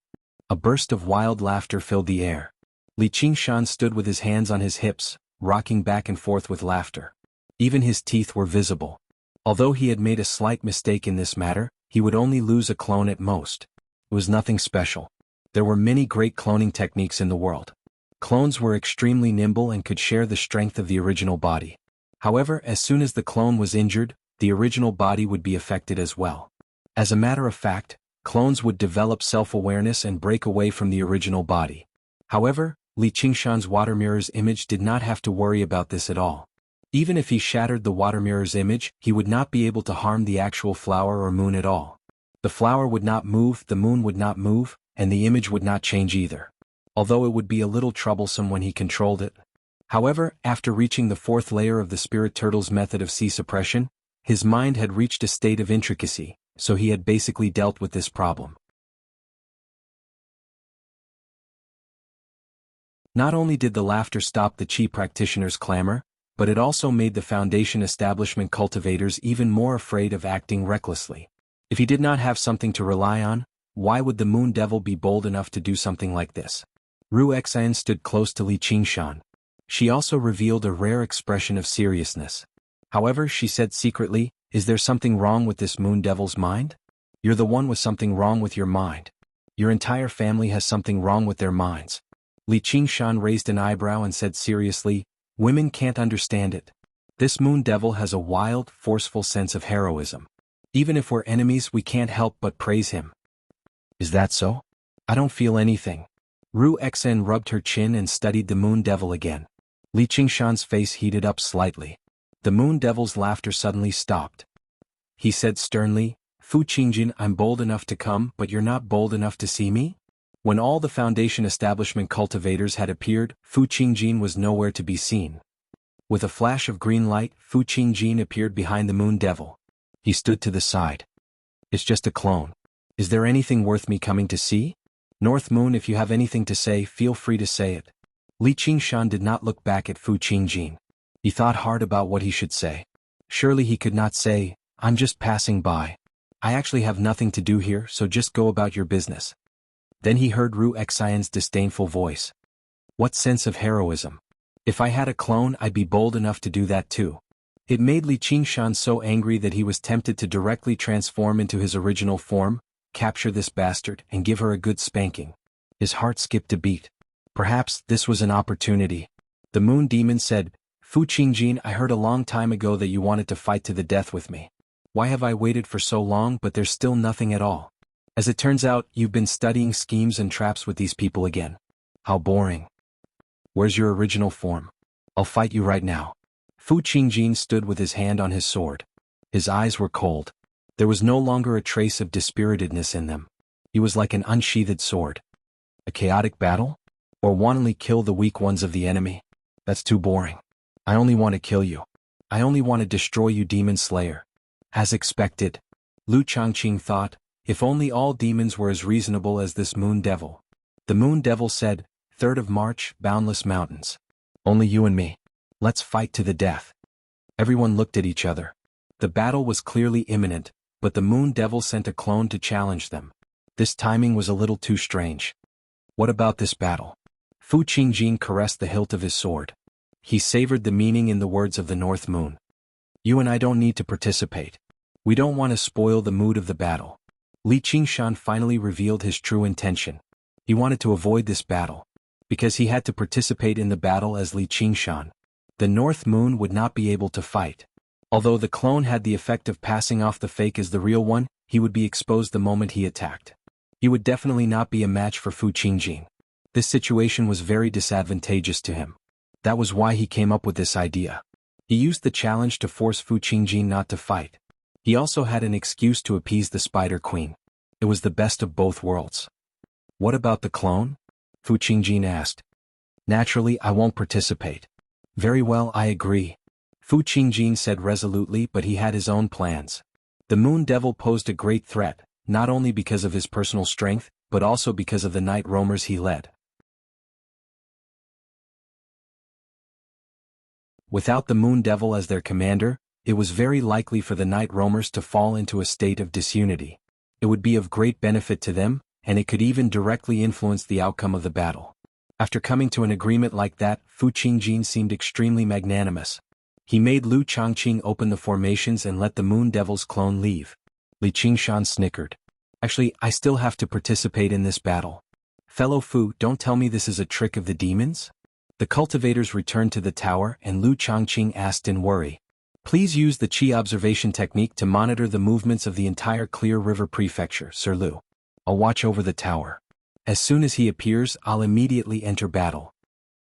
A burst of wild laughter filled the air. Li Qingshan stood with his hands on his hips, rocking back and forth with laughter. Even his teeth were visible. Although he had made a slight mistake in this matter, he would only lose a clone at most. It was nothing special. There were many great cloning techniques in the world. Clones were extremely nimble and could share the strength of the original body. However, as soon as the clone was injured, the original body would be affected as well. As a matter of fact, clones would develop self-awareness and break away from the original body. However, Li Qingshan's water mirror's image did not have to worry about this at all. Even if he shattered the water mirror's image, he would not be able to harm the actual flower or moon at all. The flower would not move, the moon would not move, and the image would not change either. Although it would be a little troublesome when he controlled it. However, after reaching the fourth layer of the Spirit Turtle's method of Qi suppression, his mind had reached a state of intricacy, so he had basically dealt with this problem. Not only did the laughter stop the Qi practitioners' clamor, but it also made the Foundation establishment cultivators even more afraid of acting recklessly. If he did not have something to rely on, why would the Moon Devil be bold enough to do something like this? Ruexan stood close to Li Qingshan. She also revealed a rare expression of seriousness. However, she said secretly, "Is there something wrong with this Moon Devil's mind? You're the one with something wrong with your mind. Your entire family has something wrong with their minds." Li Qingshan raised an eyebrow and said seriously, "Women can't understand it. This Moon Devil has a wild, forceful sense of heroism. Even if we're enemies, we can't help but praise him." "Is that so? I don't feel anything." Ruexan rubbed her chin and studied the Moon Devil again. Li Qingshan's face heated up slightly. The Moon Devil's laughter suddenly stopped. He said sternly, "Fu Qingjin, I'm bold enough to come, but you're not bold enough to see me?" When all the Foundation establishment cultivators had appeared, Fu Qingjin was nowhere to be seen. With a flash of green light, Fu Qingjin appeared behind the Moon Devil. He stood to the side. "It's just a clone. Is there anything worth me coming to see? North Moon, if you have anything to say, feel free to say it." Li Qingshan did not look back at Fu Qingjin. He thought hard about what he should say. Surely he could not say, "I'm just passing by. I actually have nothing to do here, so just go about your business." Then he heard Ruexan's disdainful voice. "What sense of heroism? If I had a clone, I'd be bold enough to do that too. It made Li Qingshan so angry that he was tempted to directly transform into his original form, capture this bastard, and give her a good spanking. His heart skipped a beat. Perhaps this was an opportunity. The moon demon said, "Fu Qingjin, I heard a long time ago that you wanted to fight to the death with me. Why have I waited for so long but there's still nothing at all? As it turns out, you've been studying schemes and traps with these people again. How boring. Where's your original form? I'll fight you right now." Fu Qingjin stood with his hand on his sword. His eyes were cold. There was no longer a trace of dispiritedness in them. He was like an unsheathed sword. A chaotic battle? Or wantonly kill the weak ones of the enemy? That's too boring. I only want to kill you. I only want to destroy you, Demon Slayer. As expected, Lu Changqing thought, if only all demons were as reasonable as this moon devil. The moon devil said, 3rd of March, Boundless Mountains. Only you and me. Let's fight to the death. Everyone looked at each other. The battle was clearly imminent, but the moon devil sent a clone to challenge them. This timing was a little too strange. What about this battle? Fu Qingjin caressed the hilt of his sword. He savored the meaning in the words of the North Moon. You and I don't need to participate. We don't want to spoil the mood of the battle. Li Qingshan finally revealed his true intention. He wanted to avoid this battle. Because he had to participate in the battle as Li Qingshan. The North Moon would not be able to fight. Although the clone had the effect of passing off the fake as the real one, he would be exposed the moment he attacked. He would definitely not be a match for Fu Qingjin. This situation was very disadvantageous to him. That was why he came up with this idea. He used the challenge to force Fu Qingjin not to fight. He also had an excuse to appease the Spider Queen. It was the best of both worlds. What about the clone? Fu Qingjin asked. Naturally, I won't participate. Very well, I agree. Fu Qingjin said resolutely, but he had his own plans. The Moon Devil posed a great threat, not only because of his personal strength, but also because of the night roamers he led. Without the Moon Devil as their commander, it was very likely for the night roamers to fall into a state of disunity. It would be of great benefit to them, and it could even directly influence the outcome of the battle. After coming to an agreement like that, Fu Qingjin seemed extremely magnanimous. He made Lu Changqing open the formations and let the Moon Devil's clone leave. Li Qingshan snickered. Actually, I still have to participate in this battle. Fellow Fu, don't tell me this is a trick of the demons? The cultivators returned to the tower and Lu Changqing asked in worry. Please use the Qi observation technique to monitor the movements of the entire Clear River Prefecture, Sir Lu. I'll watch over the tower. As soon as he appears, I'll immediately enter battle.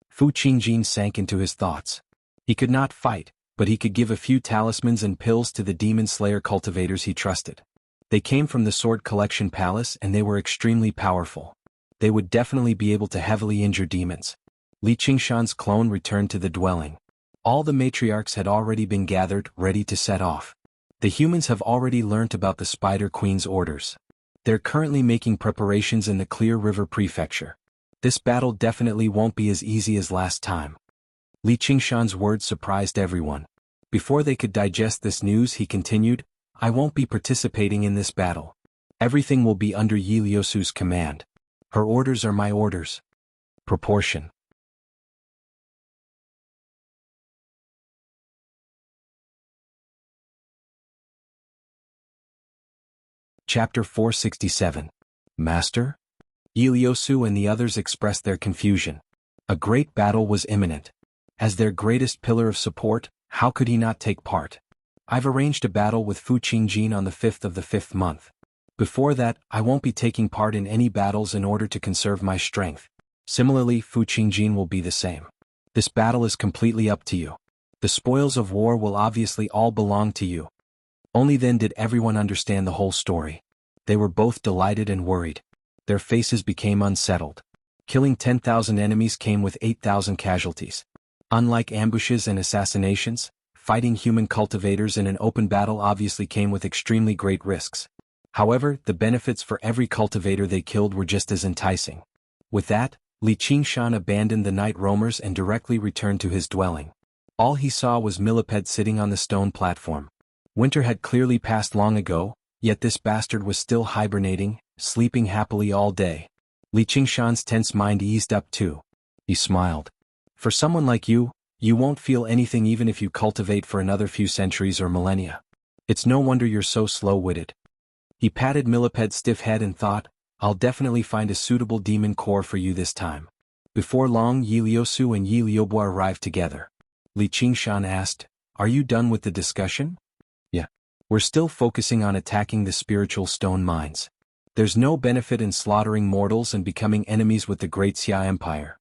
Fu Qingjin sank into his thoughts. He could not fight, but he could give a few talismans and pills to the Demon Slayer cultivators he trusted. They came from the Sword Collection Palace and they were extremely powerful. They would definitely be able to heavily injure demons. Li Qingshan's clone returned to the dwelling. All the matriarchs had already been gathered, ready to set off. The humans have already learnt about the Spider Queen's orders. They're currently making preparations in the Clear River Prefecture. This battle definitely won't be as easy as last time. Li Qingshan's words surprised everyone. Before they could digest this news, he continued, I won't be participating in this battle. Everything will be under Yi Liusu's command. Her orders are my orders. Proportion. Chapter 467. Master? Yi Liusu and the others expressed their confusion. A great battle was imminent. As their greatest pillar of support, how could he not take part? I've arranged a battle with Fu Qingjin on the 5th of the 5th month. Before that, I won't be taking part in any battles in order to conserve my strength. Similarly, Fu Qingjin will be the same. This battle is completely up to you. The spoils of war will obviously all belong to you. Only then did everyone understand the whole story. They were both delighted and worried. Their faces became unsettled. Killing 10,000 enemies came with 8,000 casualties. Unlike ambushes and assassinations, fighting human cultivators in an open battle obviously came with extremely great risks. However, the benefits for every cultivator they killed were just as enticing. With that, Li Qingshan abandoned the night roamers and directly returned to his dwelling. All he saw was Millipede sitting on the stone platform. Winter had clearly passed long ago, yet this bastard was still hibernating, sleeping happily all day. Li Qingshan's tense mind eased up too. He smiled. For someone like you, You won't feel anything even if you cultivate for another few centuries or millennia. It's no wonder you're so slow-witted. He patted Milliped's stiff head and thought, I'll definitely find a suitable demon core for you this time. Before long Yi Liusu and Yi Liubo arrived together. Li Qingshan asked, Are you done with the discussion? Yeah. We're still focusing on attacking the spiritual stone mines. There's no benefit in slaughtering mortals and becoming enemies with the Great Xia Empire.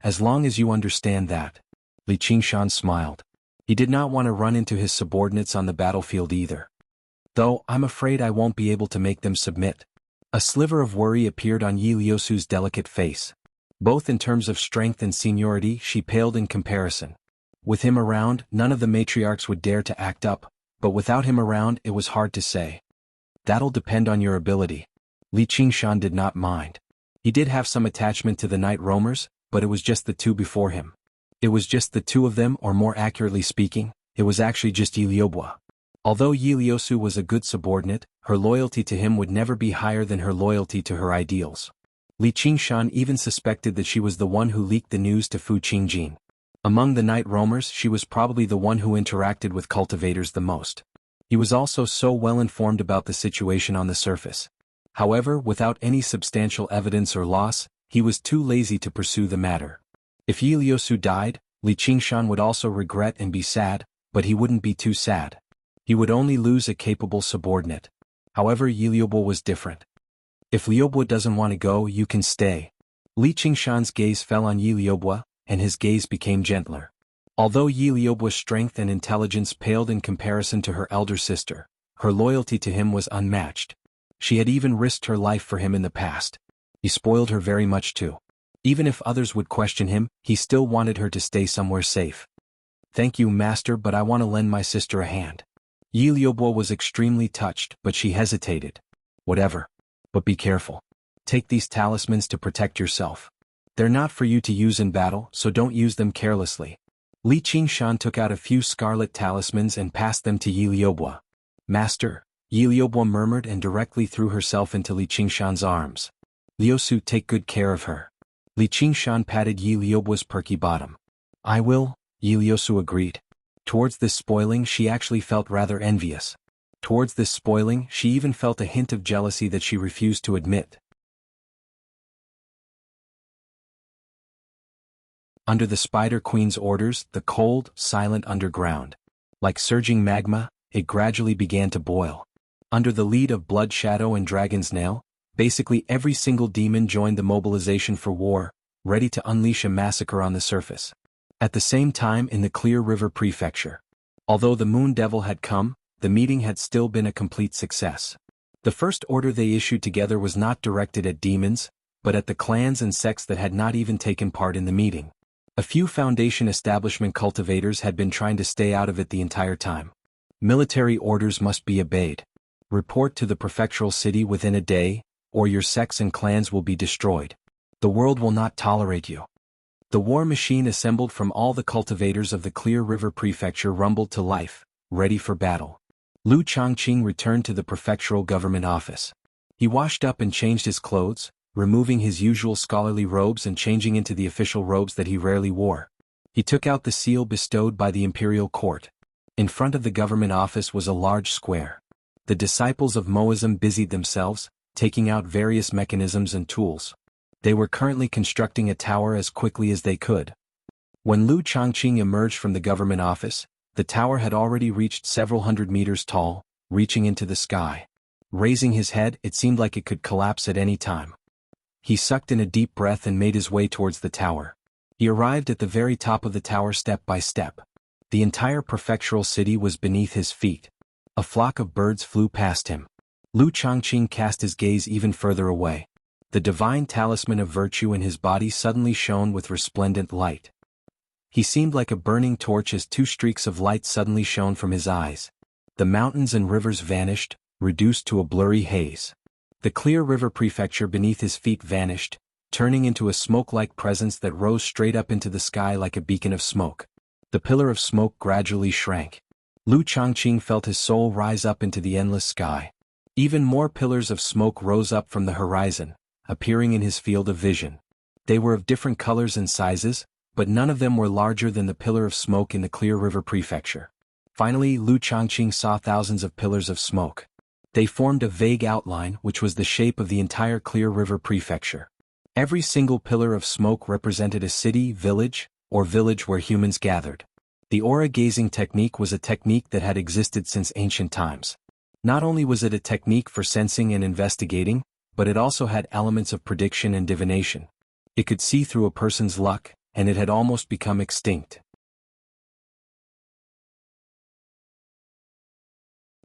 As long as you understand that. Li Qingshan smiled. He did not want to run into his subordinates on the battlefield either. Though, I'm afraid I won't be able to make them submit. A sliver of worry appeared on Yi Liusu's delicate face. Both in terms of strength and seniority she paled in comparison. With him around, none of the matriarchs would dare to act up, but without him around it was hard to say. That'll depend on your ability. Li Qingshan did not mind. He did have some attachment to the night roamers, but it was just the two before him. It was just the two of them, or more accurately speaking, it was actually just Yi Liubo. Although Yi Liusu was a good subordinate, her loyalty to him would never be higher than her loyalty to her ideals. Li Qingshan even suspected that she was the one who leaked the news to Fu Qingjin. Among the night roamers she was probably the one who interacted with cultivators the most. He was also so well informed about the situation on the surface. However, without any substantial evidence or loss, he was too lazy to pursue the matter. If Yi Liusu died, Li Qingshan would also regret and be sad, but he wouldn't be too sad. He would only lose a capable subordinate. However, Yi Liubo was different. If Liubo doesn't want to go, you can stay. Li Qingshan's gaze fell on Yi Liubo, and his gaze became gentler. Although Yi Liubo's strength and intelligence paled in comparison to her elder sister, her loyalty to him was unmatched. She had even risked her life for him in the past. He spoiled her very much too. Even if others would question him, he still wanted her to stay somewhere safe. Thank you, master, but I want to lend my sister a hand. Yi Liubo was extremely touched, but she hesitated. Whatever. But be careful. Take these talismans to protect yourself. They're not for you to use in battle, so don't use them carelessly. Li Qingshan took out a few scarlet talismans and passed them to Yi Liubo. Master, Yi Liubo murmured and directly threw herself into Li Qingshan's arms. Liusu, take good care of her. Li Qingshan patted Yi Liubo's perky bottom. I will, Yi Liusu agreed. Towards this spoiling she actually felt rather envious. Towards this spoiling she even felt a hint of jealousy that she refused to admit. Under the Spider Queen's orders, the cold, silent underground. Like surging magma, it gradually began to boil. Under the lead of Blood Shadow and Dragon's Nail, basically every single demon joined the mobilization for war, ready to unleash a massacre on the surface. At the same time in the Clear River Prefecture. Although the Moon Devil had come, the meeting had still been a complete success. The first order they issued together was not directed at demons, but at the clans and sects that had not even taken part in the meeting. A few Foundation establishment cultivators had been trying to stay out of it the entire time. Military orders must be obeyed. Report to the prefectural city within a day, or your sects and clans will be destroyed. The world will not tolerate you. The war machine assembled from all the cultivators of the Clear River Prefecture rumbled to life, ready for battle. Lu Chongqing returned to the prefectural government office. He washed up and changed his clothes, removing his usual scholarly robes and changing into the official robes that he rarely wore. He took out the seal bestowed by the imperial court. In front of the government office was a large square. The disciples of Moism busied themselves, taking out various mechanisms and tools. They were currently constructing a tower as quickly as they could. When Lu Chongqing emerged from the government office, the tower had already reached several hundred meters tall, reaching into the sky. Raising his head, it seemed like it could collapse at any time. He sucked in a deep breath and made his way towards the tower. He arrived at the very top of the tower step by step. The entire prefectural city was beneath his feet. A flock of birds flew past him. Lu Chongqing cast his gaze even further away. The divine talisman of virtue in his body suddenly shone with resplendent light. He seemed like a burning torch as two streaks of light suddenly shone from his eyes. The mountains and rivers vanished, reduced to a blurry haze. The Clear River Prefecture beneath his feet vanished, turning into a smoke-like presence that rose straight up into the sky like a beacon of smoke. The pillar of smoke gradually shrank. Lu Chongqing felt his soul rise up into the endless sky. Even more pillars of smoke rose up from the horizon, appearing in his field of vision. They were of different colors and sizes, but none of them were larger than the pillar of smoke in the Clear River Prefecture. Finally, Lu Changqing saw thousands of pillars of smoke. They formed a vague outline which was the shape of the entire Clear River Prefecture. Every single pillar of smoke represented a city, village, or village where humans gathered. The aura-gazing technique was a technique that had existed since ancient times. Not only was it a technique for sensing and investigating, but it also had elements of prediction and divination. It could see through a person's luck, and it had almost become extinct.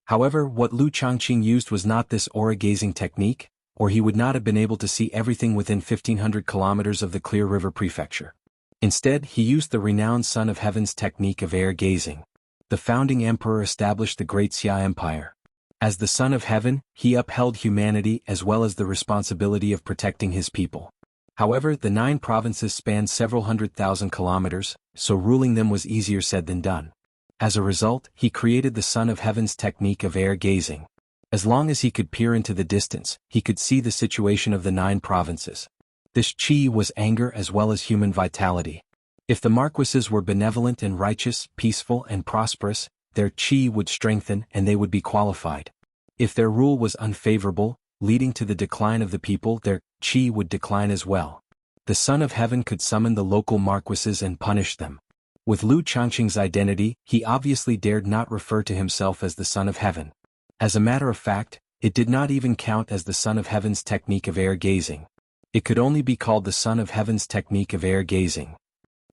However, what Lu Changqing used was not this aura-gazing technique, or he would not have been able to see everything within 1,500 kilometers of the Clear River Prefecture. Instead, he used the renowned Son of Heaven's technique of air-gazing. The founding emperor established the Great Xia Empire. As the Son of Heaven, he upheld humanity as well as the responsibility of protecting his people. However, the 9 provinces spanned several 100,000 kilometers, so ruling them was easier said than done. As a result, he created the Son of Heaven's technique of air-gazing. As long as he could peer into the distance, he could see the situation of the 9 provinces. This qi was anger as well as human vitality. If the marquises were benevolent and righteous, peaceful and prosperous, their qi would strengthen and they would be qualified. If their rule was unfavorable, leading to the decline of the people, their qi would decline as well. The Son of Heaven could summon the local marquises and punish them. With Lu Changqing's identity, he obviously dared not refer to himself as the Son of Heaven. As a matter of fact, it did not even count as the Son of Heaven's technique of air-gazing. It could only be called the Son of Heaven's technique of air-gazing.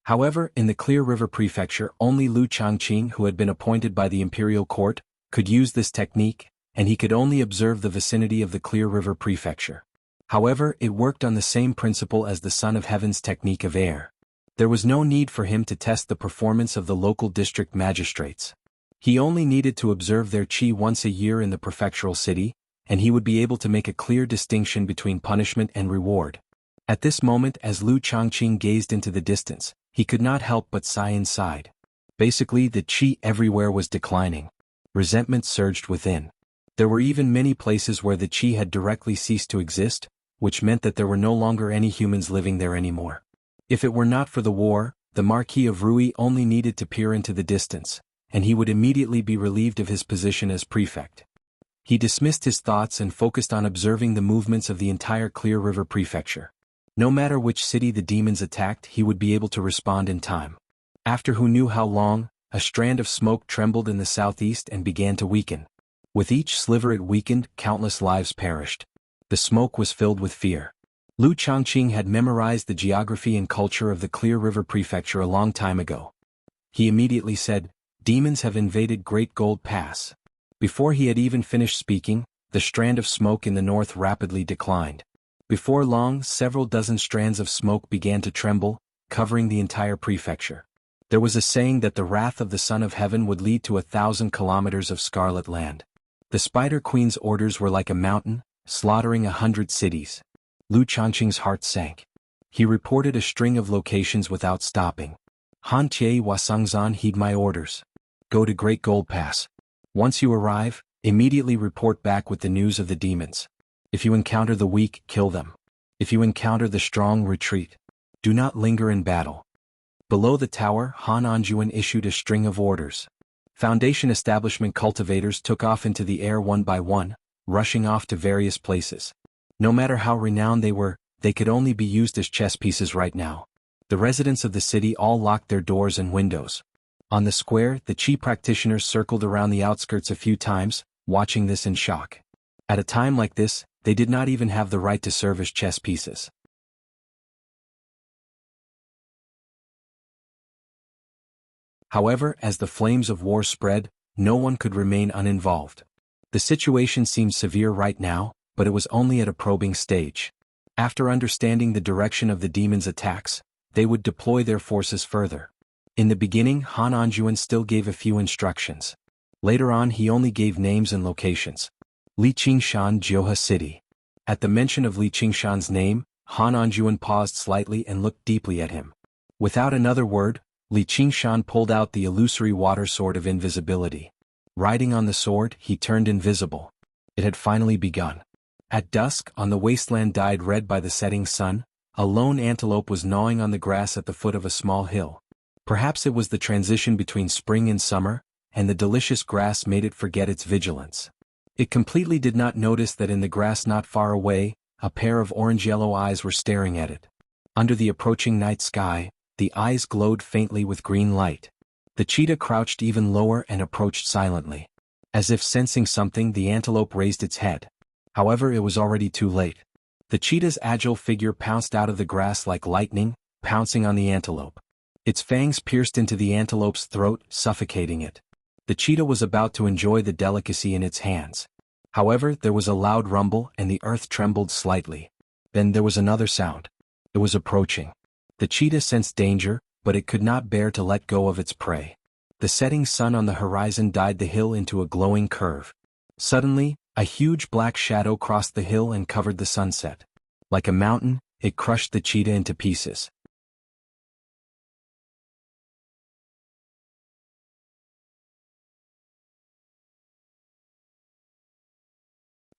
However, in the Clear River Prefecture, only Lu Changqing, who had been appointed by the imperial court, could use this technique, and he could only observe the vicinity of the Clear River Prefecture. However, it worked on the same principle as the Son of Heaven's technique of air. There was no need for him to test the performance of the local district magistrates. He only needed to observe their qi once a year in the prefectural city, and he would be able to make a clear distinction between punishment and reward. At this moment, as Lu Changqing gazed into the distance, he could not help but sigh inside. Basically, the qi everywhere was declining. Resentment surged within. There were even many places where the qi had directly ceased to exist, which meant that there were no longer any humans living there anymore. If it were not for the war, the Marquis of Rui only needed to peer into the distance, and he would immediately be relieved of his position as prefect. He dismissed his thoughts and focused on observing the movements of the entire Clear River Prefecture. No matter which city the demons attacked, he would be able to respond in time. After who knew how long, a strand of smoke trembled in the southeast and began to weaken. With each sliver it weakened, countless lives perished. The smoke was filled with fear. Lu Changqing had memorized the geography and culture of the Clear River Prefecture a long time ago. He immediately said, "Demons have invaded Great Gold Pass." Before he had even finished speaking, the strand of smoke in the north rapidly declined. Before long, several dozen strands of smoke began to tremble, covering the entire prefecture. There was a saying that the wrath of the Son of Heaven would lead to 1,000 kilometers of scarlet land. The Spider Queen's orders were like a mountain, slaughtering 100 cities. Lu Changqing's heart sank. He reported a string of locations without stopping. Han Tie Wasangzan, heed my orders. Go to Great Gold Pass. Once you arrive, immediately report back with the news of the demons. If you encounter the weak, kill them. If you encounter the strong, retreat. Do not linger in battle. Below the tower, Han Anjuan issued a string of orders. Foundation establishment cultivators took off into the air one by one, rushing off to various places. No matter how renowned they were, they could only be used as chess pieces right now. The residents of the city all locked their doors and windows. On the square, the Qi practitioners circled around the outskirts a few times, watching this in shock. At a time like this, they did not even have the right to serve as chess pieces. However, as the flames of war spread, no one could remain uninvolved. The situation seemed severe right now, but it was only at a probing stage. After understanding the direction of the demons' attacks, they would deploy their forces further. In the beginning, Han Anjuan still gave a few instructions. Later on, he only gave names and locations. Li Qingshan, Jianghu City. At the mention of Li Qingshan's name, Han Anjuan paused slightly and looked deeply at him. Without another word, Li Qingshan pulled out the illusory water sword of invisibility. Riding on the sword, he turned invisible. It had finally begun. At dusk, on the wasteland dyed red by the setting sun, a lone antelope was gnawing on the grass at the foot of a small hill. Perhaps it was the transition between spring and summer, and the delicious grass made it forget its vigilance. It completely did not notice that in the grass not far away, a pair of orange-yellow eyes were staring at it. Under the approaching night sky, the eyes glowed faintly with green light. The cheetah crouched even lower and approached silently. As if sensing something, the antelope raised its head. However, it was already too late. The cheetah's agile figure pounced out of the grass like lightning, pouncing on the antelope. Its fangs pierced into the antelope's throat, suffocating it. The cheetah was about to enjoy the delicacy in its hands. However, there was a loud rumble and the earth trembled slightly. Then there was another sound. It was approaching. The cheetah sensed danger, but it could not bear to let go of its prey. The setting sun on the horizon dyed the hill into a glowing curve. Suddenly, a huge black shadow crossed the hill and covered the sunset. Like a mountain, it crushed the cheetah into pieces.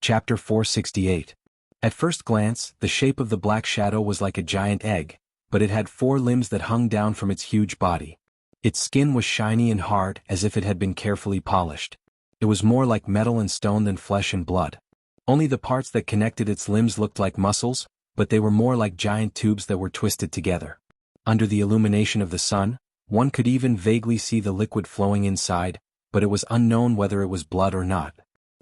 Chapter 468. At first glance, the shape of the black shadow was like a giant egg, but it had 4 limbs that hung down from its huge body. Its skin was shiny and hard, as if it had been carefully polished. It was more like metal and stone than flesh and blood. Only the parts that connected its limbs looked like muscles, but they were more like giant tubes that were twisted together. Under the illumination of the sun, one could even vaguely see the liquid flowing inside, but it was unknown whether it was blood or not.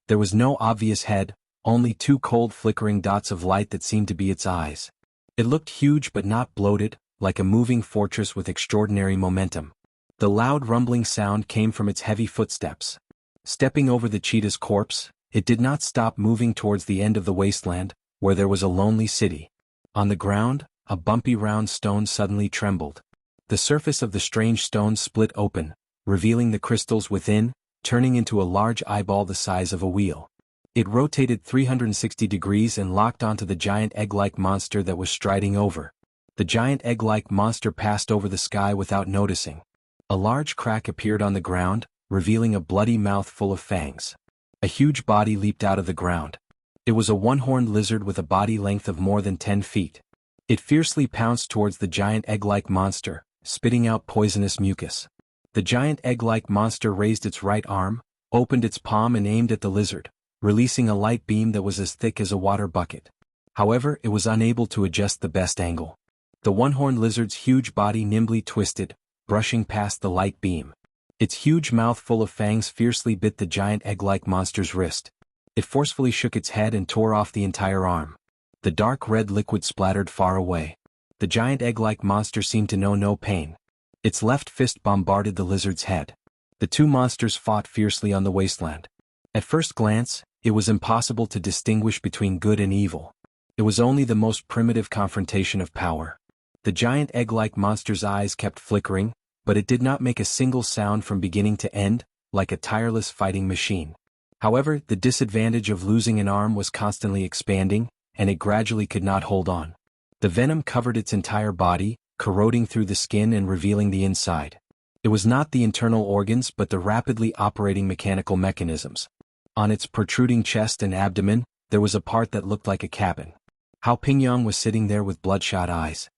There was no obvious head, only 2 cold flickering dots of light that seemed to be its eyes. It looked huge but not bloated, like a moving fortress with extraordinary momentum. The loud rumbling sound came from its heavy footsteps. Stepping over the cheetah's corpse, it did not stop moving towards the end of the wasteland, where there was a lonely city. On the ground, a bumpy round stone suddenly trembled. The surface of the strange stone split open, revealing the crystals within, turning into a large eyeball the size of a wheel. It rotated 360 degrees and locked onto the giant egg-like monster that was striding over. The giant egg-like monster passed over the sky without noticing. A large crack appeared on the ground, revealing a bloody mouth full of fangs. A huge body leaped out of the ground. It was a one-horned lizard with a body length of more than 10 feet. It fiercely pounced towards the giant egg-like monster, spitting out poisonous mucus. The giant egg-like monster raised its right arm, opened its palm and aimed at the lizard, releasing a light beam that was as thick as a water bucket. However, it was unable to adjust the best angle. The one-horned lizard's huge body nimbly twisted, brushing past the light beam. Its huge mouth full of fangs fiercely bit the giant egg-like monster's wrist. It forcefully shook its head and tore off the entire arm. The dark red liquid splattered far away. The giant egg-like monster seemed to know no pain. Its left fist bombarded the lizard's head. The 2 monsters fought fiercely on the wasteland. At first glance, it was impossible to distinguish between good and evil. It was only the most primitive confrontation of power. The giant egg-like monster's eyes kept flickering, but it did not make a single sound from beginning to end, like a tireless fighting machine. However, the disadvantage of losing an arm was constantly expanding, and it gradually could not hold on. The venom covered its entire body, corroding through the skin and revealing the inside. It was not the internal organs but the rapidly operating mechanical mechanisms. On its protruding chest and abdomen, there was a part that looked like a cabin. Hao Pingyang was sitting there with bloodshot eyes.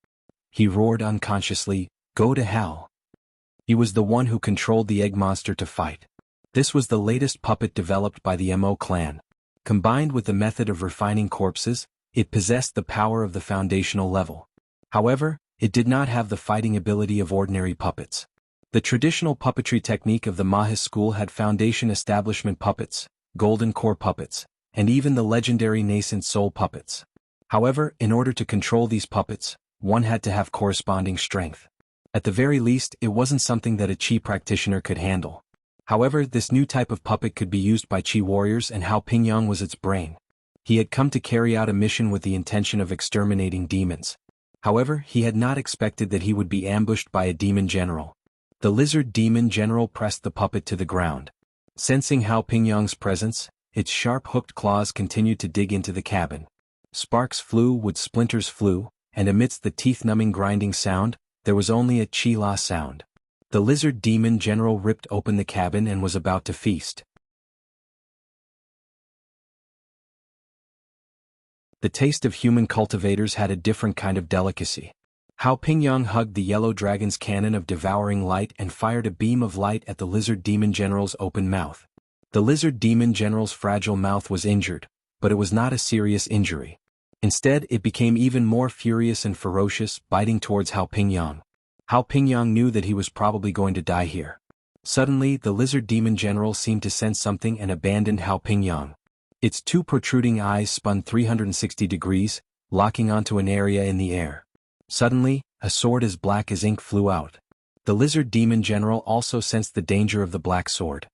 He roared unconsciously, "Go to hell." He was the one who controlled the egg monster to fight. This was the latest puppet developed by the Mo clan. Combined with the method of refining corpses, it possessed the power of the foundational level. However, it did not have the fighting ability of ordinary puppets. The traditional puppetry technique of the Mahis school had foundation establishment puppets, golden core puppets, and even the legendary nascent soul puppets. However, in order to control these puppets, one had to have corresponding strength. At the very least, it wasn't something that a Qi practitioner could handle. However, this new type of puppet could be used by Qi warriors and Hao Pingyang was its brain. He had come to carry out a mission with the intention of exterminating demons. However, he had not expected that he would be ambushed by a demon general. The lizard demon general pressed the puppet to the ground. Sensing Hao Pingyang's presence, its sharp hooked claws continued to dig into the cabin. Sparks flew, wood splinters flew, and amidst the teeth-numbing grinding sound, there was only a Chi-La sound. The lizard demon general ripped open the cabin and was about to feast. The taste of human cultivators had a different kind of delicacy. Hao Pingyang hugged the yellow dragon's cannon of devouring light and fired a beam of light at the lizard demon general's open mouth. The lizard demon general's fragile mouth was injured, but it was not a serious injury. Instead, it became even more furious and ferocious, biting towards Hao Pingyang. Hao Pingyang knew that he was probably going to die here. Suddenly, the lizard demon general seemed to sense something and abandoned Hao Pingyang. Its two protruding eyes spun 360 degrees, locking onto an area in the air. Suddenly, a sword as black as ink flew out. The lizard demon general also sensed the danger of the black sword.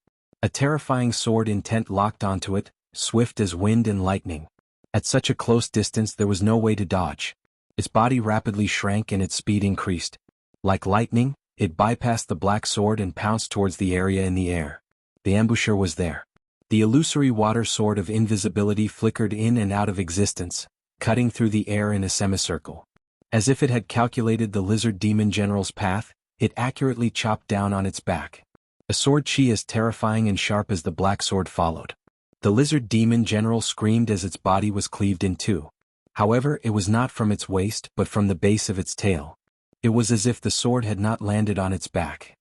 A terrifying sword intent locked onto it, swift as wind and lightning. At such a close distance there was no way to dodge. Its body rapidly shrank and its speed increased. Like lightning, it bypassed the black sword and pounced towards the area in the air. The ambusher was there. The illusory water sword of invisibility flickered in and out of existence, cutting through the air in a semicircle. As if it had calculated the lizard demon general's path, it accurately chopped down on its back. A sword chi as terrifying and sharp as the black sword followed. The lizard demon general screamed as its body was cleaved in two. However, it was not from its waist but from the base of its tail. It was as if the sword had not landed on its back.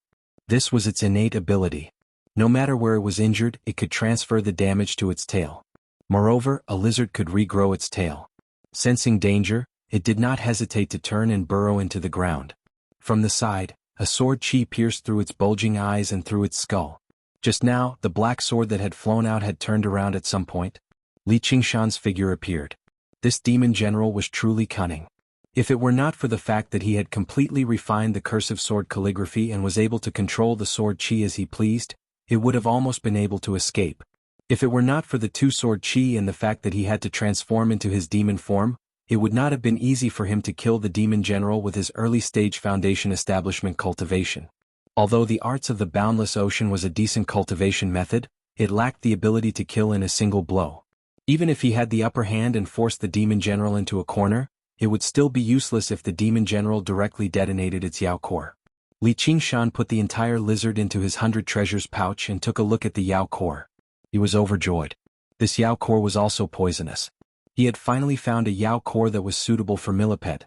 This was its innate ability. No matter where it was injured, it could transfer the damage to its tail. Moreover, a lizard could regrow its tail. Sensing danger, it did not hesitate to turn and burrow into the ground. From the side, a sword chi pierced through its bulging eyes and through its skull. Just now, the black sword that had flown out had turned around at some point. Li Qingshan's figure appeared. This demon general was truly cunning. If it were not for the fact that he had completely refined the cursive sword calligraphy and was able to control the sword chi as he pleased, it would have almost been able to escape. If it were not for the two-sword chi and the fact that he had to transform into his demon form, it would not have been easy for him to kill the demon general with his early-stage foundation establishment cultivation. Although the arts of the boundless ocean was a decent cultivation method, it lacked the ability to kill in a single blow. Even if he had the upper hand and forced the demon general into a corner, it would still be useless if the demon general directly detonated its Yao core. Li Qingshan put the entire lizard into his 100 treasures pouch and took a look at the Yao core. He was overjoyed. This Yao core was also poisonous. He had finally found a Yao core that was suitable for millipede.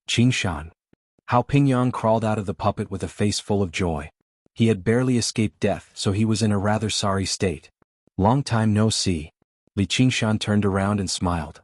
Qingshan. Hao Pingyang crawled out of the puppet with a face full of joy. He had barely escaped death, so he was in a rather sorry state. Long time no see. Li Qingshan turned around and smiled.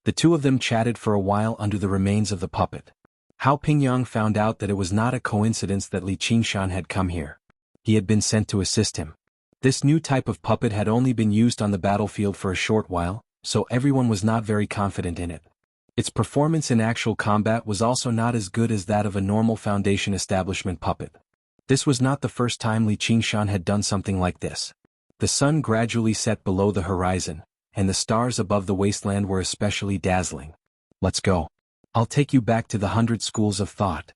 The two of them chatted for a while under the remains of the puppet. Hao Pingyang found out that it was not a coincidence that Li Qingshan had come here. He had been sent to assist him. This new type of puppet had only been used on the battlefield for a short while, so everyone was not very confident in it. Its performance in actual combat was also not as good as that of a normal foundation establishment puppet. This was not the first time Li Qingshan had done something like this. The sun gradually set below the horizon, and the stars above the wasteland were especially dazzling. Let's go. I'll take you back to the 100 schools of thought.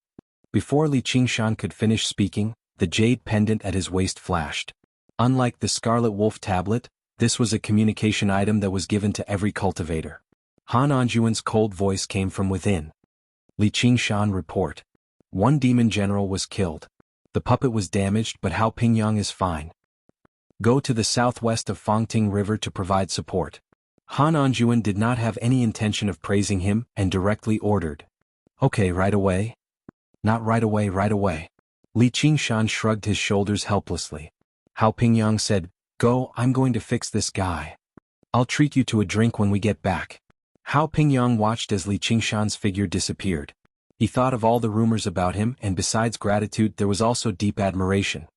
Before Li Qingshan could finish speaking, the jade pendant at his waist flashed. Unlike the Scarlet Wolf tablet, this was a communication item that was given to every cultivator. Han Anjuan's cold voice came from within. Li Qingshan report. One demon general was killed. The puppet was damaged but Hao Pingyang is fine. Go to the southwest of Fangting River to provide support. Han Anjuan did not have any intention of praising him and directly ordered. Okay, right away? Not right away, right away. Li Qingshan shrugged his shoulders helplessly. Hao Pingyang said, Go, I'm going to fix this guy. I'll treat you to a drink when we get back. Hao Pingyang watched as Li Qingshan's figure disappeared. He thought of all the rumors about him and besides gratitude there was also deep admiration.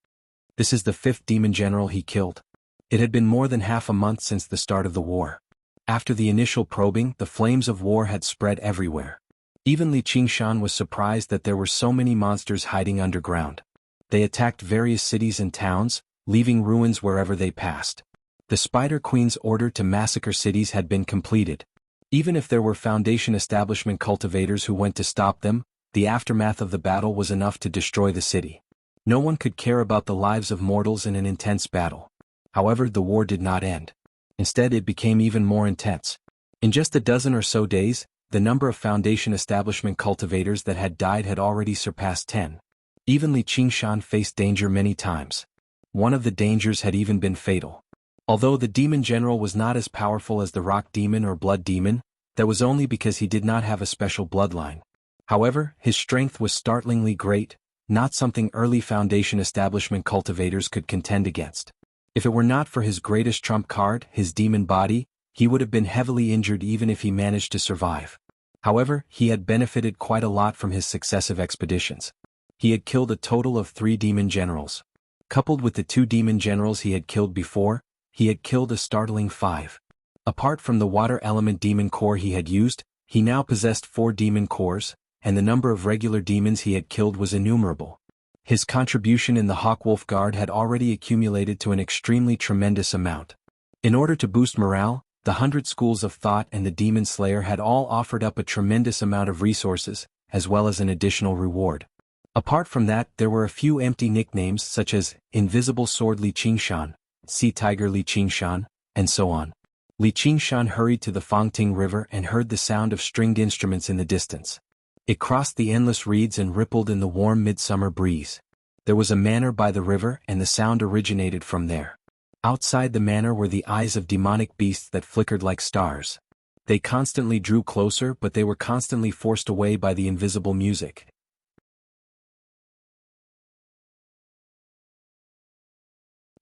This is the 5th demon general he killed. It had been more than half a month since the start of the war. After the initial probing, the flames of war had spread everywhere. Even Li Qingshan was surprised that there were so many monsters hiding underground. They attacked various cities and towns, leaving ruins wherever they passed. The Spider Queen's order to massacre cities had been completed. Even if there were Foundation establishment cultivators who went to stop them, the aftermath of the battle was enough to destroy the city. No one could care about the lives of mortals in an intense battle. However, the war did not end. Instead, it became even more intense. In just a dozen or so days, the number of Foundation establishment cultivators that had died had already surpassed 10. Even Li Qingshan faced danger many times. One of the dangers had even been fatal. Although the demon general was not as powerful as the rock demon or blood demon, that was only because he did not have a special bloodline. However, his strength was startlingly great, not something early Foundation establishment cultivators could contend against. If it were not for his greatest trump card, his demon body, he would have been heavily injured even if he managed to survive. However, he had benefited quite a lot from his successive expeditions. He had killed a total of 3 demon generals. Coupled with the 2 demon generals he had killed before, he had killed a startling 5. Apart from the water element demon core he had used, he now possessed 4 demon cores, and the number of regular demons he had killed was innumerable. His contribution in the Hawkwolf Guard had already accumulated to an extremely tremendous amount. In order to boost morale, the 100 schools of thought and the Demon Slayer had all offered up a tremendous amount of resources, as well as an additional reward. Apart from that, there were a few empty nicknames such as Invisible Sword Li Qingshan, Sea Tiger Li Qingshan, and so on. Li Qingshan hurried to the Fangting River and heard the sound of stringed instruments in the distance. It crossed the endless reeds and rippled in the warm midsummer breeze. There was a manor by the river and the sound originated from there. Outside the manor were the eyes of demonic beasts that flickered like stars. They constantly drew closer, but they were constantly forced away by the invisible music.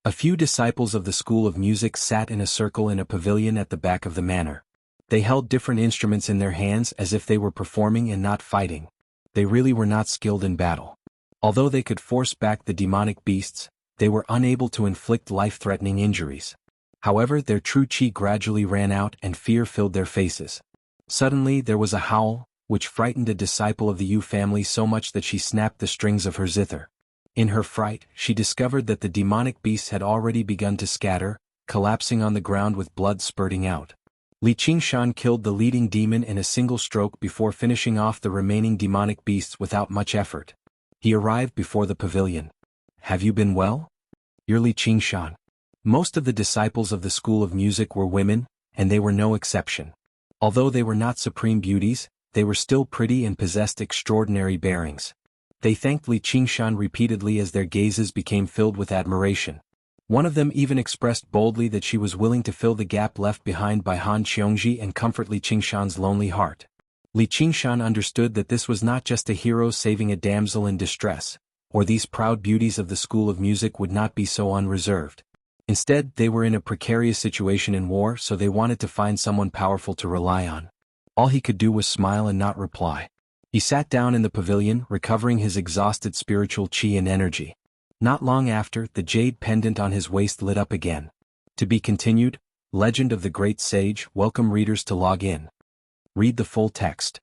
A few disciples of the School of Music sat in a circle in a pavilion at the back of the manor. They held different instruments in their hands as if they were performing and not fighting. They really were not skilled in battle. Although they could force back the demonic beasts, they were unable to inflict life-threatening injuries. However, their true chi gradually ran out and fear filled their faces. Suddenly there was a howl, which frightened a disciple of the Yu family so much that she snapped the strings of her zither. In her fright, she discovered that the demonic beasts had already begun to scatter, collapsing on the ground with blood spurting out. Li Qingshan killed the leading demon in a single stroke before finishing off the remaining demonic beasts without much effort. He arrived before the pavilion. "Have you been well? You're Li Qingshan." Most of the disciples of the School of Music were women, and they were no exception. Although they were not supreme beauties, they were still pretty and possessed extraordinary bearings. They thanked Li Qingshan repeatedly as their gazes became filled with admiration. One of them even expressed boldly that she was willing to fill the gap left behind by Han Qiongji and comfort Li Qingshan's lonely heart. Li Qingshan understood that this was not just a hero saving a damsel in distress, or these proud beauties of the School of Music would not be so unreserved. Instead, they were in a precarious situation in war, so they wanted to find someone powerful to rely on. All he could do was smile and not reply. He sat down in the pavilion, recovering his exhausted spiritual chi and energy. Not long after, the jade pendant on his waist lit up again. To be continued, Legend of the Great Sage. Welcome readers to log in. Read the full text.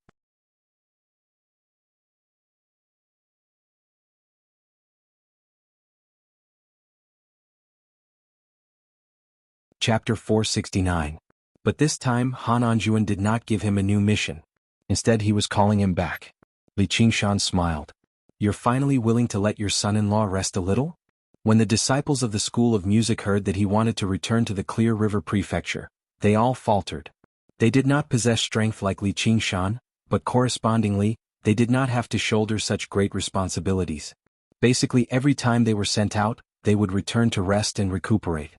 Chapter 469. But this time Han Anjuan did not give him a new mission. Instead he was calling him back. Li Qingshan smiled. "You're finally willing to let your son-in-law rest a little?" When the disciples of the School of Music heard that he wanted to return to the Clear River Prefecture, they all faltered. They did not possess strength like Li Qingshan, but correspondingly, they did not have to shoulder such great responsibilities. Basically every time they were sent out, they would return to rest and recuperate.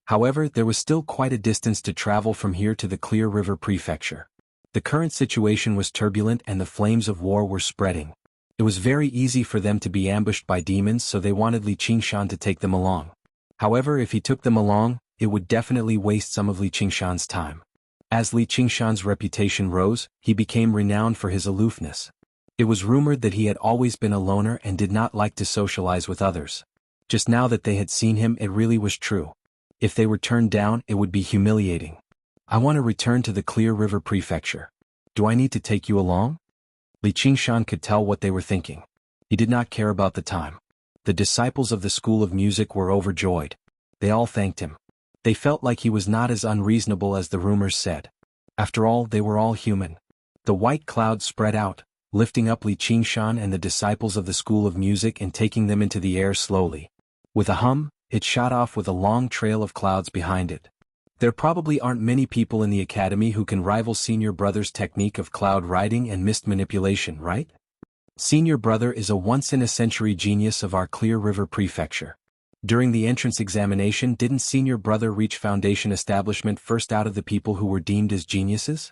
However, there was still quite a distance to travel from here to the Clear River Prefecture. The current situation was turbulent and the flames of war were spreading. It was very easy for them to be ambushed by demons, so they wanted Li Qingshan to take them along. However, if he took them along, it would definitely waste some of Li Qingshan's time. As Li Qingshan's reputation rose, he became renowned for his aloofness. It was rumored that he had always been a loner and did not like to socialize with others. Just now that they had seen him, it really was true. If they were turned down, it would be humiliating. "I want to return to the Clear River Prefecture. Do I need to take you along?" Li Qingshan could tell what they were thinking. He did not care about the time. The disciples of the School of Music were overjoyed. They all thanked him. They felt like he was not as unreasonable as the rumors said. After all, they were all human. The white cloud spread out, lifting up Li Qingshan and the disciples of the School of Music and taking them into the air slowly. With a hum, it shot off with a long trail of clouds behind it. There probably aren't many people in the academy who can rival Senior Brother's technique of cloud riding and mist manipulation, right? Senior Brother is a once-in-a-century genius of our Clear River Prefecture. During the entrance examination, didn't senior brother reach foundation establishment first out of the people who were deemed as geniuses?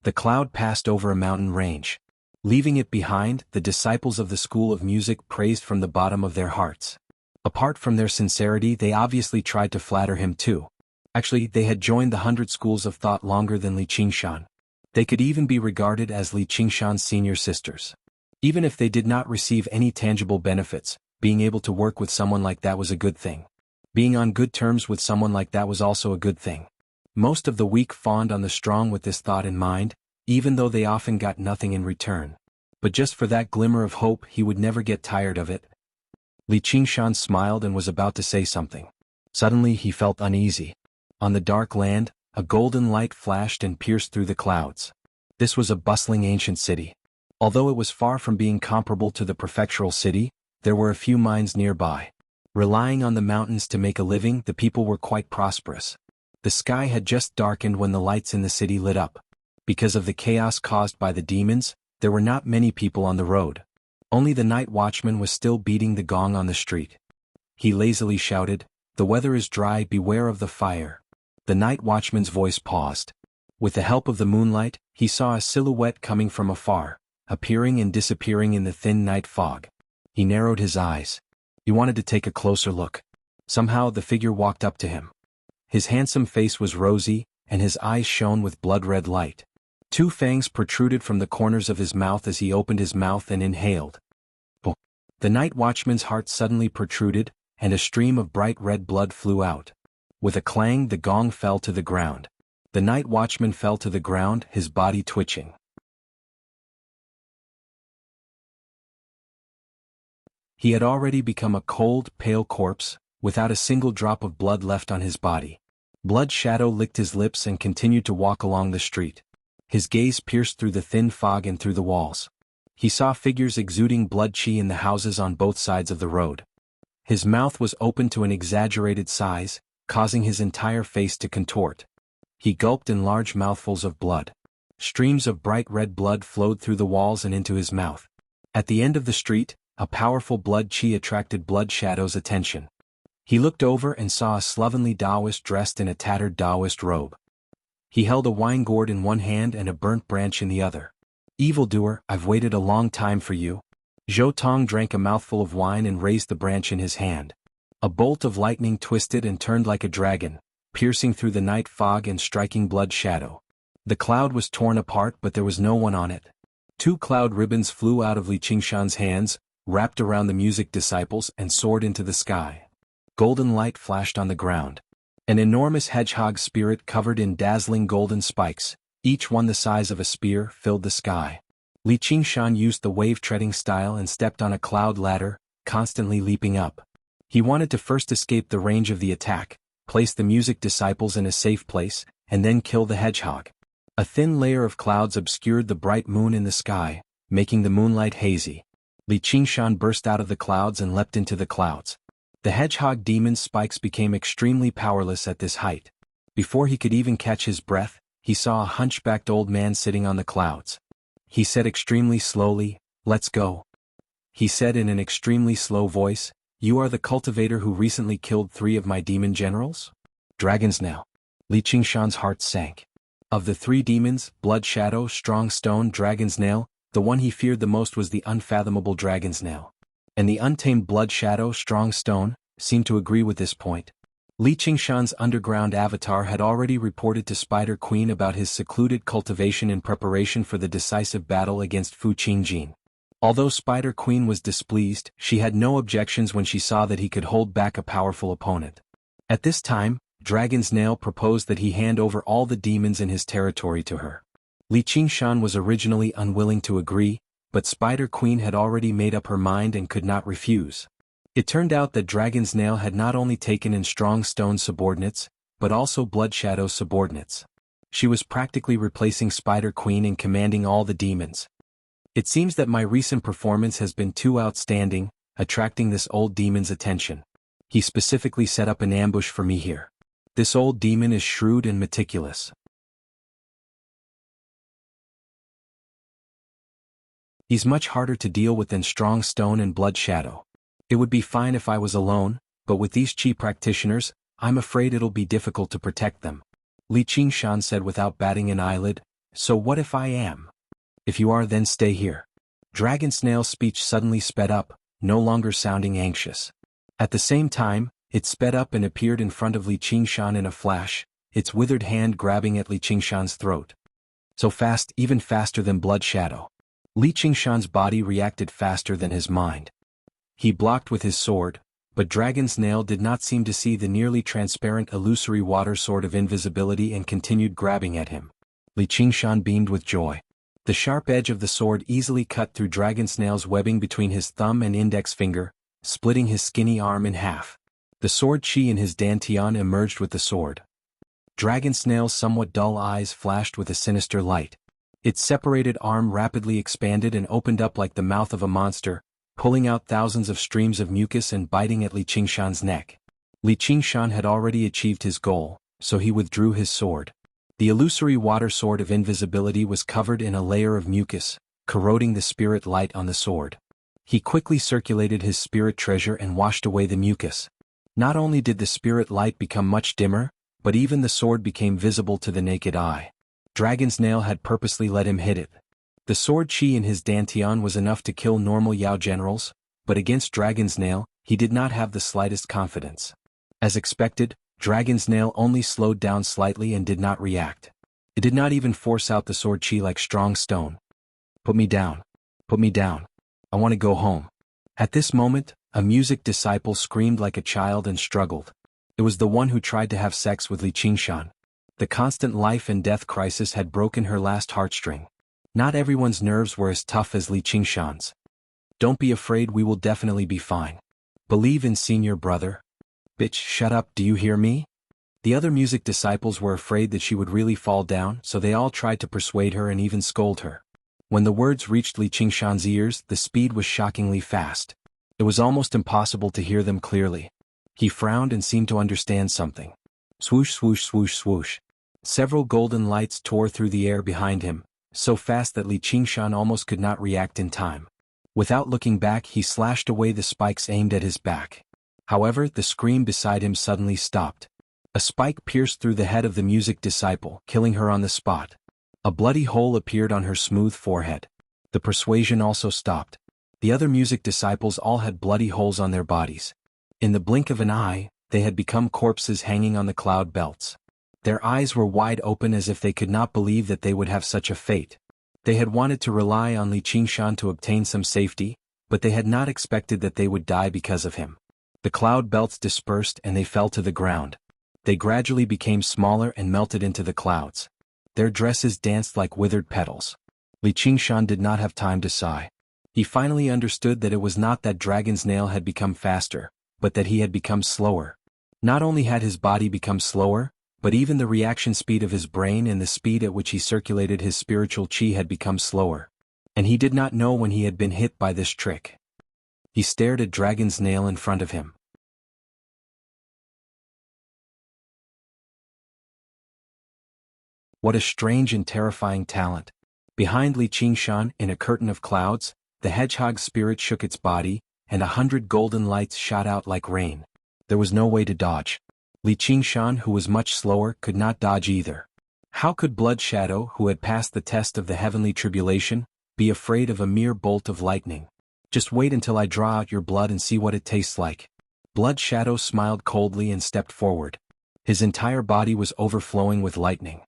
The cloud passed over a mountain range. Leaving it behind, the disciples of the school of music praised from the bottom of their hearts. Apart from their sincerity, they obviously tried to flatter him too. Actually, they had joined the 100 schools of thought longer than Li Qingshan. They could even be regarded as Li Qingshan's senior sisters. Even if they did not receive any tangible benefits, being able to work with someone like that was a good thing. Being on good terms with someone like that was also a good thing. Most of the weak fawned on the strong with this thought in mind, even though they often got nothing in return. But just for that glimmer of hope, he would never get tired of it. Li Qingshan smiled and was about to say something. Suddenly he felt uneasy. On the dark land, a golden light flashed and pierced through the clouds. This was a bustling ancient city. Although it was far from being comparable to the prefectural city, there were a few mines nearby. Relying on the mountains to make a living, the people were quite prosperous. The sky had just darkened when the lights in the city lit up. Because of the chaos caused by the demons, there were not many people on the road. Only the night watchman was still beating the gong on the street. He lazily shouted, "The weather is dry, beware of the fire." The night watchman's voice paused. With the help of the moonlight, he saw a silhouette coming from afar, appearing and disappearing in the thin night fog. He narrowed his eyes. He wanted to take a closer look. Somehow the figure walked up to him. His handsome face was rosy, and his eyes shone with blood-red light. Two fangs protruded from the corners of his mouth as he opened his mouth and inhaled. The night watchman's heart suddenly protruded, and a stream of bright red blood flew out. With a clang, the gong fell to the ground. The night watchman fell to the ground, his body twitching. He had already become a cold, pale corpse, without a single drop of blood left on his body. Blood Shadow licked his lips and continued to walk along the street. His gaze pierced through the thin fog and through the walls. He saw figures exuding blood chi in the houses on both sides of the road. His mouth was open to an exaggerated size, causing his entire face to contort. He gulped in large mouthfuls of blood. Streams of bright red blood flowed through the walls and into his mouth. At the end of the street, a powerful blood chi attracted Blood Shadow's attention. He looked over and saw a slovenly Taoist dressed in a tattered Taoist robe. He held a wine gourd in one hand and a burnt branch in the other. "Evildoer, I've waited a long time for you." Zhou Tong drank a mouthful of wine and raised the branch in his hand. A bolt of lightning twisted and turned like a dragon, piercing through the night fog and striking Blood Shadow. The cloud was torn apart, but there was no one on it. Two cloud ribbons flew out of Li Qingshan's hands, wrapped around the music disciples and soared into the sky. Golden light flashed on the ground. An enormous hedgehog spirit covered in dazzling golden spikes, each one the size of a spear, filled the sky. Li Qingshan used the wave-treading style and stepped on a cloud ladder, constantly leaping up. He wanted to first escape the range of the attack, place the music disciples in a safe place, and then kill the hedgehog. A thin layer of clouds obscured the bright moon in the sky, making the moonlight hazy. Li Qingshan burst out of the clouds and leapt into the clouds. The hedgehog demon's spikes became extremely powerless at this height. Before he could even catch his breath, he saw a hunchbacked old man sitting on the clouds. He said extremely slowly, "Let's go." He said in an extremely slow voice, "You are the cultivator who recently killed 3 of my demon generals?" "Dragons now." Li Qingshan's heart sank. Of the 3 demons, Blood Shadow, Strong Stone, Dragon's Nail, the one he feared the most was the unfathomable Dragon's Nail. And the untamed Blood Shadow, Strong Stone, seemed to agree with this point. Li Qingshan's underground avatar had already reported to Spider Queen about his secluded cultivation in preparation for the decisive battle against Fu Qingjin. Although Spider Queen was displeased, she had no objections when she saw that he could hold back a powerful opponent. At this time, Dragon's Nail proposed that he hand over all the demons in his territory to her. Li Qingshan was originally unwilling to agree, but Spider Queen had already made up her mind and could not refuse. It turned out that Dragon's Nail had not only taken in Strong Stone subordinates, but also Blood Shadow subordinates. She was practically replacing Spider Queen in commanding all the demons. "It seems that my recent performance has been too outstanding, attracting this old demon's attention. He specifically set up an ambush for me here. This old demon is shrewd and meticulous. He's much harder to deal with than Strong Stone and Blood Shadow. It would be fine if I was alone, but with these Qi practitioners, I'm afraid it'll be difficult to protect them. Li Qingshan said without batting an eyelid, so what if I am? If you are, then stay here. Dragon Snail's speech suddenly sped up, no longer sounding anxious. At the same time, it sped up and appeared in front of Li Qingshan in a flash, its withered hand grabbing at Li Qingshan's throat. So fast, even faster than Blood Shadow. Li Qingshan's body reacted faster than his mind. He blocked with his sword, but Dragon's Nail did not seem to see the nearly transparent illusory water sword of invisibility and continued grabbing at him. Li Qingshan beamed with joy. The sharp edge of the sword easily cut through Dragon's Nail's webbing between his thumb and index finger, splitting his skinny arm in half. The sword Qi in his dantian emerged with the sword. Dragon Snail's somewhat dull eyes flashed with a sinister light. Its separated arm rapidly expanded and opened up like the mouth of a monster, pulling out thousands of streams of mucus and biting at Li Qingshan's neck. Li Qingshan had already achieved his goal, so he withdrew his sword. The illusory water sword of invisibility was covered in a layer of mucus, corroding the spirit light on the sword. He quickly circulated his spirit treasure and washed away the mucus. Not only did the spirit light become much dimmer, but even the sword became visible to the naked eye. Dragon's Nail had purposely let him hit it. The sword Qi in his dantian was enough to kill normal Yao generals, but against Dragon's Nail, he did not have the slightest confidence. As expected, Dragon's Nail only slowed down slightly and did not react. It did not even force out the sword Qi like strong stone. Put me down. Put me down. I want to go home. At this moment, a music disciple screamed like a child and struggled. It was the one who tried to have sex with Li Qingshan. The constant life and death crisis had broken her last heartstring. Not everyone's nerves were as tough as Li Qingshan's. Don't be afraid, we will definitely be fine. Believe in senior brother. Bitch, shut up, do you hear me? The other music disciples were afraid that she would really fall down, so they all tried to persuade her and even scold her. When the words reached Li Qingshan's ears, the speed was shockingly fast. It was almost impossible to hear them clearly. He frowned and seemed to understand something. Swoosh, swoosh, swoosh, swoosh. Several golden lights tore through the air behind him, so fast that Li Qingshan almost could not react in time. Without looking back, he slashed away the spikes aimed at his back. However, the scream beside him suddenly stopped. A spike pierced through the head of the music disciple, killing her on the spot. A bloody hole appeared on her smooth forehead. The persuasion also stopped. The other music disciples all had bloody holes on their bodies. In the blink of an eye, they had become corpses hanging on the cloud belts. Their eyes were wide open as if they could not believe that they would have such a fate. They had wanted to rely on Li Qingshan to obtain some safety, but they had not expected that they would die because of him. The cloud belts dispersed and they fell to the ground. They gradually became smaller and melted into the clouds. Their dresses danced like withered petals. Li Qingshan did not have time to sigh. He finally understood that it was not that Dragon's Nail had become faster, but that he had become slower. Not only had his body become slower, but even the reaction speed of his brain and the speed at which he circulated his spiritual Qi had become slower. And he did not know when he had been hit by this trick. He stared at Dragon's Nail in front of him. What a strange and terrifying talent. Behind Li Qingshan, in a curtain of clouds, the hedgehog spirit shook its body, and 100 golden lights shot out like rain. There was no way to dodge. Li Qingshan, who was much slower, could not dodge either. How could Blood Shadow, who had passed the test of the heavenly tribulation, be afraid of a mere bolt of lightning? Just wait until I draw out your blood and see what it tastes like. Blood Shadow smiled coldly and stepped forward. His entire body was overflowing with lightning.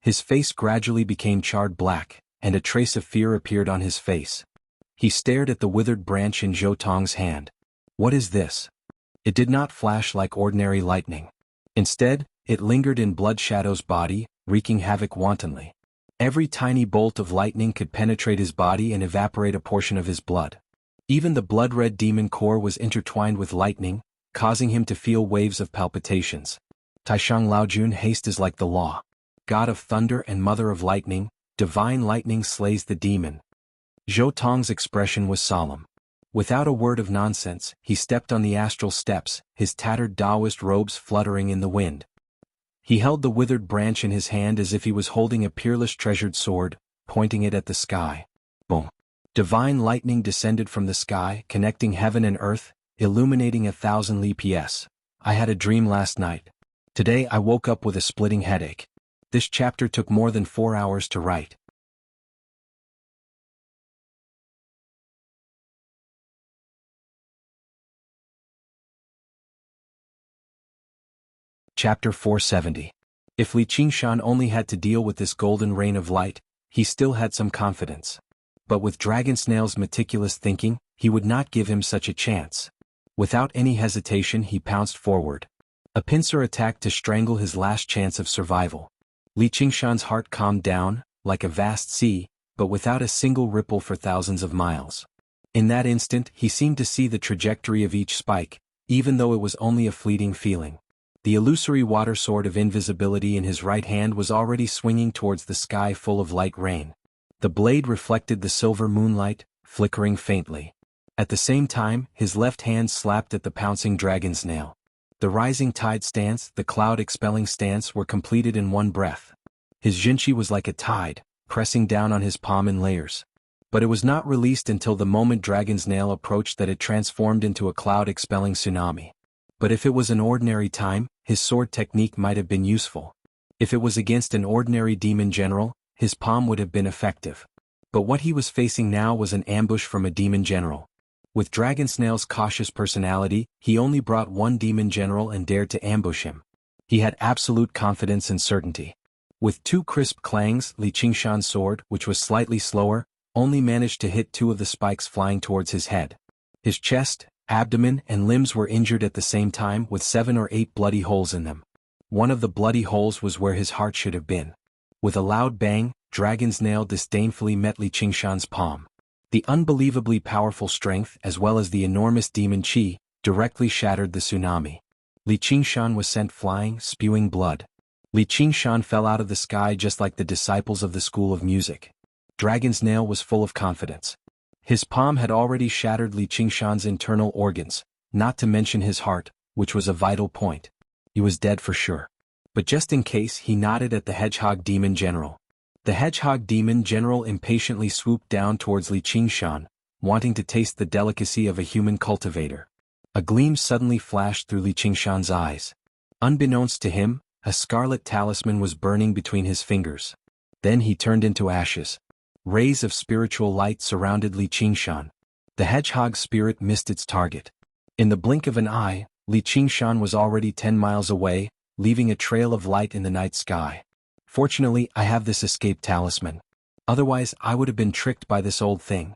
His face gradually became charred black, and a trace of fear appeared on his face. He stared at the withered branch in Zhou Tong's hand. What is this? It did not flash like ordinary lightning. Instead, it lingered in Blood Shadow's body, wreaking havoc wantonly. Every tiny bolt of lightning could penetrate his body and evaporate a portion of his blood. Even the blood-red demon core was intertwined with lightning, causing him to feel waves of palpitations. Taishang Laojun haste is like the law. God of thunder and mother of lightning, divine lightning slays the demon. Zhou Tong's expression was solemn. Without a word of nonsense, he stepped on the astral steps, his tattered Taoist robes fluttering in the wind. He held the withered branch in his hand as if he was holding a peerless treasured sword, pointing it at the sky. Boom! Divine lightning descended from the sky, connecting heaven and earth, illuminating 1,000 li ps. I had a dream last night. Today I woke up with a splitting headache. This chapter took more than 4 hours to write. Chapter 470. If Li Qingshan only had to deal with this golden rain of light, he still had some confidence. But with Dragon Snail's meticulous thinking, he would not give him such a chance. Without any hesitation he pounced forward. A pincer attack to strangle his last chance of survival. Li Qingshan's heart calmed down, like a vast sea, but without a single ripple for thousands of miles. In that instant he seemed to see the trajectory of each spike, even though it was only a fleeting feeling. The illusory water sword of invisibility in his right hand was already swinging towards the sky full of light rain. The blade reflected the silver moonlight, flickering faintly. At the same time, his left hand slapped at the pouncing dragon snail. The rising tide stance, the cloud-expelling stance were completed in one breath. His jinchi was like a tide, pressing down on his palm in layers. But it was not released until the moment dragon's nail approached that it transformed into a cloud-expelling tsunami. But if it was an ordinary time, his sword technique might have been useful. If it was against an ordinary demon general, his palm would have been effective. But what he was facing now was an ambush from a demon general. With Dragon Snail's cautious personality, he only brought one demon general and dared to ambush him. He had absolute confidence and certainty. With 2 crisp clangs, Li Qingshan's sword, which was slightly slower, only managed to hit 2 of the spikes flying towards his head. His chest, abdomen, and limbs were injured at the same time with 7 or 8 bloody holes in them. One of the bloody holes was where his heart should have been. With a loud bang, Dragon's nail disdainfully met Li Qingshan's palm. The unbelievably powerful strength as well as the enormous demon chi directly shattered the tsunami. Li Qingshan was sent flying, spewing blood. Li Qingshan fell out of the sky just like the disciples of the school of music. Dragon's nail was full of confidence. His palm had already shattered Li Qingshan's internal organs, not to mention his heart, which was a vital point. He was dead for sure. But just in case, he nodded at the hedgehog demon general. The hedgehog demon general impatiently swooped down towards Li Qingshan, wanting to taste the delicacy of a human cultivator. A gleam suddenly flashed through Li Qingshan's eyes. Unbeknownst to him, a scarlet talisman was burning between his fingers. Then he turned into ashes. Rays of spiritual light surrounded Li Qingshan. The hedgehog's spirit missed its target. In the blink of an eye, Li Qingshan was already 10 miles away, leaving a trail of light in the night sky. Fortunately, I have this escape talisman. Otherwise, I would have been tricked by this old thing.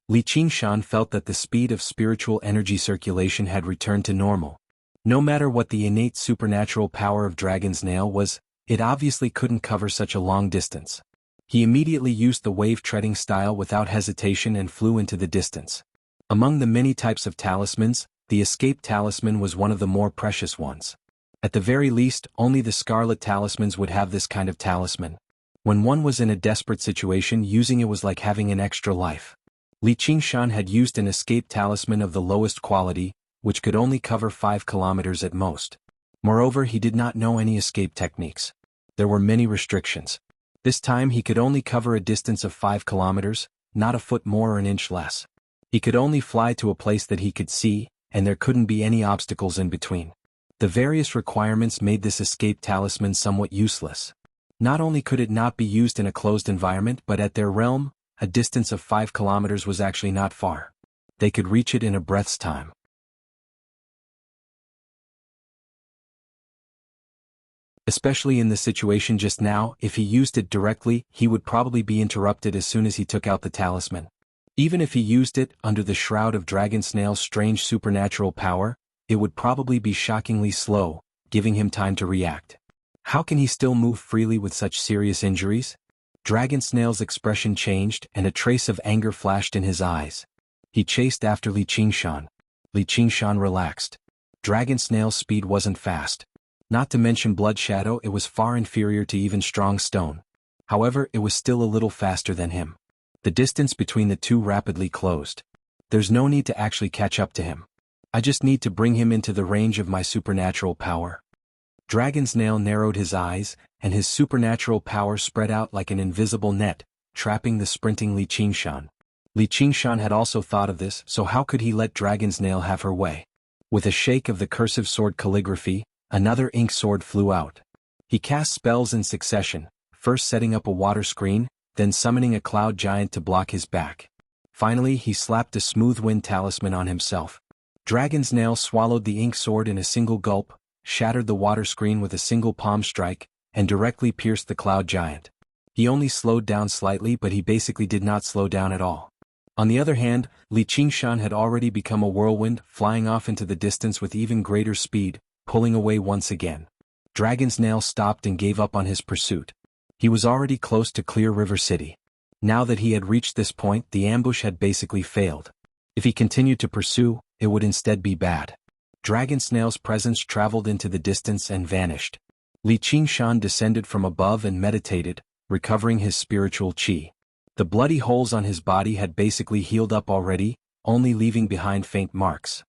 Li Qingshan felt that the speed of spiritual energy circulation had returned to normal. No matter what the innate supernatural power of Dragon's Nail was, it obviously couldn't cover such a long distance. He immediately used the wave-treading style without hesitation and flew into the distance. Among the many types of talismans, the escape talisman was one of the more precious ones. At the very least, only the scarlet talismans would have this kind of talisman. When one was in a desperate situation, using it was like having an extra life. Li Qingshan had used an escape talisman of the lowest quality, which could only cover 5 kilometers at most. Moreover, he did not know any escape techniques. There were many restrictions. This time he could only cover a distance of 5 kilometers, not a foot more or an inch less. He could only fly to a place that he could see, and there couldn't be any obstacles in between. The various requirements made this escape talisman somewhat useless. Not only could it not be used in a closed environment, but at their realm, a distance of 5 kilometers was actually not far. They could reach it in a breath's time. Especially in the situation just now, if he used it directly, he would probably be interrupted as soon as he took out the talisman. Even if he used it under the shroud of Dragon Snail's strange supernatural power, it would probably be shockingly slow, giving him time to react. How can he still move freely with such serious injuries? Dragon Snail's expression changed and a trace of anger flashed in his eyes. He chased after Li Qingshan. Li Qingshan relaxed. Dragon Snail's speed wasn't fast. Not to mention Blood Shadow, it was far inferior to even Strong Stone. However, it was still a little faster than him. The distance between the two rapidly closed. There's no need to actually catch up to him. I just need to bring him into the range of my supernatural power. Dragon's Nail narrowed his eyes, and his supernatural power spread out like an invisible net, trapping the sprinting Li Qingshan. Li Qingshan had also thought of this, so how could he let Dragon's Nail have her way? With a shake of the cursive sword calligraphy, another ink sword flew out. He cast spells in succession, first setting up a water screen, then summoning a cloud giant to block his back. Finally he slapped a smooth wind talisman on himself. Dragon's Nail swallowed the ink sword in a single gulp, shattered the water screen with a single palm strike, and directly pierced the cloud giant. He only slowed down slightly, but he basically did not slow down at all. On the other hand, Li Qingshan had already become a whirlwind, flying off into the distance with even greater speed, pulling away once again. Dragon's Nail stopped and gave up on his pursuit. He was already close to Clear River City. Now that he had reached this point, the ambush had basically failed. If he continued to pursue, it would instead be bad. Dragon's Nail's presence traveled into the distance and vanished. Li Qingshan descended from above and meditated, recovering his spiritual qi. The bloody holes on his body had basically healed up already, only leaving behind faint marks.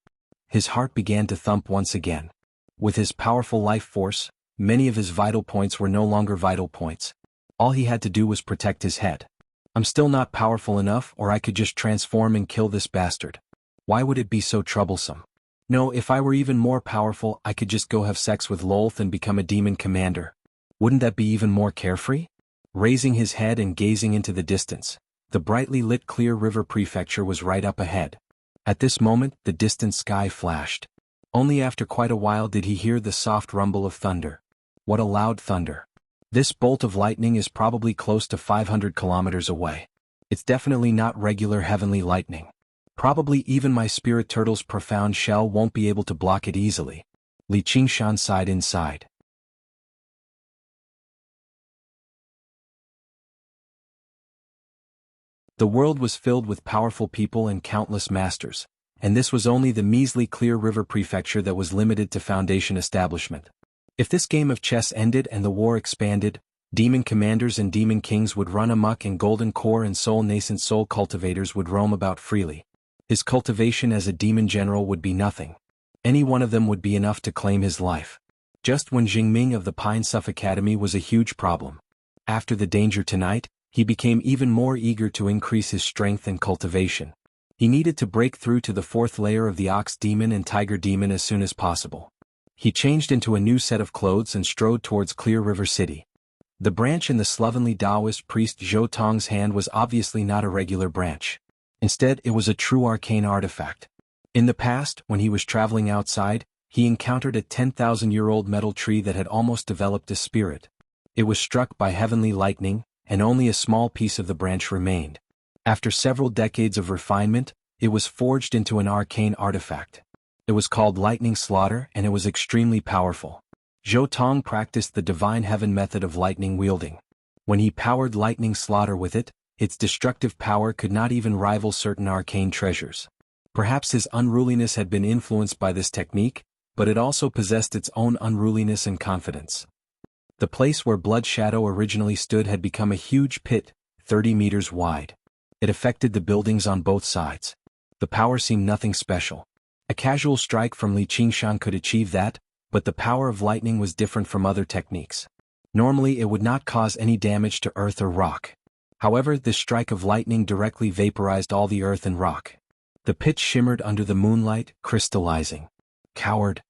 His heart began to thump once again. With his powerful life force, many of his vital points were no longer vital points. All he had to do was protect his head. I'm still not powerful enough, or I could just transform and kill this bastard. Why would it be so troublesome? No, if I were even more powerful, I could just go have sex with Lolth and become a demon commander. Wouldn't that be even more carefree? Raising his head and gazing into the distance, the brightly lit Clear River Prefecture was right up ahead. At this moment, the distant sky flashed. Only after quite a while did he hear the soft rumble of thunder. What a loud thunder. This bolt of lightning is probably close to 500 kilometers away. It's definitely not regular heavenly lightning. Probably even my spirit turtle's profound shell won't be able to block it easily. Li Qingshan sighed inside. The world was filled with powerful people and countless masters, and this was only the measly Clear River Prefecture that was limited to Foundation establishment. If this game of chess ended and the war expanded, demon commanders and demon kings would run amok and golden core and soul nascent soul cultivators would roam about freely. His cultivation as a demon general would be nothing. Any one of them would be enough to claim his life. Just when Jingming of the Pine Suff Academy was a huge problem. After the danger tonight, he became even more eager to increase his strength and cultivation. He needed to break through to the fourth layer of the Ox Demon and Tiger Demon as soon as possible. He changed into a new set of clothes and strode towards Clear River City. The branch in the slovenly Taoist priest Zhou Tong's hand was obviously not a regular branch. Instead, it was a true arcane artifact. In the past, when he was traveling outside, he encountered a 10,000-year-old metal tree that had almost developed a spirit. It was struck by heavenly lightning, and only a small piece of the branch remained. After several decades of refinement, it was forged into an arcane artifact. It was called Lightning Slaughter, and it was extremely powerful. Zhou Tong practiced the divine heaven method of lightning wielding. When he powered Lightning Slaughter with it, its destructive power could not even rival certain arcane treasures. Perhaps his unruliness had been influenced by this technique, but it also possessed its own unruliness and confidence. The place where Blood Shadow originally stood had become a huge pit, 30 meters wide. It affected the buildings on both sides. The power seemed nothing special. A casual strike from Li Qingshan could achieve that, but the power of lightning was different from other techniques. Normally it would not cause any damage to earth or rock. However, this strike of lightning directly vaporized all the earth and rock. The pit shimmered under the moonlight, crystallizing. Coward!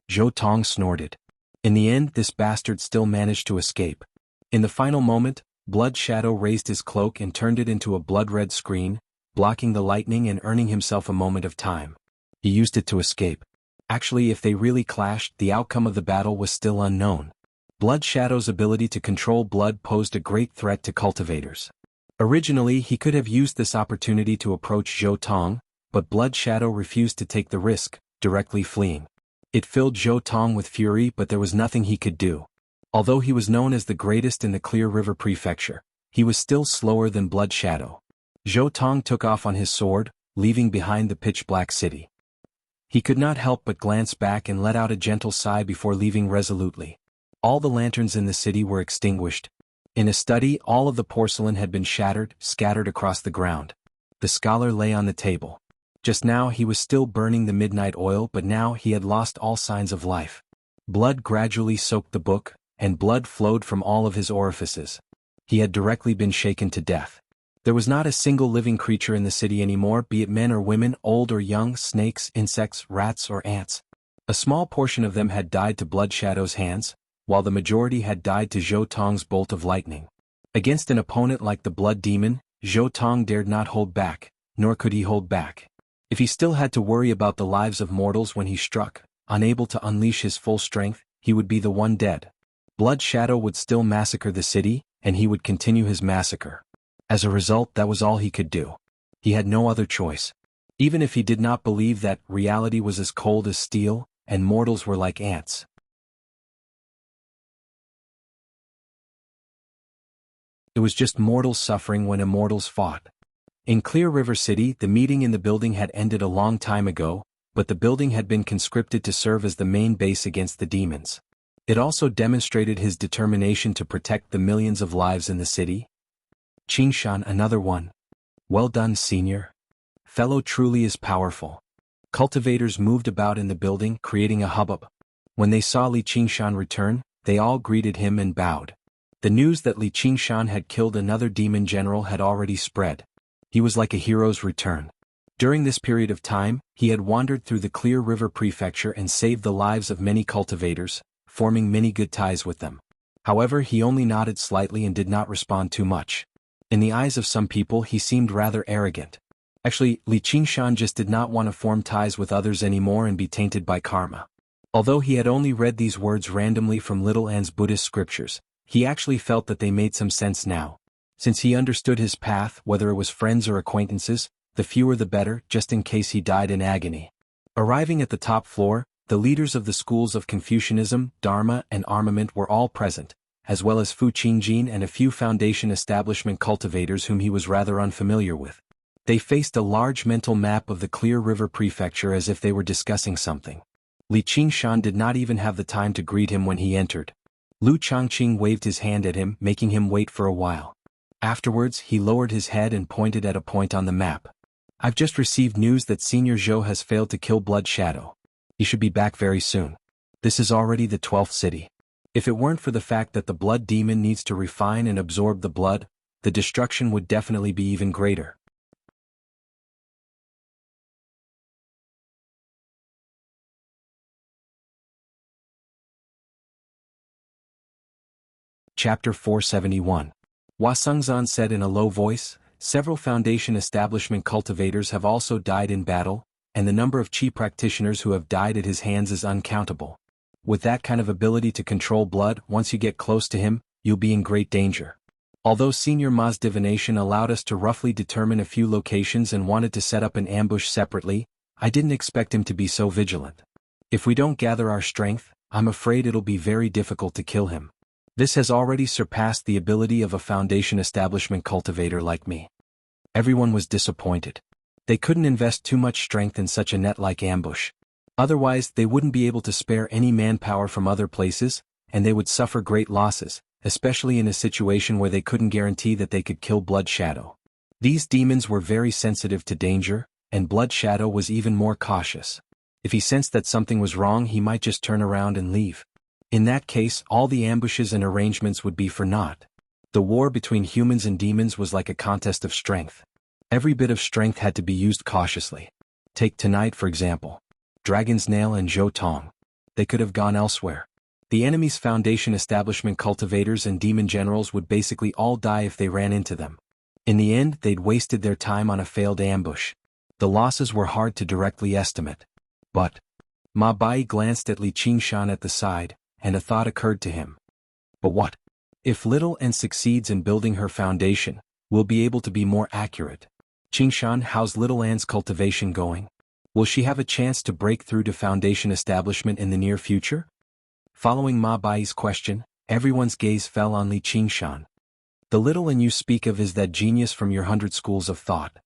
Zhou Tong snorted. In the end, this bastard still managed to escape. In the final moment, Blood Shadow raised his cloak and turned it into a blood-red screen, blocking the lightning and earning himself a moment of time. He used it to escape. Actually, if they really clashed, the outcome of the battle was still unknown. Blood Shadow's ability to control blood posed a great threat to cultivators. Originally, he could have used this opportunity to approach Zhou Tong, but Blood Shadow refused to take the risk, directly fleeing. It filled Zhou Tong with fury, but there was nothing he could do. Although he was known as the greatest in the Clear River Prefecture, he was still slower than Blood Shadow. Zhou Tong took off on his sword, leaving behind the pitch-black city. He could not help but glance back and let out a gentle sigh before leaving resolutely. All the lanterns in the city were extinguished. In a study, all of the porcelain had been shattered, scattered across the ground. The scholar lay on the table. Just now he was still burning the midnight oil, but now he had lost all signs of life. Blood gradually soaked the book, and blood flowed from all of his orifices. He had directly been shaken to death. There was not a single living creature in the city anymore, be it men or women, old or young, snakes, insects, rats or ants. A small portion of them had died to Blood Shadow's hands, while the majority had died to Zhou Tong's bolt of lightning. Against an opponent like the Blood Demon, Zhou Tong dared not hold back, nor could he hold back. If he still had to worry about the lives of mortals when he struck, unable to unleash his full strength, he would be the one dead. Blood Shadow would still massacre the city, and he would continue his massacre. As a result, that was all he could do. He had no other choice. Even if he did not believe that reality was as cold as steel, and mortals were like ants. It was just mortals suffering when immortals fought. In Clear River City, the meeting in the building had ended a long time ago, but the building had been conscripted to serve as the main base against the demons. It also demonstrated his determination to protect the millions of lives in the city. Qingshan, another one. Well done, senior. Fellow truly is powerful. Cultivators moved about in the building, creating a hubbub. When they saw Li Qingshan return, they all greeted him and bowed. The news that Li Qingshan had killed another demon general had already spread. He was like a hero's return. During this period of time, he had wandered through the Clear River Prefecture and saved the lives of many cultivators, forming many good ties with them. However, he only nodded slightly and did not respond too much. In the eyes of some people, he seemed rather arrogant. Actually, Li Qingshan just did not want to form ties with others anymore and be tainted by karma. Although he had only read these words randomly from Little An's Buddhist scriptures, he actually felt that they made some sense now. Since he understood his path, whether it was friends or acquaintances, the fewer the better, just in case he died in agony. Arriving at the top floor, the leaders of the schools of Confucianism, Dharma, and Armament were all present, as well as Fu Qingjin and a few Foundation establishment cultivators whom he was rather unfamiliar with. They faced a large mental map of the Clear River Prefecture as if they were discussing something. Li Qingshan did not even have the time to greet him when he entered. Lu Changqing waved his hand at him, making him wait for a while. Afterwards, he lowered his head and pointed at a point on the map. I've just received news that Senior Zhou has failed to kill Blood Shadow. He should be back very soon. This is already the 12th city. If it weren't for the fact that the blood demon needs to refine and absorb the blood, the destruction would definitely be even greater. Chapter 471. Hua Sengzan said in a low voice, several Foundation establishment cultivators have also died in battle, and the number of Qi practitioners who have died at his hands is uncountable. With that kind of ability to control blood, once you get close to him, you'll be in great danger. Although Senior Ma's divination allowed us to roughly determine a few locations and wanted to set up an ambush separately, I didn't expect him to be so vigilant. If we don't gather our strength, I'm afraid it'll be very difficult to kill him. This has already surpassed the ability of a Foundation establishment cultivator like me. Everyone was disappointed. They couldn't invest too much strength in such a net-like ambush. Otherwise, they wouldn't be able to spare any manpower from other places, and they would suffer great losses, especially in a situation where they couldn't guarantee that they could kill Blood Shadow. These demons were very sensitive to danger, and Blood Shadow was even more cautious. If he sensed that something was wrong, he might just turn around and leave. In that case, all the ambushes and arrangements would be for naught. The war between humans and demons was like a contest of strength. Every bit of strength had to be used cautiously. Take tonight, for example. Dragon's Nail and Zhou Tong. They could have gone elsewhere. The enemy's Foundation establishment cultivators and demon generals would basically all die if they ran into them. In the end, they'd wasted their time on a failed ambush. The losses were hard to directly estimate. But Ma Bai glanced at Li Qingshan at the side, and a thought occurred to him. But what? If Little N succeeds in building her foundation, we'll be able to be more accurate. Qingshan, how's Little An's cultivation going? Will she have a chance to break through to Foundation establishment in the near future? Following Ma Bai's question, everyone's gaze fell on Li Qingshan. The Little N you speak of is that genius from your 100 schools of thought.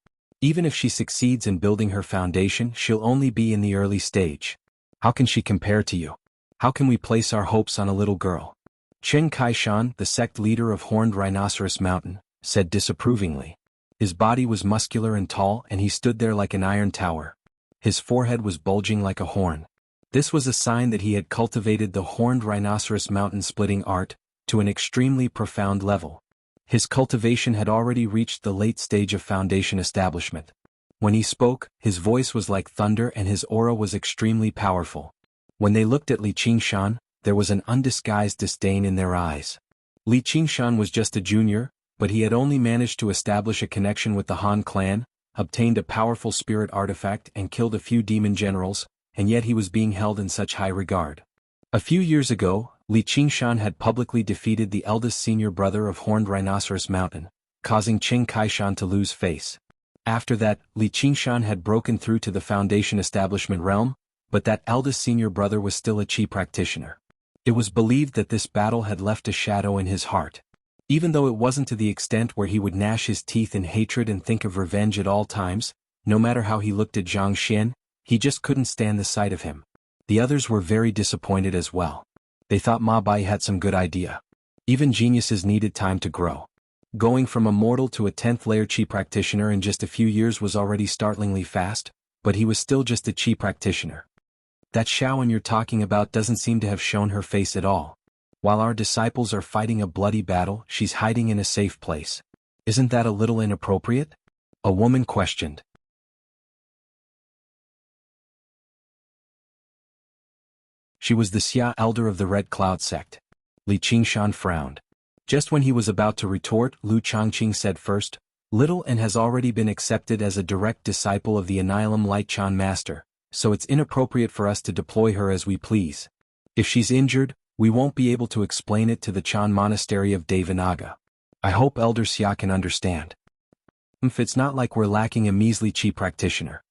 Even if she succeeds in building her foundation, she'll only be in the early stage. How can she compare to you? How can we place our hopes on a little girl? Chen Kaishan, the sect leader of Horned Rhinoceros Mountain, said disapprovingly. His body was muscular and tall, and he stood there like an iron tower. His forehead was bulging like a horn. This was a sign that he had cultivated the Horned Rhinoceros Mountain splitting art to an extremely profound level. His cultivation had already reached the late stage of foundation establishment. When he spoke, his voice was like thunder and his aura was extremely powerful. When they looked at Li Qingshan, there was an undisguised disdain in their eyes. Li Qingshan was just a junior, but he had only managed to establish a connection with the Han clan, obtained a powerful spirit artifact and killed a few demon generals, and yet he was being held in such high regard. A few years ago, Li Qingshan had publicly defeated the eldest senior brother of Horned Rhinoceros Mountain, causing Qing Kaishan to lose face. After that, Li Qingshan had broken through to the foundation establishment realm, but that eldest senior brother was still a Qi practitioner. It was believed that this battle had left a shadow in his heart. Even though it wasn't to the extent where he would gnash his teeth in hatred and think of revenge at all times, no matter how he looked at Zhang Xian, he just couldn't stand the sight of him. The others were very disappointed as well. They thought Ma Bai had some good idea. Even geniuses needed time to grow. Going from a mortal to a 10th layer Qi practitioner in just a few years was already startlingly fast, but he was still just a Qi practitioner. That Shaoan you're talking about doesn't seem to have shown her face at all. While our disciples are fighting a bloody battle, she's hiding in a safe place. Isn't that a little inappropriate? A woman questioned. She was the Xia elder of the Red Cloud sect. Li Qingshan frowned. Just when he was about to retort, Lu Changqing said first, "Little and has already been accepted as a direct disciple of the Annihilum Light Chan Master, so it's inappropriate for us to deploy her as we please. If she's injured, we won't be able to explain it to the Chan Monastery of Devanaga. I hope Elder Xia can understand. It's not like we're lacking a measly Qi practitioner."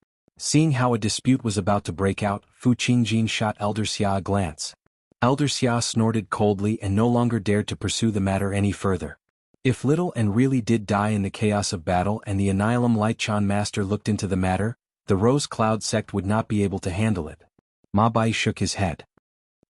Seeing how a dispute was about to break out, Fu Qingjin shot Elder Xia a glance. Elder Xia snorted coldly and no longer dared to pursue the matter any further. If Little and really did die in the chaos of battle and the Annihilum Light Chan Master looked into the matter, the Rose Cloud sect would not be able to handle it. Ma Bai shook his head.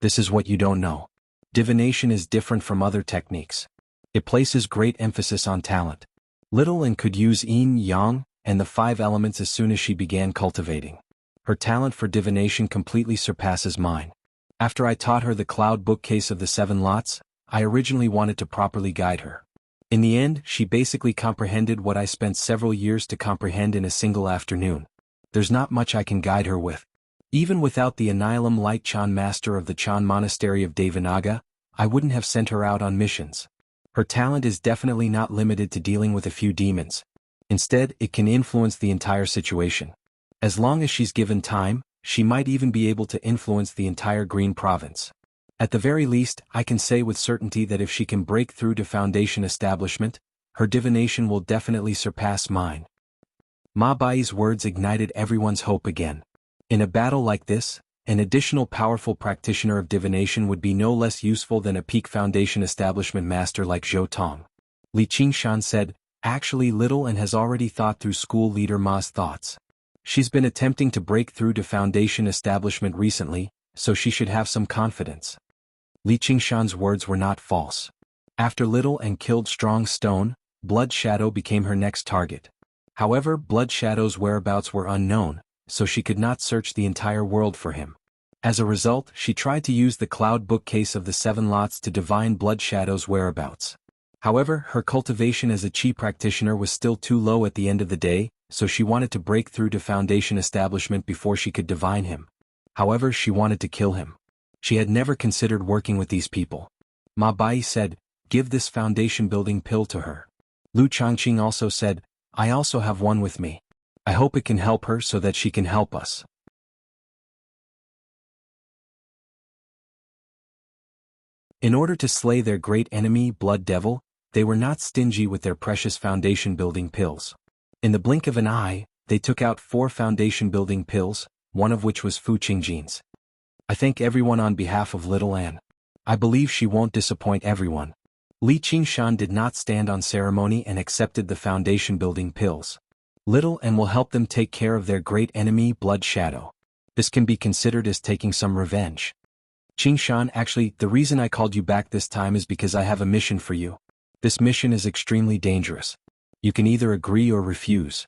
This is what you don't know. Divination is different from other techniques. It places great emphasis on talent. Little and could use yin, yang, and the 5 elements as soon as she began cultivating. Her talent for divination completely surpasses mine. After I taught her the cloud bookcase of the 7 lots, I originally wanted to properly guide her. In the end, she basically comprehended what I spent several years to comprehend in a single afternoon. There's not much I can guide her with. Even without the Annihilum Light Chan Master of the Chan Monastery of Devanaga, I wouldn't have sent her out on missions. Her talent is definitely not limited to dealing with a few demons. Instead, it can influence the entire situation. As long as she's given time, she might even be able to influence the entire Green Province. At the very least, I can say with certainty that if she can break through to foundation establishment, her divination will definitely surpass mine. Ma Bai's words ignited everyone's hope again. In a battle like this, an additional powerful practitioner of divination would be no less useful than a peak foundation establishment master like Zhou Tong. Li Qingshan said, "Actually Little and has already thought through school leader Ma's thoughts. She's been attempting to break through to foundation establishment recently, so she should have some confidence." Li Qingshan's words were not false. After Little and killed Strong Stone, Blood Shadow became her next target. However, Blood Shadow's whereabouts were unknown, so she could not search the entire world for him. As a result, she tried to use the cloud bookcase of the 7 lots to divine Blood Shadow's whereabouts. However, her cultivation as a Qi practitioner was still too low at the end of the day, so she wanted to break through to foundation establishment before she could divine him. However, she wanted to kill him. She had never considered working with these people. Ma Bai said, "Give this foundation building pill to her." Lu Changqing also said, "I also have one with me. I hope it can help her so that she can help us." In order to slay their great enemy, Blood Devil, they were not stingy with their precious foundation-building pills. In the blink of an eye, they took out 4 foundation-building pills, one of which was Fu Qingjin's. "I thank everyone on behalf of Little Anne. I believe she won't disappoint everyone." Li Qingshan did not stand on ceremony and accepted the foundation-building pills. Little Anne will help them take care of their great enemy, Blood Shadow. This can be considered as taking some revenge. Qingshan, actually, the reason I called you back this time is because I have a mission for you. This mission is extremely dangerous. You can either agree or refuse.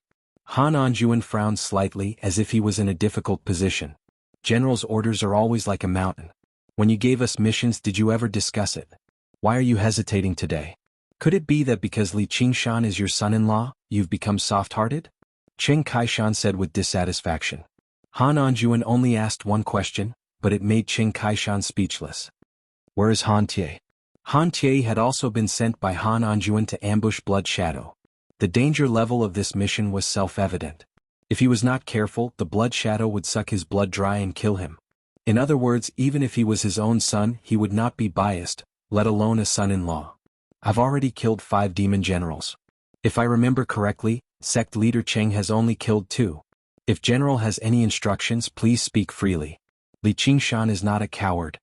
Han Anjuan frowned slightly as if he was in a difficult position. General's orders are always like a mountain. When you gave us missions, did you ever discuss it? Why are you hesitating today? Could it be that because Li Qingshan is your son-in-law, you've become soft-hearted? Chen Kaishan said with dissatisfaction. Han Anjuan only asked one question, but it made Chen Kaishan speechless. Where is Han Tie? Han Tie had also been sent by Han Anjuan to ambush Blood Shadow. The danger level of this mission was self-evident. If he was not careful, the Blood Shadow would suck his blood dry and kill him. In other words, even if he was his own son, he would not be biased, let alone a son-in-law. I've already killed 5 demon generals. If I remember correctly, sect leader Cheng has only killed 2. If general has any instructions, please speak freely. Li Qingshan is not a coward.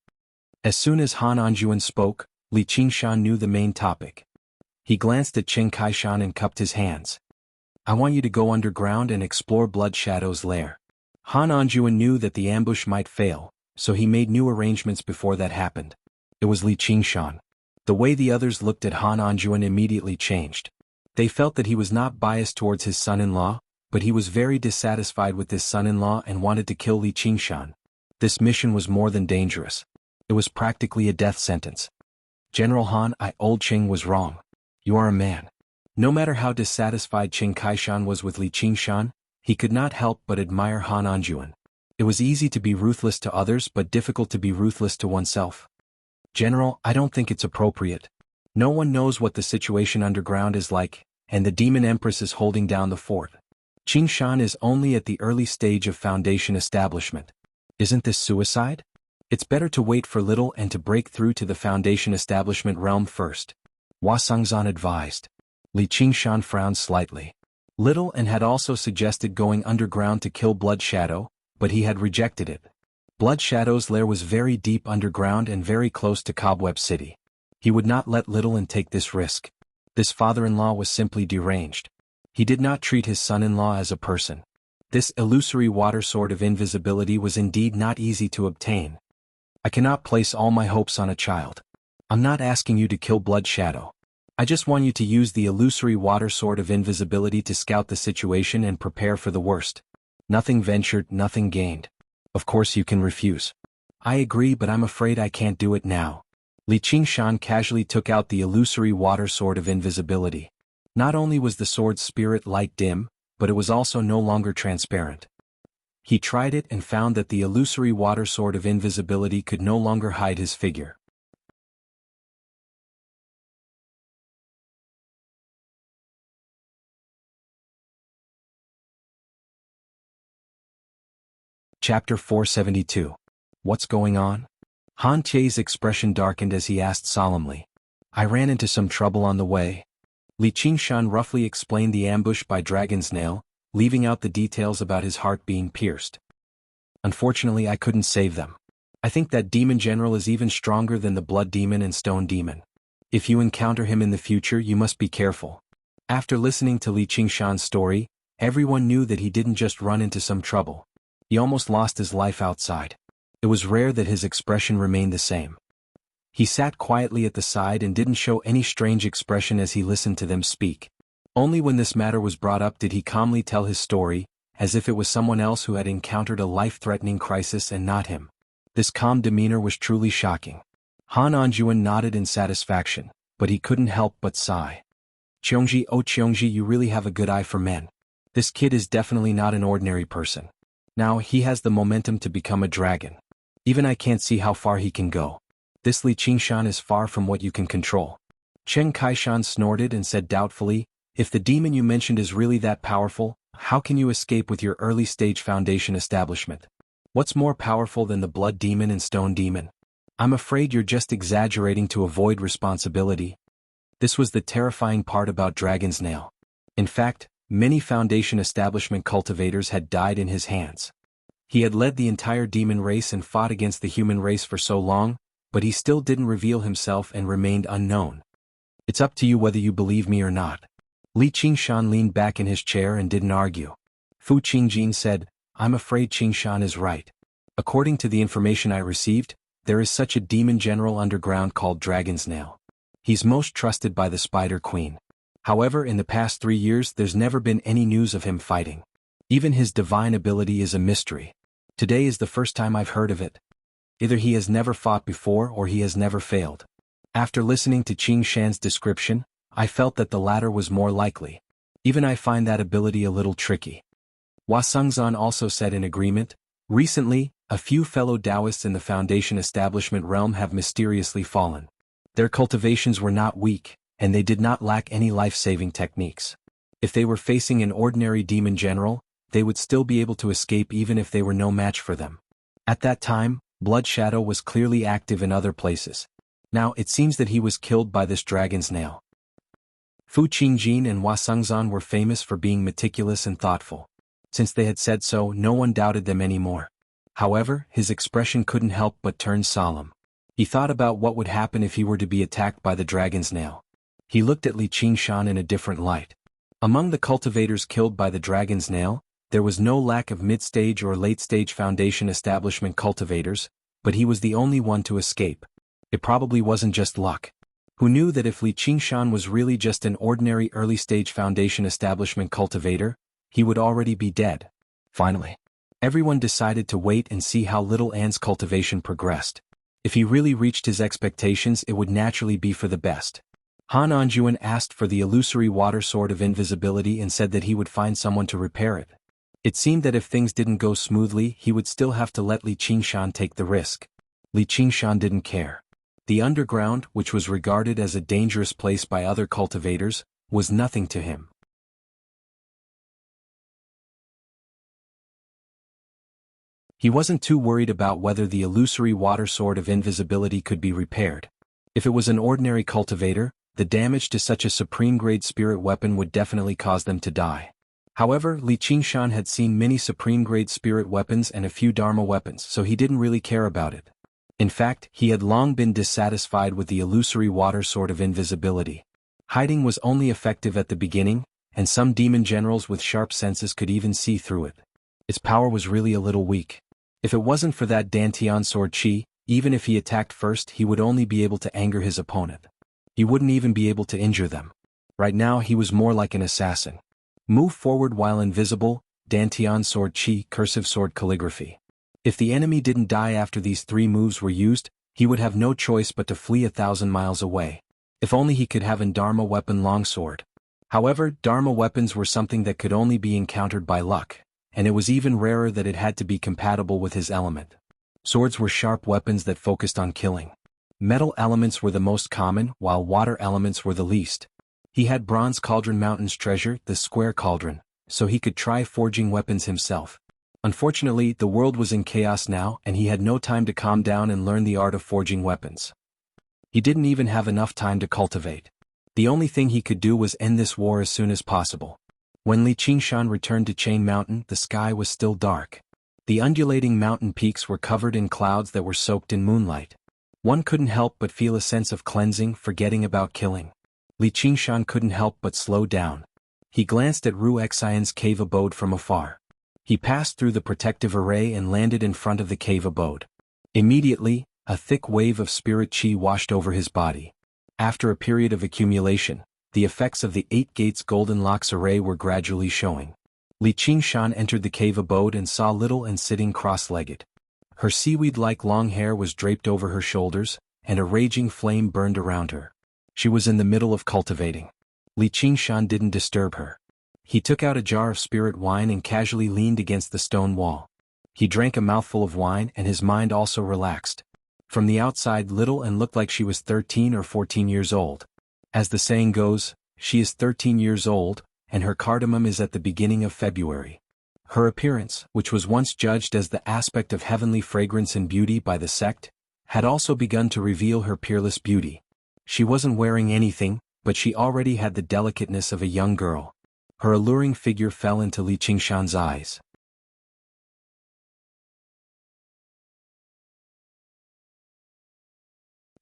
As soon as Han Anjuan spoke, Li Qingshan knew the main topic. He glanced at Chen Kaishan and cupped his hands. I want you to go underground and explore Blood Shadow's lair. Han Anjuan knew that the ambush might fail, so he made new arrangements before that happened. It was Li Qingshan. The way the others looked at Han Anjuan immediately changed. They felt that he was not biased towards his son-in-law, but he was very dissatisfied with his son-in-law and wanted to kill Li Qingshan. This mission was more than dangerous. It was practically a death sentence. General Han, Old Cheng was wrong. You are a man. No matter how dissatisfied Chen Kaishan was with Li Qingshan, he could not help but admire Han Anjuan. It was easy to be ruthless to others but difficult to be ruthless to oneself. General, I don't think it's appropriate. No one knows what the situation underground is like, and the Demon Empress is holding down the fort. Qingshan is only at the early stage of Foundation establishment. Isn't this suicide? It's better to wait for little and to break through to the Foundation establishment realm first. Hua Sangzan advised. Li Qingshan frowned slightly. Little and had also suggested going underground to kill Blood Shadow, but he had rejected it. Blood Shadow's lair was very deep underground and very close to Cobweb City. He would not let Little and take this risk. This father-in-law was simply deranged. He did not treat his son-in-law as a person. This illusory water sword of invisibility was indeed not easy to obtain. I cannot place all my hopes on a child. I'm not asking you to kill Blood Shadow. I just want you to use the illusory water sword of invisibility to scout the situation and prepare for the worst. Nothing ventured, nothing gained. Of course you can refuse. I agree, but I'm afraid I can't do it now. Li Qingshan casually took out the illusory water sword of invisibility. Not only was the sword's spirit light dim, but it was also no longer transparent. He tried it and found that the illusory water sword of invisibility could no longer hide his figure. Chapter 472. What's going on? Han Tie's expression darkened as he asked solemnly. I ran into some trouble on the way. Li Qingshan roughly explained the ambush by Dragon's Nail, leaving out the details about his heart being pierced. Unfortunately, I couldn't save them. I think that demon general is even stronger than the blood demon and stone demon. If you encounter him in the future, you must be careful. After listening to Li Qingshan's story, everyone knew that he didn't just run into some trouble. He almost lost his life outside. It was rare that his expression remained the same. He sat quietly at the side and didn't show any strange expression as he listened to them speak. Only when this matter was brought up did he calmly tell his story, as if it was someone else who had encountered a life-threatening crisis and not him. This calm demeanor was truly shocking. Han Anjuan nodded in satisfaction, but he couldn't help but sigh. Qiongji, oh Qiongji, you really have a good eye for men. This kid is definitely not an ordinary person. Now he has the momentum to become a dragon. Even I can't see how far he can go. This Li Qingshan is far from what you can control. Chen Kaishan snorted and said doubtfully, if the demon you mentioned is really that powerful, how can you escape with your early-stage Foundation establishment? What's more powerful than the blood demon and stone demon? I'm afraid you're just exaggerating to avoid responsibility. This was the terrifying part about Dragon's Nail. In fact, many Foundation establishment cultivators had died in his hands. He had led the entire demon race and fought against the human race for so long, but he still didn't reveal himself and remained unknown. It's up to you whether you believe me or not. Li Qingshan leaned back in his chair and didn't argue. Fu Qingjin said, I'm afraid Qingshan is right. According to the information I received, there is such a demon general underground called Dragon's Nail. He's most trusted by the Spider Queen. However, in the past 3 years there's never been any news of him fighting. Even his divine ability is a mystery. Today is the first time I've heard of it. Either he has never fought before or he has never failed. After listening to Qingshan's description, I felt that the latter was more likely. Even I find that ability a little tricky. Hua Sengzan also said in agreement, recently, a few fellow Taoists in the Foundation establishment realm have mysteriously fallen. Their cultivations were not weak, and they did not lack any life-saving techniques. If they were facing an ordinary demon general, they would still be able to escape even if they were no match for them. At that time, Blood Shadow was clearly active in other places. Now it seems that he was killed by this dragon's nail. Fu Qingjin and Hua Sengzan were famous for being meticulous and thoughtful. Since they had said so, no one doubted them anymore. However, his expression couldn't help but turn solemn. He thought about what would happen if he were to be attacked by the dragon's nail. He looked at Li Qingshan in a different light. Among the cultivators killed by the dragon's nail, there was no lack of mid-stage or late-stage Foundation establishment cultivators, but he was the only one to escape. It probably wasn't just luck. Who knew that if Li Qingshan was really just an ordinary early-stage Foundation establishment cultivator, he would already be dead. Finally, everyone decided to wait and see how Little An's cultivation progressed. If he really reached his expectations, it would naturally be for the best. Han Anjuan asked for the illusory water sword of invisibility and said that he would find someone to repair it. It seemed that if things didn't go smoothly, he would still have to let Li Qingshan take the risk. Li Qingshan didn't care. The underground, which was regarded as a dangerous place by other cultivators, was nothing to him. He wasn't too worried about whether the illusory water sword of invisibility could be repaired. If it was an ordinary cultivator, the damage to such a supreme-grade spirit weapon would definitely cause them to die. However, Li Qingshan had seen many supreme-grade spirit weapons and a few Dharma weapons, so he didn't really care about it. In fact, he had long been dissatisfied with the illusory water sword of invisibility. Hiding was only effective at the beginning, and some demon generals with sharp senses could even see through it. Its power was really a little weak. If it wasn't for that Dantian sword chi, even if he attacked first, he would only be able to anger his opponent. He wouldn't even be able to injure them. Right now he was more like an assassin. Move forward while invisible, Dantian sword chi, cursive sword calligraphy. If the enemy didn't die after these 3 moves were used, he would have no choice but to flee 1,000 miles away. If only he could have an Dharma weapon longsword. However, Dharma weapons were something that could only be encountered by luck, and it was even rarer that it had to be compatible with his element. Swords were sharp weapons that focused on killing. Metal elements were the most common, while water elements were the least. He had Bronze Cauldron Mountain's treasure, the Square Cauldron, so he could try forging weapons himself. Unfortunately, the world was in chaos now, and he had no time to calm down and learn the art of forging weapons. He didn't even have enough time to cultivate. The only thing he could do was end this war as soon as possible. When Li Qingshan returned to Chain Mountain, the sky was still dark. The undulating mountain peaks were covered in clouds that were soaked in moonlight. One couldn't help but feel a sense of cleansing, forgetting about killing. Li Qingshan couldn't help but slow down. He glanced at Ru Xian's cave abode from afar. He passed through the protective array and landed in front of the cave abode. Immediately, a thick wave of spirit chi washed over his body. After a period of accumulation, the effects of the 8 gates golden locks array were gradually showing. Li Qingshan entered the cave abode and saw Little An sitting cross-legged. Her seaweed-like long hair was draped over her shoulders, and a raging flame burned around her. She was in the middle of cultivating. Li Qingshan didn't disturb her. He took out a jar of spirit wine and casually leaned against the stone wall. He drank a mouthful of wine and his mind also relaxed. From the outside, Little An looked like she was 13 or 14 years old. As the saying goes, she is 13 years old, and her cardamom is at the beginning of February. Her appearance, which was once judged as the aspect of heavenly fragrance and beauty by the sect, had also begun to reveal her peerless beauty. She wasn't wearing anything, but she already had the delicateness of a young girl. Her alluring figure fell into Li Qingshan's eyes.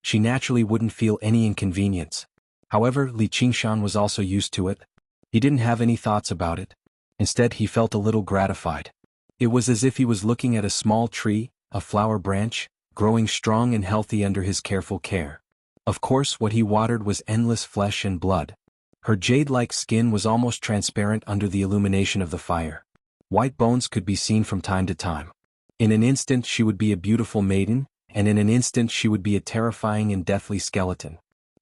She naturally wouldn't feel any inconvenience. However, Li Qingshan was also used to it. He didn't have any thoughts about it. Instead, he felt a little gratified. It was as if he was looking at a small tree, a flower branch, growing strong and healthy under his careful care. Of course, what he watered was endless flesh and blood. Her jade-like skin was almost transparent under the illumination of the fire. White bones could be seen from time to time. In an instant she would be a beautiful maiden, and in an instant she would be a terrifying and deathly skeleton.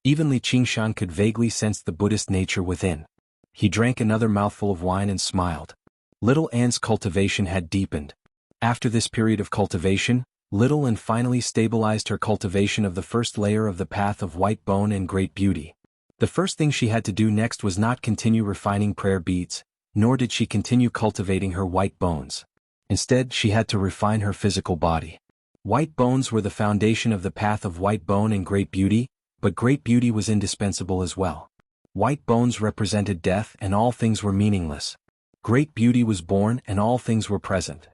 Even Li Qingshan could vaguely sense the Buddhist nature within. He drank another mouthful of wine and smiled. Little Anne's cultivation had deepened. After this period of cultivation, Little Anne finally stabilized her cultivation of the first layer of the path of white bone and great beauty. The first thing she had to do next was not continue refining prayer beads, nor did she continue cultivating her white bones. Instead, she had to refine her physical body. White bones were the foundation of the path of white bone and great beauty, but great beauty was indispensable as well. White bones represented death and all things were meaningless. Great beauty was born and all things were present.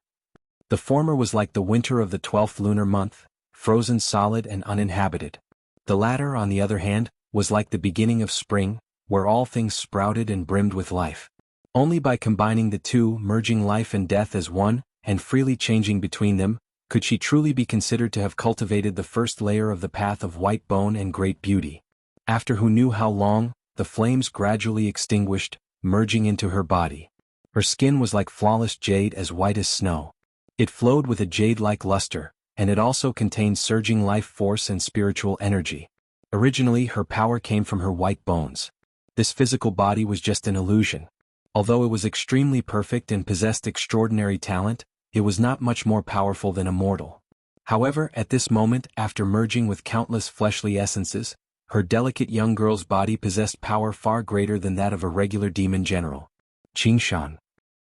The former was like the winter of the 12th lunar month, frozen solid and uninhabited. The latter, on the other hand, was like the beginning of spring, where all things sprouted and brimmed with life. Only by combining the two, merging life and death as one, and freely changing between them, could she truly be considered to have cultivated the first layer of the path of white bone and great beauty. After who knew how long, the flames gradually extinguished, merging into her body. Her skin was like flawless jade, as white as snow. It flowed with a jade-like luster, and it also contained surging life force and spiritual energy. Originally, her power came from her white bones. This physical body was just an illusion. Although it was extremely perfect and possessed extraordinary talent, it was not much more powerful than a mortal. However, at this moment, after merging with countless fleshly essences, her delicate young girl's body possessed power far greater than that of a regular demon general. Qingshan.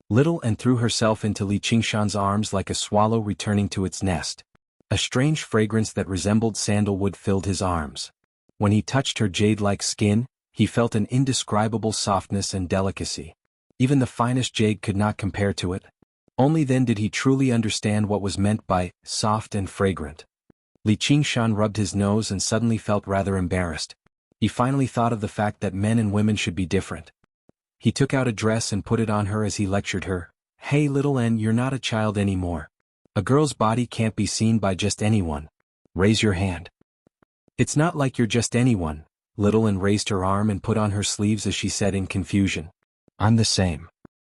Little Anne threw herself into Li Qingshan's arms like a swallow returning to its nest. A strange fragrance that resembled sandalwood filled his arms. When he touched her jade-like skin, he felt an indescribable softness and delicacy. Even the finest jade could not compare to it. Only then did he truly understand what was meant by soft and fragrant. Li Qingshan rubbed his nose and suddenly felt rather embarrassed. He finally thought of the fact that men and women should be different. He took out a dress and put it on her as he lectured her. "Hey little Anne, you're not a child anymore. A girl's body can't be seen by just anyone. Raise your hand." "It's not like you're just anyone." Little Anne raised her arm and put on her sleeves as she said in confusion. "I'm the same."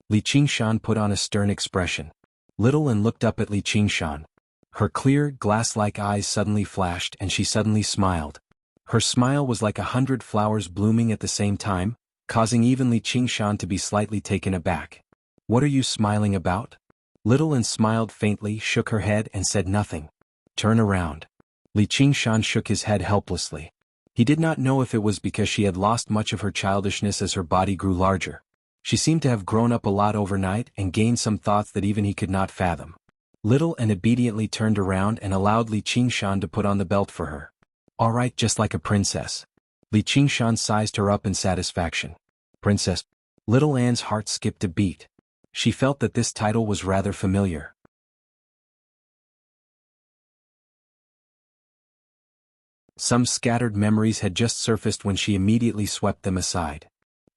Li Qingshan put on a stern expression. Little Anne looked up at Li Qingshan. Her clear, glass-like eyes suddenly flashed and she suddenly smiled. Her smile was like 100 flowers blooming at the same time, causing even Li Qingshan to be slightly taken aback. "What are you smiling about?" Little Anne smiled faintly, shook her head and said nothing. "Turn around." Li Qingshan shook his head helplessly. He did not know if it was because she had lost much of her childishness as her body grew larger. She seemed to have grown up a lot overnight and gained some thoughts that even he could not fathom. Little Anne obediently turned around and allowed Li Qingshan to put on the belt for her. "All right, just like a princess." Li Qingshan sized her up in satisfaction. "Princess." Little Anne's heart skipped a beat. She felt that this title was rather familiar. Some scattered memories had just surfaced when she immediately swept them aside.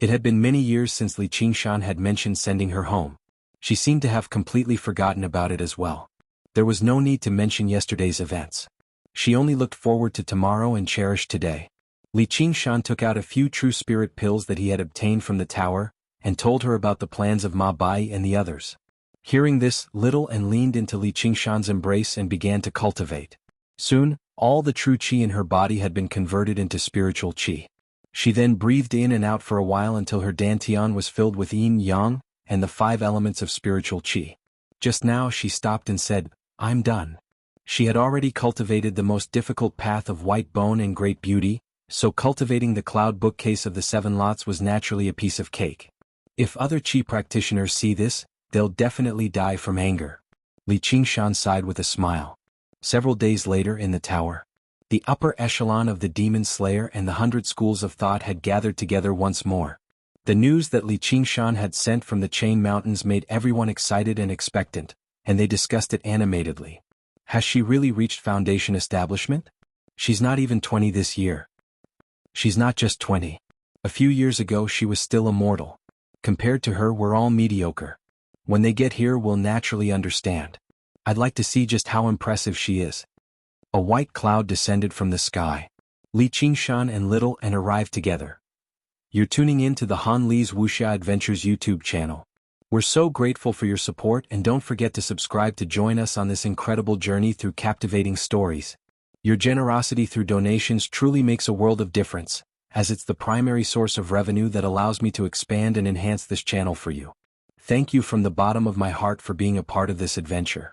It had been many years since Li Qingshan had mentioned sending her home. She seemed to have completely forgotten about it as well. There was no need to mention yesterday's events. She only looked forward to tomorrow and cherished today. Li Qingshan took out a few true spirit pills that he had obtained from the tower, and told her about the plans of Ma Bai and the others. Hearing this, Little Anne leaned into Li Qingshan's embrace and began to cultivate. Soon, all the true qi in her body had been converted into spiritual qi. She then breathed in and out for a while until her dantian was filled with yin, yang, and the 5 elements of spiritual qi. Just now she stopped and said, "I'm done." She had already cultivated the most difficult path of white bone and great beauty, so cultivating the cloud bookcase of the 7 lots was naturally a piece of cake. If other qi practitioners see this, they'll definitely die from anger. Li Qingshan sighed with a smile. Several days later in the tower, the upper echelon of the demon slayer and the 100 schools of thought had gathered together once more. The news that Li Qingshan had sent from the Chain Mountains made everyone excited and expectant, and they discussed it animatedly. Has she really reached foundation establishment? She's not even 20 this year. She's not just 20. A few years ago she was still a mortal. Compared to her, we're all mediocre. When they get here, we'll naturally understand. I'd like to see just how impressive she is. A white cloud descended from the sky. Li Qingshan and Little Anne arrived together. You're tuning in to the Han Li's Wuxia Adventures YouTube channel. We're so grateful for your support, and don't forget to subscribe to join us on this incredible journey through captivating stories. Your generosity through donations truly makes a world of difference, as it's the primary source of revenue that allows me to expand and enhance this channel for you. Thank you from the bottom of my heart for being a part of this adventure.